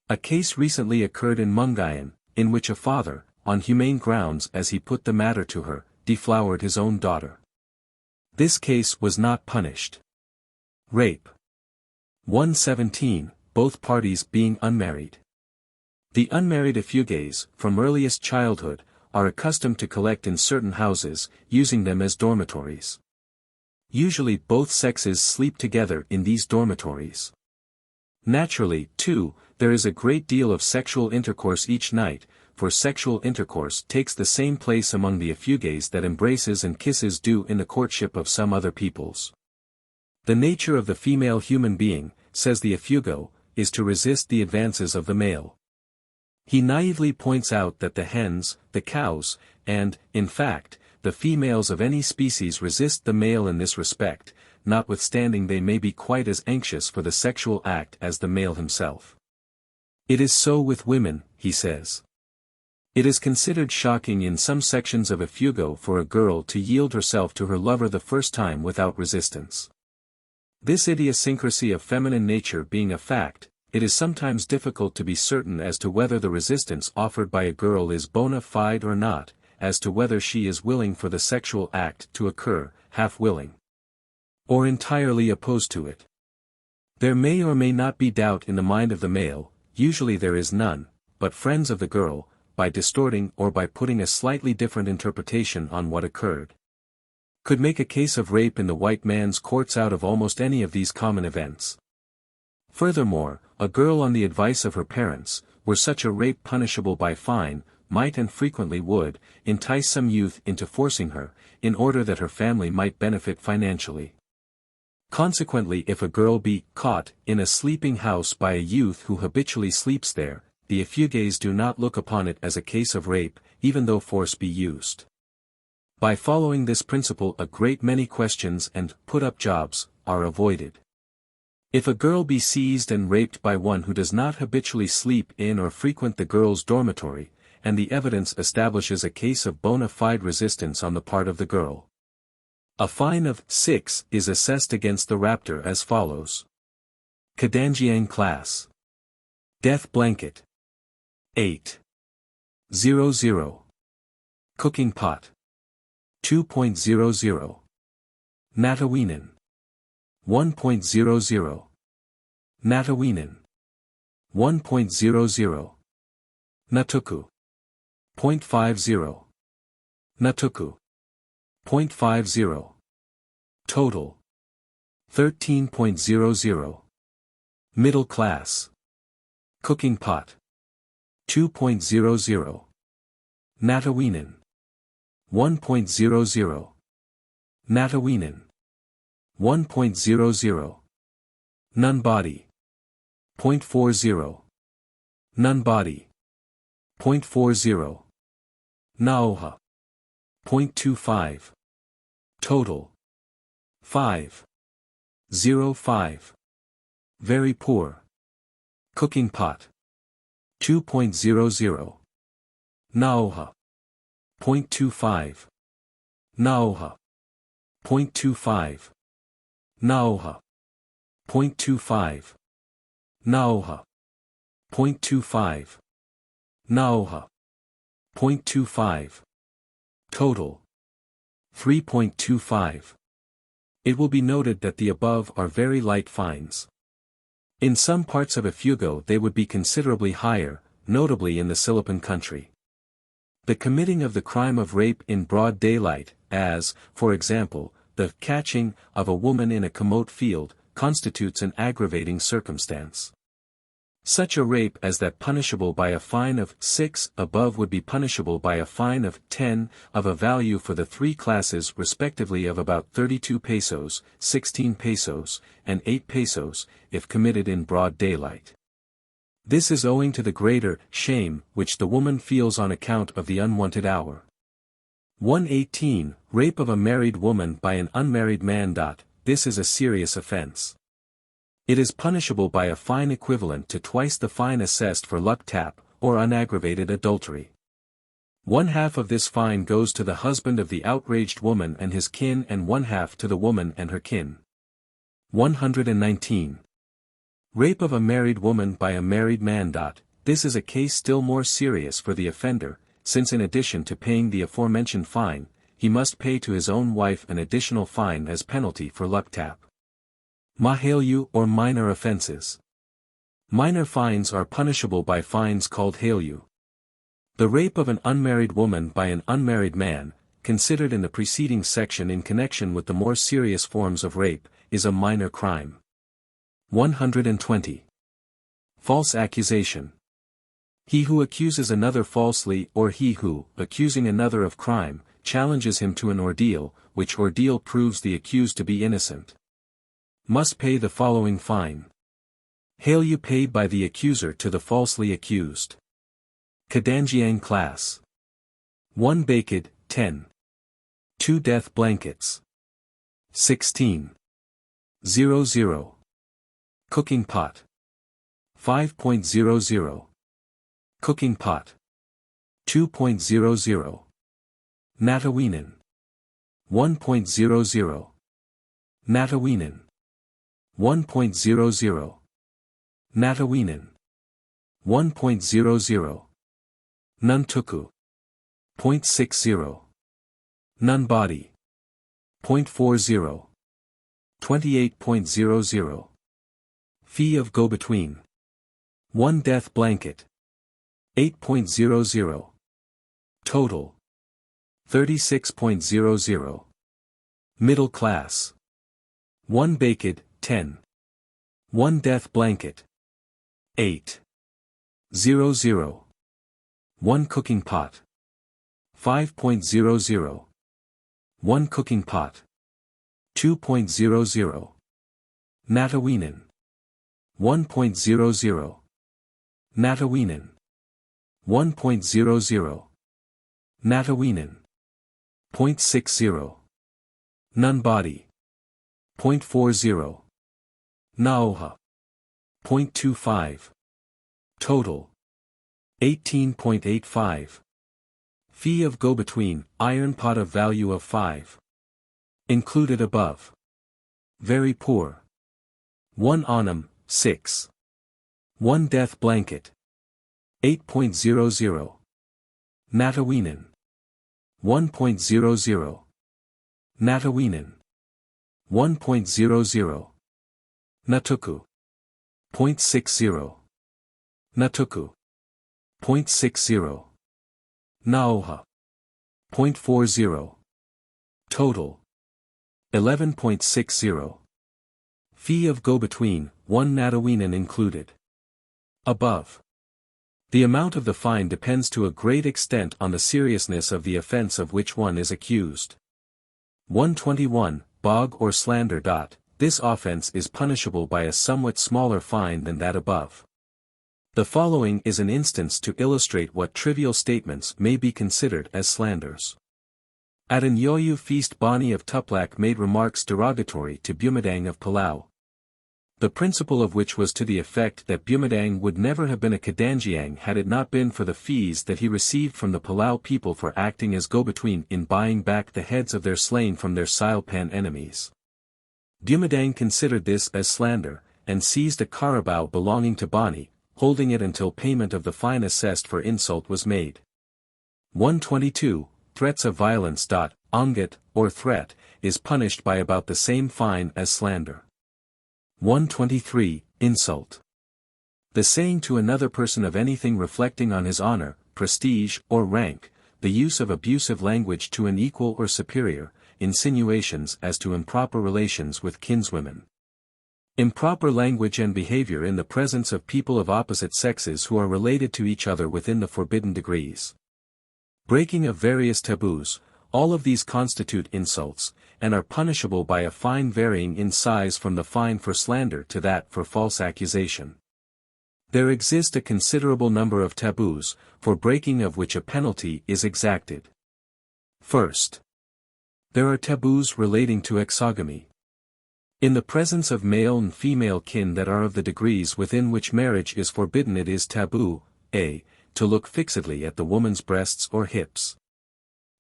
A case recently occurred in Mungayan, in which a father, on humane grounds as he put the matter to her, deflowered his own daughter. This case was not punished. Rape. 117. Both parties being unmarried. The unmarried Ifugays, from earliest childhood, are accustomed to collect in certain houses, using them as dormitories. Usually both sexes sleep together in these dormitories. Naturally, too, there is a great deal of sexual intercourse each night, for sexual intercourse takes the same place among the Ifugays that embraces and kisses do in the courtship of some other peoples. The nature of the female human being, says the Ifugao, is to resist the advances of the male. He naively points out that the hens, the cows, and, in fact, the females of any species resist the male in this respect, notwithstanding they may be quite as anxious for the sexual act as the male himself. It is so with women, he says. It is considered shocking in some sections of Ifugao for a girl to yield herself to her lover the first time without resistance. This idiosyncrasy of feminine nature being a fact, it is sometimes difficult to be certain as to whether the resistance offered by a girl is bona fide or not, as to whether she is willing for the sexual act to occur, half willing, or entirely opposed to it. There may or may not be doubt in the mind of the male, usually there is none, but friends of the girl, by distorting or by putting a slightly different interpretation on what occurred, could make a case of rape in the white man's courts out of almost any of these common events. Furthermore, a girl on the advice of her parents, were such a rape punishable by fine, might and frequently would, entice some youth into forcing her, in order that her family might benefit financially. Consequently, if a girl be caught in a sleeping house by a youth who habitually sleeps there, the Ifugays do not look upon it as a case of rape, even though force be used. By following this principle a great many questions and put-up jobs are avoided. If a girl be seized and raped by one who does not habitually sleep in or frequent the girl's dormitory, and the evidence establishes a case of bona fide resistance on the part of the girl. A fine of 6 is assessed against the raptor as follows. Kadanjiang class. Death blanket. 8.00. Cooking pot. 2.00. Natawinen. 1.00. Natawinen. 1.00. Natuku. 0.50. Natuku. 0.50. Total. 13.00. Middle class. Cooking pot. 2.00. Natawinen. 1.00. Natawinen. 1.00. Nun-body. 0.40. Nun-body. 0.40. Naoha. 0.25. Total. 5.05. Very poor. Cooking pot. 2.00. Naoha. 0.25. Naoha. 0.25. Naoha. 0.25. Naoha. 0.25. Naoha. 0.25. Total. 3.25. It will be noted that the above are very light fines. In some parts of Ifugao they would be considerably higher, notably in the Silipan country. The committing of the crime of rape in broad daylight, as, for example, the catching of a woman in a camote field, constitutes an aggravating circumstance. Such a rape as that punishable by a fine of 6 above would be punishable by a fine of 10 of a value for the three classes respectively of about 32 pesos, 16 pesos, and 8 pesos, if committed in broad daylight. This is owing to the greater shame which the woman feels on account of the unwanted hour. 118. Rape of a married woman by an unmarried man. This is a serious offense. It is punishable by a fine equivalent to twice the fine assessed for luck tap, or unaggravated adultery. 1/2 of this fine goes to the husband of the outraged woman and his kin and 1/2 to the woman and her kin. 119. Rape of a married woman by a married man. This is a case still more serious for the offender, since in addition to paying the aforementioned fine, he must pay to his own wife an additional fine as penalty for luck tap. Mahalyu or minor offenses. Minor fines are punishable by fines called halyu. The rape of an unmarried woman by an unmarried man, considered in the preceding section in connection with the more serious forms of rape, is a minor crime. 120. False accusation. He who accuses another falsely or he who, accusing another of crime, challenges him to an ordeal, which ordeal proves the accused to be innocent, must pay the following fine. Halyu paid by the accuser to the falsely accused. Kadanjiang class. 1 baked, 10. 2 death blankets. 16.00. Cooking pot. 5.00. Cooking pot. 2.00. Natawinen. 1.00. Natawinen. 1.00. Natawinen. 1.00. Nuntuku. 0.60. Nun-body. 0.40. 28.00. Fee of go-between. 1 death blanket. 8.00. Total. 36.00. Middle class. 1 baked, 10. 1 death blanket. 8.00. 1 cooking pot. 5.00. 1 cooking pot. 2.00. Natawinen. 1.00. Natawinen. 1.00. Natawinen. 0.60. Nun-body. 0.40. Naoha. 0.25. Total. 18.85. Fee of go-between, iron pot of value of 5. Included above. Very poor. 1 onum, 6. 1 death blanket. 8.00. Natawinen. 1.00. Natawinen. 1.00. Natuku. 0.60. Natuku. 0.60. Naoha. 0.40. Total. 11.60. Fee of go-between, 1 Natawinen included. Above. The amount of the fine depends to a great extent on the seriousness of the offense of which one is accused. 121. Bog or slander. This offense is punishable by a somewhat smaller fine than that above. The following is an instance to illustrate what trivial statements may be considered as slanders. At an Yoyu feast, Bani of Tuplak made remarks derogatory to Bumadang of Palau. The principle of which was to the effect that Bumadang would never have been a Kadangiang had it not been for the fees that he received from the Palau people for acting as go-between in buying back the heads of their slain from their Silepan enemies. Bumadang considered this as slander, and seized a carabao belonging to Bani, holding it until payment of the fine assessed for insult was made. 122. Threats of violence. Angat, or threat, is punished by about the same fine as slander. 123. Insult. The saying to another person of anything reflecting on his honor, prestige, or rank, the use of abusive language to an equal or superior, insinuations as to improper relations with kinswomen. Improper language and behavior in the presence of people of opposite sexes who are related to each other within the forbidden degrees. Breaking of various taboos, all of these constitute insults, and are punishable by a fine varying in size from the fine for slander to that for false accusation. There exist a considerable number of taboos, for breaking of which a penalty is exacted. First, there are taboos relating to exogamy. In the presence of male and female kin that are of the degrees within which marriage is forbidden, it is taboo, a. to look fixedly at the woman's breasts or hips.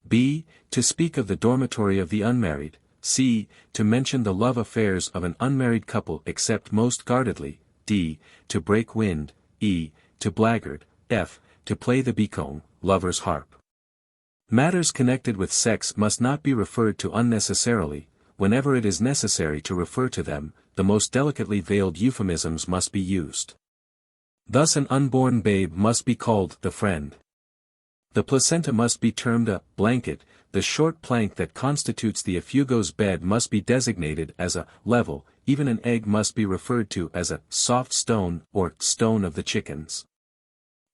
b. to speak of the dormitory of the unmarried, c. to mention the love affairs of an unmarried couple except most guardedly, d. to break wind, e. to blackguard, f. to play the bikong, lover's harp. Matters connected with sex must not be referred to unnecessarily. Whenever it is necessary to refer to them, the most delicately veiled euphemisms must be used. Thus an unborn babe must be called the friend. The placenta must be termed a blanket, the short plank that constitutes the Ifugao's bed must be designated as a level, even an egg must be referred to as a soft stone or stone of the chickens.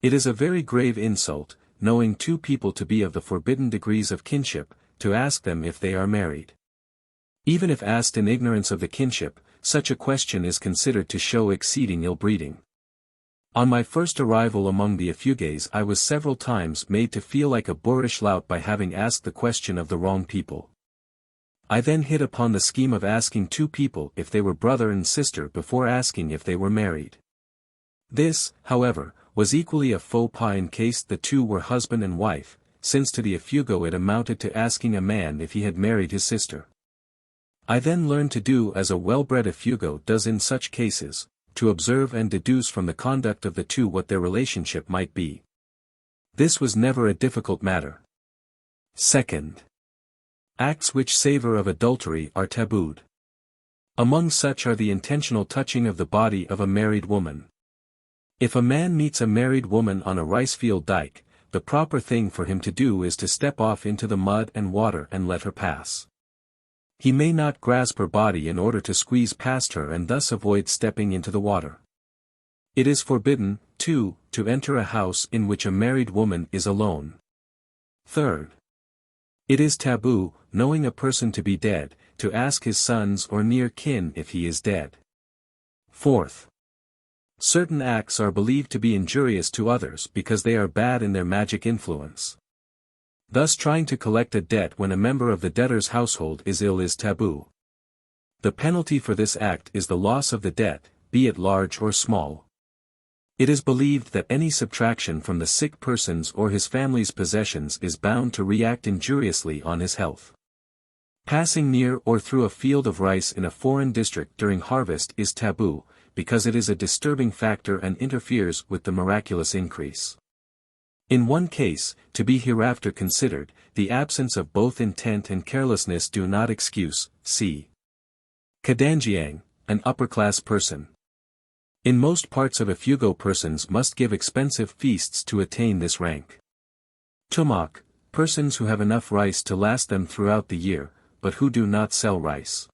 It is a very grave insult, knowing two people to be of the forbidden degrees of kinship, to ask them if they are married. Even if asked in ignorance of the kinship, such a question is considered to show exceeding ill-breeding. On my first arrival among the Ifugaos, I was several times made to feel like a boorish lout by having asked the question of the wrong people. I then hit upon the scheme of asking two people if they were brother and sister before asking if they were married. This, however, was equally a faux pas in case the two were husband and wife, since to the Ifugao it amounted to asking a man if he had married his sister. I then learned to do as a well-bred Ifugao does in such cases, to observe and deduce from the conduct of the two what their relationship might be. This was never a difficult matter. Second, acts which savor of adultery are tabooed. Among such are the intentional touching of the body of a married woman. If a man meets a married woman on a rice-field dike, the proper thing for him to do is to step off into the mud and water and let her pass. He may not grasp her body in order to squeeze past her and thus avoid stepping into the water. It is forbidden, too, to enter a house in which a married woman is alone. Third, it is taboo, knowing a person to be dead, to ask his sons or near kin if he is dead. Fourth, certain acts are believed to be injurious to others because they are bad in their magic influence. Thus trying to collect a debt when a member of the debtor's household is ill is taboo. The penalty for this act is the loss of the debt, be it large or small. It is believed that any subtraction from the sick person's or his family's possessions is bound to react injuriously on his health. Passing near or through a field of rice in a foreign district during harvest is taboo, because it is a disturbing factor and interferes with the miraculous increase. In one case, to be hereafter considered, the absence of both intent and carelessness do not excuse, c. Kadanjiang, an upper-class person. In most parts of Ifugao, persons must give expensive feasts to attain this rank. Tumak, persons who have enough rice to last them throughout the year, but who do not sell rice.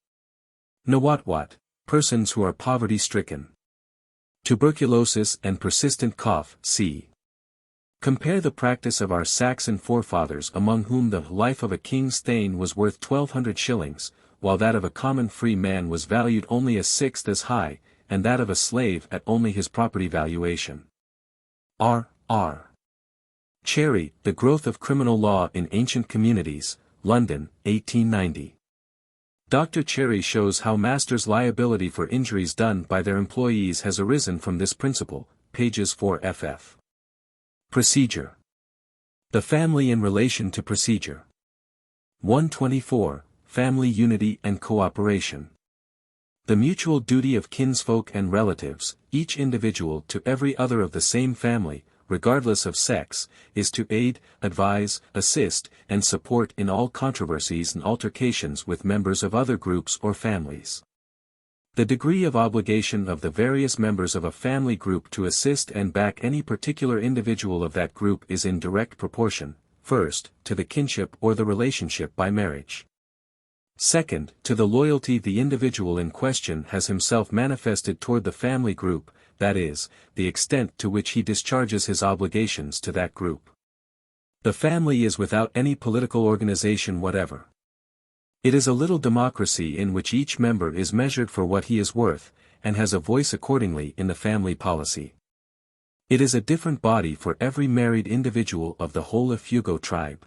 Nawatwat, persons who are poverty-stricken. Tuberculosis and persistent cough, c. Compare the practice of our Saxon forefathers, among whom the life of a king's thane was worth 1,200 shillings, while that of a common free man was valued only a sixth as high, and that of a slave at only his property valuation. R. Cherry, The Growth of Criminal Law in Ancient Communities, London, 1890. Dr. Cherry shows how masters' liability for injuries done by their employees has arisen from this principle, pages 4ff. Procedure. The family in relation to procedure. 124, Family Unity and Cooperation. The mutual duty of kinsfolk and relatives, each individual to every other of the same family, regardless of sex, is to aid, advise, assist, and support in all controversies and altercations with members of other groups or families. The degree of obligation of the various members of a family group to assist and back any particular individual of that group is in direct proportion, first, to the kinship or the relationship by marriage. Second, to the loyalty the individual in question has himself manifested toward the family group, that is, the extent to which he discharges his obligations to that group. The family is without any political organization whatever. It is a little democracy in which each member is measured for what he is worth, and has a voice accordingly in the family policy. It is a different body for every married individual of the whole Ifugao tribe.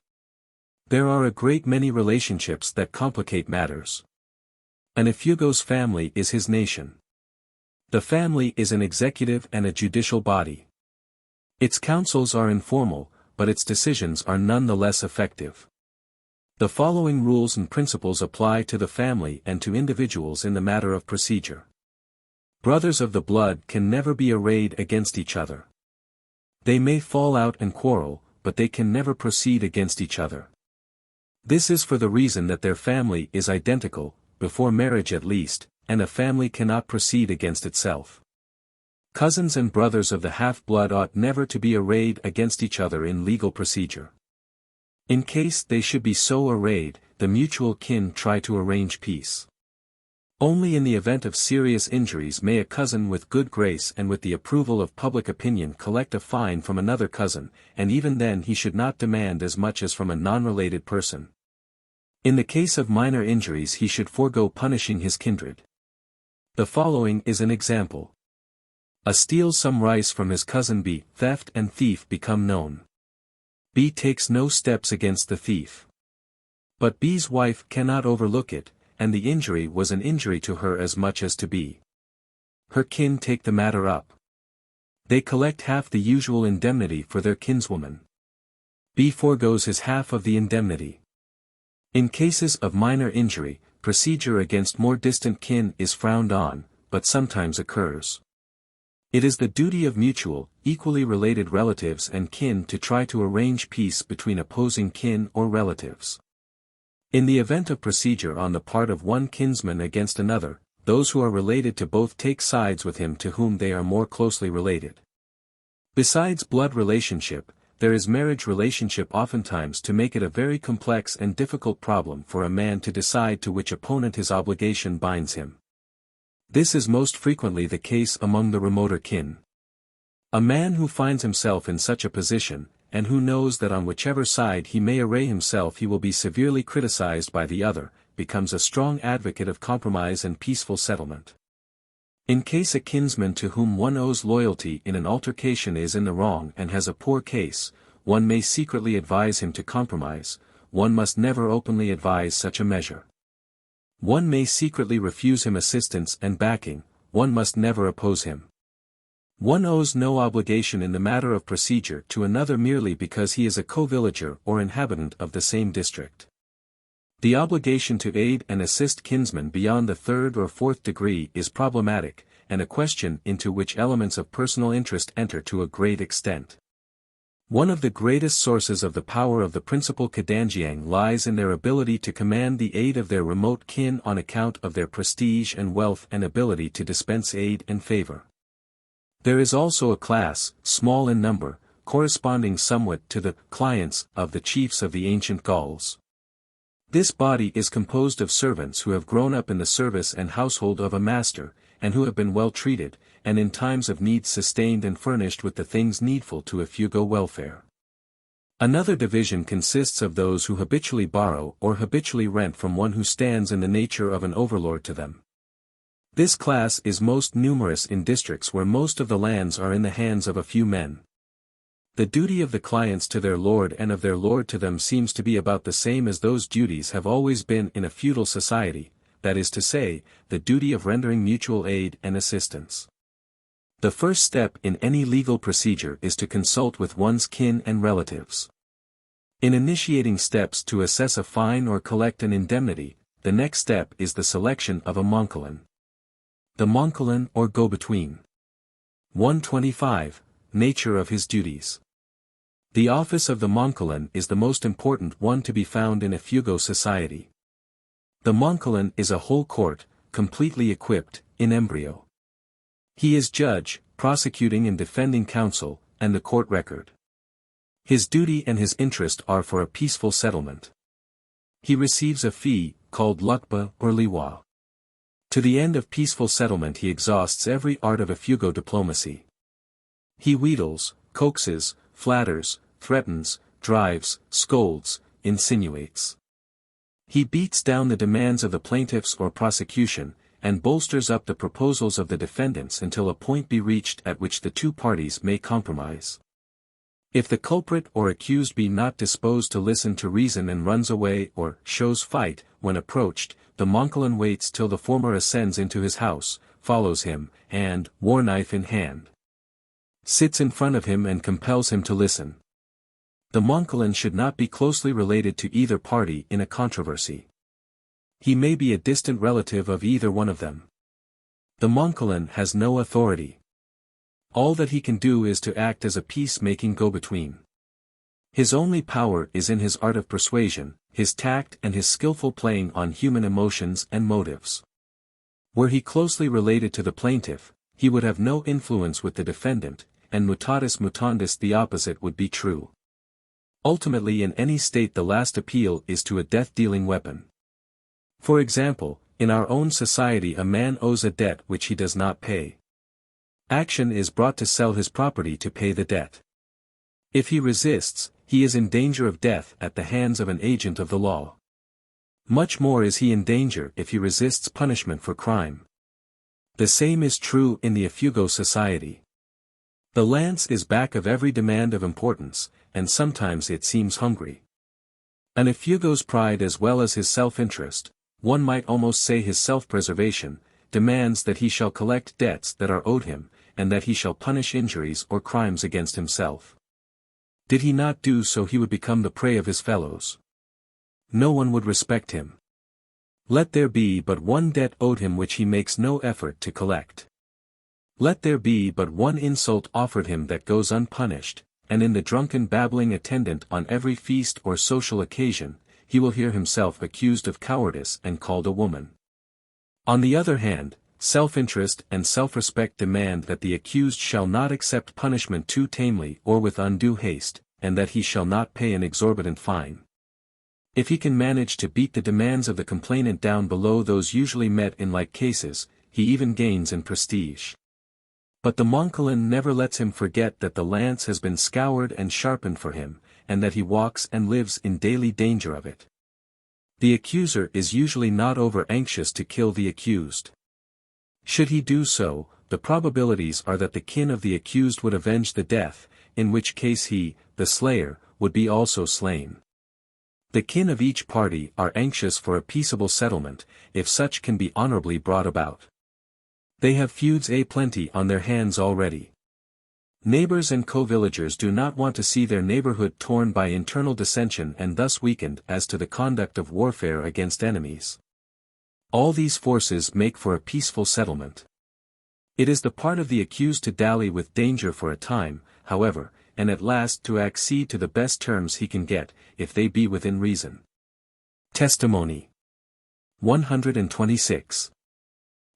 There are a great many relationships that complicate matters. An Ifugao's family is his nation. The family is an executive and a judicial body. Its councils are informal, but its decisions are none the less effective. The following rules and principles apply to the family and to individuals in the matter of procedure. Brothers of the blood can never be arrayed against each other. They may fall out and quarrel, but they can never proceed against each other. This is for the reason that their family is identical, before marriage at least, and a family cannot proceed against itself. Cousins and brothers of the half-blood ought never to be arrayed against each other in legal procedure. In case they should be so arrayed, the mutual kin try to arrange peace. Only in the event of serious injuries may a cousin with good grace and with the approval of public opinion collect a fine from another cousin, and even then he should not demand as much as from a non-related person. In the case of minor injuries he should forego punishing his kindred. The following is an example. A steals some rice from his cousin B, theft and thief become known. B takes no steps against the thief. But B's wife cannot overlook it, and the injury was an injury to her as much as to B. Her kin take the matter up. They collect half the usual indemnity for their kinswoman. B foregoes his half of the indemnity. In cases of minor injury, procedure against more distant kin is frowned on, but sometimes occurs. It is the duty of mutual, equally related relatives and kin to try to arrange peace between opposing kin or relatives. In the event of procedure on the part of one kinsman against another, those who are related to both take sides with him to whom they are more closely related. Besides blood relationship, there is marriage relationship oftentimes to make it a very complex and difficult problem for a man to decide to which opponent his obligation binds him. This is most frequently the case among the remoter kin. A man who finds himself in such a position, and who knows that on whichever side he may array himself he will be severely criticized by the other, becomes a strong advocate of compromise and peaceful settlement. In case a kinsman to whom one owes loyalty in an altercation is in the wrong and has a poor case, one may secretly advise him to compromise. One must never openly advise such a measure. One may secretly refuse him assistance and backing, one must never oppose him. One owes no obligation in the matter of procedure to another merely because he is a co-villager or inhabitant of the same district. The obligation to aid and assist kinsmen beyond the third or fourth degree is problematic, and a question into which elements of personal interest enter to a great extent. One of the greatest sources of the power of the principal Kadanjiang lies in their ability to command the aid of their remote kin on account of their prestige and wealth and ability to dispense aid and favor. There is also a class, small in number, corresponding somewhat to the clients of the chiefs of the ancient Gauls. This body is composed of servants who have grown up in the service and household of a master, and who have been well treated, and in times of need sustained and furnished with the things needful to Ifugao welfare. Another division consists of those who habitually borrow or habitually rent from one who stands in the nature of an overlord to them. This class is most numerous in districts where most of the lands are in the hands of a few men. The duty of the clients to their lord and of their lord to them seems to be about the same as those duties have always been in a feudal society, that is to say, the duty of rendering mutual aid and assistance. The first step in any legal procedure is to consult with one's kin and relatives. In initiating steps to assess a fine or collect an indemnity, the next step is the selection of a monkalin. The monkalin or go-between. 125. Nature of his duties. The office of the monkalin is the most important one to be found in Ifugao society. The monkalin is a whole court, completely equipped, in embryo. He is judge, prosecuting and defending counsel, and the court record. His duty and his interest are for a peaceful settlement. He receives a fee, called lukba or liwa. To the end of peaceful settlement he exhausts every art of Ifugao diplomacy. He wheedles, coaxes, flatters, threatens, drives, scolds, insinuates. He beats down the demands of the plaintiffs or prosecution, and bolsters up the proposals of the defendants until a point be reached at which the two parties may compromise. If the culprit or accused be not disposed to listen to reason and runs away or shows fight, when approached, the monkalin waits till the former ascends into his house, follows him, and, war knife in hand, sits in front of him and compels him to listen. The monkalin should not be closely related to either party in a controversy. He may be a distant relative of either one of them. The monkalin has no authority. All that he can do is to act as a peace-making go-between. His only power is in his art of persuasion, his tact and his skillful playing on human emotions and motives. Were he closely related to the plaintiff, he would have no influence with the defendant, and mutatis mutandis the opposite would be true. Ultimately in any state the last appeal is to a death-dealing weapon. For example, in our own society a man owes a debt which he does not pay. Action is brought to sell his property to pay the debt. If he resists, he is in danger of death at the hands of an agent of the law. Much more is he in danger if he resists punishment for crime. The same is true in the Ifugao society. The lance is back of every demand of importance, and sometimes it seems hungry. An Ifugao's pride as well as his self-interest, one might almost say his self-preservation, demands that he shall collect debts that are owed him, and that he shall punish injuries or crimes against himself. Did he not do so he would become the prey of his fellows. No one would respect him. Let there be but one debt owed him which he makes no effort to collect. Let there be but one insult offered him that goes unpunished, and in the drunken babbling attendant on every feast or social occasion, he will hear himself accused of cowardice and called a woman. On the other hand, self-interest and self-respect demand that the accused shall not accept punishment too tamely or with undue haste, and that he shall not pay an exorbitant fine. If he can manage to beat the demands of the complainant down below those usually met in like cases, he even gains in prestige. But the monkalin never lets him forget that the lance has been scoured and sharpened for him, and that he walks and lives in daily danger of it. The accuser is usually not over-anxious to kill the accused. Should he do so, the probabilities are that the kin of the accused would avenge the death, in which case he, the slayer, would be also slain. The kin of each party are anxious for a peaceable settlement, if such can be honorably brought about. They have feuds a plenty on their hands already. Neighbors and co-villagers do not want to see their neighborhood torn by internal dissension and thus weakened as to the conduct of warfare against enemies. All these forces make for a peaceful settlement. It is the part of the accused to dally with danger for a time, however, and at last to accede to the best terms he can get, if they be within reason. Testimony 126.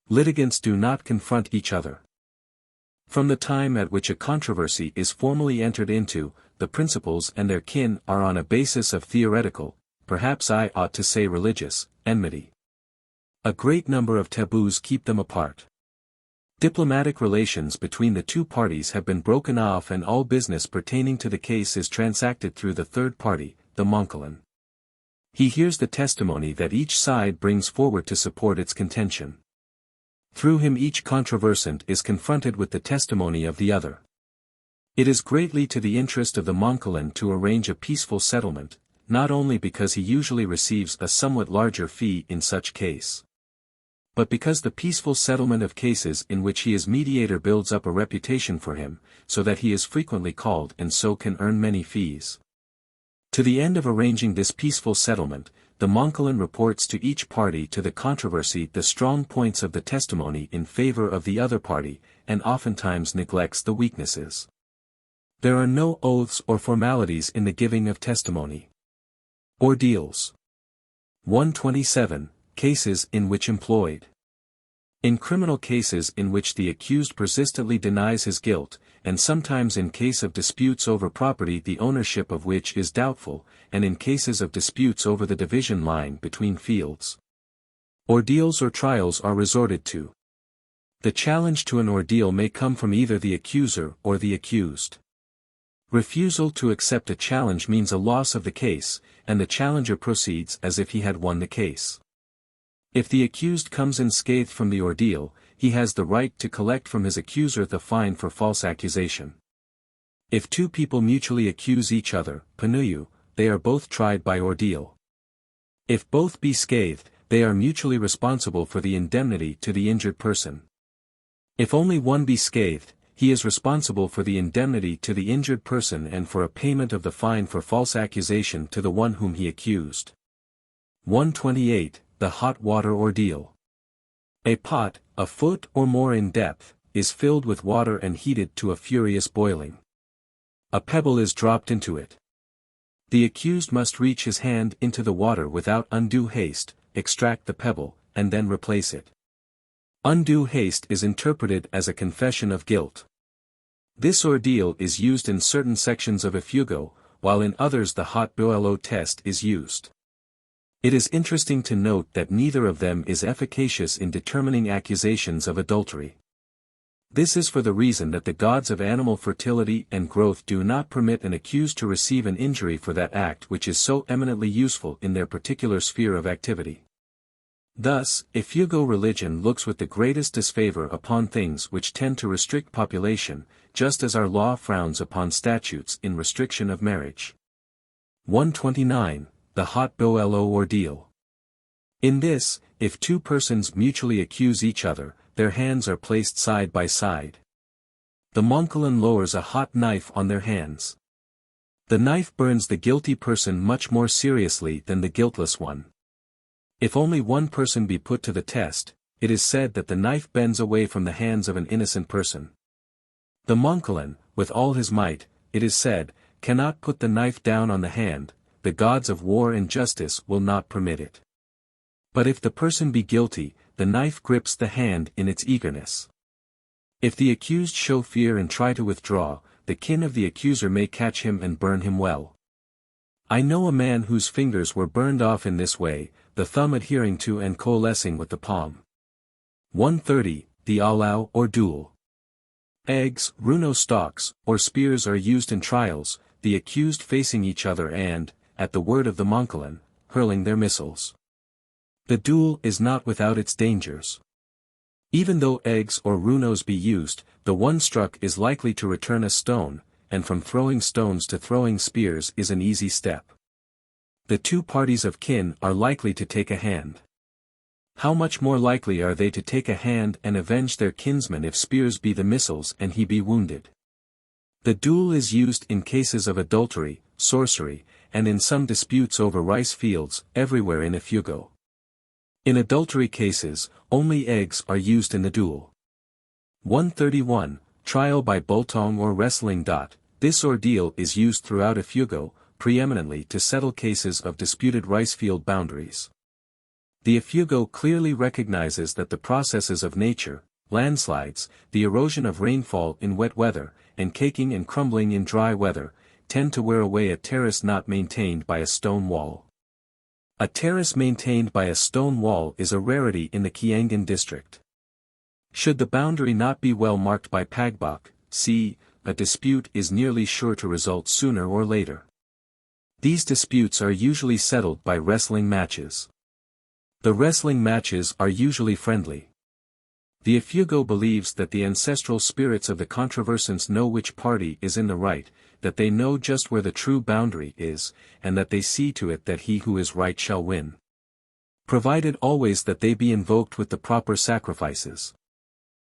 Litigants do not confront each other. From the time at which a controversy is formally entered into, the principals and their kin are on a basis of theoretical, perhaps I ought to say religious, enmity. A great number of taboos keep them apart. Diplomatic relations between the two parties have been broken off and all business pertaining to the case is transacted through the third party, the Monkalan. He hears the testimony that each side brings forward to support its contention. Through him each controversant is confronted with the testimony of the other. It is greatly to the interest of the Monkalan to arrange a peaceful settlement, not only because he usually receives a somewhat larger fee in such case, but because the peaceful settlement of cases in which he is mediator builds up a reputation for him, so that he is frequently called and so can earn many fees. To the end of arranging this peaceful settlement, the Monkalan reports to each party to the controversy the strong points of the testimony in favor of the other party, and oftentimes neglects the weaknesses. There are no oaths or formalities in the giving of testimony. Ordeals. 127. Cases in which employed. In criminal cases in which the accused persistently denies his guilt, and sometimes in case of disputes over property the ownership of which is doubtful, and in cases of disputes over the division line between fields, ordeals or trials are resorted to. The challenge to an ordeal may come from either the accuser or the accused. Refusal to accept a challenge means a loss of the case, and the challenger proceeds as if he had won the case. If the accused comes unscathed from the ordeal, he has the right to collect from his accuser the fine for false accusation. If two people mutually accuse each other, panuyu, they are both tried by ordeal. If both be scathed, they are mutually responsible for the indemnity to the injured person. If only one be scathed, he is responsible for the indemnity to the injured person and for a payment of the fine for false accusation to the one whom he accused. 128. The hot water ordeal. A pot, a foot or more in depth, is filled with water and heated to a furious boiling. A pebble is dropped into it. The accused must reach his hand into the water without undue haste, extract the pebble, and then replace it. Undue haste is interpreted as a confession of guilt. This ordeal is used in certain sections of Ifugao, while in others the hot boilo test is used. It is interesting to note that neither of them is efficacious in determining accusations of adultery. This is for the reason that the gods of animal fertility and growth do not permit an accused to receive an injury for that act which is so eminently useful in their particular sphere of activity. Thus, Ifugao religion looks with the greatest disfavor upon things which tend to restrict population, just as our law frowns upon statutes in restriction of marriage. 129. The hot boilo ordeal. In this, if two persons mutually accuse each other, their hands are placed side by side. The Monkalan lowers a hot knife on their hands. The knife burns the guilty person much more seriously than the guiltless one. If only one person be put to the test, it is said that the knife bends away from the hands of an innocent person. The Monkalan, with all his might, it is said, cannot put the knife down on the hand. The gods of war and justice will not permit it. But if the person be guilty, the knife grips the hand in its eagerness. If the accused show fear and try to withdraw, the kin of the accuser may catch him and burn him well. I know a man whose fingers were burned off in this way, the thumb adhering to and coalescing with the palm. 130. The alau or duel. Eggs, runo stalks, or spears are used in trials, the accused facing each other and, at the word of the Monkalan, hurling their missiles. The duel is not without its dangers. Even though eggs or runos be used, the one struck is likely to return a stone, and from throwing stones to throwing spears is an easy step. The two parties of kin are likely to take a hand. How much more likely are they to take a hand and avenge their kinsman if spears be the missiles and he be wounded? The duel is used in cases of adultery, sorcery, and in some disputes over rice fields, everywhere in Ifugao. In adultery cases, only eggs are used in the duel. 131. Trial by bultong or wrestling. This ordeal is used throughout Ifugao, preeminently to settle cases of disputed rice field boundaries. The Ifugao clearly recognizes that the processes of nature, landslides, the erosion of rainfall in wet weather, and caking and crumbling in dry weather, tend to wear away a terrace not maintained by a stone wall. A terrace maintained by a stone wall is a rarity in the Kiangan district. Should the boundary not be well marked by pagbok, a dispute is nearly sure to result sooner or later. These disputes are usually settled by wrestling matches. The wrestling matches are usually friendly. The Ifugao believes that the ancestral spirits of the controversants know which party is in the right, that they know just where the true boundary is, and that they see to it that he who is right shall win. Provided always that they be invoked with the proper sacrifices.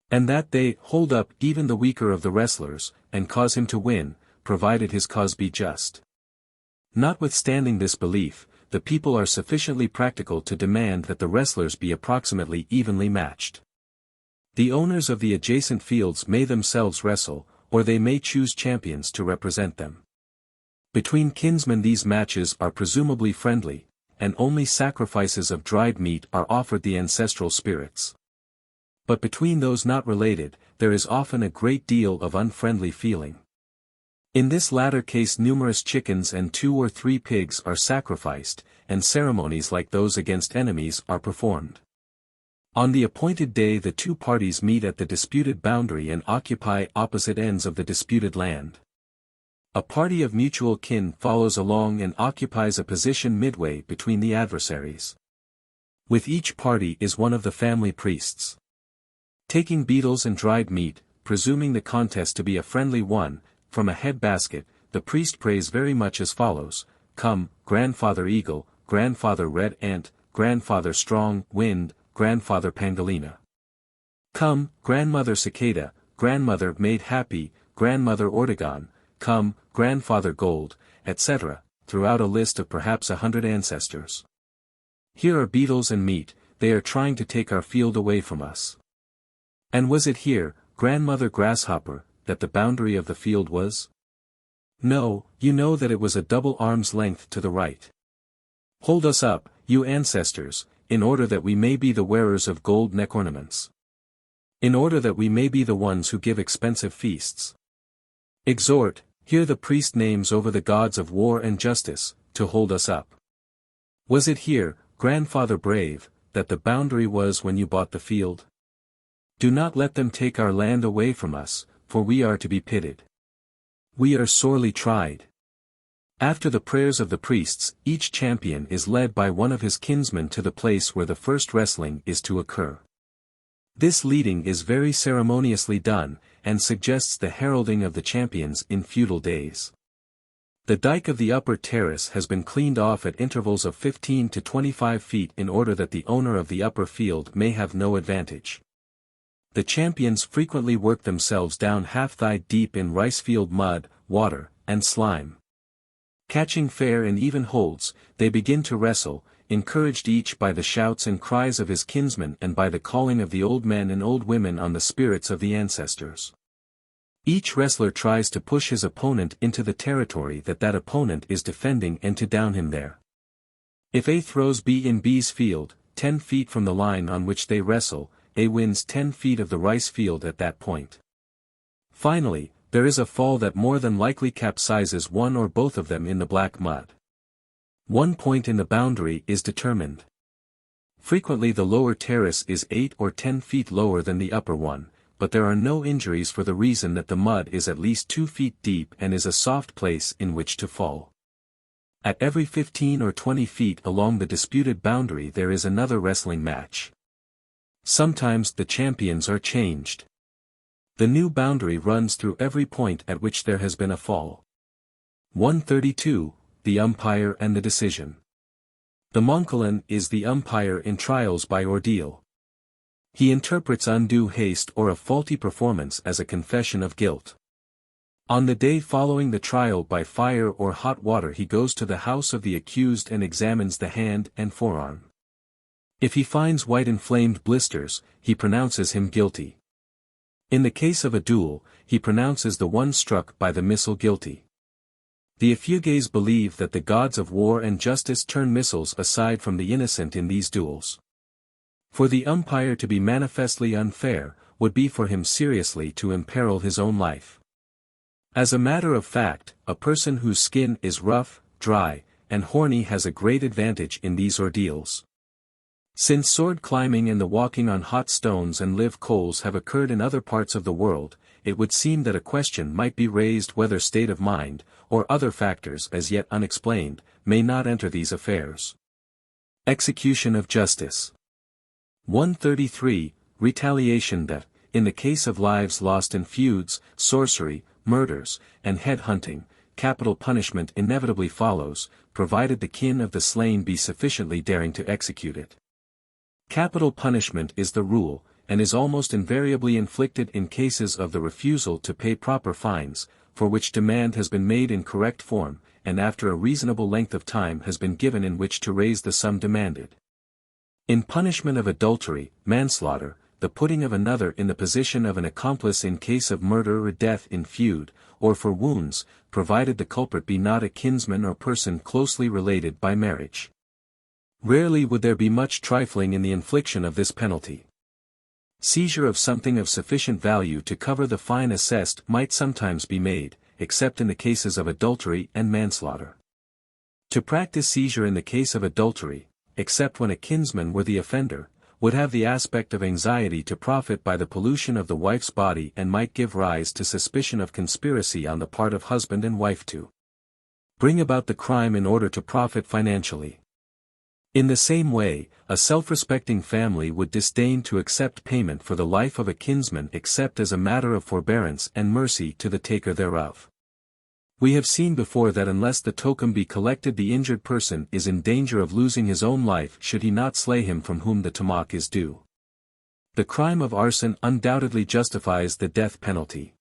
And that they hold up even the weaker of the wrestlers, and cause him to win, provided his cause be just. Notwithstanding this belief, the people are sufficiently practical to demand that the wrestlers be approximately evenly matched. The owners of the adjacent fields may themselves wrestle, or they may choose champions to represent them. Between kinsmen these matches are presumably friendly, and only sacrifices of dried meat are offered the ancestral spirits. But between those not related, there is often a great deal of unfriendly feeling. In this latter case numerous chickens and 2 or 3 pigs are sacrificed, and ceremonies like those against enemies are performed. On the appointed day the two parties meet at the disputed boundary and occupy opposite ends of the disputed land. A party of mutual kin follows along and occupies a position midway between the adversaries. With each party is one of the family priests. Taking beetles and dried meat, presuming the contest to be a friendly one, from a head basket, the priest prays very much as follows: "Come, Grandfather Eagle, Grandfather Red Ant, Grandfather Strong Wind, Grandfather Pangolina. Come, Grandmother Cicada, Grandmother Made Happy, Grandmother Ortegon, come, Grandfather Gold," etc., throughout a list of perhaps 100 ancestors. Here are beetles and meat, they are trying to take our field away from us. And was it here, Grandmother Grasshopper, that the boundary of the field was? No, you know that it was a double arm's length to the right. Hold us up, you ancestors, in order that we may be the wearers of gold neck ornaments. In order that we may be the ones who give expensive feasts. Exhort, hear the priest names over the gods of war and justice, to hold us up. Was it here, Grandfather Brave, that the boundary was when you bought the field? Do not let them take our land away from us, for we are to be pitied. We are sorely tried. After the prayers of the priests, each champion is led by one of his kinsmen to the place where the first wrestling is to occur. This leading is very ceremoniously done, and suggests the heralding of the champions in feudal days. The dike of the upper terrace has been cleaned off at intervals of 15 to 25 feet in order that the owner of the upper field may have no advantage. The champions frequently work themselves down half-thigh deep in rice field mud, water, and slime. Catching fair and even holds, they begin to wrestle, encouraged each by the shouts and cries of his kinsmen and by the calling of the old men and old women on the spirits of the ancestors. Each wrestler tries to push his opponent into the territory that opponent is defending and to down him there. If A throws B in B's field, 10 feet from the line on which they wrestle, A wins 10 feet of the rice field at that point. Finally, there is a fall that more than likely capsizes one or both of them in the black mud. One point in the boundary is determined. Frequently the lower terrace is 8 or 10 feet lower than the upper one, but there are no injuries for the reason that the mud is at least 2 feet deep and is a soft place in which to fall. At every 15 or 20 feet along the disputed boundary there is another wrestling match. Sometimes the champions are changed. The new boundary runs through every point at which there has been a fall. 132. The umpire and the decision. The Monkalan is the umpire in trials by ordeal. He interprets undue haste or a faulty performance as a confession of guilt. On the day following the trial by fire or hot water he goes to the house of the accused and examines the hand and forearm. If he finds white inflamed blisters, he pronounces him guilty. In the case of a duel, he pronounces the one struck by the missile guilty. The Ifugais believe that the gods of war and justice turn missiles aside from the innocent in these duels. For the umpire to be manifestly unfair, would be for him seriously to imperil his own life. As a matter of fact, a person whose skin is rough, dry, and horny has a great advantage in these ordeals. Since sword climbing and the walking on hot stones and live coals have occurred in other parts of the world, it would seem that a question might be raised whether state of mind, or other factors as yet unexplained, may not enter these affairs. Execution of justice. 133. Retaliation that, in the case of lives lost in feuds, sorcery, murders, and head-hunting, capital punishment inevitably follows, provided the kin of the slain be sufficiently daring to execute it. Capital punishment is the rule, and is almost invariably inflicted in cases of the refusal to pay proper fines, for which demand has been made in correct form, and after a reasonable length of time has been given in which to raise the sum demanded. In punishment of adultery, manslaughter, the putting of another in the position of an accomplice in case of murder or death in feud, or for wounds, provided the culprit be not a kinsman or person closely related by marriage. Rarely would there be much trifling in the infliction of this penalty. Seizure of something of sufficient value to cover the fine assessed might sometimes be made, except in the cases of adultery and manslaughter. To practice seizure in the case of adultery, except when a kinsman were the offender, would have the aspect of anxiety to profit by the pollution of the wife's body and might give rise to suspicion of conspiracy on the part of husband and wife to bring about the crime in order to profit financially. In the same way, a self-respecting family would disdain to accept payment for the life of a kinsman except as a matter of forbearance and mercy to the taker thereof. We have seen before that unless the token be collected the injured person is in danger of losing his own life should he not slay him from whom the tomahawk is due. The crime of arson undoubtedly justifies the death penalty.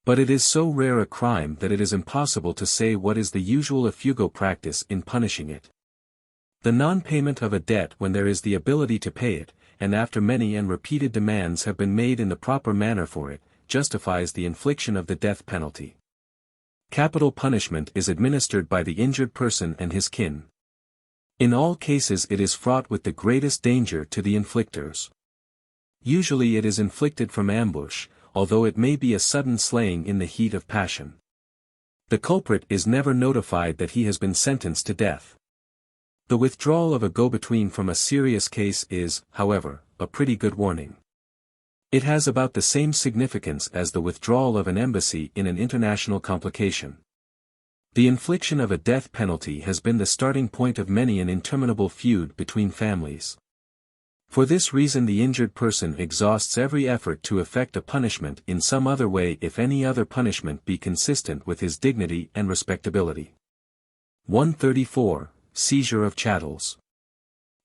But it is so rare a crime that it is impossible to say what is the usual Ifugao practice in punishing it. The non-payment of a debt when there is the ability to pay it, and after many and repeated demands have been made in the proper manner for it, justifies the infliction of the death penalty. Capital punishment is administered by the injured person and his kin. In all cases it is fraught with the greatest danger to the inflictors. Usually it is inflicted from ambush, although it may be a sudden slaying in the heat of passion. The culprit is never notified that he has been sentenced to death. The withdrawal of a go-between from a serious case is, however, a pretty good warning. It has about the same significance as the withdrawal of an embassy in an international complication. The infliction of a death penalty has been the starting point of many an interminable feud between families. For this reason the injured person exhausts every effort to effect a punishment in some other way if any other punishment be consistent with his dignity and respectability. 134. Seizure of chattels.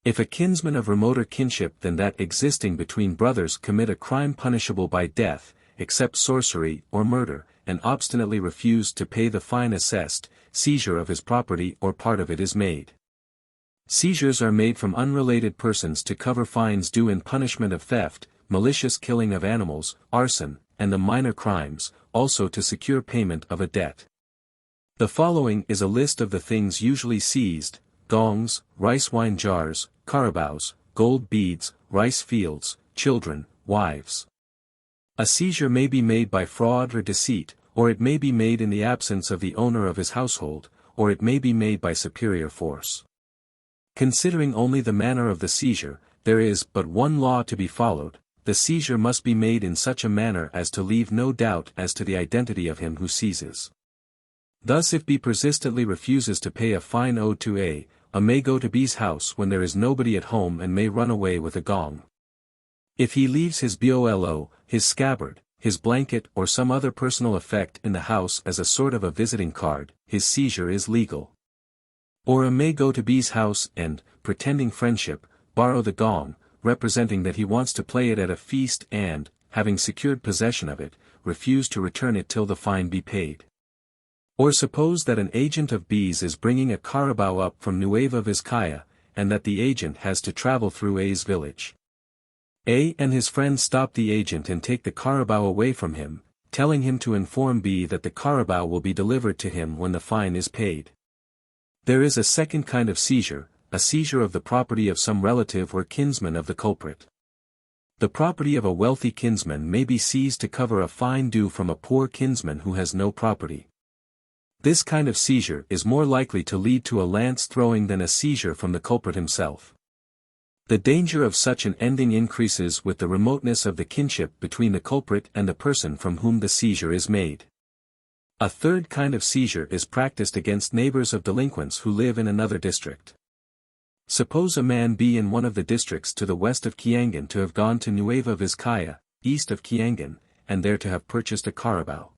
If a kinsman of remoter kinship than that existing between brothers commit a crime punishable by death, except sorcery or murder, and obstinately refuse to pay the fine assessed, seizure of his property or part of it is made. Seizures are made from unrelated persons to cover fines due in punishment of theft, malicious killing of animals, arson, and the minor crimes, also to secure payment of a debt. The following is a list of the things usually seized: gongs, rice wine jars, carabaos, gold beads, rice fields, children, wives. A seizure may be made by fraud or deceit, or it may be made in the absence of the owner of his household, or it may be made by superior force. Considering only the manner of the seizure, there is but one law to be followed: the seizure must be made in such a manner as to leave no doubt as to the identity of him who seizes. Thus if B persistently refuses to pay a fine owed to A may go to B's house when there is nobody at home and may run away with a gong. If he leaves his bolo, his scabbard, his blanket or some other personal effect in the house as a sort of a visiting card, his seizure is legal. Or A may go to B's house and, pretending friendship, borrow the gong, representing that he wants to play it at a feast and, having secured possession of it, refuse to return it till the fine be paid. Or suppose that an agent of B's is bringing a carabao up from Nueva Vizcaya, and that the agent has to travel through A's village. A and his friends stop the agent and take the carabao away from him, telling him to inform B that the carabao will be delivered to him when the fine is paid. There is a second kind of seizure, a seizure of the property of some relative or kinsman of the culprit. The property of a wealthy kinsman may be seized to cover a fine due from a poor kinsman who has no property. This kind of seizure is more likely to lead to a lance throwing than a seizure from the culprit himself. The danger of such an ending increases with the remoteness of the kinship between the culprit and the person from whom the seizure is made. A third kind of seizure is practiced against neighbors of delinquents who live in another district. Suppose a man be in one of the districts to the west of Kiangan to have gone to Nueva Vizcaya, east of Kiangan, and there to have purchased a carabao.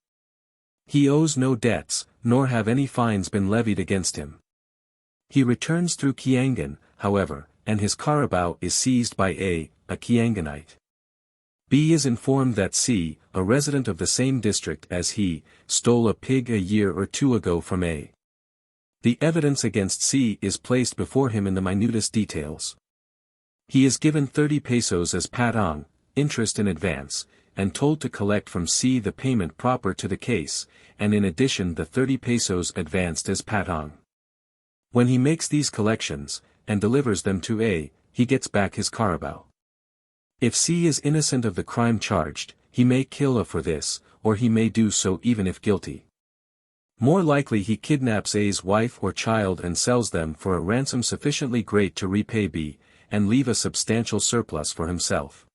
He owes no debts, nor have any fines been levied against him. He returns through Kiangan, however, and his carabao is seized by A Kianganite. B is informed that C, a resident of the same district as he, stole a pig a year or two ago from A. The evidence against C is placed before him in the minutest details. He is given 30 pesos as patong, interest in advance, and told to collect from C the payment proper to the case, and in addition the 30 pesos advanced as patong. When he makes these collections, and delivers them to A, he gets back his carabao. If C is innocent of the crime charged, he may kill A for this, or he may do so even if guilty. More likely he kidnaps A's wife or child and sells them for a ransom sufficiently great to repay B, and leave a substantial surplus for himself.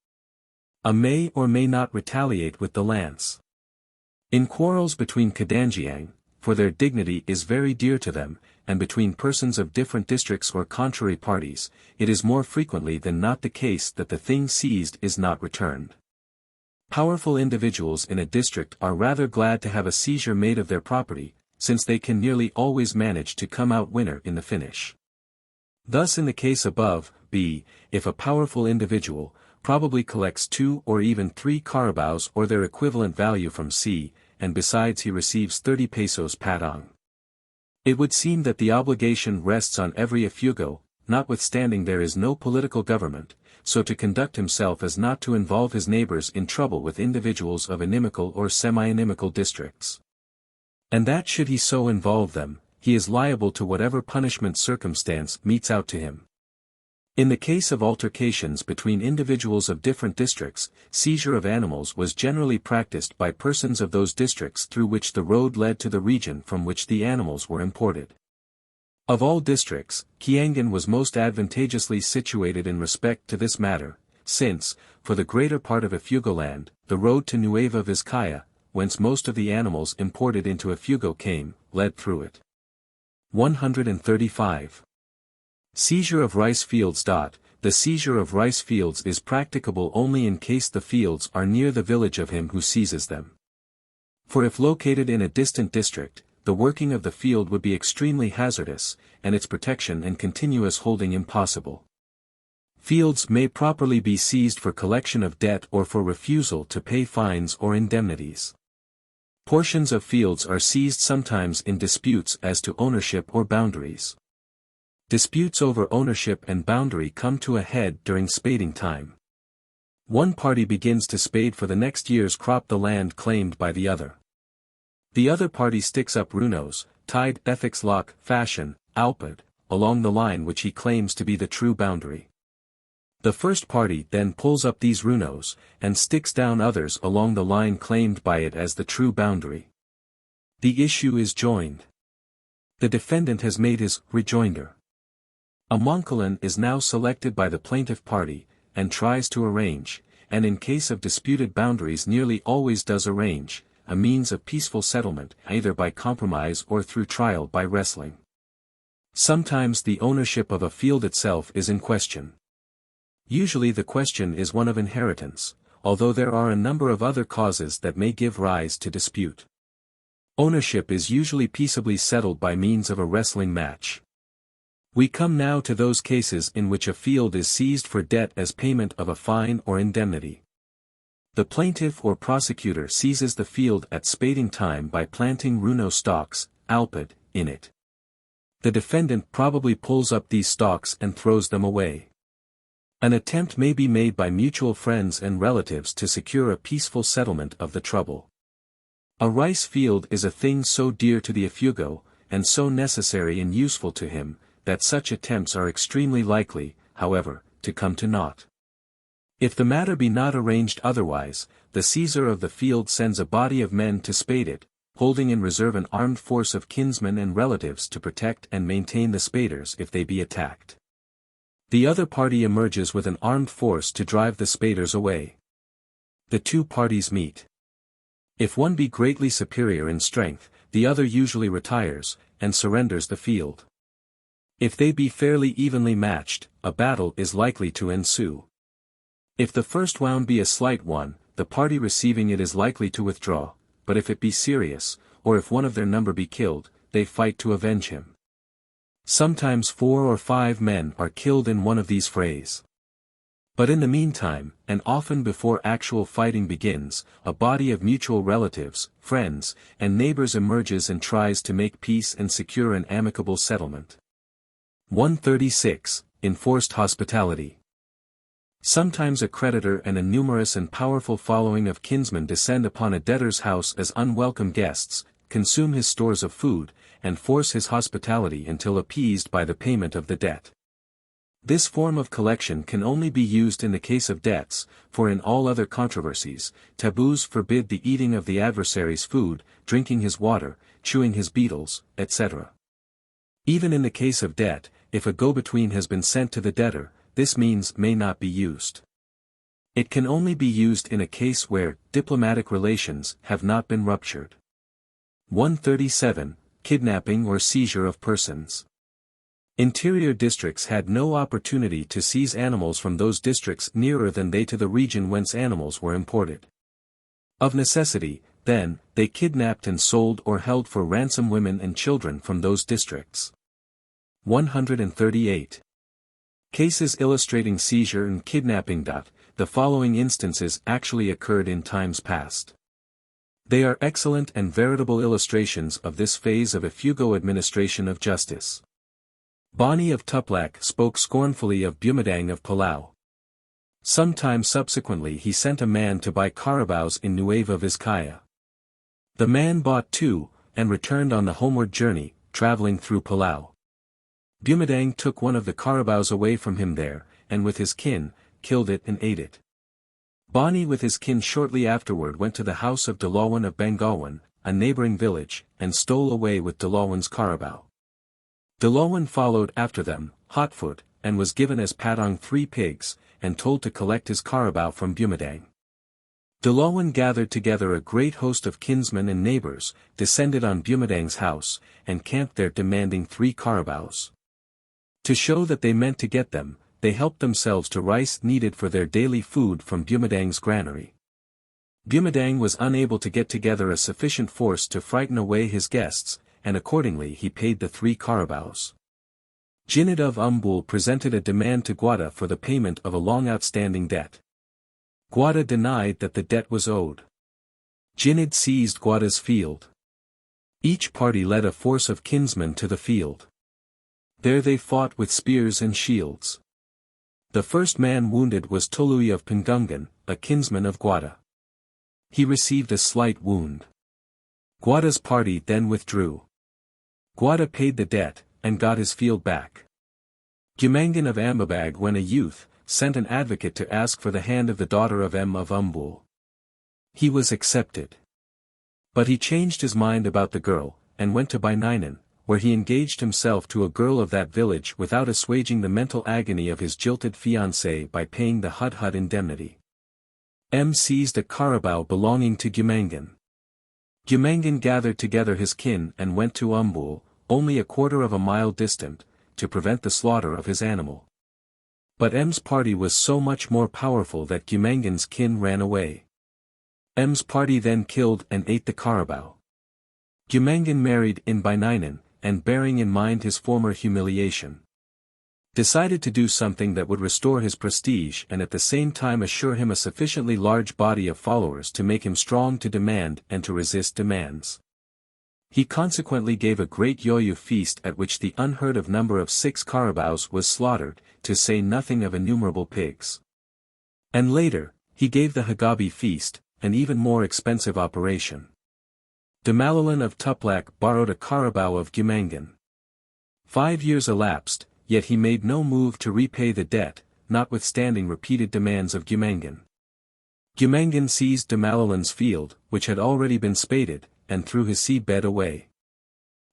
A may or may not retaliate with the lance. In quarrels between Kadangiang, for their dignity is very dear to them, and between persons of different districts or contrary parties, it is more frequently than not the case that the thing seized is not returned. Powerful individuals in a district are rather glad to have a seizure made of their property, since they can nearly always manage to come out winner in the finish. Thus in the case above, B, if a powerful individual, probably collects 2 or even 3 carabaos or their equivalent value from C, and besides he receives 30 pesos patong. It would seem that the obligation rests on every Ifugao, notwithstanding there is no political government, so to conduct himself as not to involve his neighbors in trouble with individuals of inimical or semi-inimical districts. And that should he so involve them, he is liable to whatever punishment circumstance metes out to him. In the case of altercations between individuals of different districts, seizure of animals was generally practiced by persons of those districts through which the road led to the region from which the animals were imported. Of all districts, Kiangan was most advantageously situated in respect to this matter, since, for the greater part of Ifugao land, the road to Nueva Vizcaya, whence most of the animals imported into Ifugao came, led through it. 135. Seizure of rice fields. The seizure of rice fields is practicable only in case the fields are near the village of him who seizes them. For if located in a distant district, the working of the field would be extremely hazardous, and its protection and continuous holding impossible. Fields may properly be seized for collection of debt or for refusal to pay fines or indemnities. Portions of fields are seized sometimes in disputes as to ownership or boundaries. Disputes over ownership and boundary come to a head during spading time. One party begins to spade for the next year's crop the land claimed by the other. The other party sticks up runos, tied ethics lock fashion, alpad, along the line which he claims to be the true boundary. The first party then pulls up these runos, and sticks down others along the line claimed by it as the true boundary. The issue is joined. The defendant has made his rejoinder. A monkalan is now selected by the plaintiff party, and tries to arrange, and in case of disputed boundaries nearly always does arrange, a means of peaceful settlement either by compromise or through trial by wrestling. Sometimes the ownership of a field itself is in question. Usually the question is one of inheritance, although there are a number of other causes that may give rise to dispute. Ownership is usually peaceably settled by means of a wrestling match. We come now to those cases in which a field is seized for debt as payment of a fine or indemnity. The plaintiff or prosecutor seizes the field at spading time by planting runo stalks, alpid, in it. The defendant probably pulls up these stalks and throws them away. An attempt may be made by mutual friends and relatives to secure a peaceful settlement of the trouble. A rice field is a thing so dear to the Ifugao, and so necessary and useful to him, that such attempts are extremely likely, however, to come to naught. If the matter be not arranged otherwise, the seizer of the field sends a body of men to spade it, holding in reserve an armed force of kinsmen and relatives to protect and maintain the spaders if they be attacked. The other party emerges with an armed force to drive the spaders away. The two parties meet. If one be greatly superior in strength, the other usually retires, and surrenders the field. If they be fairly evenly matched, a battle is likely to ensue. If the first wound be a slight one, the party receiving it is likely to withdraw, but if it be serious, or if one of their number be killed, they fight to avenge him. Sometimes 4 or 5 men are killed in one of these frays. But in the meantime, and often before actual fighting begins, a body of mutual relatives, friends, and neighbors emerges and tries to make peace and secure an amicable settlement. 136. Enforced hospitality. Sometimes a creditor and a numerous and powerful following of kinsmen descend upon a debtor's house as unwelcome guests, consume his stores of food, and force his hospitality until appeased by the payment of the debt. This form of collection can only be used in the case of debts, for in all other controversies, taboos forbid the eating of the adversary's food, drinking his water, chewing his beetles, etc. Even in the case of debt, if a go-between has been sent to the debtor, this means may not be used. It can only be used in a case where diplomatic relations have not been ruptured. 137. Kidnapping or seizure of persons. Interior districts had no opportunity to seize animals from those districts nearer than they to the region whence animals were imported. Of necessity, then, they kidnapped and sold or held for ransom women and children from those districts. 138. Cases illustrating seizure and kidnapping. The following instances actually occurred in times past. They are excellent and veritable illustrations of this phase of Ifugao administration of justice. Bani of Tuplak spoke scornfully of Bumedang of Palau. Some time subsequently he sent a man to buy carabaos in Nueva Vizcaya. The man bought 2, and returned on the homeward journey, traveling through Palau. Bumedang took one of the carabaos away from him there, and with his kin, killed it and ate it. Bani with his kin shortly afterward went to the house of Dalawan of Bangawan, a neighboring village, and stole away with Dalawan's carabao. Dalawan followed after them, hotfoot, and was given as padang 3 pigs, and told to collect his carabao from Bumedang. Dalawan gathered together a great host of kinsmen and neighbors, descended on Bumedang's house, and camped there demanding 3 carabaos. To show that they meant to get them, they helped themselves to rice needed for their daily food from Bumedang's granary. Bumedang was unable to get together a sufficient force to frighten away his guests, and accordingly he paid the 3 carabaos. Jinid of Umbul presented a demand to Guada for the payment of a long outstanding debt. Guada denied that the debt was owed. Jinid seized Guada's field. Each party led a force of kinsmen to the field. There they fought with spears and shields. The first man wounded was Tului of Pengungan, a kinsman of Guada. He received a slight wound. Guada's party then withdrew. Guada paid the debt, and got his field back. Gumangan of Ambabag, when a youth, sent an advocate to ask for the hand of the daughter of M of Umbul. He was accepted. But he changed his mind about the girl, and went to Baininan, where he engaged himself to a girl of that village without assuaging the mental agony of his jilted fiancée by paying the hud indemnity. M seized a carabao belonging to Gumangan. Gumangan gathered together his kin and went to Umbul, only a quarter of a mile distant, to prevent the slaughter of his animal. But M's party was so much more powerful that Gumangan's kin ran away. M's party then killed and ate the carabao. Gumangan married in Baininan, and bearing in mind his former humiliation. decided to do something that would restore his prestige and at the same time assure him a sufficiently large body of followers to make him strong to demand and to resist demands. He consequently gave a great Yoyu feast at which the unheard of number of 6 carabaos was slaughtered, to say nothing of innumerable pigs. And later, he gave the Hagabi feast, an even more expensive operation. Dumalulin of Tuplak borrowed a carabao of Gumangan. 5 years elapsed, yet he made no move to repay the debt, notwithstanding repeated demands of Gumangan. Gumangan seized Dumalulin's field, which had already been spaded, and threw his seedbed away.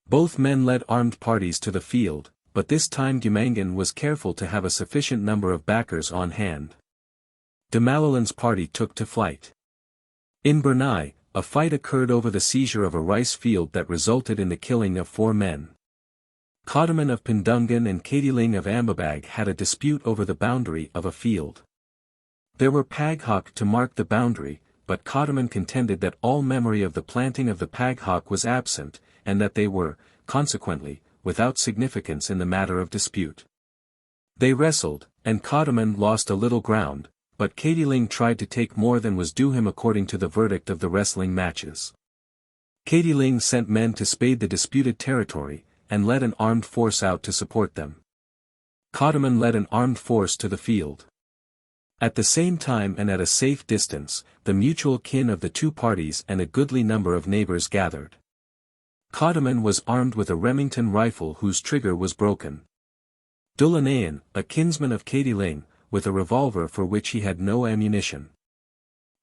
Both men led armed parties to the field, but this time Gumangan was careful to have a sufficient number of backers on hand. Dumalulin's party took to flight. In Brunei, a fight occurred over the seizure of a rice field that resulted in the killing of 4 men. Kodaman of Pindungan and Kadiling of Ambabag had a dispute over the boundary of a field. There were paghawk to mark the boundary, but Kodaman contended that all memory of the planting of the paghawk was absent, and that they were, consequently, without significance in the matter of dispute. They wrestled, and Kodaman lost a little ground, but Kadiling tried to take more than was due him according to the verdict of the wrestling matches. Kadiling sent men to spade the disputed territory, and led an armed force out to support them. Kodaman led an armed force to the field. At the same time and at a safe distance, the mutual kin of the 2 parties and a goodly number of neighbors gathered. Kodaman was armed with a Remington rifle whose trigger was broken. Dulanayan, a kinsman of Kadiling, with a revolver for which he had no ammunition.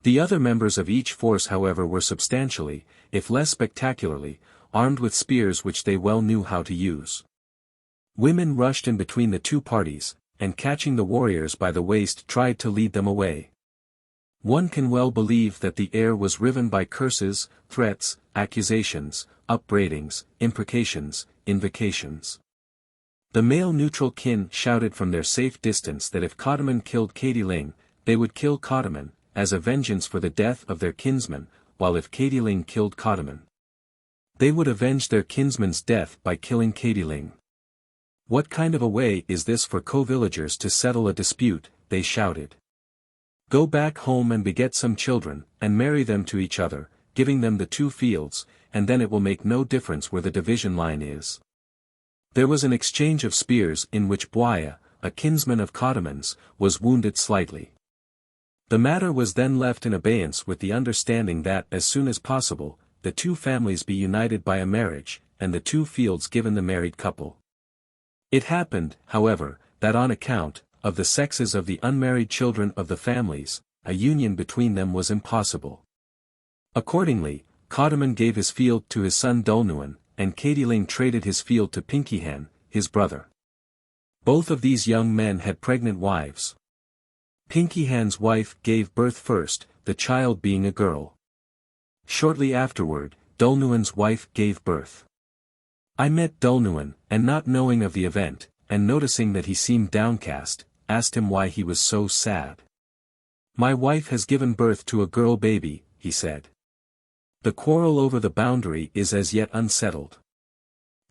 The other members of each force however were substantially, if less spectacularly, armed with spears which they well knew how to use. Women rushed in between the 2 parties, and catching the warriors by the waist tried to lead them away. One can well believe that the air was riven by curses, threats, accusations, upbraidings, imprecations, invocations. The male neutral kin shouted from their safe distance that if Kodaman killed Kadiling, they would kill Kodaman, as a vengeance for the death of their kinsman, while if Kadiling killed Kodaman, they would avenge their kinsman's death by killing Kadiling. What kind of a way is this for co-villagers to settle a dispute, they shouted. Go back home and beget some children, and marry them to each other, giving them the 2 fields, and then it will make no difference where the division line is. There was an exchange of spears in which Buaya, a kinsman of Kodaman's, was wounded slightly. The matter was then left in abeyance with the understanding that as soon as possible, the 2 families be united by a marriage, and the 2 fields given the married couple. It happened, however, that on account of the sexes of the unmarried children of the families, a union between them was impossible. Accordingly, Kodaman gave his field to his son Dulnuan, and Kadiling traded his field to Pinkihan, his brother. Both of these young men had pregnant wives. Pinkihan's wife gave birth first, the child being a girl. Shortly afterward, Dulnuan's wife gave birth. I met Dulnuan, and not knowing of the event, and noticing that he seemed downcast, asked him why he was so sad. My wife has given birth to a girl baby, he said. The quarrel over the boundary is as yet unsettled.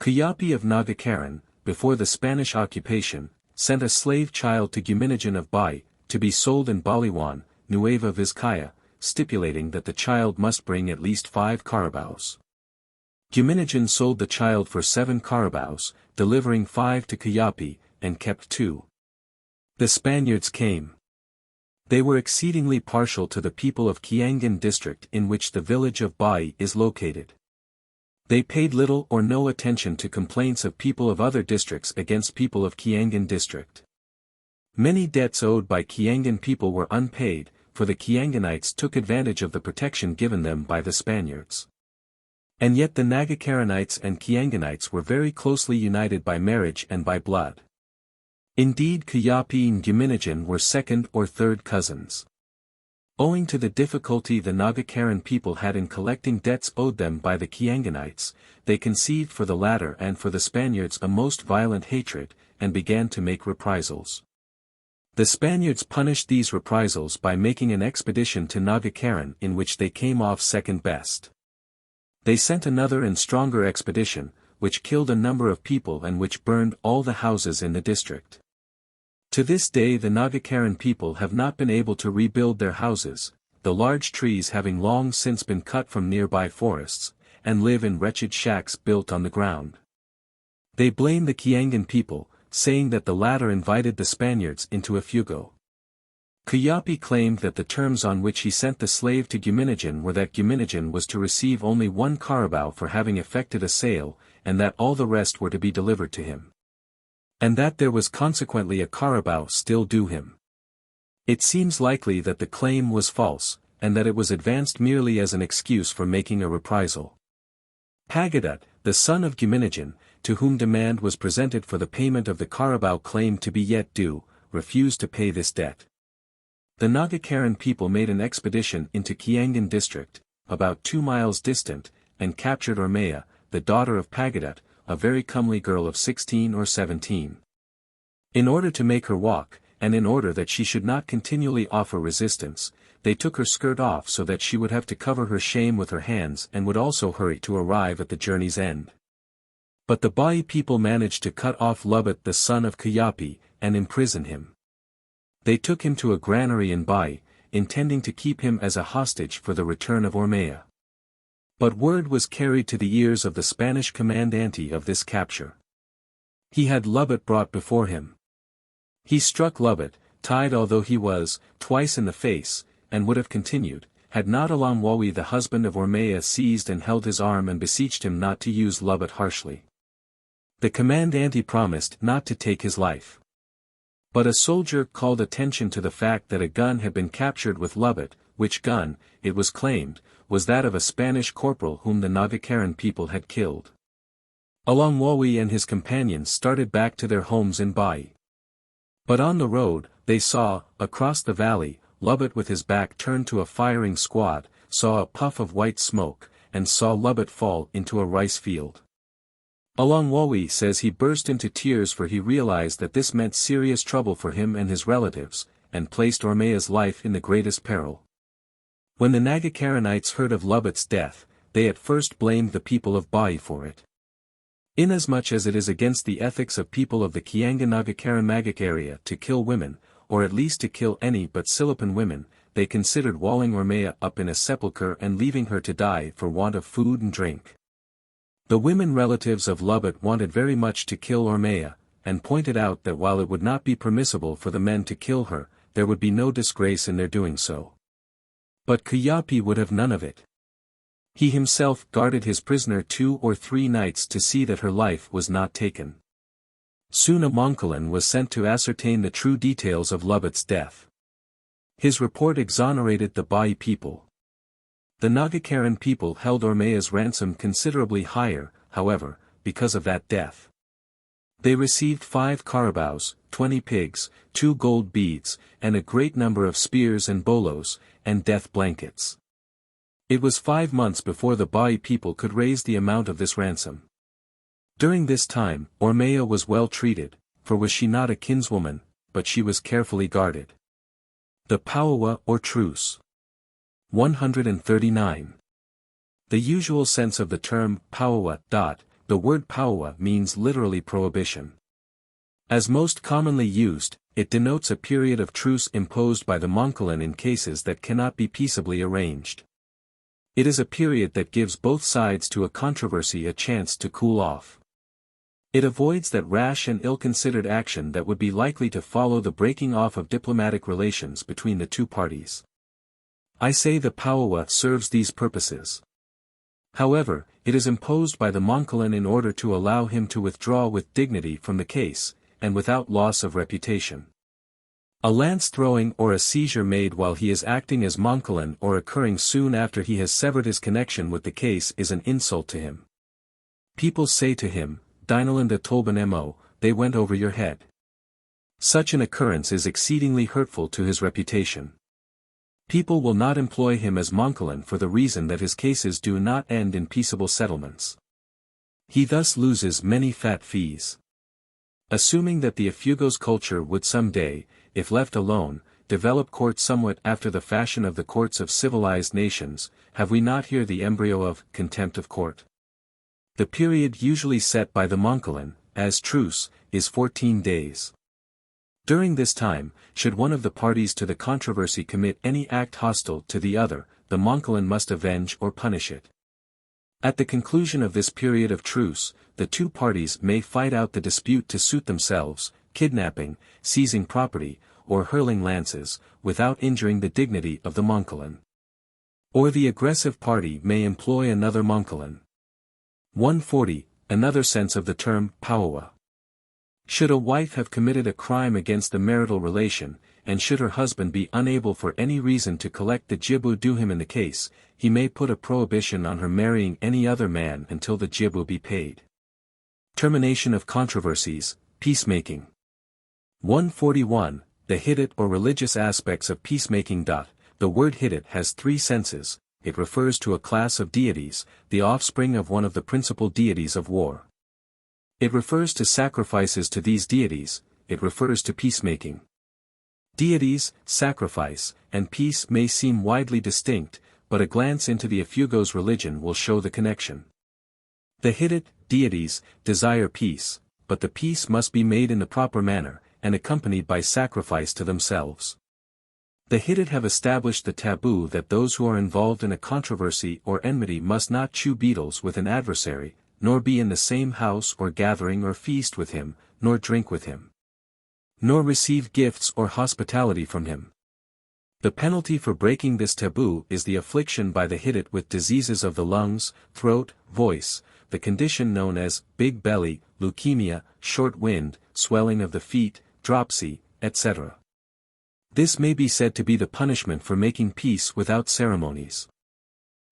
Kuyapi of Nagakaran, before the Spanish occupation, sent a slave child to Guminajan of Bai, to be sold in Baliwan, Nueva Vizcaya, stipulating that the child must bring at least 5 carabaos. Guminajan sold the child for 7 carabaos, delivering 5 to Kuyapi, and kept 2. The Spaniards came. They were exceedingly partial to the people of Kiangan district in which the village of Bai is located. They paid little or no attention to complaints of people of other districts against people of Kiangan district. Many debts owed by Kiangan people were unpaid, for the Kianganites took advantage of the protection given them by the Spaniards. And yet the Nagakaranites and Kianganites were very closely united by marriage and by blood. Indeed Kuyapi and Guminajan were 2nd or 3rd cousins. Owing to the difficulty the Nagakaran people had in collecting debts owed them by the Kianganites, they conceived for the latter and for the Spaniards a most violent hatred, and began to make reprisals. The Spaniards punished these reprisals by making an expedition to Nagakaran in which they came off second best. They sent another and stronger expedition, which killed a number of people and which burned all the houses in the district. To this day the Nagakaran people have not been able to rebuild their houses, the large trees having long since been cut from nearby forests, and live in wretched shacks built on the ground. They blame the Kiangan people, saying that the latter invited the Spaniards into Ifugao. Kuyapi claimed that the terms on which he sent the slave to Guminijan were that Guminijan was to receive only one carabao for having effected a sale, and that all the rest were to be delivered to him. And that there was consequently a carabao still due him. It seems likely that the claim was false, and that it was advanced merely as an excuse for making a reprisal. Pagadat, the son of Guminijan, to whom demand was presented for the payment of the carabao claimed to be yet due, refused to pay this debt. The Nagakaran people made an expedition into Kiangan district, about 2 miles distant, and captured Ormea, the daughter of Pagadat, a very comely girl of 16 or 17. In order to make her walk, and in order that she should not continually offer resistance, they took her skirt off so that she would have to cover her shame with her hands and would also hurry to arrive at the journey's end. But the Bai people managed to cut off Lubat the son of Kuyapi, and imprison him. They took him to a granary in Bai, intending to keep him as a hostage for the return of Ormea. But word was carried to the ears of the Spanish commandante of this capture. He had Lubat brought before him. He struck Lubat, tied although he was, twice in the face, and would have continued, had not Alangwawi the husband of Ormea seized and held his arm and beseeched him not to use Lubat harshly. The commandante promised not to take his life. But a soldier called attention to the fact that a gun had been captured with Lubat, which gun, it was claimed, was that of a Spanish corporal whom the Nagakaran people had killed. Alangwawi and his companions started back to their homes in Bai. But on the road, they saw, across the valley, Lubat with his back turned to a firing squad, saw a puff of white smoke, and saw Lubat fall into a rice field. Alangwawi says he burst into tears for he realized that this meant serious trouble for him and his relatives, and placed Ormea's life in the greatest peril. When the Nagakaranites heard of Lubat's death, they at first blamed the people of Bai for it. Inasmuch as it is against the ethics of people of the Kiangan Nagakaran Magak area to kill women, or at least to kill any but Silipan women, they considered walling Ormea up in a sepulchre and leaving her to die for want of food and drink. The women relatives of Lubat wanted very much to kill Ormea, and pointed out that while it would not be permissible for the men to kill her, there would be no disgrace in their doing so. But Kuyapi would have none of it. He himself guarded his prisoner 2 or 3 nights to see that her life was not taken. Soon a Mongkolan was sent to ascertain the true details of Lubat's death. His report exonerated the Bai people. The Nagakaran people held Ormea's ransom considerably higher, however, because of that death. They received 5 carabaos, 20 pigs, 2 gold beads, and a great number of spears and bolos, and death blankets. It was 5 months before the Bai people could raise the amount of this ransom. During this time, Ormea was well treated, for was she not a kinswoman, but she was carefully guarded. The Pawawa or truce. 139. The usual sense of the term Pawawa. The word Pawawa means literally prohibition. As most commonly used, it denotes a period of truce imposed by the Mongkolan in cases that cannot be peaceably arranged. It is a period that gives both sides to a controversy a chance to cool off. It avoids that rash and ill-considered action that would be likely to follow the breaking off of diplomatic relations between the two parties. I say the Pawawa serves these purposes. However, it is imposed by the Mongkolan in order to allow him to withdraw with dignity from the case, and without loss of reputation. A lance-throwing or a seizure made while he is acting as Mongkolan or occurring soon after he has severed his connection with the case is an insult to him. People say to him, Dinalanda Tolban Mo, they went over your head. Such an occurrence is exceedingly hurtful to his reputation. People will not employ him as Mongkolan for the reason that his cases do not end in peaceable settlements. He thus loses many fat fees. Assuming that the Ifugao's culture would someday, if left alone, develop court somewhat after the fashion of the courts of civilized nations, have we not here the embryo of contempt of court? The period usually set by the Mongkolan, as truce, is 14 days. During this time, should one of the parties to the controversy commit any act hostile to the other, the Mongkolan must avenge or punish it. At the conclusion of this period of truce, the two parties may fight out the dispute to suit themselves, kidnapping, seizing property, or hurling lances, without injuring the dignity of the Mongkolan. Or the aggressive party may employ another Mongkolan. 140. Another sense of the term, Paua. Should a wife have committed a crime against the marital relation, and should her husband be unable for any reason to collect the jibu due him in the case, he may put a prohibition on her marrying any other man until the jibu be paid. Termination of controversies, peacemaking. 141. The Hittite or religious aspects of peacemaking. The word Hittite has three senses. It refers to a class of deities, the offspring of one of the principal deities of war. It refers to sacrifices to these deities, it refers to peacemaking. Deities, sacrifice, and peace may seem widely distinct, but a glance into the Ifugao's religion will show the connection. The Hittite deities desire peace, but the peace must be made in the proper manner, and accompanied by sacrifice to themselves. The Hittite have established the taboo that those who are involved in a controversy or enmity must not chew beetles with an adversary, nor be in the same house or gathering or feast with him, nor drink with him, nor receive gifts or hospitality from him. The penalty for breaking this taboo is the affliction by the Hittite with diseases of the lungs, throat, voice, the condition known as big belly, leukemia, short wind, swelling of the feet, dropsy, etc. This may be said to be the punishment for making peace without ceremonies.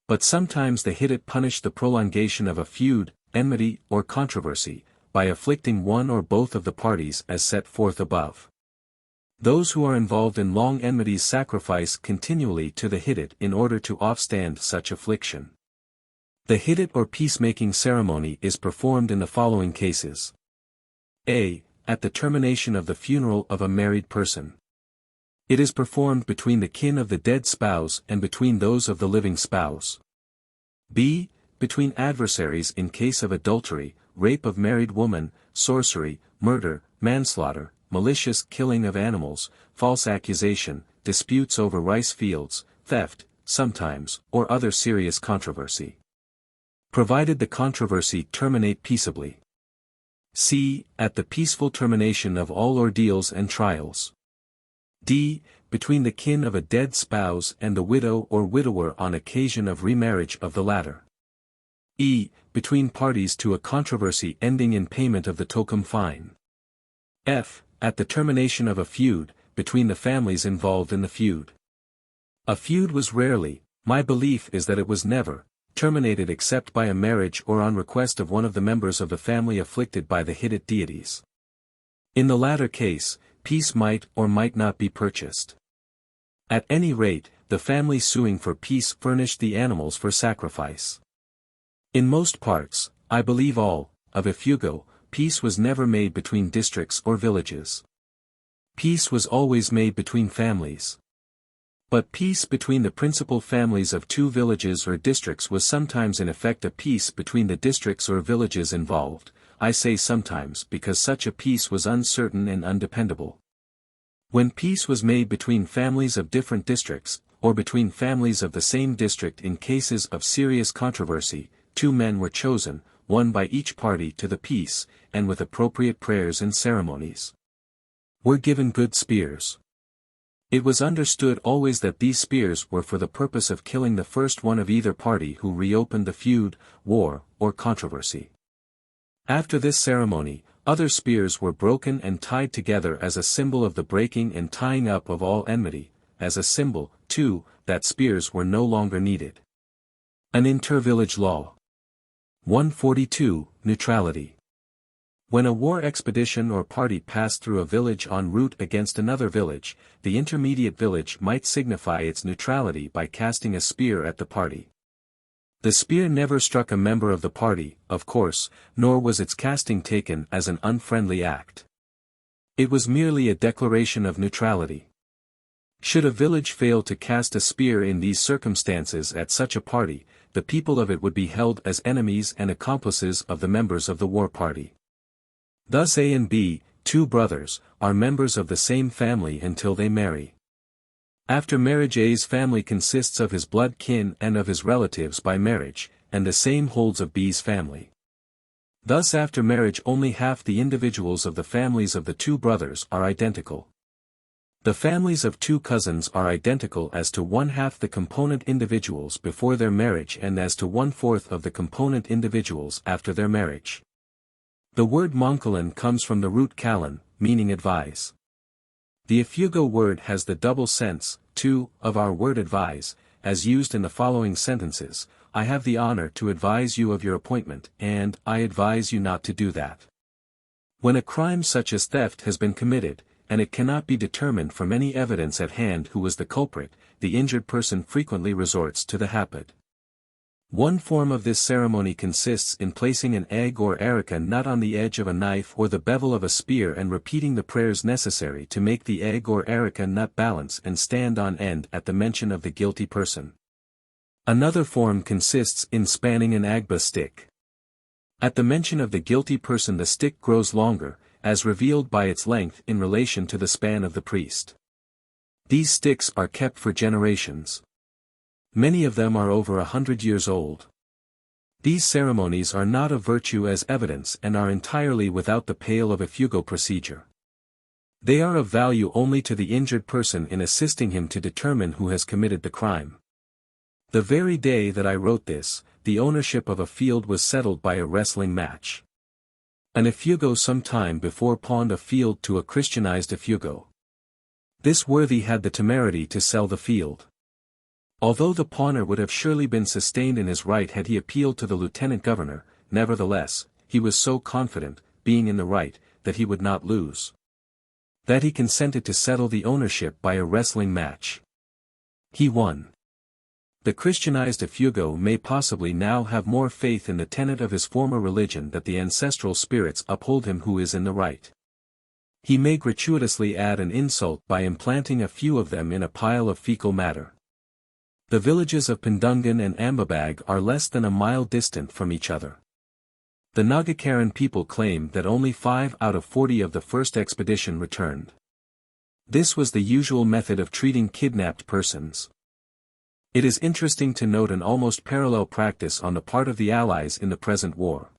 But sometimes the Hittite punish the prolongation of a feud, enmity, or controversy, by afflicting one or both of the parties as set forth above. Those who are involved in long enmities sacrifice continually to the Hittite in order to offstand such affliction. The Hittite or peacemaking ceremony is performed in the following cases. A. At the termination of the funeral of a married person. It is performed between the kin of the dead spouse and between those of the living spouse. B. Between adversaries in case of adultery, rape of married woman, sorcery, murder, manslaughter, malicious killing of animals, false accusation, disputes over rice fields, theft, sometimes, or other serious controversy. Provided the controversy terminate peaceably. C. At the peaceful termination of all ordeals and trials. D. Between the kin of a dead spouse and the widow or widower on occasion of remarriage of the latter. E. Between parties to a controversy ending in payment of the tokum fine. F. At the termination of a feud, between the families involved in the feud. A feud was rarely, my belief is that it was never, terminated except by a marriage or on request of one of the members of the family afflicted by the Hittite deities. In the latter case, peace might or might not be purchased. At any rate, the family suing for peace furnished the animals for sacrifice. In most parts, I believe all, of Ifugao, peace was never made between districts or villages. Peace was always made between families. But peace between the principal families of two villages or districts was sometimes in effect a peace between the districts or villages involved. I say sometimes because such a peace was uncertain and undependable. When peace was made between families of different districts, or between families of the same district in cases of serious controversy, two men were chosen, one by each party to the peace, and with appropriate prayers and ceremonies, were given good spears. It was understood always that these spears were for the purpose of killing the first one of either party who reopened the feud, war, or controversy. After this ceremony, other spears were broken and tied together as a symbol of the breaking and tying up of all enmity, as a symbol, too, that spears were no longer needed. An inter-village law. 142. Neutrality. When a war expedition or party passed through a village en route against another village, the intermediate village might signify its neutrality by casting a spear at the party. The spear never struck a member of the party, of course, nor was its casting taken as an unfriendly act. It was merely a declaration of neutrality. Should a village fail to cast a spear in these circumstances at such a party, the people of it would be held as enemies and accomplices of the members of the war party. Thus A and B, two brothers, are members of the same family until they marry. After marriage A's family consists of his blood kin and of his relatives by marriage, and the same holds of B's family. Thus after marriage only half the individuals of the families of the two brothers are identical. The families of two cousins are identical as to one-half the component individuals before their marriage and as to one-fourth of the component individuals after their marriage. The word Monkalan comes from the root kalan, meaning advise. The Ifugao word has the double sense, too, of our word advise, as used in the following sentences: I have the honor to advise you of your appointment, and I advise you not to do that. When a crime such as theft has been committed, and it cannot be determined from any evidence at hand who was the culprit, the injured person frequently resorts to the hapad. One form of this ceremony consists in placing an egg or areca nut on the edge of a knife or the bevel of a spear and repeating the prayers necessary to make the egg or areca nut balance and stand on end at the mention of the guilty person. Another form consists in spanning an agba stick. At the mention of the guilty person the stick grows longer, as revealed by its length in relation to the span of the priest. These sticks are kept for generations. Many of them are over 100 years old. These ceremonies are not of virtue as evidence and are entirely without the pale of Ifugao procedure. They are of value only to the injured person in assisting him to determine who has committed the crime. The very day that I wrote this, the ownership of a field was settled by a wrestling match. An Ifugao some time before pawned a field to a Christianized Ifugao. This worthy had the temerity to sell the field. Although the pawner would have surely been sustained in his right had he appealed to the lieutenant governor, nevertheless, he was so confident, being in the right, that he would not lose, that he consented to settle the ownership by a wrestling match. He won. The Christianized Ifugao may possibly now have more faith in the tenet of his former religion that the ancestral spirits uphold him who is in the right. He may gratuitously add an insult by implanting a few of them in a pile of fecal matter. The villages of Pindungan and Ambabag are less than a mile distant from each other. The Nagakaran people claim that only 5 out of 40 of the first expedition returned. This was the usual method of treating kidnapped persons. It is interesting to note an almost parallel practice on the part of the Allies in the present war.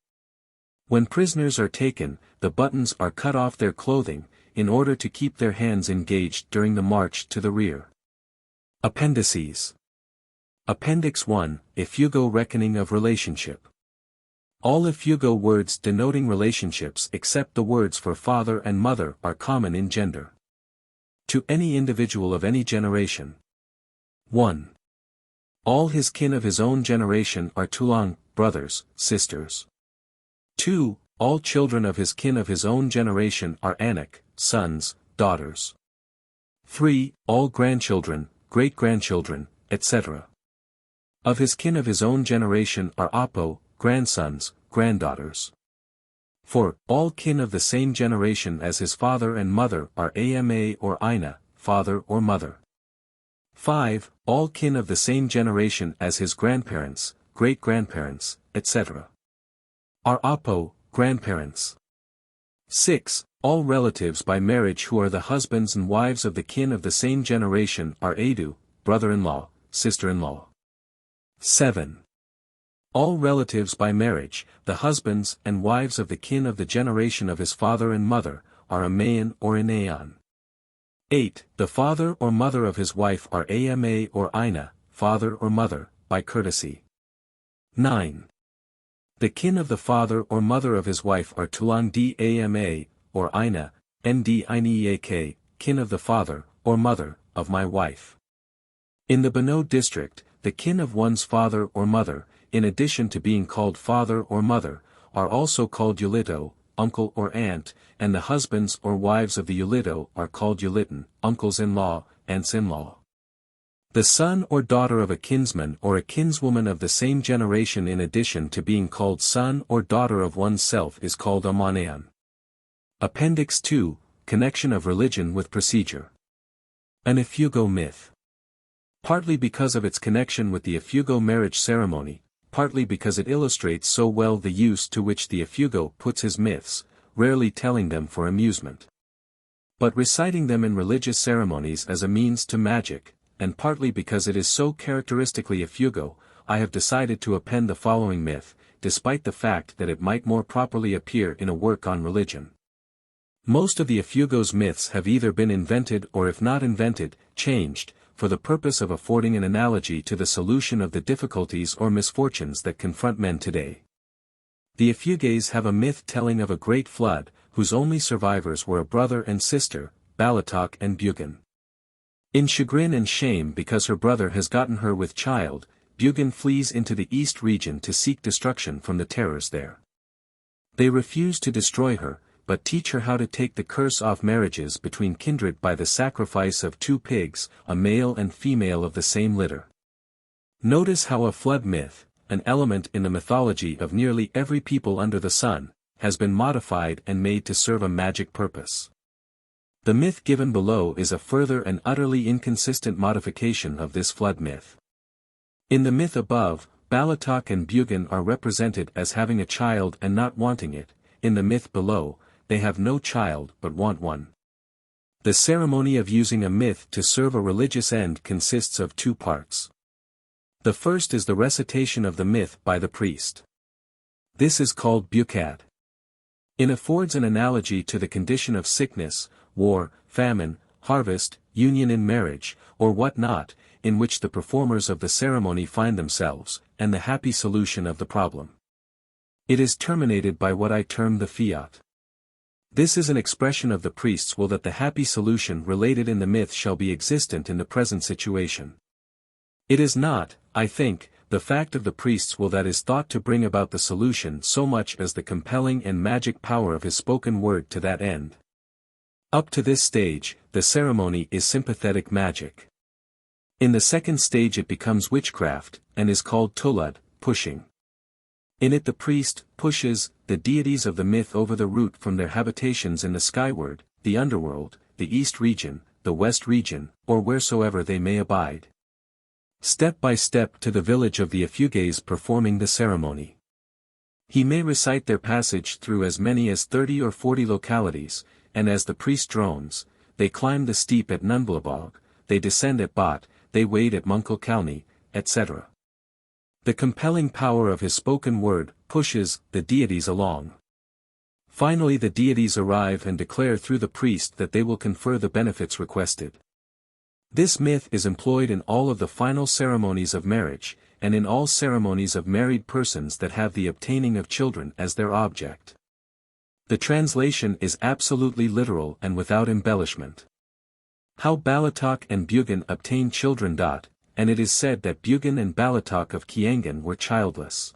When prisoners are taken, the buttons are cut off their clothing, in order to keep their hands engaged during the march to the rear. Appendices. Appendix 1, Ifugao Reckoning of Relationship. All Ifugao words denoting relationships except the words for father and mother are common in gender. To any individual of any generation. 1. All his kin of his own generation are tulang, brothers, sisters. 2. All children of his kin of his own generation are anak, sons, daughters. 3. All grandchildren, great-grandchildren, etc. Of his kin of his own generation are apo, grandsons, granddaughters. 4. All kin of the same generation as his father and mother are ama or ina, father or mother. 5. All kin of the same generation as his grandparents, great-grandparents, etc. are apo, grandparents. 6. All relatives by marriage who are the husbands and wives of the kin of the same generation are adu, brother-in-law, sister-in-law. 7. All relatives by marriage, the husbands and wives of the kin of the generation of his father and mother, are amayan or inayan. 8. The father or mother of his wife are ama or ina, father or mother, by courtesy. 9. The kin of the father or mother of his wife are tulang d ama, or ina, nd ineak, kin of the father, or mother, of my wife. In the Bano district, the kin of one's father or mother, in addition to being called father or mother, are also called yulito, uncle or aunt, and the husbands or wives of the yulito are called yulitan, uncles-in-law, aunts-in-law. The son or daughter of a kinsman or a kinswoman of the same generation in addition to being called son or daughter of oneself is called amanayan. Appendix 2, Connection of Religion with Procedure. An Ifugao myth. Partly because of its connection with the Ifugao marriage ceremony, partly because it illustrates so well the use to which the Ifugao puts his myths, rarely telling them for amusement, but reciting them in religious ceremonies as a means to magic, and partly because it is so characteristically Ifugao, I have decided to append the following myth, despite the fact that it might more properly appear in a work on religion. Most of the Ifugao's myths have either been invented or, if not invented, changed, for the purpose of affording an analogy to the solution of the difficulties or misfortunes that confront men today. The Ifugaos have a myth telling of a great flood, whose only survivors were a brother and sister, Balatok and Bugan. In chagrin and shame because her brother has gotten her with child, Bugan flees into the east region to seek destruction from the terrors there. They refuse to destroy her, but teach her how to take the curse off marriages between kindred by the sacrifice of 2 pigs, a male and female of the same litter. Notice how a flood myth, an element in the mythology of nearly every people under the sun, has been modified and made to serve a magic purpose. The myth given below is a further and utterly inconsistent modification of this flood myth. In the myth above, Balatok and Bugan are represented as having a child and not wanting it. In the myth below, they have no child but want one. The ceremony of using a myth to serve a religious end consists of 2 parts. The first is the recitation of the myth by the priest. This is called bukad. It affords an analogy to the condition of sickness, war, famine, harvest, union in marriage, or what not, in which the performers of the ceremony find themselves, and the happy solution of the problem. It is terminated by what I term the fiat. This is an expression of the priest's will that the happy solution related in the myth shall be existent in the present situation. It is not, I think, the fact of the priest's will that is thought to bring about the solution so much as the compelling and magic power of his spoken word to that end. Up to this stage, the ceremony is sympathetic magic. In the second stage it becomes witchcraft, and is called tulad, pushing. In it the priest pushes the deities of the myth over the route from their habitations in the skyward, the underworld, the east region, the west region, or wheresoever they may abide. Step by step to the village of the Ifugaos performing the ceremony. He may recite their passage through as many as 30 or 40 localities, and as the priest drones, they climb the steep at Nunblabog, they descend at Bot, they wade at Munkalkalni, etc. The compelling power of his spoken word pushes the deities along. Finally the deities arrive and declare through the priest that they will confer the benefits requested. This myth is employed in all of the final ceremonies of marriage, and in all ceremonies of married persons that have the obtaining of children as their object. The translation is absolutely literal and without embellishment. How Balatok and Bugan obtain children. And it is said that Bugan and Balatok of Kiangan were childless.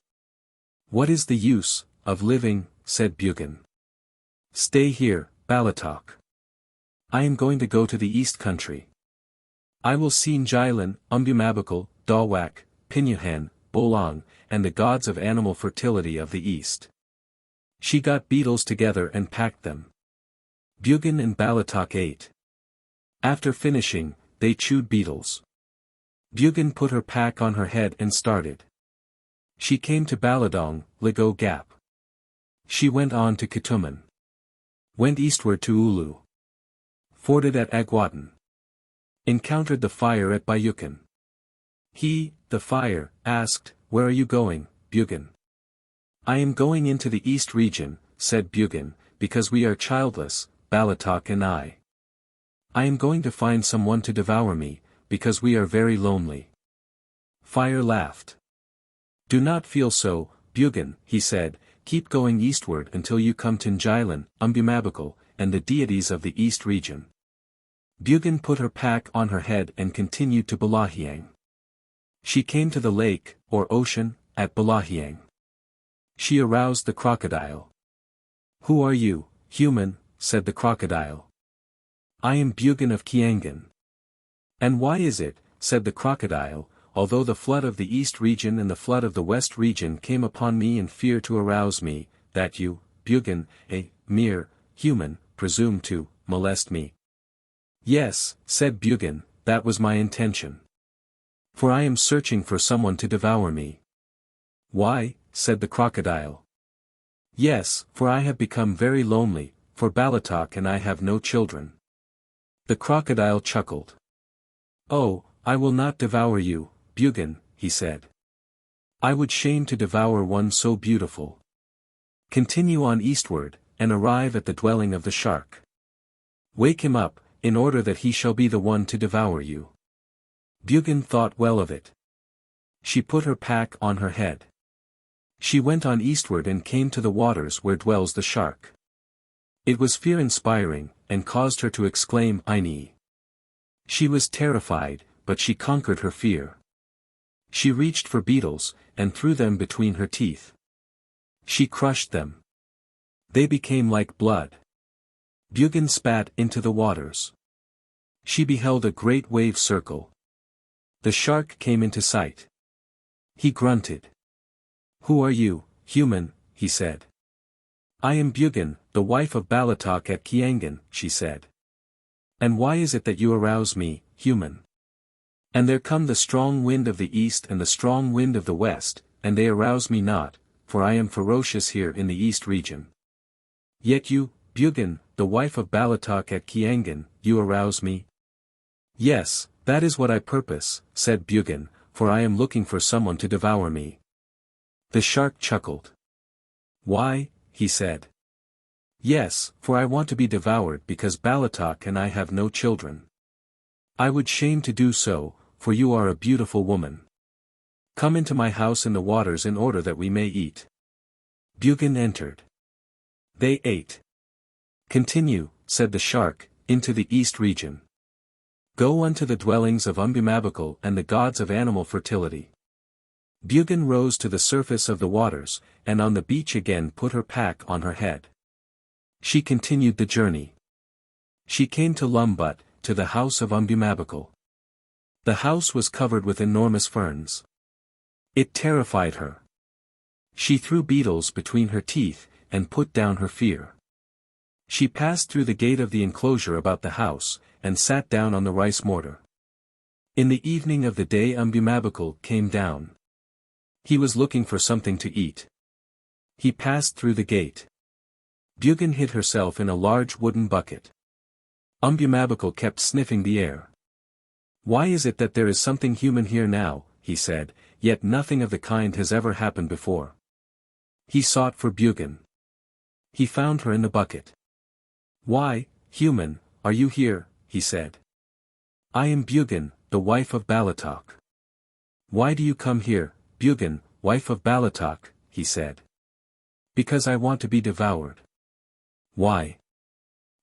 What is the use of living, said Bugan. Stay here, Balatok. I am going to go to the east country. I will see Njailan, Umbumabakal, Dawak, Pinyuhan, Bolong, and the gods of animal fertility of the east. She got beetles together and packed them. Bugan and Balatok ate. After finishing, they chewed beetles. Bugan put her pack on her head and started. She came to Baladong, Ligo Gap. She went on to Katuman. Went eastward to Ulu. Forded at Agwatan. Encountered the fire at Bayukan. He, the fire, asked, "Where are you going, Bugan?" "I am going into the east region," said Bugan, "because we are childless, Balatok and I. I am going to find someone to devour me, because we are very lonely." Fire laughed. "Do not feel so, Bugan," he said, "keep going eastward until you come to Njailan, Umbumabakal, and the deities of the east region." Bugan put her pack on her head and continued to Balahiang. She came to the lake, or ocean, at Balahiang. She aroused the crocodile. "Who are you, human?" said the crocodile. "I am Bugan of Kiangan." "And why is it," said the crocodile, "although the flood of the east region and the flood of the west region came upon me in fear to arouse me, that you, Bugan, a mere human, presume to molest me?" "Yes," said Bugan, "that was my intention. For I am searching for someone to devour me." "Why?" said the crocodile. Yes, for I have become very lonely, for Balatok and I have no children. The crocodile chuckled. Oh, I will not devour you, Bugan, he said. I would shame to devour one so beautiful. Continue on eastward, and arrive at the dwelling of the shark. Wake him up, in order that he shall be the one to devour you. Bugan thought well of it. She put her pack on her head. She went on eastward and came to the waters where dwells the shark. It was fear-inspiring, and caused her to exclaim Aini. She was terrified, but she conquered her fear. She reached for beetles, and threw them between her teeth. She crushed them. They became like blood. Bugan spat into the waters. She beheld a great wave circle. The shark came into sight. He grunted. Who are you, human? He said. I am Bugan, the wife of Balatok at Kiangan, she said. And why is it that you arouse me, human? And there come the strong wind of the east and the strong wind of the west, and they arouse me not, for I am ferocious here in the east region. Yet you, Bugan, the wife of Balatok at Kiangan, you arouse me? Yes, that is what I purpose, said Bugan, for I am looking for someone to devour me. The shark chuckled. Why? He said. Yes, for I want to be devoured because Balatok and I have no children. I would shame to do so, for you are a beautiful woman. Come into my house in the waters in order that we may eat. Bugan entered. They ate. Continue, said the shark, into the east region. Go unto the dwellings of Umbimabakal and the gods of animal fertility. Bugan rose to the surface of the waters, and on the beach again put her pack on her head. She continued the journey. She came to Lumbut, to the house of Umbimabakal. The house was covered with enormous ferns. It terrified her. She threw beetles between her teeth, and put down her fear. She passed through the gate of the enclosure about the house, and sat down on the rice mortar. In the evening of the day Umbimabakal came down. He was looking for something to eat. He passed through the gate. Bugan hid herself in a large wooden bucket. Umbimabakal kept sniffing the air. Why is it that there is something human here now, he said, yet nothing of the kind has ever happened before. He sought for Bugan. He found her in the bucket. Why, human, are you here? He said. I am Bugan, the wife of Balatok. Why do you come here, Bugan, wife of Balatok? He said. Because I want to be devoured. Why?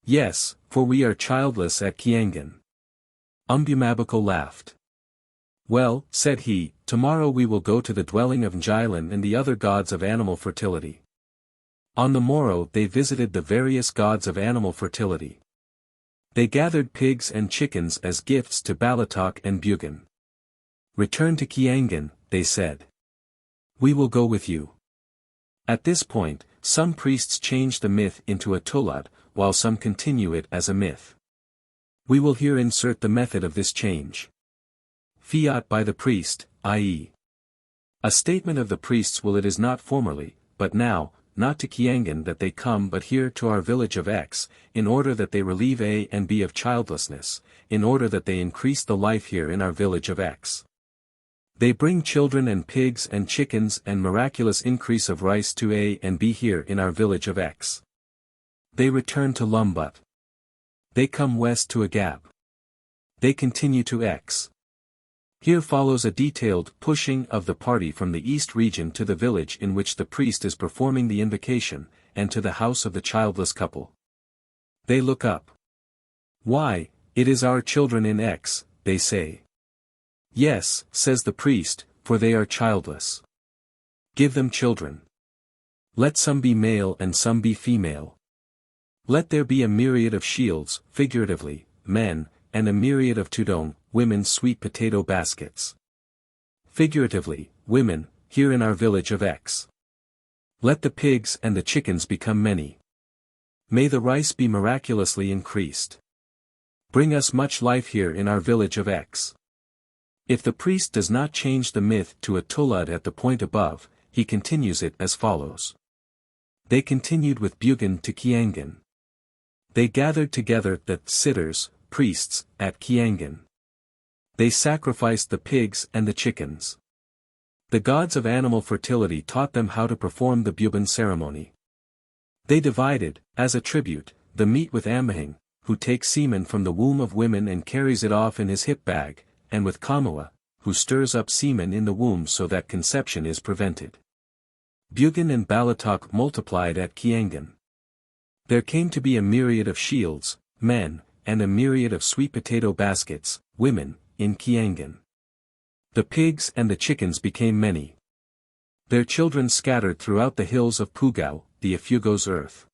Yes, for we are childless at Kiangan. Umbimabakal laughed. Well, said he, tomorrow we will go to the dwelling of Njilan and the other gods of animal fertility. On the morrow they visited the various gods of animal fertility. They gathered pigs and chickens as gifts to Balatok and Bugan. Return to Kiangan, they said. We will go with you. At this point, some priests change the myth into a tulad, while some continue it as a myth. We will here insert the method of this change. Fiat by the priest, i.e. a statement of the priests will it is not formerly, but now, not to Kiangan that they come but here to our village of X, in order that they relieve A and B of childlessness, in order that they increase the life here in our village of X. They bring children and pigs and chickens and miraculous increase of rice to A and B here in our village of X. They return to Lumbut. They come west to Agab. They continue to X. Here follows a detailed pushing of the party from the east region to the village in which the priest is performing the invocation, and to the house of the childless couple. They look up. Why, it is our children in X, they say. Yes, says the priest, for they are childless. Give them children. Let some be male and some be female. Let there be a myriad of shields, figuratively, men, and a myriad of tudong, women's sweet potato baskets. Figuratively, women, here in our village of X. Let the pigs and the chickens become many. May the rice be miraculously increased. Bring us much life here in our village of X. If the priest does not change the myth to a tulad at the point above, he continues it as follows. They continued with Bugan to Kiangan. They gathered together the sitters, priests, at Kiangan. They sacrificed the pigs and the chickens. The gods of animal fertility taught them how to perform the Buban ceremony. They divided, as a tribute, the meat with Amahing, who takes semen from the womb of women and carries it off in his hip bag, and with Kamua, who stirs up semen in the womb so that conception is prevented. Bugan and Balatok multiplied at Kiangan. There came to be a myriad of shields, men, and a myriad of sweet potato baskets, women, in Kiangan. The pigs and the chickens became many. Their children scattered throughout the hills of Pugao, the Ifugao's earth.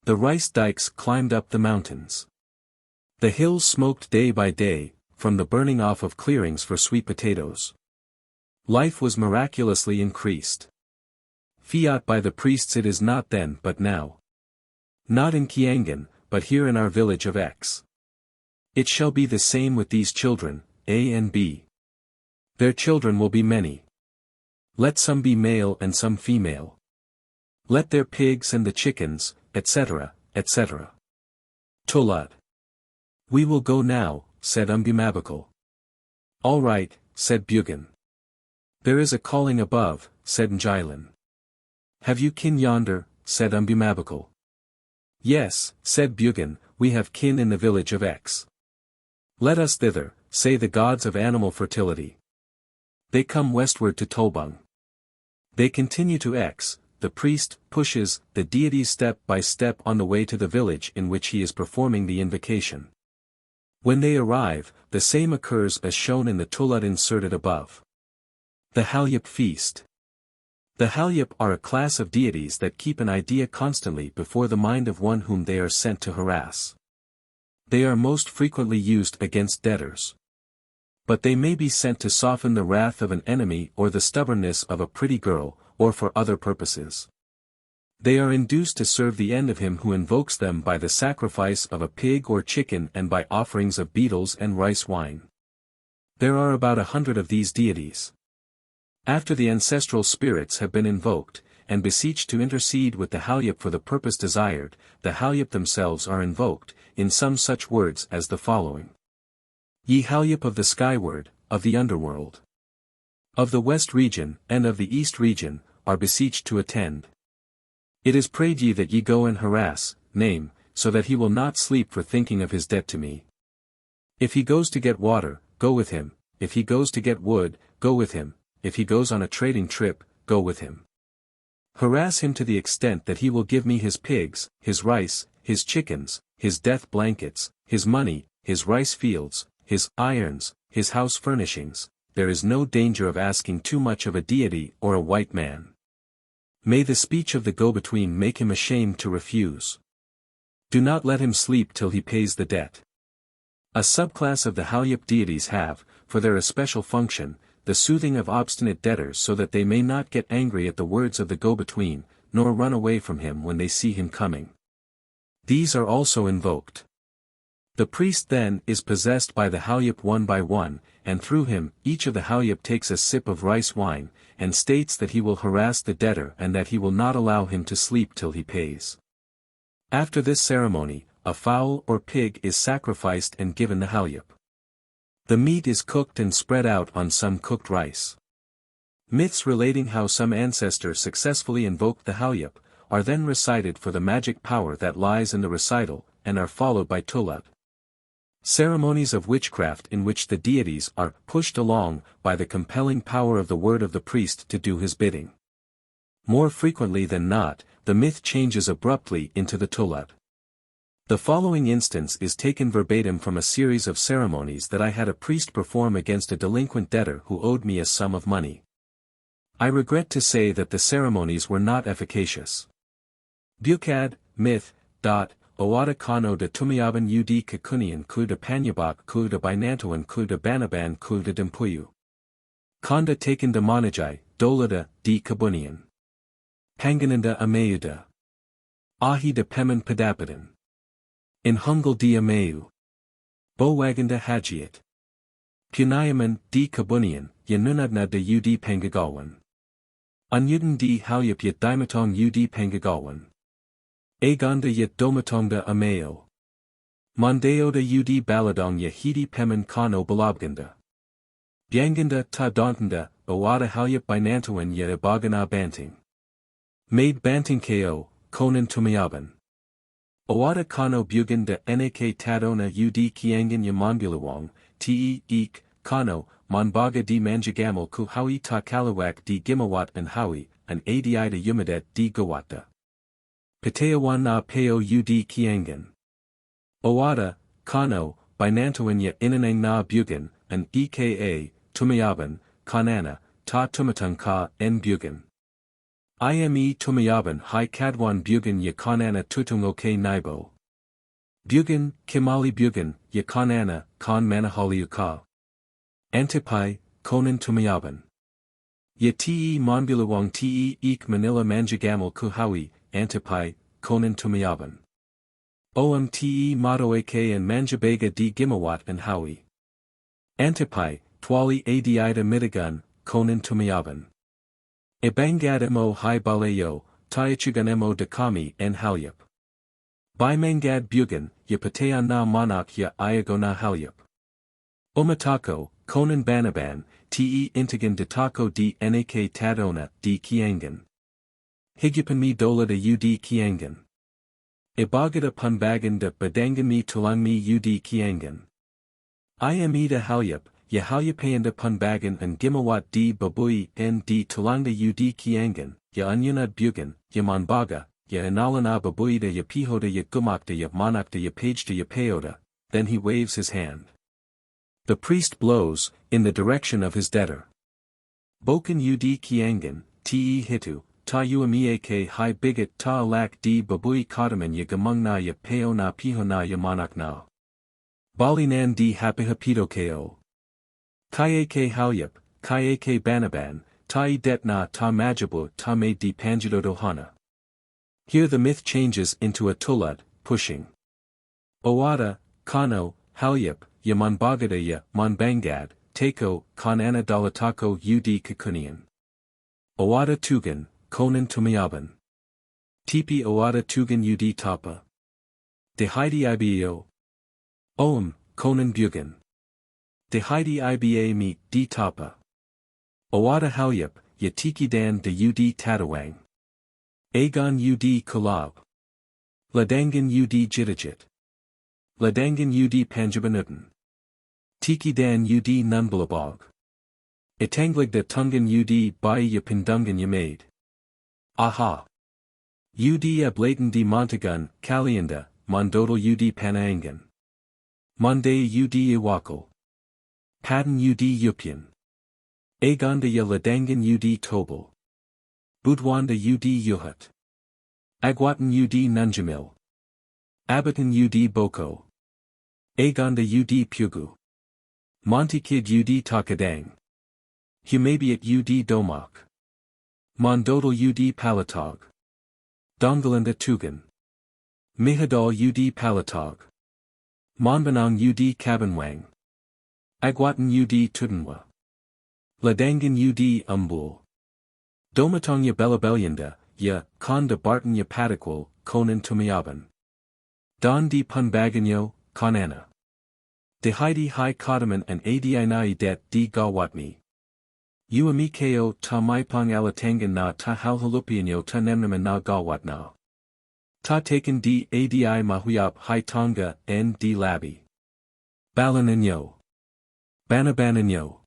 The rice dikes climbed up the mountains. The hills smoked day by day, from the burning off of clearings for sweet potatoes. Life was miraculously increased. Fiat by the priests it is not then but now. Not in Kiangan, but here in our village of X. It shall be the same with these children, A and B. Their children will be many. Let some be male and some female. Let their pigs and the chickens, etc., etc. Tulad. We will go now, said Umbumabakal. All right, said Bugan. There is a calling above, said Njailan. Have you kin yonder, said Umbumabakal. Yes, said Bugan, we have kin in the village of X. Let us thither, say the gods of animal fertility. They come westward to Tolbung. They continue to X, the priest pushes the deity step by step on the way to the village in which he is performing the invocation. When they arrive, the same occurs as shown in the Tulad inserted above. The Halyap feast. The Halyap are a class of deities that keep an idea constantly before the mind of one whom they are sent to harass. They are most frequently used against debtors. But they may be sent to soften the wrath of an enemy or the stubbornness of a pretty girl, or for other purposes. They are induced to serve the end of him who invokes them by the sacrifice of a pig or chicken and by offerings of beetles and rice wine. There are about 100 of these deities. After the ancestral spirits have been invoked, and beseeched to intercede with the Halyap for the purpose desired, the Halyap themselves are invoked, in some such words as the following. Ye Halyap of the skyward, of the underworld, of the west region, and of the east region, are beseeched to attend. It is prayed ye that ye go and harass, name, so that he will not sleep for thinking of his debt to me. If he goes to get water, go with him, if he goes to get wood, go with him, if he goes on a trading trip, go with him. Harass him to the extent that he will give me his pigs, his rice, his chickens, his death blankets, his money, his rice fields, his irons, his house furnishings. There is no danger of asking too much of a deity or a white man. May the speech of the go-between make him ashamed to refuse. Do not let him sleep till he pays the debt. A subclass of the Halyap deities have, for their especial function, the soothing of obstinate debtors so that they may not get angry at the words of the go-between, nor run away from him when they see him coming. These are also invoked. The priest then is possessed by the Halyap one by one, and through him, each of the Halyap takes a sip of rice wine, and states that he will harass the debtor and that he will not allow him to sleep till he pays. After this ceremony, a fowl or pig is sacrificed and given the Halyap. The meat is cooked and spread out on some cooked rice. Myths relating how some ancestor successfully invoked the Halyap, are then recited for the magic power that lies in the recital, and are followed by tulad. Ceremonies of witchcraft in which the deities are pushed along by the compelling power of the word of the priest to do his bidding. More frequently than not, the myth changes abruptly into the tulad. The following instance is taken verbatim from a series of ceremonies that I had a priest perform against a delinquent debtor who owed me a sum of money. I regret to say that the ceremonies were not efficacious. Bukad, myth, Oada Kano de Tumiaban ud Kakunian ku de Panyabak ku de Binantuan ku de Banaban ku de Dimpuyu. Kanda taken de Manajai, Dolada, di Kabunian. Pangananda Amayuda. Ahi de Peman Padapadan. In Hungal di Amayu. Bowaganda Hajiat. Punayaman, di Kabunian, Yanunadna de ud Pangagawan. Anyudan di halyap yet dimatong ud pangagawan. Aganda yet domatongda amayo. Mondeoda ud baladong ya hidi pemen kano balabganda. Byanganda ta dantanda, awada halyap binantawan yet abagana banting. Made banting ko, konan tumayaban. Awada kano bugan de nak tadona ud kiangan yamanbulawang, te ek, kano, manbaga di manjagamal ku hawi ta kalawak di gimawat and hawi, an adi da yumadet di gawata. Patayawan na peo ud kiangan. Awada, kano, binantawan ya inanang na bugan, an eka, tumayaban, kanana, ta tumatang ka en bugan. Ime tumayaban hi kadwan bugan ya kanana tutungoke naibo. Bugan, kimali bugan, ya kanana, kan manahali uka. Antipai, konan tumayaban. Ya te monbulawang te ek manila manjagamal kuhawi, antipai, konan tumayaban. Oam te madoake and manjabega di gimawat and hawi. Antipai, twali adida mitigan, konan tumayaban. Ibangad mo hi balayo, tayachugan mo dakami en halyap. Bimangad bugan, ya patayan na manak ya ayagona halyap. Umatako, konan banaban, te intigan ditako di nak tadona di kiangan. Higyapan mi dola de ud kiangan. Ibagada punbagan de badangan mi tulang mi ud kiangan. Iamida halyap, ya halyapayanda punbagan and gimawat di babui en di tulangda ud kiangan, ya anyunad bugan, ya manbaga, ya analana babuida ya pihoda ya gumakda ya manakda ya pageda ya peoda, then he waves his hand. The priest blows, in the direction of his debtor. Bokan ud kiangan, te hitu, ta uamiake hi bigot ta alak di babui kataman ya gamungna ya peona pihona ya manakna. Balinan di hapihapito ko. Kayake halyap, kayake banaban, ta detna ta majabu ta made di panjidodohana. Here the myth changes into a tulad, pushing. Owada, kano, halyap, ya manbagada ya manbangad, tako, kanana dalatako ud kakunian. Owada tugan, konan tumayaban. Tipi owada tugan ud tapa. De haidi ibeo. Oum, konan bugan. De haidi iba meet di tapa. Owada halyap, ya tiki dan de ud tatawang. Agon ud kulab. Ladangan ud jitajit. Ladangan ud panjabanutan. Tiki dan ud nunbulabog. Itanglig de tungan ud bai ya pindungan ya made. Aha. Ud ablaten di montagun, kalianda, mondodal ud panangan. Monday ud iwakal. Padden ud yupyan. Agonda ya ladangan ud tobal. Budwanda ud yuhat. Agwatan ud nunjamil. Abatan ud boko. Agonda ud pugu. Montikid ud takadang. Humabiat ud domak. Mondodal ud palatog. Dongalanda tugan. Mihadal ud palatog. Monbanang ud kabanwang. Agwatan ud tudanwa. Ladangan ud umbul. Domatong ya belabelyanda, ya, konda Barton ya patakwal, konan tumayaban. Don di punbaganyo, kanana. De haidi hi kodaman and adi nai det di gawatmi. Uamikeo ta maipang alatangan na ta halhalupianyo ta nemnaman na gawatna. Ta taken di adi mahuyap hi tonga en di labi. Balananyo. Banabananyo.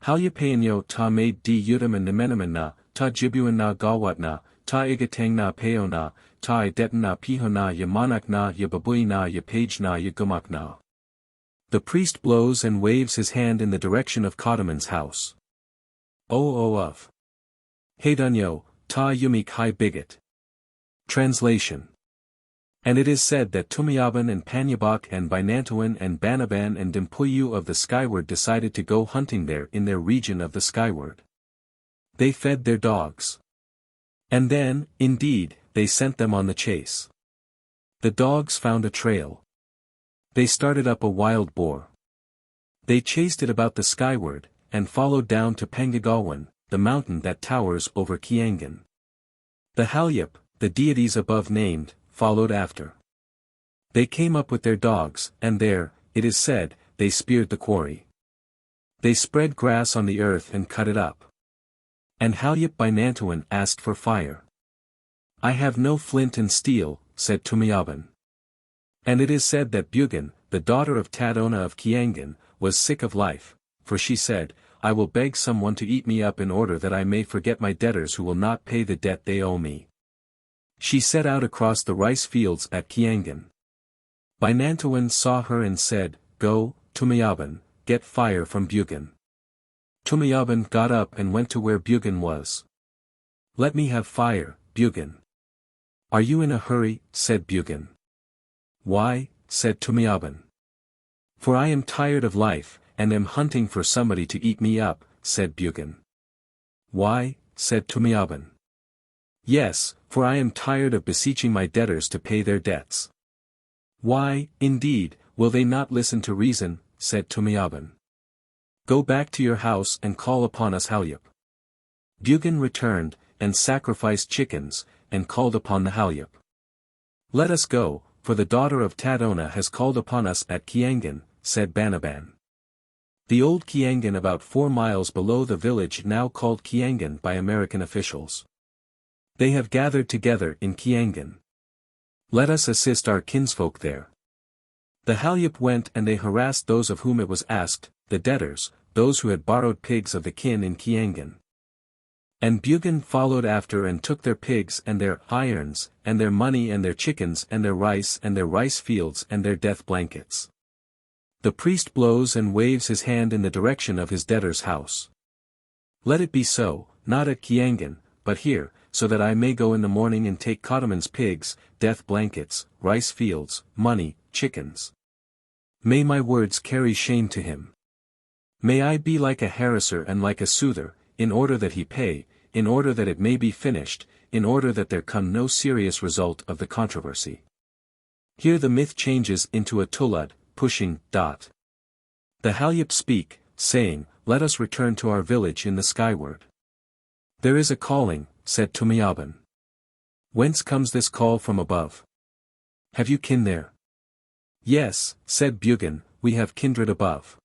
Halyapayanyo ta made di yudaman nemenaman na, ta jibuan na gawatna, ta igatang na peona, ta idetan na pihona ya manak na ya babui na ya page na ya gumak na. The priest blows and waves his hand in the direction of Kodaman's house. O of. Hedanyo, ta yumik hi bigot. Translation. And it is said that Tumayaban and Panyabak and Binantawan and Banaban and Dimpuyu of the skyward decided to go hunting there in their region of the skyward. They fed their dogs. And then, indeed, they sent them on the chase. The dogs found a trail. They started up a wild boar. They chased it about the skyward, and followed down to Pangagawan, the mountain that towers over Kiangan. The Halyup, the deities above named, followed after. They came up with their dogs, and there, it is said, they speared the quarry. They spread grass on the earth and cut it up. And Halyup by Nantuan asked for fire. I have no flint and steel, said Tumiaban. And it is said that Bugan, the daughter of Tadona of Kiangan, was sick of life, for she said, I will beg someone to eat me up in order that I may forget my debtors who will not pay the debt they owe me. She set out across the rice fields at Kiangan. Bainantawan saw her and said, Go, Tumiaban, get fire from Bugan. Tumiaban got up and went to where Bugan was. Let me have fire, Bugan. Are you in a hurry? Said Bugan. Why? Said Tumiaban. For I am tired of life, and am hunting for somebody to eat me up, said Bugan. Why? Said Tumiaban. Yes, for I am tired of beseeching my debtors to pay their debts. Why, indeed, will they not listen to reason, said Tumiaban. Go back to your house and call upon us Halyup. Bugan returned, and sacrificed chickens, and called upon the Halyup. Let us go, for the daughter of Tadona has called upon us at Kiangan, said Banaban. The old Kiangan about 4 miles below the village now called Kiangan by American officials. They have gathered together in Kiangan. Let us assist our kinsfolk there. The Halyup went and they harassed those of whom it was asked, the debtors, those who had borrowed pigs of the kin in Kiangan. And Bugan followed after and took their pigs and their irons, and their money and their chickens and their rice fields and their death blankets. The priest blows and waves his hand in the direction of his debtor's house. Let it be so, not at Kiangan, but here, so that I may go in the morning and take Kodaman's pigs, death blankets, rice fields, money, chickens. May my words carry shame to him. May I be like a harasser and like a soother, in order that he pay, in order that it may be finished, in order that there come no serious result of the controversy. Here the myth changes into a tulad, pushing. The Halyup speak, saying, Let us return to our village in the skyward. There is a calling, said Tumiaban. Whence comes this call from above? Have you kin there? Yes, said Bugan, we have kindred above.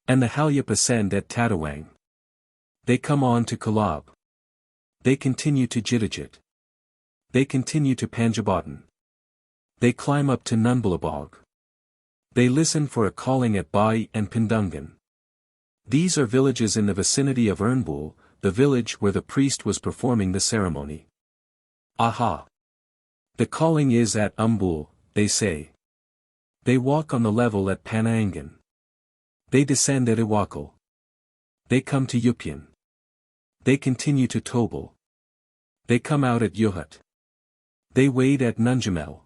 And the Halyup ascend at Tadawang. They come on to Kalab. They continue to Jittijit. They continue to Panjabotan. They climb up to Nunbalabog. They listen for a calling at Bai and Pindungan. These are villages in the vicinity of Ernbul, the village where the priest was performing the ceremony. Aha! The calling is at Umbul, they say. They walk on the level at Panaangan. They descend at Iwakal. They come to Yupian. They continue to Tobal. They come out at Yuhut. They wade at Nunjamel.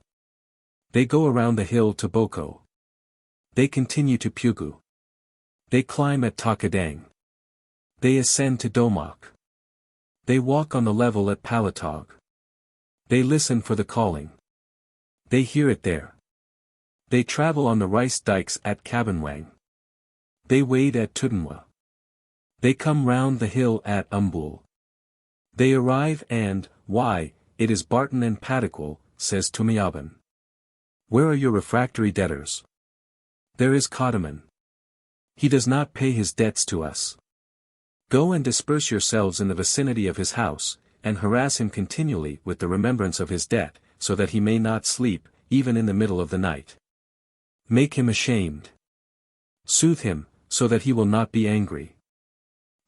They go around the hill to Boko. They continue to Pugu. They climb at Takadang. They ascend to Domak. They walk on the level at Palatog. They listen for the calling. They hear it there. They travel on the rice dikes at Kabanwang. They wade at Tudanwa. They come round the hill at Umbul. They arrive and, why, it is Barton and Patakwal, says Tumiaban. Where are your refractory debtors? There is Kodaman. He does not pay his debts to us. Go and disperse yourselves in the vicinity of his house, and harass him continually with the remembrance of his debt, so that he may not sleep, even in the middle of the night. Make him ashamed. Soothe him, so that he will not be angry.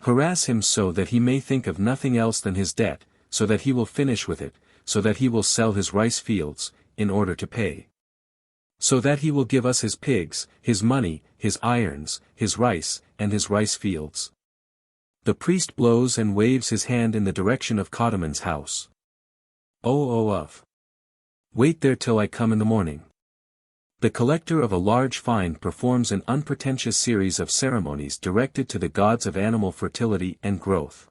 Harass him so that he may think of nothing else than his debt, so that he will finish with it, so that he will sell his rice fields, in order to pay. So that he will give us his pigs, his money, his irons, his rice, and his rice fields. The priest blows and waves his hand in the direction of Kodaman's house. Of. Wait there till I come in the morning. The collector of a large fine performs an unpretentious series of ceremonies directed to the gods of animal fertility and growth.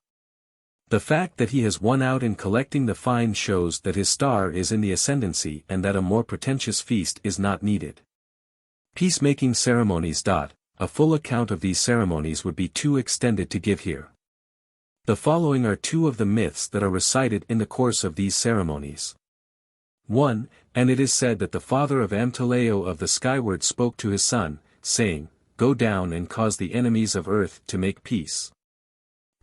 The fact that he has won out in collecting the fine shows that his star is in the ascendancy and that a more pretentious feast is not needed. Peacemaking ceremonies. A full account of these ceremonies would be too extended to give here. The following are two of the myths that are recited in the course of these ceremonies. 1. And it is said that the father of Amtaleo of the skyward spoke to his son, saying, Go down and cause the enemies of earth to make peace.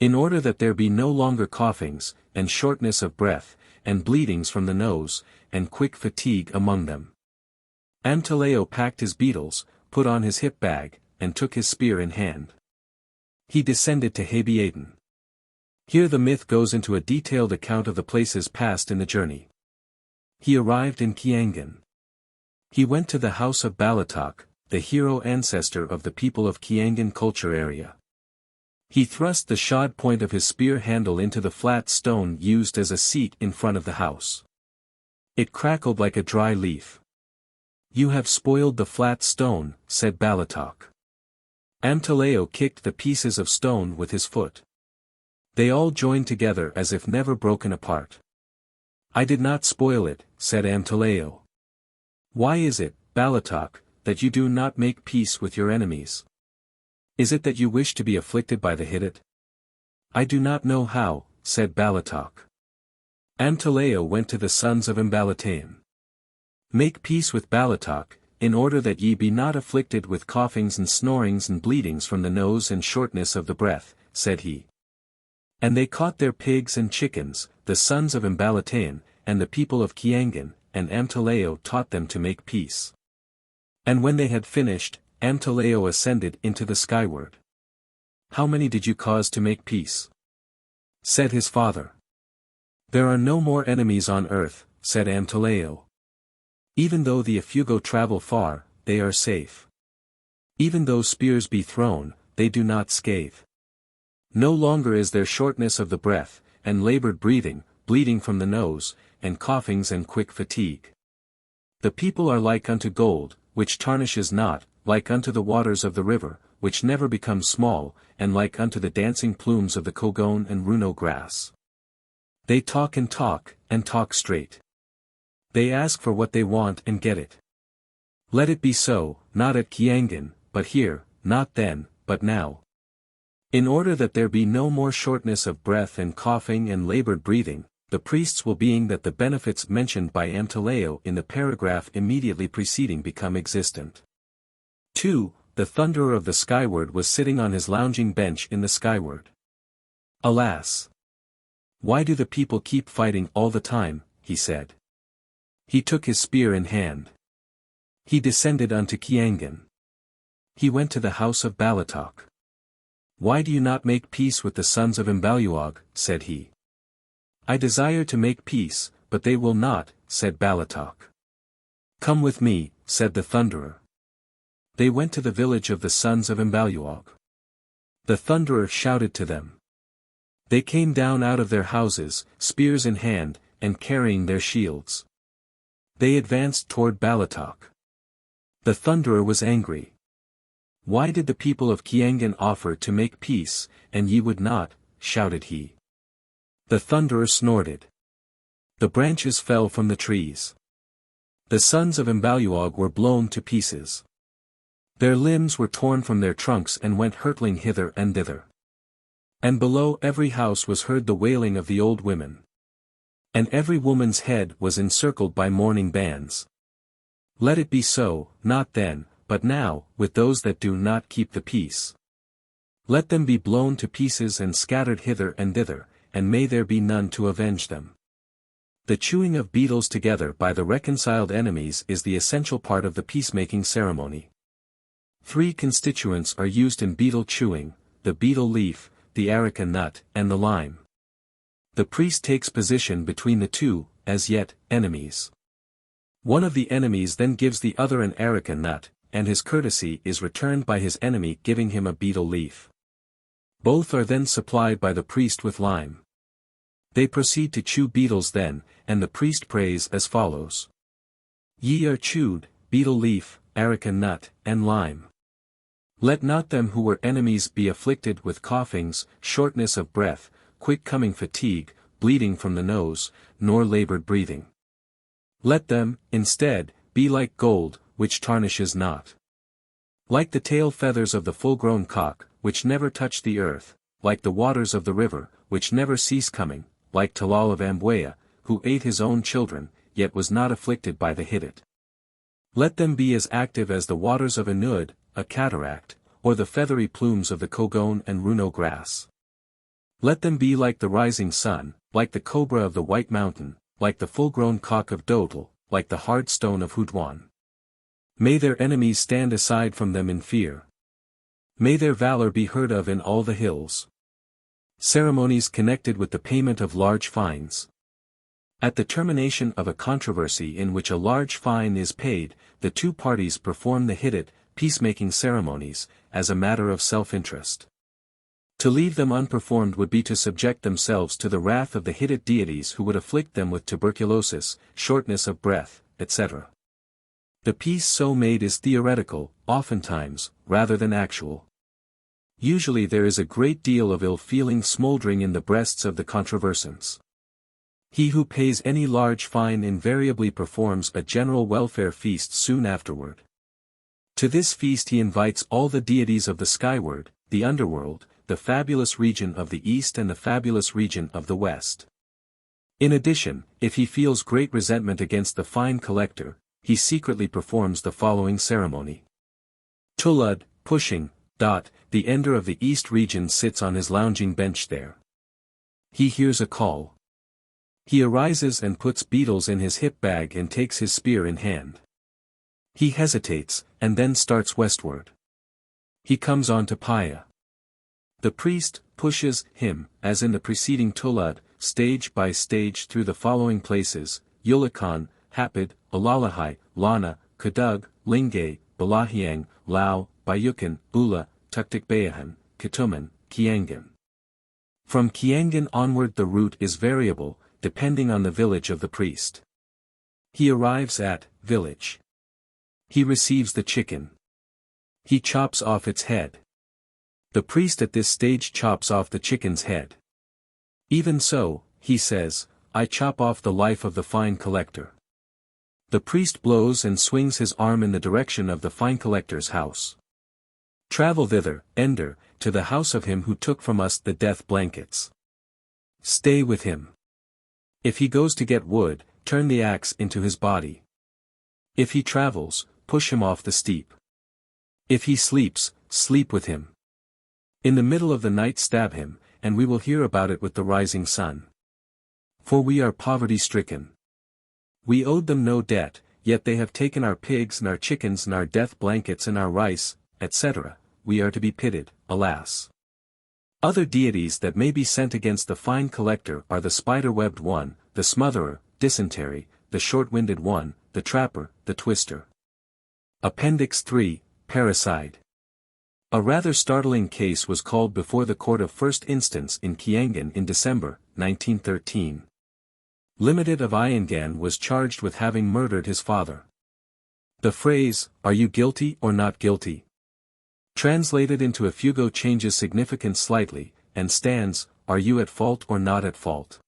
In order that there be no longer coughings, and shortness of breath, and bleedings from the nose, and quick fatigue among them. Amtaleo packed his beetles, put on his hip bag, and took his spear in hand. He descended to Habiaden. Here the myth goes into a detailed account of the places passed in the journey. He arrived in Kiangan. He went to the house of Balatok, the hero ancestor of the people of Kiangan culture area. He thrust the shod point of his spear handle into the flat stone used as a seat in front of the house. It crackled like a dry leaf. You have spoiled the flat stone, said Balatok. Amtaleo kicked the pieces of stone with his foot. They all joined together as if never broken apart. I did not spoil it, said Amtaleo. Why is it, Balatok, that you do not make peace with your enemies? Is it that you wish to be afflicted by the Hittite? I do not know how, said Balatok. Amtaleo went to the sons of Ambalataean. Make peace with Balatok, in order that ye be not afflicted with coughings and snorings and bleedings from the nose and shortness of the breath, said he. And they caught their pigs and chickens, the sons of Ambalataean, and the people of Kiangan, and Amtaleo taught them to make peace. And when they had finished, Amtaleo ascended into the skyward. How many did you cause to make peace? Said his father. There are no more enemies on earth, said Amtaleo. Even though the Ifugao travel far, they are safe. Even though spears be thrown, they do not scathe. No longer is there shortness of the breath, and labored breathing, bleeding from the nose, and coughings and quick fatigue. The people are like unto gold, which tarnishes not, like unto the waters of the river, which never become small, and like unto the dancing plumes of the kogon and runo grass. They talk, and talk straight. They ask for what they want and get it. Let it be so, not at Kiangan, but here, not then, but now. In order that there be no more shortness of breath and coughing and labored breathing, the priests will being that the benefits mentioned by Amtaleo in the paragraph immediately preceding become existent. 2. The thunderer of the skyward was sitting on his lounging bench in the skyward. Alas! Why do the people keep fighting all the time, he said. He took his spear in hand. He descended unto Kiangan. He went to the house of Balatok. Why do you not make peace with the sons of Ambaluog, said he. I desire to make peace, but they will not, said Balatok. Come with me, said the thunderer. They went to the village of the sons of Ambaluog. The thunderer shouted to them. They came down out of their houses, spears in hand, and carrying their shields. They advanced toward Balatok. The thunderer was angry. Why did the people of Kiangan offer to make peace, and ye would not, shouted he. The thunderer snorted. The branches fell from the trees. The sons of Ambaluog were blown to pieces. Their limbs were torn from their trunks and went hurtling hither and thither. And below every house was heard the wailing of the old women. And every woman's head was encircled by mourning bands. Let it be so, not then, but now, with those that do not keep the peace. Let them be blown to pieces and scattered hither and thither, and may there be none to avenge them. The chewing of beetles together by the reconciled enemies is the essential part of the peacemaking ceremony. 3 constituents are used in beetle chewing: the beetle leaf, the areca nut, and the lime. The priest takes position between the two, as yet, enemies. One of the enemies then gives the other an areca nut, and his courtesy is returned by his enemy giving him a beetle leaf. Both are then supplied by the priest with lime. They proceed to chew beetles then, and the priest prays as follows. Ye are chewed, beetle leaf, areca nut, and lime. Let not them who were enemies be afflicted with coughings, shortness of breath, quick coming fatigue, bleeding from the nose, nor labored breathing. Let them, instead, be like gold, which tarnishes not. Like the tail feathers of the full-grown cock, which never touch the earth, like the waters of the river, which never cease coming, like Talal of Ambuea, who ate his own children, yet was not afflicted by the Hittite. Let them be as active as the waters of Anud, a cataract, or the feathery plumes of the Kogon and Runo grass. Let them be like the rising sun, like the cobra of the White Mountain, like the full-grown cock of Dotel, like the hard stone of Hudwan. May their enemies stand aside from them in fear. May their valor be heard of in all the hills. Ceremonies connected with the payment of large fines. At the termination of a controversy in which a large fine is paid, the two parties perform the Hittite, peacemaking ceremonies, as a matter of self-interest. To leave them unperformed would be to subject themselves to the wrath of the Hittite deities who would afflict them with tuberculosis, shortness of breath, etc. The peace so made is theoretical, oftentimes, rather than actual. Usually there is a great deal of ill-feeling smoldering in the breasts of the controversants. He who pays any large fine invariably performs a general welfare feast soon afterward. To this feast he invites all the deities of the skyward, the underworld, the fabulous region of the east and the fabulous region of the west. In addition, if he feels great resentment against the fine collector, he secretly performs the following ceremony. Tulud, pushing, the ender of the east region sits on his lounging bench there. He hears a call. He arises and puts beetles in his hip bag and takes his spear in hand. He hesitates, and then starts westward. He comes on to Paya. The priest pushes him, as in the preceding Tulud, stage by stage through the following places: Yulikan, Hapid, Alalahai, Lana, Kadug, Lingay, Balahiang, Lao, Bayukan, Ula, Tuktikbayahan, Katuman, Kiangan. From Kiangan onward the route is variable, depending on the village of the priest. He arrives at village. He receives the chicken. He chops off its head. The priest at this stage chops off the chicken's head. Even so, he says, I chop off the life of the fine collector. The priest blows and swings his arm in the direction of the fine collector's house. Travel thither, Ender, to the house of him who took from us the death blankets. Stay with him. If he goes to get wood, turn the axe into his body. If he travels, push him off the steep. If he sleeps, sleep with him. In the middle of the night stab him, and we will hear about it with the rising sun. For we are poverty-stricken. We owed them no debt, yet they have taken our pigs and our chickens and our death blankets and our rice, etc. We are to be pitied, alas. Other deities that may be sent against the fine collector are the spider-webbed one, the smotherer, dysentery, the short-winded one, the trapper, the twister. Appendix 3, Parricide. A rather startling case was called before the Court of First Instance in Kiangan in December, 1913. Limited of Iyengan was charged with having murdered his father. The phrase, "Are you guilty or not guilty?" translated into Ifugao changes significance slightly, and stands, "Are you at fault or not at fault?"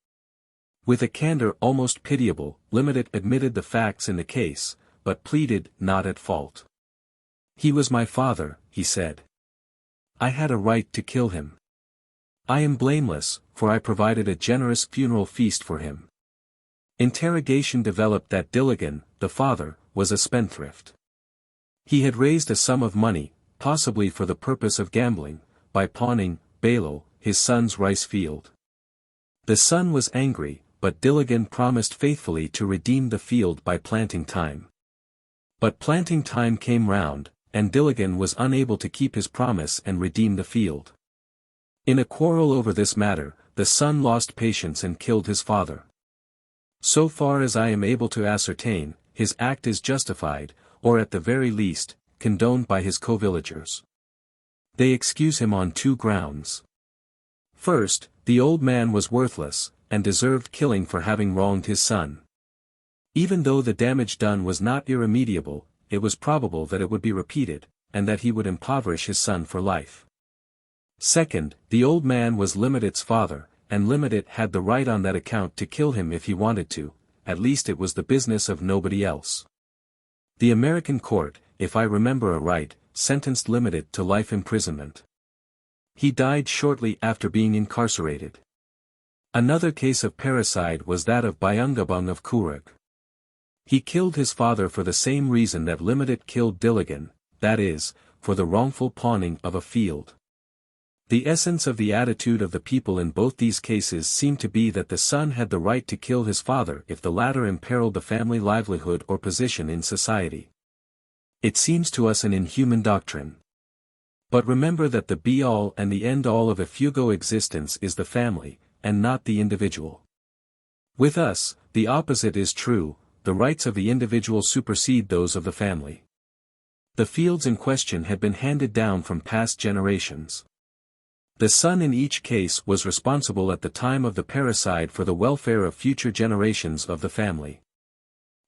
With a candor almost pitiable, Limited admitted the facts in the case, but pleaded, "Not at fault. He was my father," he said. "I had a right to kill him. I am blameless, for I provided a generous funeral feast for him." Interrogation developed that Diligan, the father, was a spendthrift. He had raised a sum of money, possibly for the purpose of gambling, by pawning, Balo, his son's rice field. The son was angry, but Diligan promised faithfully to redeem the field by planting time. But planting time came round, and Diligan was unable to keep his promise and redeem the field. In a quarrel over this matter, the son lost patience and killed his father. So far as I am able to ascertain, his act is justified, or at the very least, condoned by his co-villagers. They excuse him on two grounds. First, the old man was worthless, and deserved killing for having wronged his son. Even though the damage done was not irremediable, it was probable that it would be repeated, and that he would impoverish his son for life. Second, the old man was Limited's father, and Limited had the right on that account to kill him if he wanted to, at least it was the business of nobody else. The American court, if I remember aright, sentenced Limited to life imprisonment. He died shortly after being incarcerated. Another case of parricide was that of Byungabung of Kurug. He killed his father for the same reason that Limited killed Diligan, that is, for the wrongful pawning of a field. The essence of the attitude of the people in both these cases seemed to be that the son had the right to kill his father if the latter imperiled the family livelihood or position in society. It seems to us an inhuman doctrine. But remember that the be-all and the end-all of Ifugao existence is the family, and not the individual. With us, the opposite is true, the rights of the individual supersede those of the family. The fields in question had been handed down from past generations. The son in each case was responsible at the time of the parricide for the welfare of future generations of the family.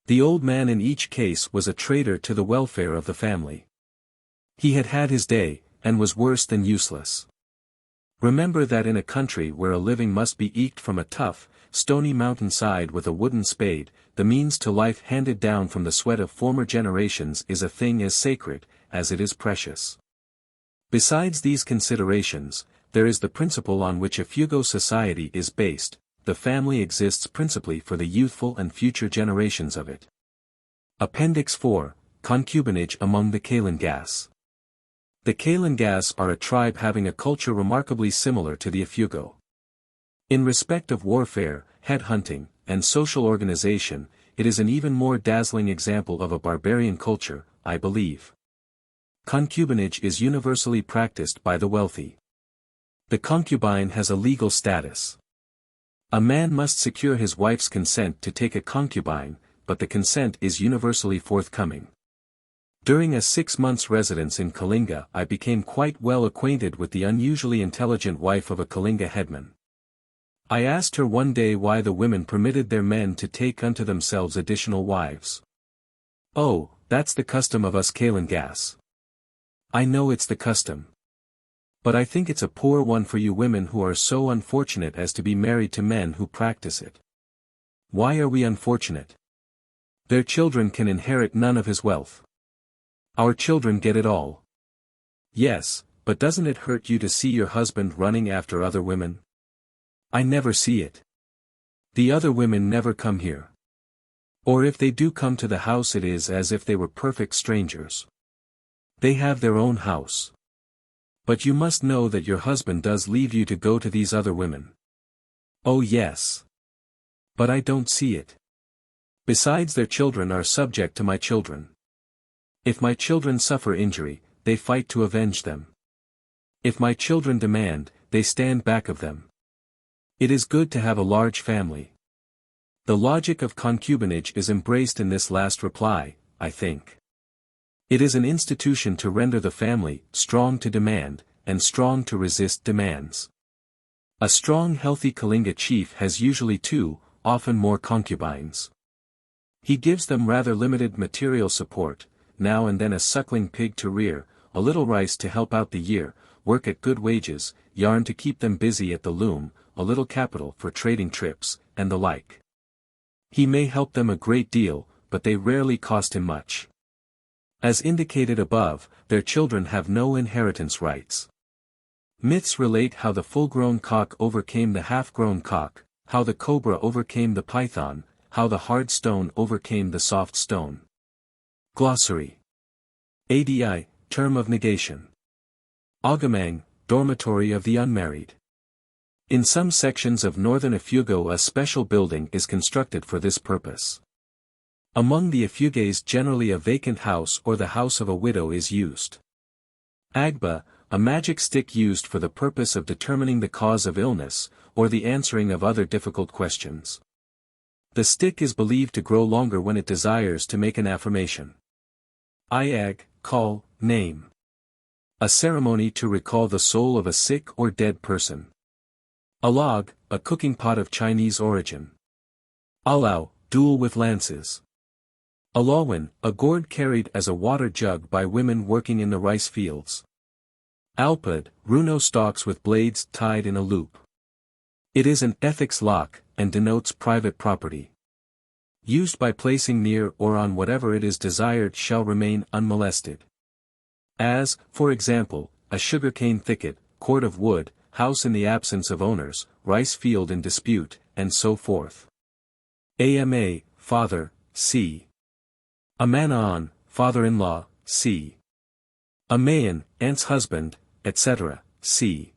The old man in each case was a traitor to the welfare of the family. He had had his day, and was worse than useless. Remember that in a country where a living must be eked from a tough, stony mountainside with a wooden spade, the means to life handed down from the sweat of former generations is a thing as sacred, as it is precious. Besides these considerations, there is the principle on which Ifugao society is based. The family exists principally for the youthful and future generations of it. Appendix 4, Concubinage among the Kalingas. The Kalingas are a tribe having a culture remarkably similar to the Ifugao. In respect of warfare, headhunting, and social organization, it is an even more dazzling example of a barbarian culture, I believe. Concubinage is universally practiced by the wealthy. The concubine has a legal status. A man must secure his wife's consent to take a concubine, but the consent is universally forthcoming. During a 6 months residence in Kalinga I became quite well acquainted with the unusually intelligent wife of a Kalinga headman. I asked her one day why the women permitted their men to take unto themselves additional wives. "Oh, that's the custom of us Kalingas." "I know it's the custom. But I think it's a poor one for you women who are so unfortunate as to be married to men who practice it." "Why are we unfortunate? Their children can inherit none of his wealth. Our children get it all." "Yes, but doesn't it hurt you to see your husband running after other women?" "I never see it. The other women never come here. Or if they do come to the house it is as if they were perfect strangers. They have their own house. But you must know that your husband does leave you to go to these other women." "Oh yes. But I don't see it. Besides their children are subject to my children. If my children suffer injury, they fight to avenge them. If my children demand, they stand back of them. It is good to have a large family." The logic of concubinage is embraced in this last reply, I think. It is an institution to render the family strong to demand, and strong to resist demands. A strong healthy Kalinga chief has usually 2, often more concubines. He gives them rather limited material support, now and then a suckling pig to rear, a little rice to help out the year, work at good wages, yarn to keep them busy at the loom, a little capital for trading trips, and the like. He may help them a great deal, but they rarely cost him much. As indicated above, their children have no inheritance rights. Myths relate how the full-grown cock overcame the half-grown cock, how the cobra overcame the python, how the hard stone overcame the soft stone. Glossary. ADI, term of negation. Agamang, dormitory of the unmarried. In some sections of northern Ifugao a special building is constructed for this purpose. Among the Ifugays generally a vacant house or the house of a widow is used. Agba, a magic stick used for the purpose of determining the cause of illness, or the answering of other difficult questions. The stick is believed to grow longer when it desires to make an affirmation. Iag, call, name. A ceremony to recall the soul of a sick or dead person. Alag, a cooking pot of Chinese origin. Alao, duel with lances. Alawan, a gourd carried as a water jug by women working in the rice fields. Alpad, runo stalks with blades tied in a loop. It is an ethics lock, and denotes private property. Used by placing near or on whatever it is desired shall remain unmolested. As, for example, a sugarcane thicket, court of wood, house in the absence of owners, rice field in dispute, and so forth. Ama, father, c. Amanaan, father-in-law, c. Amayan, aunt's husband, etc., c.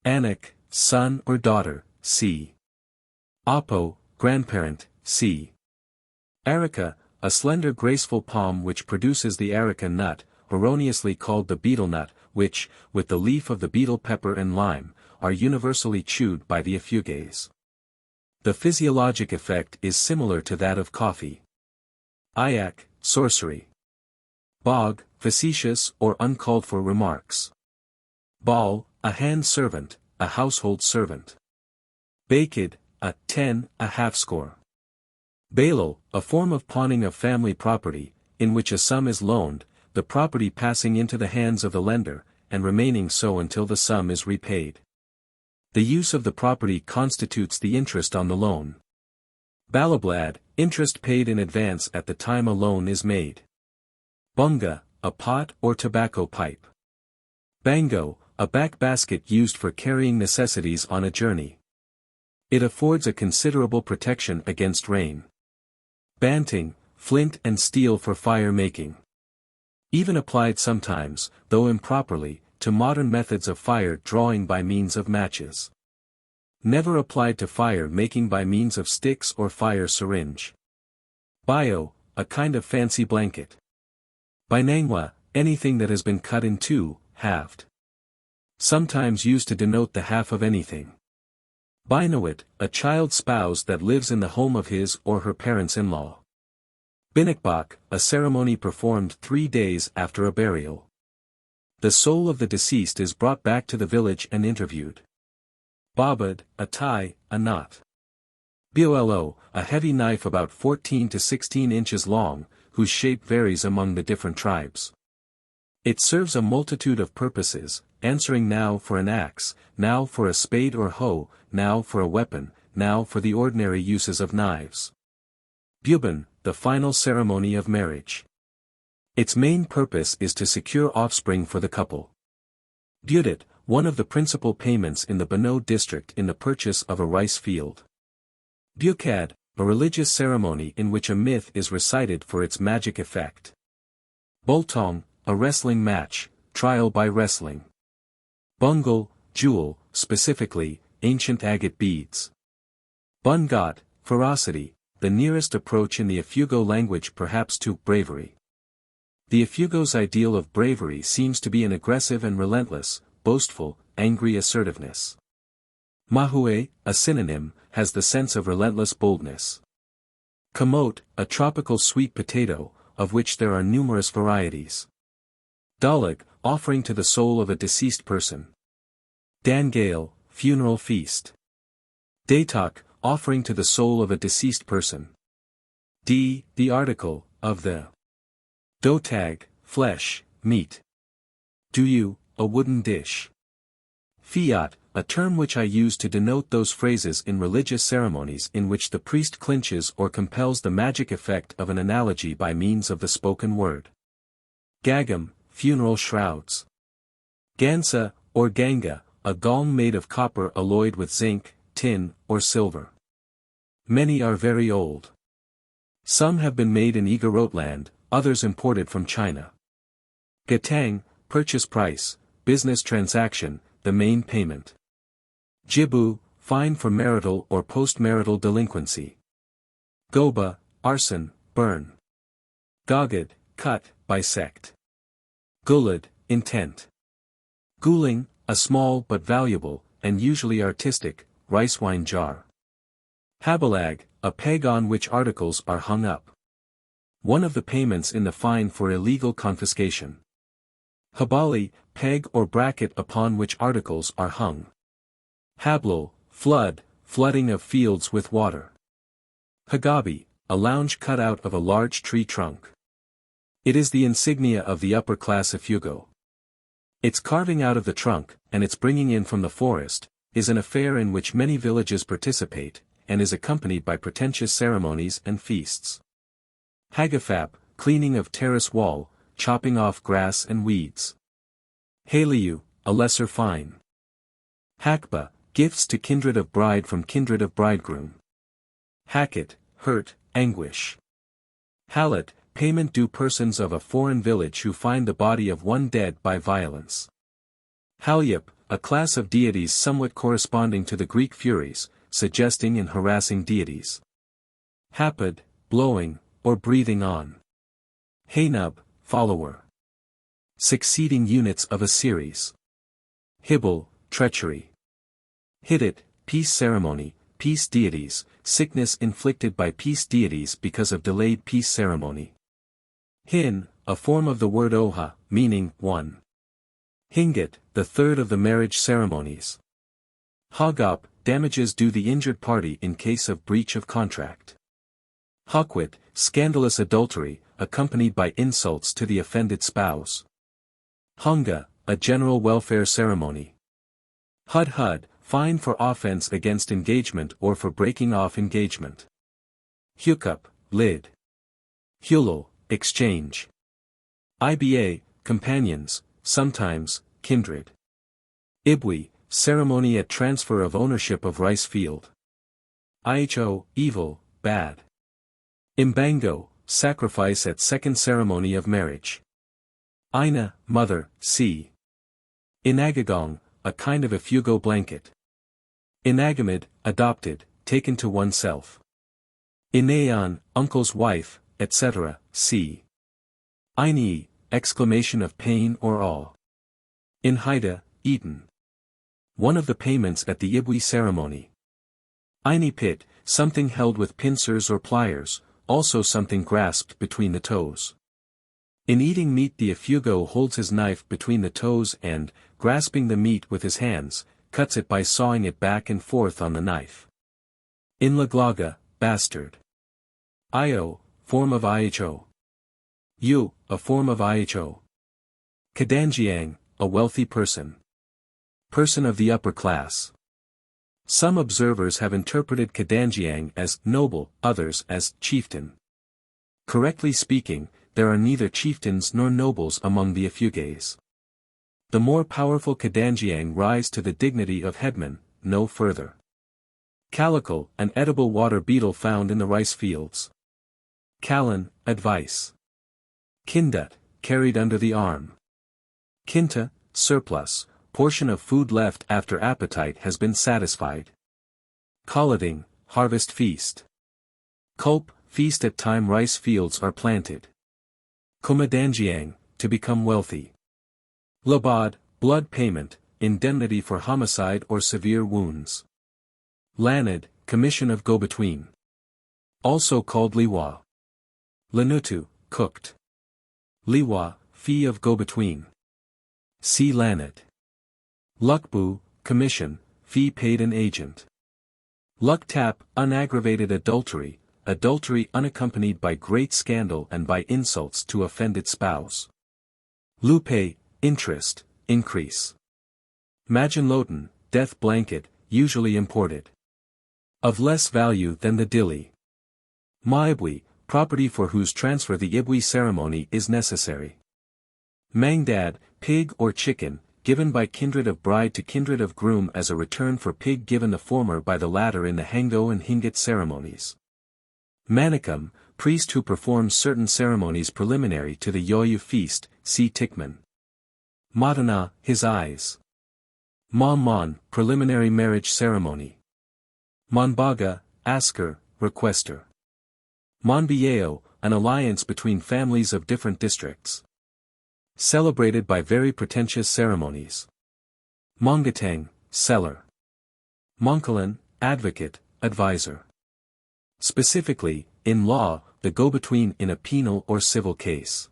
Anak, son or daughter, c. Apo, grandparent, c. Areca, a slender graceful palm which produces the areca nut, erroneously called the betel nut, which, with the leaf of the betel pepper and lime, are universally chewed by the Ifugaos. The physiologic effect is similar to that of coffee. Ayak, sorcery. Bog, facetious or uncalled for remarks. Bal, a hand servant, a household servant. Baked, a half-score. Bailal, a form of pawning of family property, in which a sum is loaned, the property passing into the hands of the lender, and remaining so until the sum is repaid. The use of the property constitutes the interest on the loan. Balablad, interest paid in advance at the time a loan is made. Bunga, a pot or tobacco pipe. Bango, a back basket used for carrying necessities on a journey. It affords a considerable protection against rain. Banting, flint and steel for fire making. Even applied sometimes, though improperly, to modern methods of fire drawing by means of matches. Never applied to fire making by means of sticks or fire syringe. Bio, a kind of fancy blanket. Binangwa, anything that has been cut in two, halved. Sometimes used to denote the half of anything. Binawit, a child spouse that lives in the home of his or her parents-in-law. Binakbak, a ceremony performed 3 days after a burial. The soul of the deceased is brought back to the village and interviewed. Babad, a tie, a knot. Bolo, a heavy knife about 14 to 16 inches long, whose shape varies among the different tribes. It serves a multitude of purposes, answering now for an axe, now for a spade or hoe, now for a weapon, now for the ordinary uses of knives. Buban, the final ceremony of marriage. Its main purpose is to secure offspring for the couple. Budit, one of the principal payments in the Bano district in the purchase of a rice field. Bukad, a religious ceremony in which a myth is recited for its magic effect. Boltong, a wrestling match, trial by wrestling. Bungal, jewel, specifically, ancient agate beads. Bungat, ferocity, the nearest approach in the Ifugao language perhaps to bravery. The Ifugao's ideal of bravery seems to be an aggressive and relentless, boastful, angry assertiveness. Mahue, a synonym, has the sense of relentless boldness. Kamote, a tropical sweet potato, of which there are numerous varieties. Dalag, offering to the soul of a deceased person. Dangale, funeral feast. Datak, offering to the soul of a deceased person. D, the article, of the. Dotag, flesh, meat. Duyu, a wooden dish. Fiat, a term which I use to denote those phrases in religious ceremonies in which the priest clinches or compels the magic effect of an analogy by means of the spoken word. Gagam, funeral shrouds. Gansa, or ganga, a gong made of copper alloyed with zinc, tin, or silver. Many are very old. Some have been made in Igorotland, others imported from China. Gatang, purchase price, business transaction, the main payment. Jibu, fine for marital or post-marital delinquency. Goba, arson, burn. Gogad, cut, bisect. Gulad, intent. Guling, a small but valuable, and usually artistic, rice wine jar. Habalag, a peg on which articles are hung up. One of the payments in the fine for illegal confiscation. Habali, peg or bracket upon which articles are hung. Hablal, flood, flooding of fields with water. Hagabi, a lounge cut out of a large tree trunk. It is the insignia of the upper class Ifugao. Its carving out of the trunk, and its bringing in from the forest, is an affair in which many villages participate, and is accompanied by pretentious ceremonies and feasts. Hagafap, cleaning of terrace wall, chopping off grass and weeds. Haliu, a lesser fine. Hakba, gifts to kindred of bride from kindred of bridegroom. Hacket, hurt, anguish. Hallet, payment due persons of a foreign village who find the body of one dead by violence. Halyup, a class of deities somewhat corresponding to the Greek Furies, suggesting and harassing deities. Hapad, blowing, or breathing on. Haynub, follower. Succeeding units of a series. Hibble, treachery. Hiddit, peace ceremony, peace deities, sickness inflicted by peace deities because of delayed peace ceremony. Hin, a form of the word oha, meaning one. Hingat, the third of the marriage ceremonies. Hagop, damages due the injured party in case of breach of contract. Hakwit, scandalous adultery, accompanied by insults to the offended spouse. Hunga, a general welfare ceremony. Hud-hud, fine for offense against engagement or for breaking off engagement. Hukup, lid. Hulul, exchange. Iba, companions, sometimes, kindred. Ibwi, ceremony at transfer of ownership of rice field. Iho, evil, bad. Imbango, sacrifice at second ceremony of marriage. Ina, mother, sea. Inagagong, a kind of Ifugao blanket. Inagamid, adopted, taken to oneself. Inayan, uncle's wife, etc., c. Ini, exclamation of pain or awe. Inhaida, eaten. One of the payments at the Ibwi ceremony. Ini pit, something held with pincers or pliers, also something grasped between the toes. In eating meat the Ifugao holds his knife between the toes and, grasping the meat with his hands, cuts it by sawing it back and forth on the knife. Inlaglaga, bastard. Io, form of Iho. Yu, a form of Iho. Kadanjiang, a wealthy person. Person of the upper class. Some observers have interpreted Kadanjiang as noble, others as chieftain. Correctly speaking, there are neither chieftains nor nobles among the Ifugaos. The more powerful Kadanjiang rise to the dignity of headman, no further. Calical, an edible water beetle found in the rice fields. Kalan, advice. Kindut, carried under the arm. Kinta, surplus, portion of food left after appetite has been satisfied. Kalating, harvest feast. Kulp, feast at time rice fields are planted. Kumadanjiang, to become wealthy. Labad, blood payment, indemnity for homicide or severe wounds. Lanad, commission of go-between. Also called liwa. Lanutu, cooked. Liwa, fee of go-between. See Lanad. Lukbu, commission, fee paid an agent. Luktap, unaggravated adultery, adultery unaccompanied by great scandal and by insults to offended spouse. Lupe, interest, increase. Majanlotan, death blanket, usually imported. Of less value than the dili. Maibwi, property for whose transfer the Ibwi ceremony is necessary. Mangdad, pig or chicken, given by kindred of bride to kindred of groom as a return for pig given the former by the latter in the Hango and Hingat ceremonies. Manikam, priest who performs certain ceremonies preliminary to the Yoyu feast, see Tikman. Matana, his eyes. Mon, preliminary marriage ceremony. Monbaga, asker, requester. Monbieo, an alliance between families of different districts. Celebrated by very pretentious ceremonies. Mongatang, seller. Monkalan, advocate, advisor. Specifically, in law, the go-between in a penal or civil case.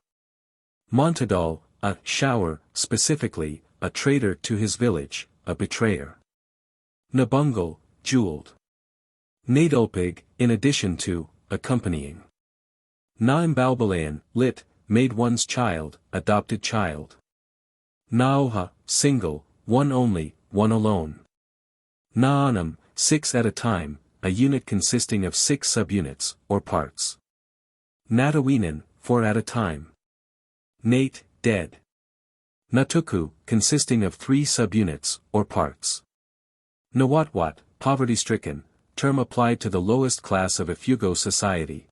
Montadal, a shower, specifically, a traitor to his village, a betrayer. Nabungal, jeweled. Nadulpig, in addition to, accompanying. Naimbalbalayan, lit, made one's child, adopted child. Naoha, single, one only, one alone. Naanam, 6 at a time, a unit consisting of 6 subunits, or parts. Natawinan, 4 at a time. Nate, dead. Natuku, consisting of 3 subunits, or parts. Nawatwat, poverty-stricken, term applied to the lowest class of Ifugao society.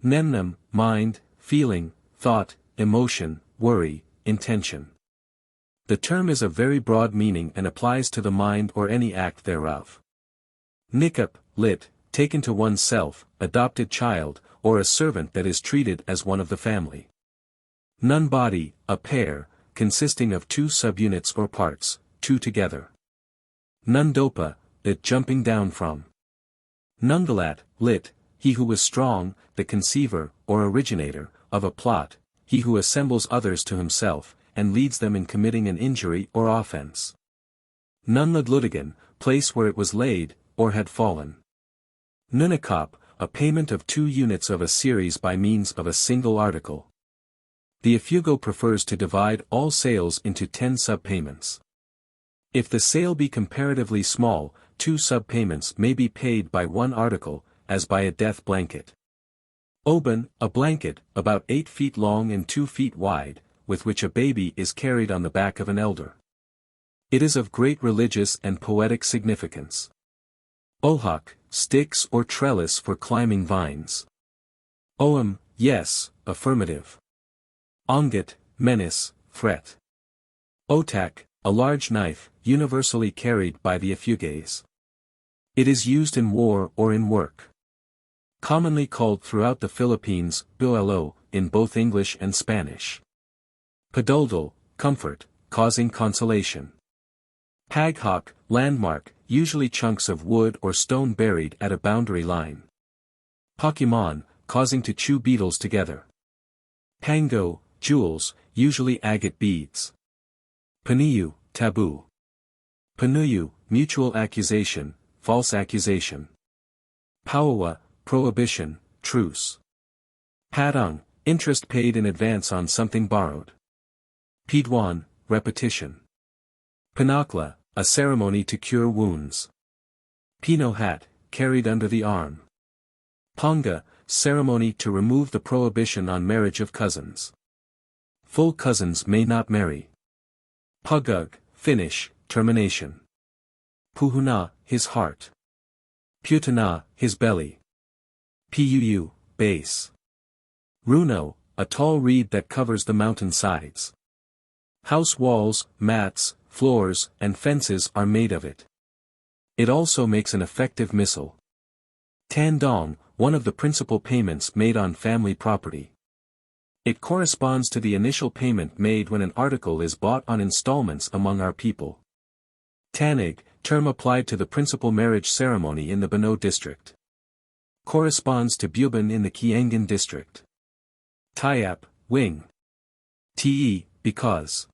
Nemnam, mind, feeling, thought, emotion, worry, intention. The term is of very broad meaning and applies to the mind or any act thereof. Nikap, lit, taken to one's self, adopted child, or a servant that is treated as one of the family. Nun body, a pair, consisting of 2 subunits or parts, 2 together. Nundopa, it jumping down from. Nungalat, lit, he who was strong, the conceiver, or originator, of a plot, he who assembles others to himself, and leads them in committing an injury or offense. Nunlagludigan, place where it was laid, or had fallen. Nunakop, a payment of 2 units of a series by means of a single article. The Ifugao prefers to divide all sales into 10 subpayments. If the sale be comparatively small, 2 subpayments may be paid by 1 article, as by a death blanket. Oban, a blanket, about 8 feet long and 2 feet wide, with which a baby is carried on the back of an elder. It is of great religious and poetic significance. Ohak, sticks or trellis for climbing vines. Oam, yes, affirmative. Ongat, menace, threat. Otak, a large knife, universally carried by the Ifugaos. It is used in war or in work. Commonly called throughout the Philippines, buelo, in both English and Spanish. Padoldal, comfort, causing consolation. Paghawk, landmark, usually chunks of wood or stone buried at a boundary line. Pokemon, causing to chew beetles together. Pango, jewels, usually agate beads. Paniyu, taboo. Panuyu, mutual accusation, false accusation. Pawawa, prohibition, truce. Padang, interest paid in advance on something borrowed. Pidwan, repetition. Pinakla, a ceremony to cure wounds. Pino hat, carried under the arm. Ponga, ceremony to remove the prohibition on marriage of cousins. Full cousins may not marry. Pugug, finish, termination. Puhuna, his heart. Putana, his belly. Puu, base. Runo, a tall reed that covers the mountain sides. House walls, mats, floors, and fences are made of it. It also makes an effective missile. Tandong, one of the principal payments made on family property. It corresponds to the initial payment made when an article is bought on installments among our people. Tanig, term applied to the principal marriage ceremony in the Bano district. Corresponds to Buban in the Kiangan district. Tayap, wing. Te, because.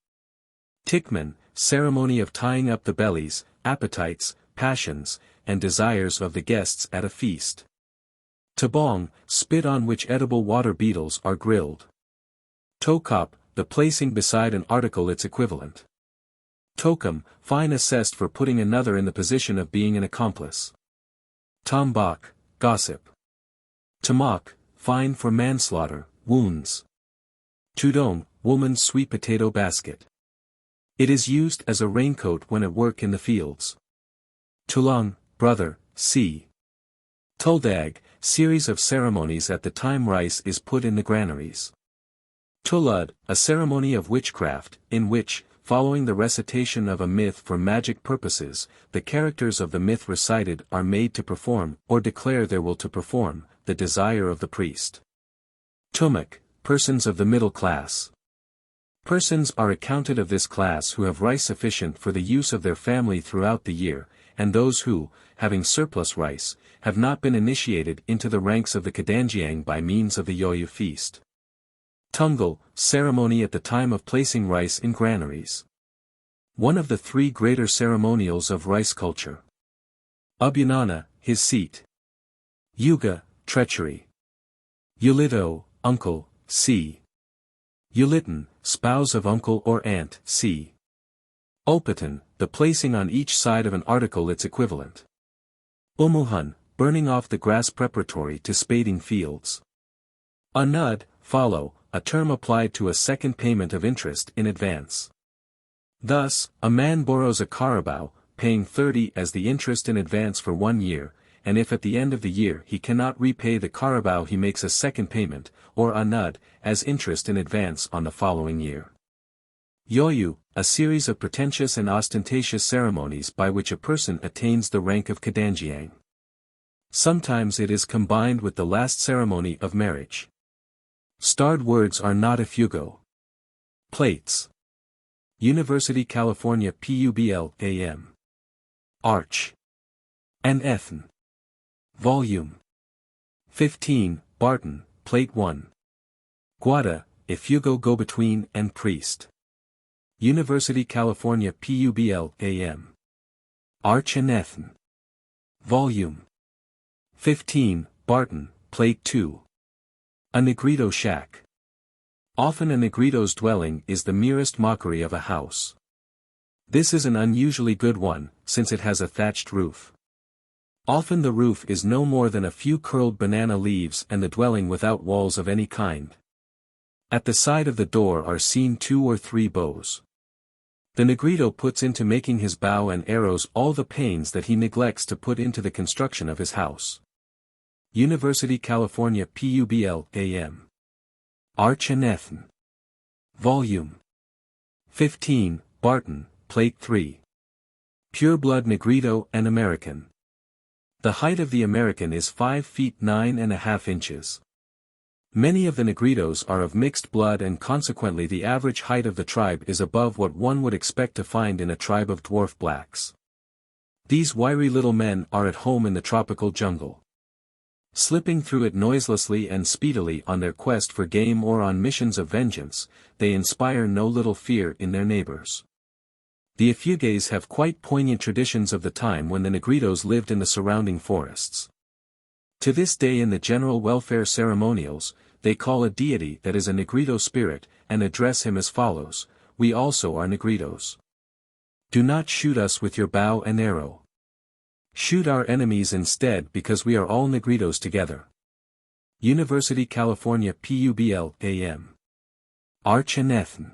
Tikman, ceremony of tying up the bellies, appetites, passions, and desires of the guests at a feast. Tabong, spit on which edible water beetles are grilled. Tokop, the placing beside an article its equivalent. Tokum, fine assessed for putting another in the position of being an accomplice. Tombak, gossip. Tamak, fine for manslaughter, wounds. Tudong, woman's sweet potato basket. It is used as a raincoat when at work in the fields. Tulang, brother, see. Tuldag, series of ceremonies at the time rice is put in the granaries. Tulud, a ceremony of witchcraft, in which, following the recitation of a myth for magic purposes, the characters of the myth recited are made to perform, or declare their will to perform, the desire of the priest. Tumak, persons of the middle class. Persons are accounted of this class who have rice sufficient for the use of their family throughout the year, and those who, having surplus rice, have not been initiated into the ranks of the Kadanjiang by means of the Yoyu feast. Tungal, ceremony at the time of placing rice in granaries. One of the 3 greater ceremonials of rice culture. Abyanana, his seat. Yuga, treachery. Yulito, uncle, see. Yulitan, spouse of uncle or aunt, see. Ulpatan, the placing on each side of an article its equivalent. Umuhan, burning off the grass preparatory to spading fields. Anud, follow, a term applied to a second payment of interest in advance. Thus, a man borrows a carabao, paying 30 as the interest in advance for 1 year, and if at the end of the year he cannot repay the carabao he makes a second payment, or anud, as interest in advance on the following year. Yoyu, a series of pretentious and ostentatious ceremonies by which a person attains the rank of kadanjiang. Sometimes it is combined with the last ceremony of marriage. Starred words are not Ifugao. Plates. University California Publ AM. Arch. and Ethn. Volume 15, Barton, Plate 1. Guada, Ifugao Go-Between and Priest. University California Publ AM. Arch and Ethn. Volume 15, Barton, Plate 2. A Negrito Shack. Often a Negrito's dwelling is the merest mockery of a house. This is an unusually good one, since it has a thatched roof. Often the roof is no more than a few curled banana leaves and the dwelling without walls of any kind. At the side of the door are seen 2 or 3 bows. The Negrito puts into making his bow and arrows all the pains that he neglects to put into the construction of his house. University California Publ AM. Arch and Ethn. Volume 15, Barton, Plate 3. Pure-blood Negrito and American. The height of the American is 5 feet 9.5 inches. Many of the Negritos are of mixed blood and consequently the average height of the tribe is above what one would expect to find in a tribe of dwarf blacks. These wiry little men are at home in the tropical jungle. Slipping through it noiselessly and speedily on their quest for game or on missions of vengeance, they inspire no little fear in their neighbors. The Ifugaos have quite poignant traditions of the time when the Negritos lived in the surrounding forests. To this day in the general welfare ceremonials, they call a deity that is a Negrito spirit, and address him as follows: "We also are Negritos. Do not shoot us with your bow and arrow. Shoot our enemies instead because we are all Negritos together." University California Publ AM. Arch and Ethn.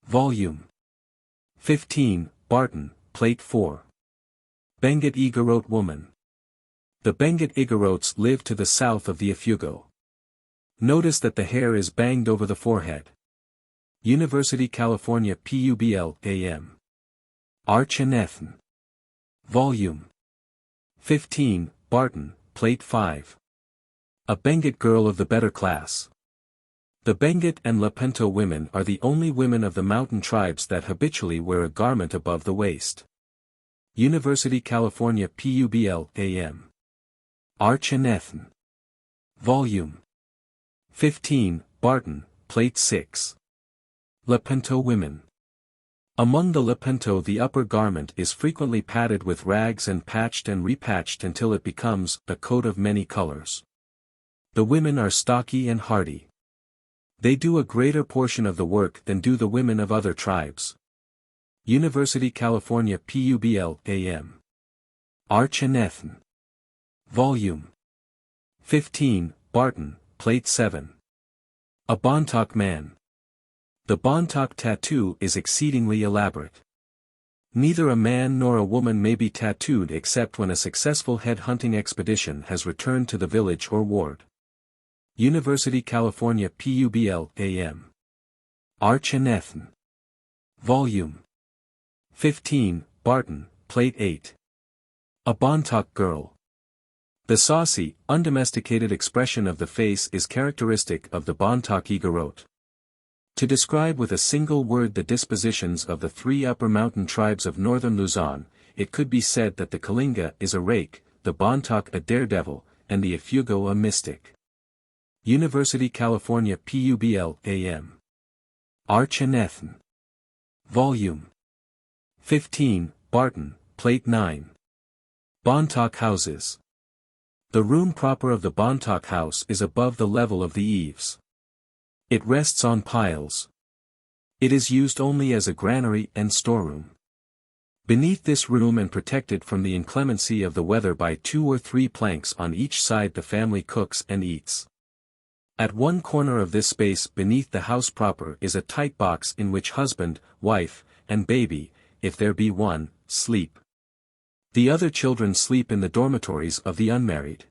Volume 15, Barton, Plate 4. Benguet Igorot Woman. The Benguet Igorots live to the south of the Ifugao. Notice that the hair is banged over the forehead. University California Publ AM. Arch and Ethn. Volume 15, Barton, Plate 5. A Benguet girl of the better class. The Benguet and Lapento women are the only women of the mountain tribes that habitually wear a garment above the waist. University California Publ AM. Arch and Ethn. Volume 15, Barton, Plate 6. Lapento women. Among the Lapento the upper garment is frequently padded with rags and patched and repatched until it becomes a coat of many colors. The women are stocky and hardy. They do a greater portion of the work than do the women of other tribes. University California Publ AM. Arch and Ethn. Volume 15, Barton, Plate 7. A Bontoc man. The Bontoc tattoo is exceedingly elaborate. Neither a man nor a woman may be tattooed except when a successful head-hunting expedition has returned to the village or ward. University California Publ AM. Arch and Ethn. Volume 15, Barton, Plate 8. A Bontoc girl. The saucy, undomesticated expression of the face is characteristic of the Bontoc Igorot. To describe with a single word the dispositions of the 3 upper mountain tribes of northern Luzon, it could be said that the Kalinga is a rake, the Bontoc a daredevil, and the Ifugao a mystic. University California Publ AM. Arch and Ethn. Volume 15, Barton, Plate 9. Bontoc houses. The room proper of the Bontoc house is above the level of the eaves. It rests on piles. It is used only as a granary and storeroom. Beneath this room and protected from the inclemency of the weather by 2 or 3 planks on each side the family cooks and eats. At one corner of this space beneath the house proper is a tight box in which husband, wife, and baby, if there be one, sleep. The other children sleep in the dormitories of the unmarried.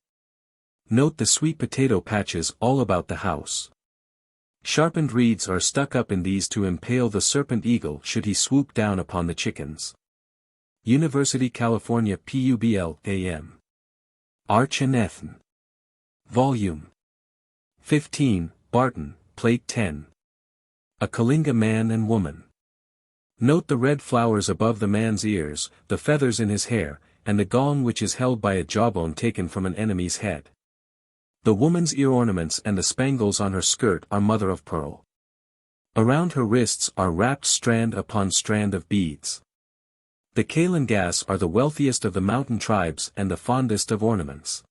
Note the sweet potato patches all about the house. Sharpened reeds are stuck up in these to impale the serpent eagle should he swoop down upon the chickens. University California Publ AM. Arch and Ethn. Volume 15, Barton, Plate 10. A Kalinga Man and Woman. Note the red flowers above the man's ears, the feathers in his hair, and the gong which is held by a jawbone taken from an enemy's head. The woman's ear ornaments and the spangles on her skirt are mother of pearl. Around her wrists are wrapped strand upon strand of beads. The Kalingas are the wealthiest of the mountain tribes and the fondest of ornaments.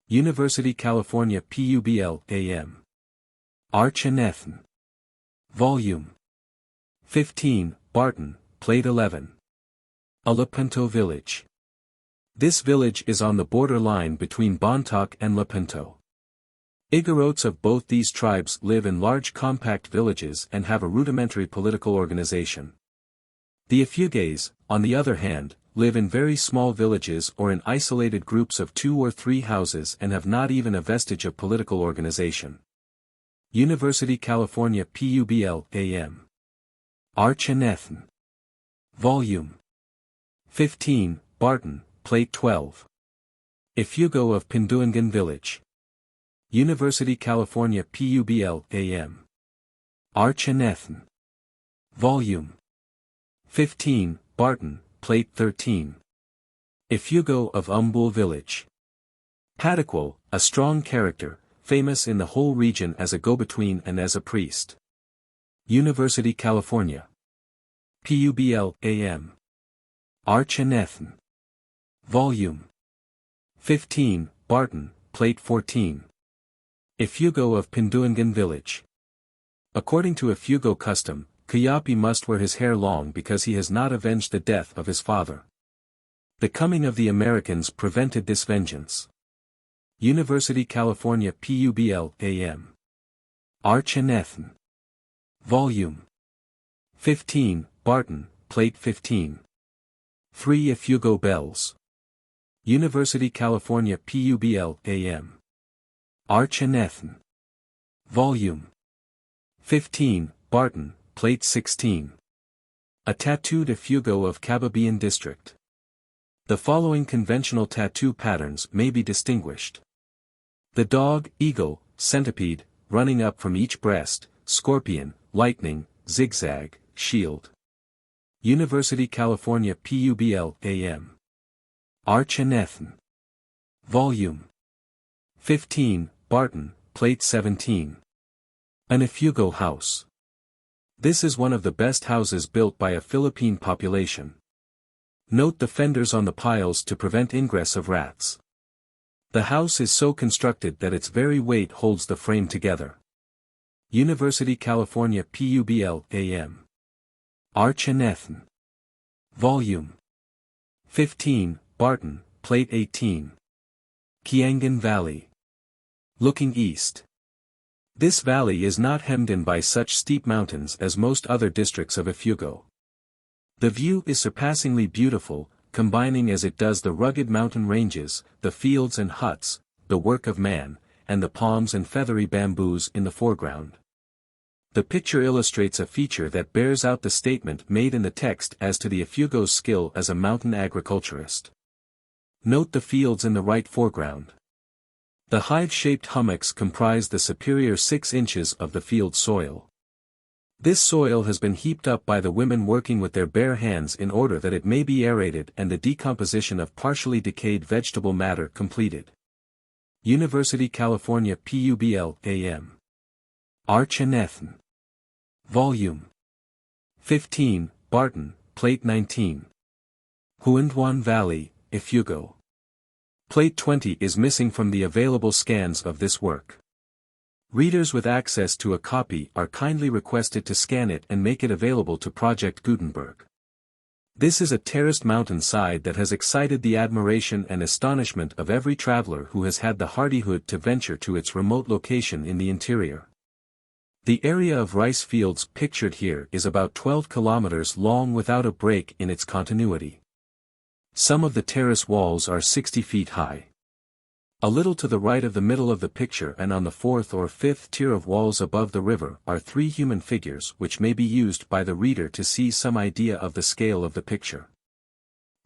University California Publ AM. Arch and Ethn. Volume 15, Barton, Plate 11. A Lepanto Village. This village is on the border line between Bontoc and Lepanto. Igorots of both these tribes live in large compact villages and have a rudimentary political organization. The Ifugaos, on the other hand, live in very small villages or in isolated groups of 2 or 3 houses and have not even a vestige of political organization. University California Publ AM. Arch and Ethn. Volume 15, Barton, Plate 12. Ifugao of Pinduangan Village. University California Publ AM. Arch and Ethn. Volume 15, Barton, Plate 13. Ifugao of Umbul Village. Pataqual, a strong character, famous in the whole region as a go-between and as a priest. University California. Publ AM. Arch and Ethn. Volume 15, Barton, Plate 14. Ifugao of Pinduangan Village. According to Ifugao custom, Kayapi must wear his hair long because he has not avenged the death of his father. The coming of the Americans prevented this vengeance. University California Publ AM. Arch and Ethn. Volume 15, Barton, Plate 15. 3 Ifugao Bells. University California Publ AM. Arch and Ethn. Volume 15, Barton, Plate 16. A tattooed Ifugao of Kababian District. The following conventional tattoo patterns may be distinguished. The dog, eagle, centipede, running up from each breast, scorpion, lightning, zigzag, shield. University California Publ AM. Arch and Ethn. Volume 15, Barton, Plate 17. An Ifugao House. This is one of the best houses built by a Philippine population. Note the fenders on the piles to prevent ingress of rats. The house is so constructed that its very weight holds the frame together. University California Publ AM. Arch and Ethn. Volume 15, Barton, Plate 18. Kiangan Valley. Looking east. This valley is not hemmed in by such steep mountains as most other districts of Ifugao. The view is surpassingly beautiful, combining as it does the rugged mountain ranges, the fields and huts, the work of man, and the palms and feathery bamboos in the foreground. The picture illustrates a feature that bears out the statement made in the text as to the Ifugao's skill as a mountain agriculturist. Note the fields in the right foreground. The hive-shaped hummocks comprise the superior 6 inches of the field soil. This soil has been heaped up by the women working with their bare hands in order that it may be aerated and the decomposition of partially decayed vegetable matter completed. University California Publ AM. Arch and Ethn. Volume 15, Barton, Plate 19. Huanduan Valley, Ifugao. Plate 20 is missing from the available scans of this work. Readers with access to a copy are kindly requested to scan it and make it available to Project Gutenberg. This is a terraced mountainside that has excited the admiration and astonishment of every traveler who has had the hardihood to venture to its remote location in the interior. The area of rice fields pictured here is about 12 kilometers long without a break in its continuity. Some of the terrace walls are 60 feet high. A little to the right of the middle of the picture and on the fourth or fifth tier of walls above the river are three human figures which may be used by the reader to see some idea of the scale of the picture.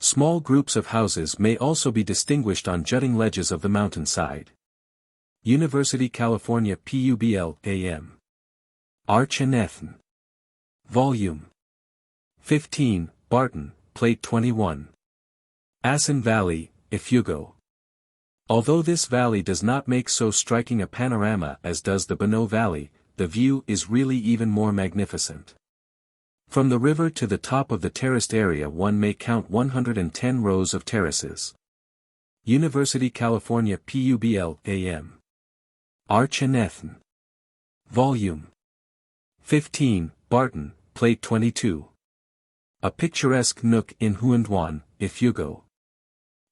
Small groups of houses may also be distinguished on jutting ledges of the mountainside. University California Publ AM. Arch and Ethn. Volume 15, Barton, Plate 21. Asin Valley, Ifugao. Although this valley does not make so striking a panorama as does the Bono Valley, the view is really even more magnificent. From the river to the top of the terraced area one may count 110 rows of terraces. University California Publ AM. Arch and Ethn. Volume 15, Barton, Plate 22. A picturesque nook in Huanduan, Ifugao.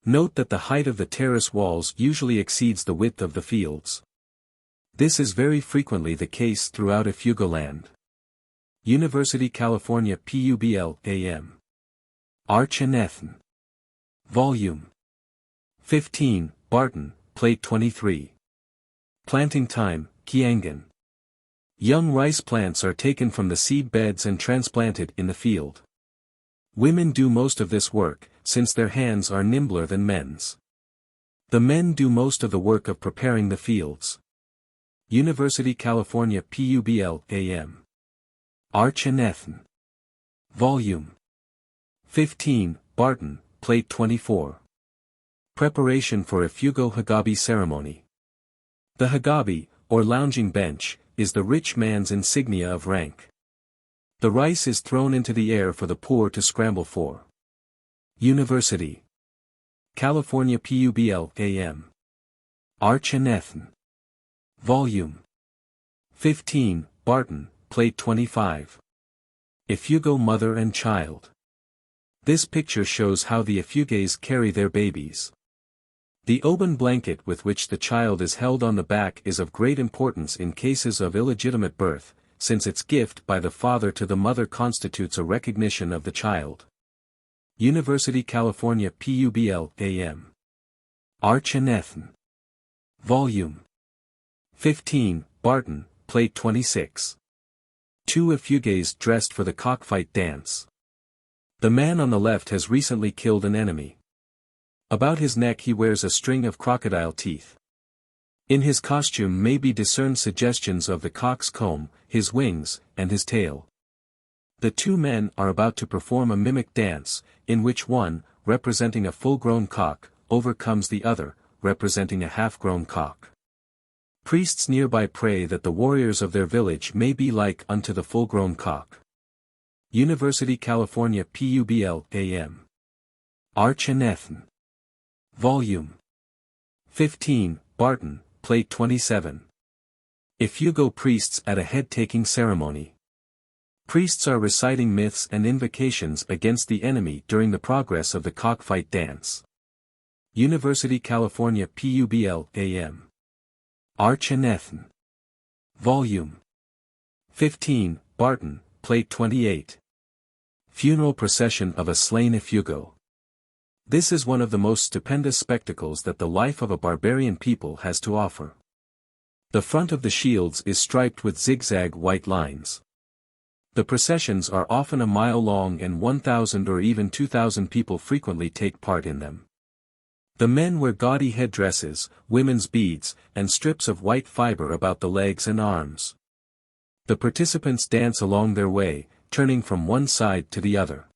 Note that the height of the terrace walls usually exceeds the width of the fields. This is very frequently the case throughout Ifugao land. University California Publ AM. Arch and Ethn. Volume 15, Barton, Plate 23. Planting time, Kiangan. Young rice plants are taken from the seed beds and transplanted in the field. Women do most of this work, since their hands are nimbler than men's. The men do most of the work of preparing the fields. University California Publ AM. Arch and Ethn. Volume 15, Barton, Plate 24. Preparation for Ifugao Hagabi ceremony. The Hagabi, or lounging bench, is the rich man's insignia of rank. The rice is thrown into the air for the poor to scramble for. University California Publ AM. Arch and Ethn. Volume 15, Barton, Plate 25. Ifugao mother and child. This picture shows how the Ifugays carry their babies. The oban blanket with which the child is held on the back is of great importance in cases of illegitimate birth, since its gift by the father to the mother constitutes a recognition of the child. University California Publ AM. Arch and Ethn. Volume 15, Barton, Plate 26. Two Ifugays dressed for the cockfight dance. The man on the left has recently killed an enemy. About his neck he wears a string of crocodile teeth. In his costume may be discerned suggestions of the cock's comb, his wings, and his tail. The two men are about to perform a mimic dance, in which one, representing a full-grown cock, overcomes the other, representing a half-grown cock. Priests nearby pray that the warriors of their village may be like unto the full-grown cock. University California Publ AM. Arch and Ethn. Volume 15, Barton, Plate 27. Ifugao priests at a head-taking ceremony. Priests are reciting myths and invocations against the enemy during the progress of the cockfight dance. University California Publ AM. Arch and Ethn. Volume 15, Barton, Plate 28. Funeral procession of a slain Ifugao. This is one of the most stupendous spectacles that the life of a barbarian people has to offer. The front of the shields is striped with zigzag white lines. The processions are often a mile long and 1,000 or even 2,000 people frequently take part in them. The men wear gaudy headdresses, women's beads, and strips of white fiber about the legs and arms. The participants dance along their way, turning from one side to the other.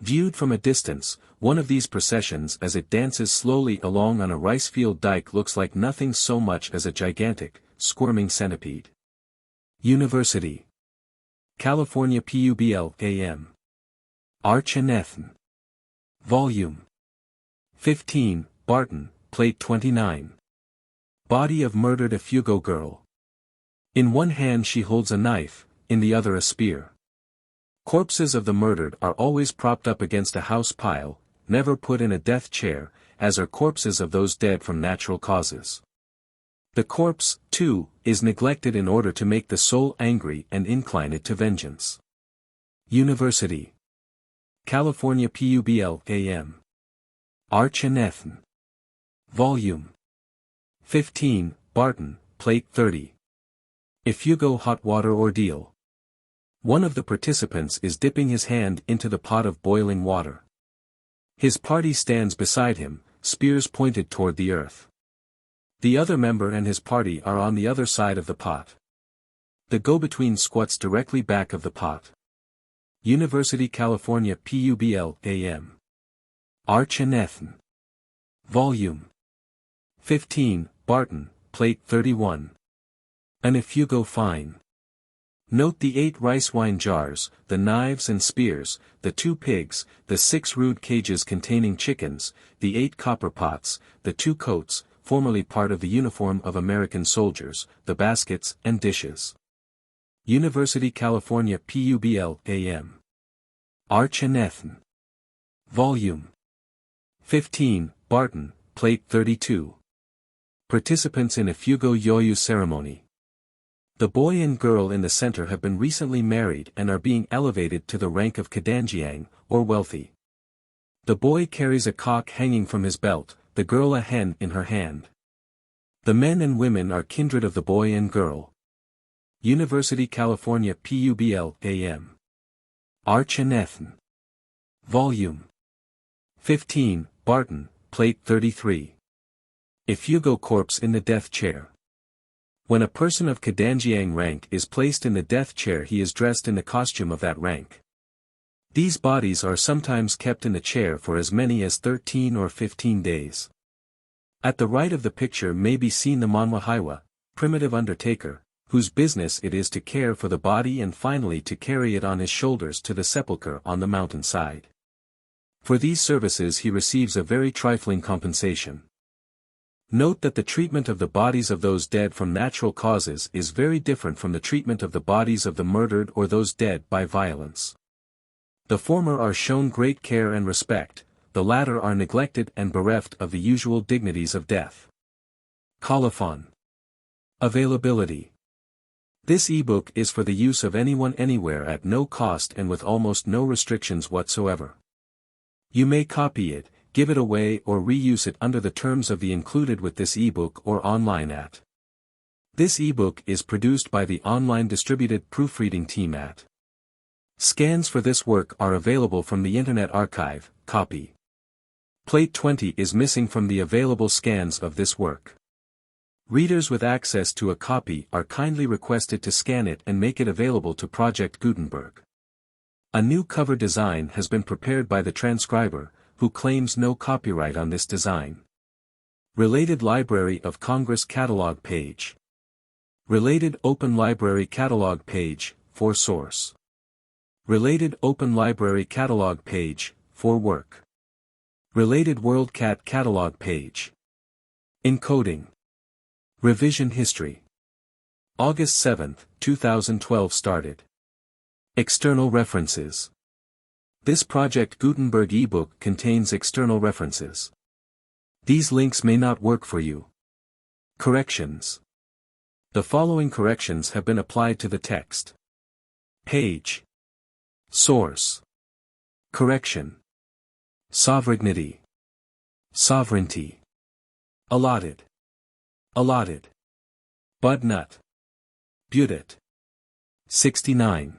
Viewed from a distance, one of these processions as it dances slowly along on a rice field dike looks like nothing so much as a gigantic, squirming centipede. University California Publ AM. Arch and Ethn. Volume 15, Barton, Plate 29. Body of murdered Ifugao girl. In one hand she holds a knife, in the other a spear. Corpses of the murdered are always propped up against a house pile, never put in a death chair, as are corpses of those dead from natural causes. The corpse, too, is neglected in order to make the soul angry and incline it to vengeance. University. California Publ AM. Arch and Ethn. Volume 15, Barton, Plate 30. Ifugao Hot Water Ordeal. One of the participants is dipping his hand into the pot of boiling water. His party stands beside him, spears pointed toward the earth. The other member and his party are on the other side of the pot. The go-between squats directly back of the pot. University California Publ AM. Arch and Ethn. Volume 15, Barton, Plate 31. An Ifugao Fine. Note the 8 rice wine jars, the knives and spears, the 2 pigs, the 6 rude cages containing chickens, the 8 copper pots, the 2 coats, formerly part of the uniform of American soldiers, the baskets and dishes. University California Publ AM. Arch and Ethn. Volume 15, Barton, Plate 32. Participants in Ifugao Yoyu ceremony. The boy and girl in the center have been recently married and are being elevated to the rank of Kadanjiang, or wealthy. The boy carries a cock hanging from his belt, the girl a hen in her hand. The men and women are kindred of the boy and girl. University California Publ AM. Arch and Ethn. Volume 15, Barton, Plate 33. Ifugao corpse in the death chair. When a person of Kadanjiang rank is placed in the death chair, he is dressed in the costume of that rank. These bodies are sometimes kept in the chair for as many as 13 or 15 days. At the right of the picture may be seen the Manwahaiwa, primitive undertaker, whose business it is to care for the body and finally to carry it on his shoulders to the sepulchre on the mountainside. For these services he receives a very trifling compensation. Note that the treatment of the bodies of those dead from natural causes is very different from the treatment of the bodies of the murdered or those dead by violence. The former are shown great care and respect, the latter are neglected and bereft of the usual dignities of death. Colophon. Availability. This ebook is for the use of anyone anywhere at no cost and with almost no restrictions whatsoever. You may copy it, give it away or reuse it under the terms of the included with this ebook or online at. This ebook is produced by the online distributed proofreading team at. Scans for this work are available from the Internet Archive, copy. Plate 20 is missing from the available scans of this work. Readers with access to a copy are kindly requested to scan it and make it available to Project Gutenberg. A new cover design has been prepared by the transcriber, who claims no copyright on this design. Related Library of Congress Catalog page. Related Open Library Catalog page, for source. Related Open Library Catalog page, for work. Related WorldCat Catalog page. Encoding. Revision History. August 7, 2012 started. External references. This Project Gutenberg ebook contains external references. These links may not work for you. Corrections. The following corrections have been applied to the text. Page. Source. Correction. Sovereignty. Sovereignty. Allotted. Allotted. Bud nut. Budget. 69.